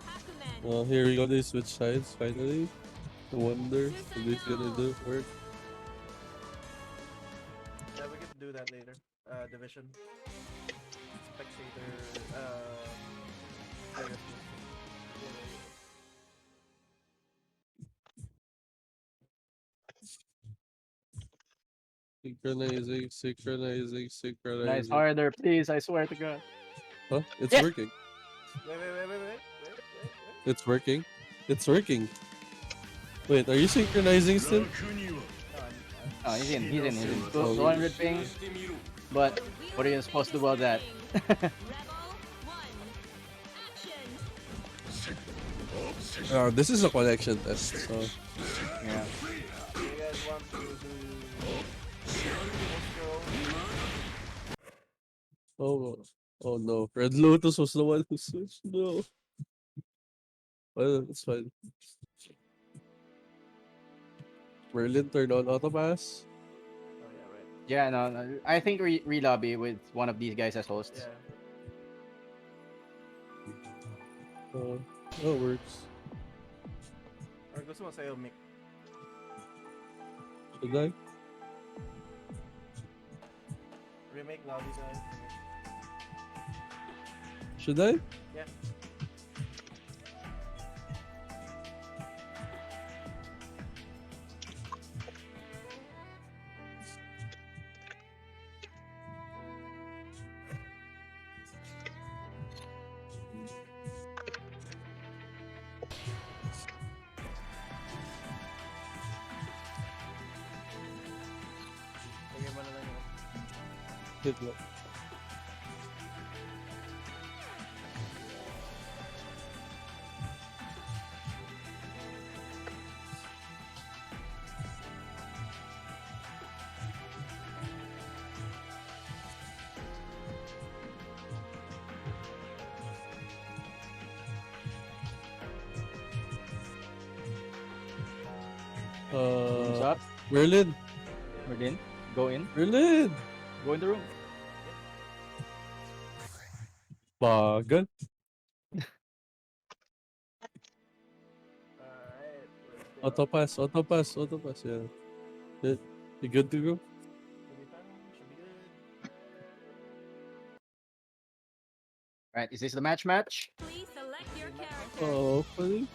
Hakumen. Well, here we go. They switch sides finally. I wonder if this gonna do work. Yeah, we could do that later. Division. Spectator. Player 2. Synchronizing, synchronizing, Nice synchronizing. harder, please. I swear to God. Huh? It's Yes! working. Wait. It's working. It's working. Wait, are you synchronizing still? Oh, he's in. 200 ping. But what are you supposed to do about that? Rebel 1. Action. This is a connection test, so Yeah. Do you guys want to do oh no. Red Lotus was the one who switched. No. Well, it's fine. Merlin turned on auto pass. Oh yeah, right. Yeah, no. I think re-lobby with one of these guys as hosts. Yeah. That works. Or gusto mo sa'yo, Mick? Should I? Remake lobby guys. Should I? Yeah. Lagyan mo na lang yun. Hit lock. What's up? Merlin. Merlin, go in. Merlin. Go in the room. Bagal. Alright. Auto pass, yeah. You good to go? Should be fine. Should be good. Right, is this the match? Please select your character. Oh, funny.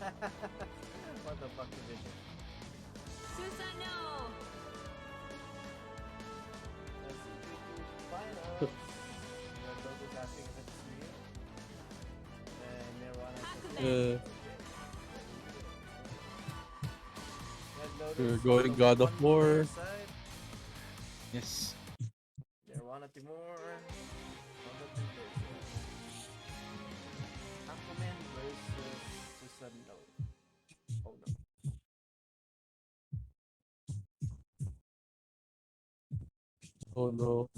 What the fuck division? Susano. LCQ final. Logo's asking if it's real. And Nirvana says Hakumen. We're going God of War. Yes. Nirvana Timur. Aquaman versus Susano. Oh no. Oh no.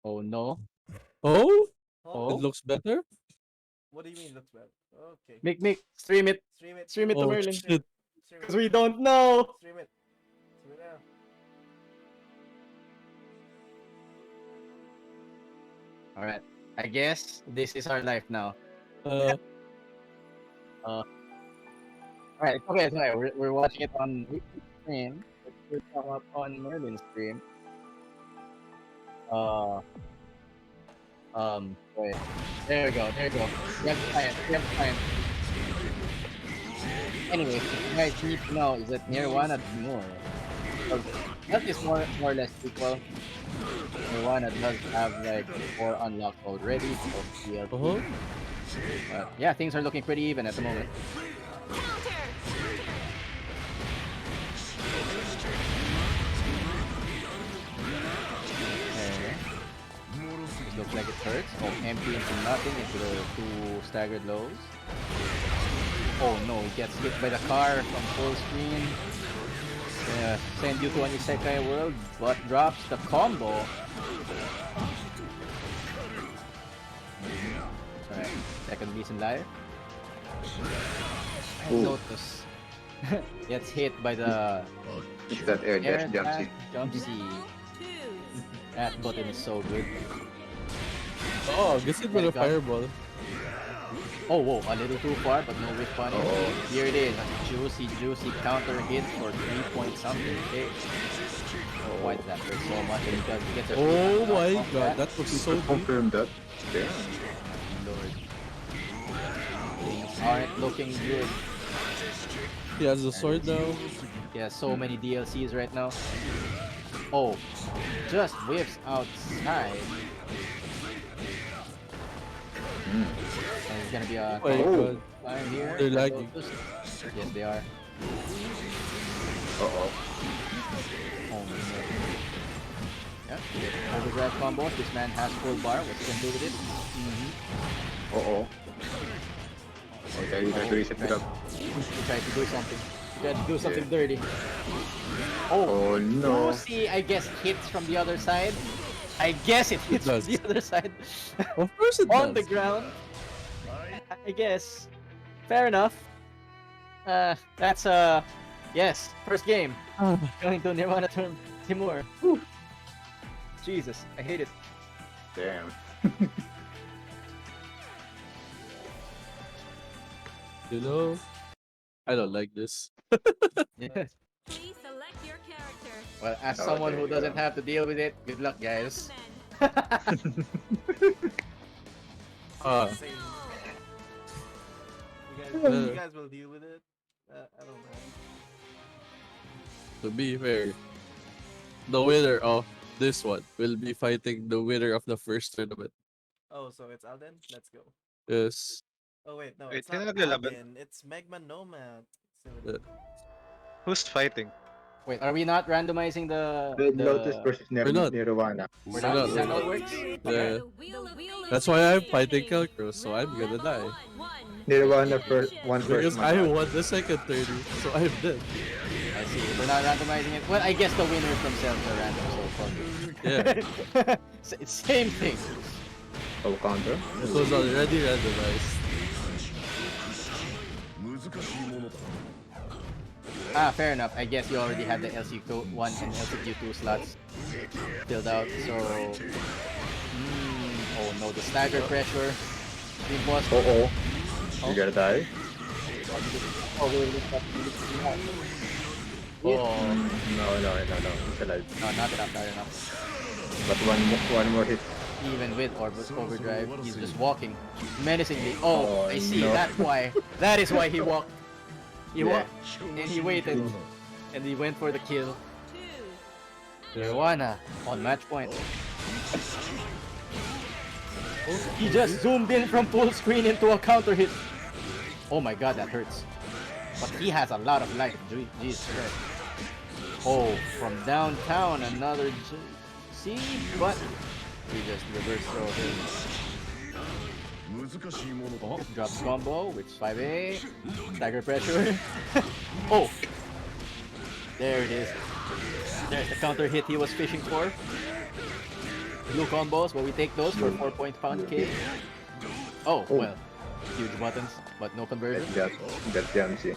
Oh no. Oh? Oh? It looks better? What do you mean looks bad? Okay. Mick, stream it. Stream it. Stream it to Oh Merlin. shit. Stream Because it. we don't know. Stream it. Stream it now. Alright. I guess this is our life now. Uh, Alright, it's okay. We're watching it on stream. It will come up on Merlin's stream. Wait. There we go. We have time. Anyway, what you guys need to know is that Nirvana Timur That is more or less equal. Nirvana does have like 4 unlocks already of DLC. But yeah, things are looking pretty even at the moment. Okay. This looks like it hurts. Oh, empty into nothing into the 2 staggered lows. Oh no, he gets hit by the car from full screen. Send you to an isekai world, but drops the combo. Alright, second reason live. Lotus gets hit by the That air dash jump dash seat. jump seat. That button is so good. Oh, gets hit by the fireball. Oh, whoa, a little too far, but no whiff punish. Here it is, a juicy counter hit for 3 point something. Okay. Oh, why did that hurt so much? Because he gets a Oh my off god, that was so deep. Confirm that. Yeah. Lord. Things aren't looking good. He has a sword now. He has so many DLCs right now. Oh, just whiffs outside. And it's gonna be a Oh my god. line here. They're lagging. Yes, they are. Uh-oh. Oh no. Yeah, overdrive combos. This man has full bar. What he can do with it? Uh-oh. Okay, you try to reset it up. He tried to do something. He tried to do something dirty. Oh no. Lucy, I guess, hits from the other side. I guess it hits from the other side. Of course it On the does. ground. I guess. Fair enough. That's yes, first game. Going to Nirvana Timur. Whew. Jesus, I hate it. Damn. You know, I don't like this. Yeah. Please select your character. Well, as Oh, someone there who you doesn't go. have to deal with it, good luck, guys. Same. You guys will deal with it. I don't know. To be fair, the winner of this one will be fighting the winner of the first tournament. Oh, so it's Alden? Let's go. Yes. Oh wait, no, Wait, it's not sino naglalaban? Alden. It's Megman Nomad. Who's fighting? Wait, are we not randomizing the Red Lotus versus We're not. Nirvana. We're not? Is that how it works? Yeah. The wheel of That's why I'm fighting Kelcro, so I'm gonna die. Nirvana first one Because first I match. won the second 30, so I'm dead. I see. We're not randomizing it. Well, I guess the winners themselves are random, so fuck it. Yeah. It's same thing. Oh, counter. It was already randomized. Fair enough. I guess you already have the LCQ 1 and LCQ 2 slots filled out, so... oh no, the stagger pressure. Oh. You gotta die. Oh. No. It's alive. No, not enough, not enough. But one more hit. Even with overdrive, he's just walking menacingly. Oh, I see. no. That's why. That is why he walked. He Yeah. walked and he waited, and he went for the kill. Nirvana on match point. He just zoomed in from full screen into a counter hit. Oh my god, that hurts. But he has a lot of life. Jesus Christ. Oh, from downtown, another see, but he just reverse throw him. Oh, drops combo, which 5A. Stagger pressure. Oh! There it is. There's the counter hit he was fishing for. Blue combos, but we take those for 4 point pound K. Oh, well. Huge buttons, but no conversion. That's Jamsey.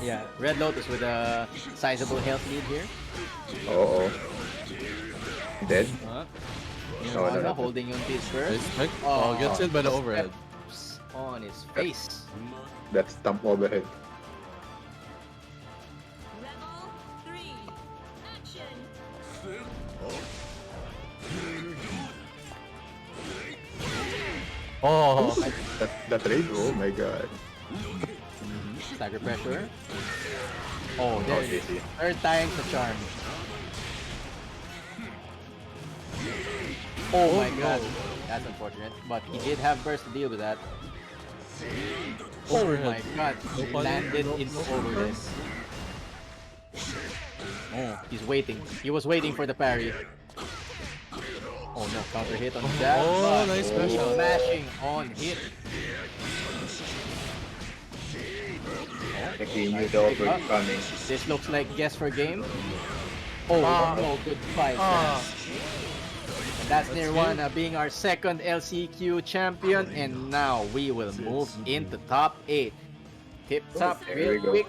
Yeah, Red Lotus with a sizable health lead here. Oh. Dead? Nirvana no. holding on to his first. Respect. Oh, gets hit by the overhead. On his face. That's stomp overhead. Rebel 3. Action. Oh, That raid? Oh my god. Stagger pressure. Oh, there it is. Third time's the charm. Oh my god. That's unfortunate. But he did have burst to deal with that. Oh my god. He landed into overhead. Oh, he's waiting. He was waiting for the parry. Oh no, counter hit on that. Oh, nice He's special. mashing on hit. Continue the overcoming. This looks like guess for game. Oh no, good fight. And that's Nirvana being our second LCQ champion, and now we will move into top 8. Tip top There real we go. quick.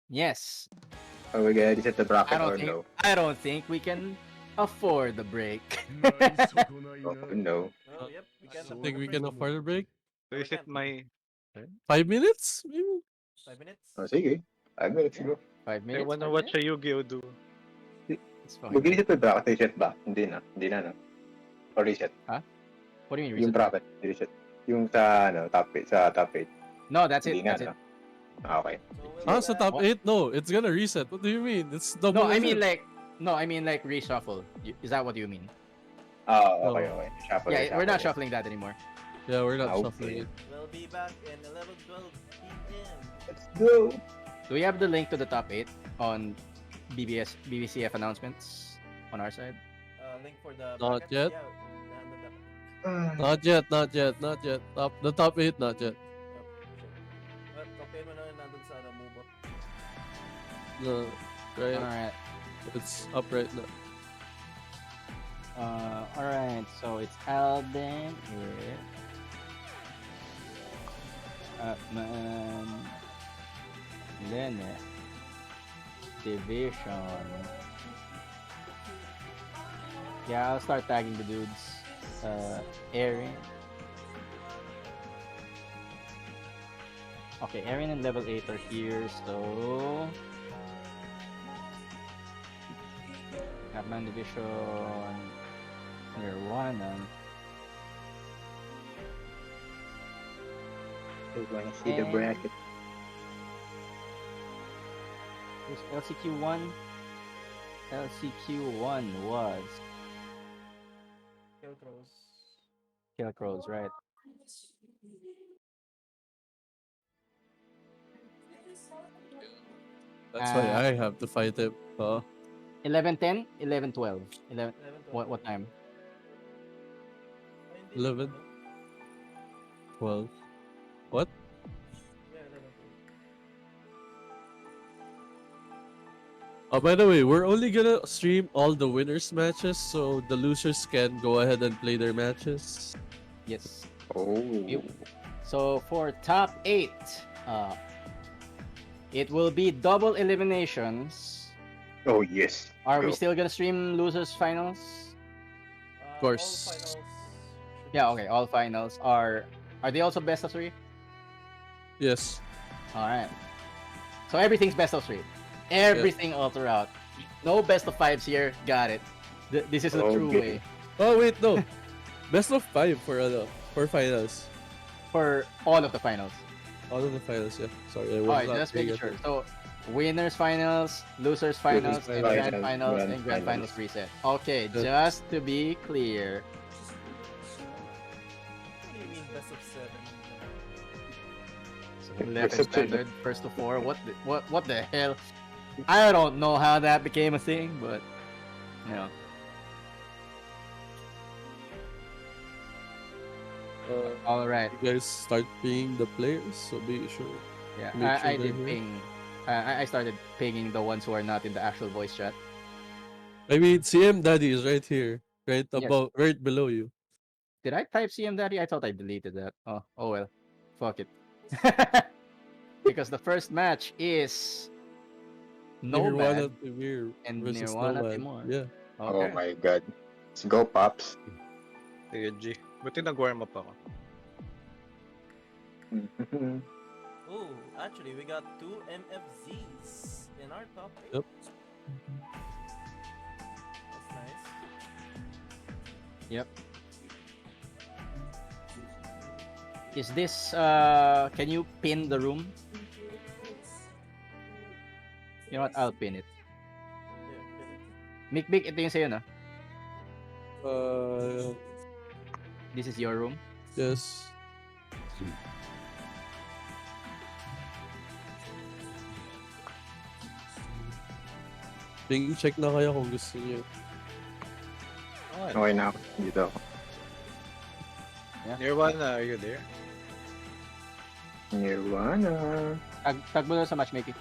Yes. Are we gonna reset the bracket or no? I don't think we can afford the break. Oh, no. Oh, yep. We can I think we can afford a break. Reset my... 5 minutes? Maybe? 5 minutes. Oh, sige. 5 minutes ago. 5 I minutes. wanna 5 watch minutes? a Yu-Gi-Oh! Do. It's fine. Mag-reset pa yung bracket, reset ba? Hindi na. Hindi na, no? Or reset? What do you mean Yung reset? bracket, reset. Yung sa, ano, top 8. Sa top 8. No, that's it. Hindi na, That's it. no? Ah, okay. Sa top What? 8? No, it's gonna reset. What do you mean? It's double. No, I mean effect. like reshuffle. Is that what you mean? Ah, okay, okay. Shuffle, Yeah, we're not shuffle. shuffling that anymore. Yeah, we're not Okay. shuffling it. We'll be back in 11:12 p.m. Let's go! Do we have the link to the top 8 on BBCF announcements on our side? Link for the Not bracket? yet. Yeah, nandun na. Not yet, not yet, not yet. The top 8, not yet. Well, copy mo na yun nandun sa move up. No, right. Alright. It's up right now. Alright, so it's Alden with Upman, Lene, Division. Yeah, I'll start tagging the dudes. Erin. Okay, Erin and level 8 are here, so Upman Division, Nirvana. We're going to see the And- bracket. Who's LCQ1? LCQ1 was Kill Crows. Kill Crows, right? That's why I have to fight him. 11:10, 11:12. 11. 11:12. What time? 11. 12. What? Yeah, 11:12. Oh, by the way, we're only gonna stream all the winners' matches, so the losers can go ahead and play their matches. Yes. Oh. So for top 8, it will be double eliminations. Oh, yes. Are we Go. still gonna stream losers finals? course. All finals. Yeah, okay. All finals are they also best of 3? Yes. All right. So everything's best of 3. Everything all throughout. No best of 5s here. Got it. This is the true Okay. way Oh wait, no. Best of 5 for finals. for all of the finals. All of the finals, yeah. Sorry, I was Alright, not just paying making sure. attention. So, winners finals, losers finals, and finals, grand finals, grand and grand finals finals. reset. Okay, Good. just to be clear. What do you mean best of 7? Left and standard, first to 4. What the hell? I don't know how that became a thing, but you know. All right. You guys start paying the players, so be sure. Yeah, Make sure I they're did here. ping. I started pinging the ones who are not in the actual voice chat. I mean, CM Daddy is right here, right Yes. above, right below you. Did I type CM Daddy? I thought I deleted that. Oh well. Fuck it. Because the first match is Nirvana Nomad Timur and versus Nirvana Nomad. Timur. Yeah. Oh Okay. my god. Let's go, Pops. Sige, G. Buti nag-warm up ako. Oh, actually, we got 2 MFZs in our top 8. Yep. That's nice. Yep. Is this can you pin the room? You know what? I'll pin it. Mikbik, ito yung sa'yo, no? This is your room? Yes. Ping check na kaya kung gusto niyo. Okay na ako. Dito ako. Nirvana, are you there? Nirvana. Tag mo na sa matchmaking.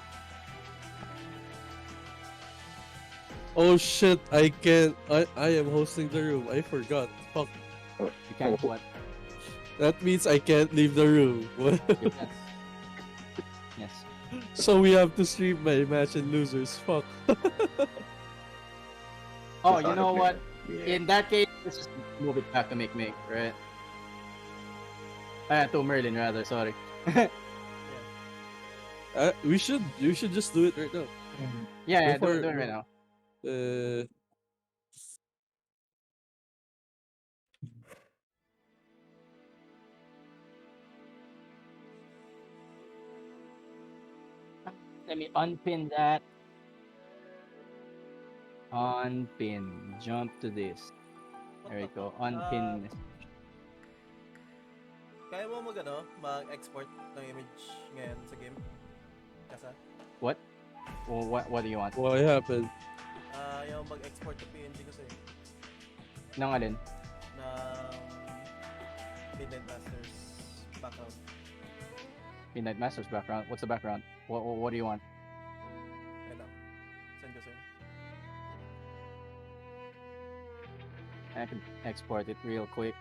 Oh shit, I can't. I am hosting the room. I forgot. Fuck. You can't what? That means I can't leave the room. What? Yes. So we have to stream my match and losers. Fuck. Oh, you know what? In that case, let's just move it back to Mikmik, right? To Merlin rather, sorry. We should just do it right now. Yeah, Before- do it right now. Let me unpin that. Unpin. Jump to this. There we go. Unpin. Kaya mo mag-export ng image ngayon sa game? Kasa? What? Well, what do you want? What happened? Yung mag-export to PNG kasi. Nang alin? Ng Midnight Masters background. Midnight Masters background. What's the background? What do you want? Kaya lang. Send ko sa'yo. I can export it real quick.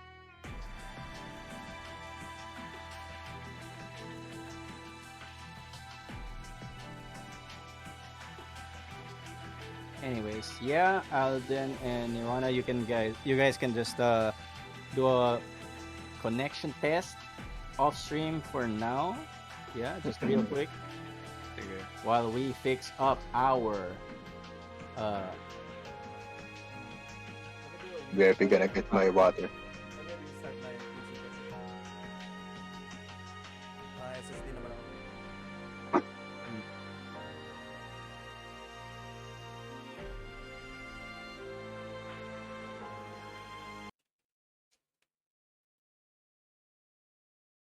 Anyways, yeah, Alden and Nirvana, you guys can just do a connection test off stream for now. Yeah, just real quick. Sige. While we fix up our Where we gonna get my water? SSD naman ako.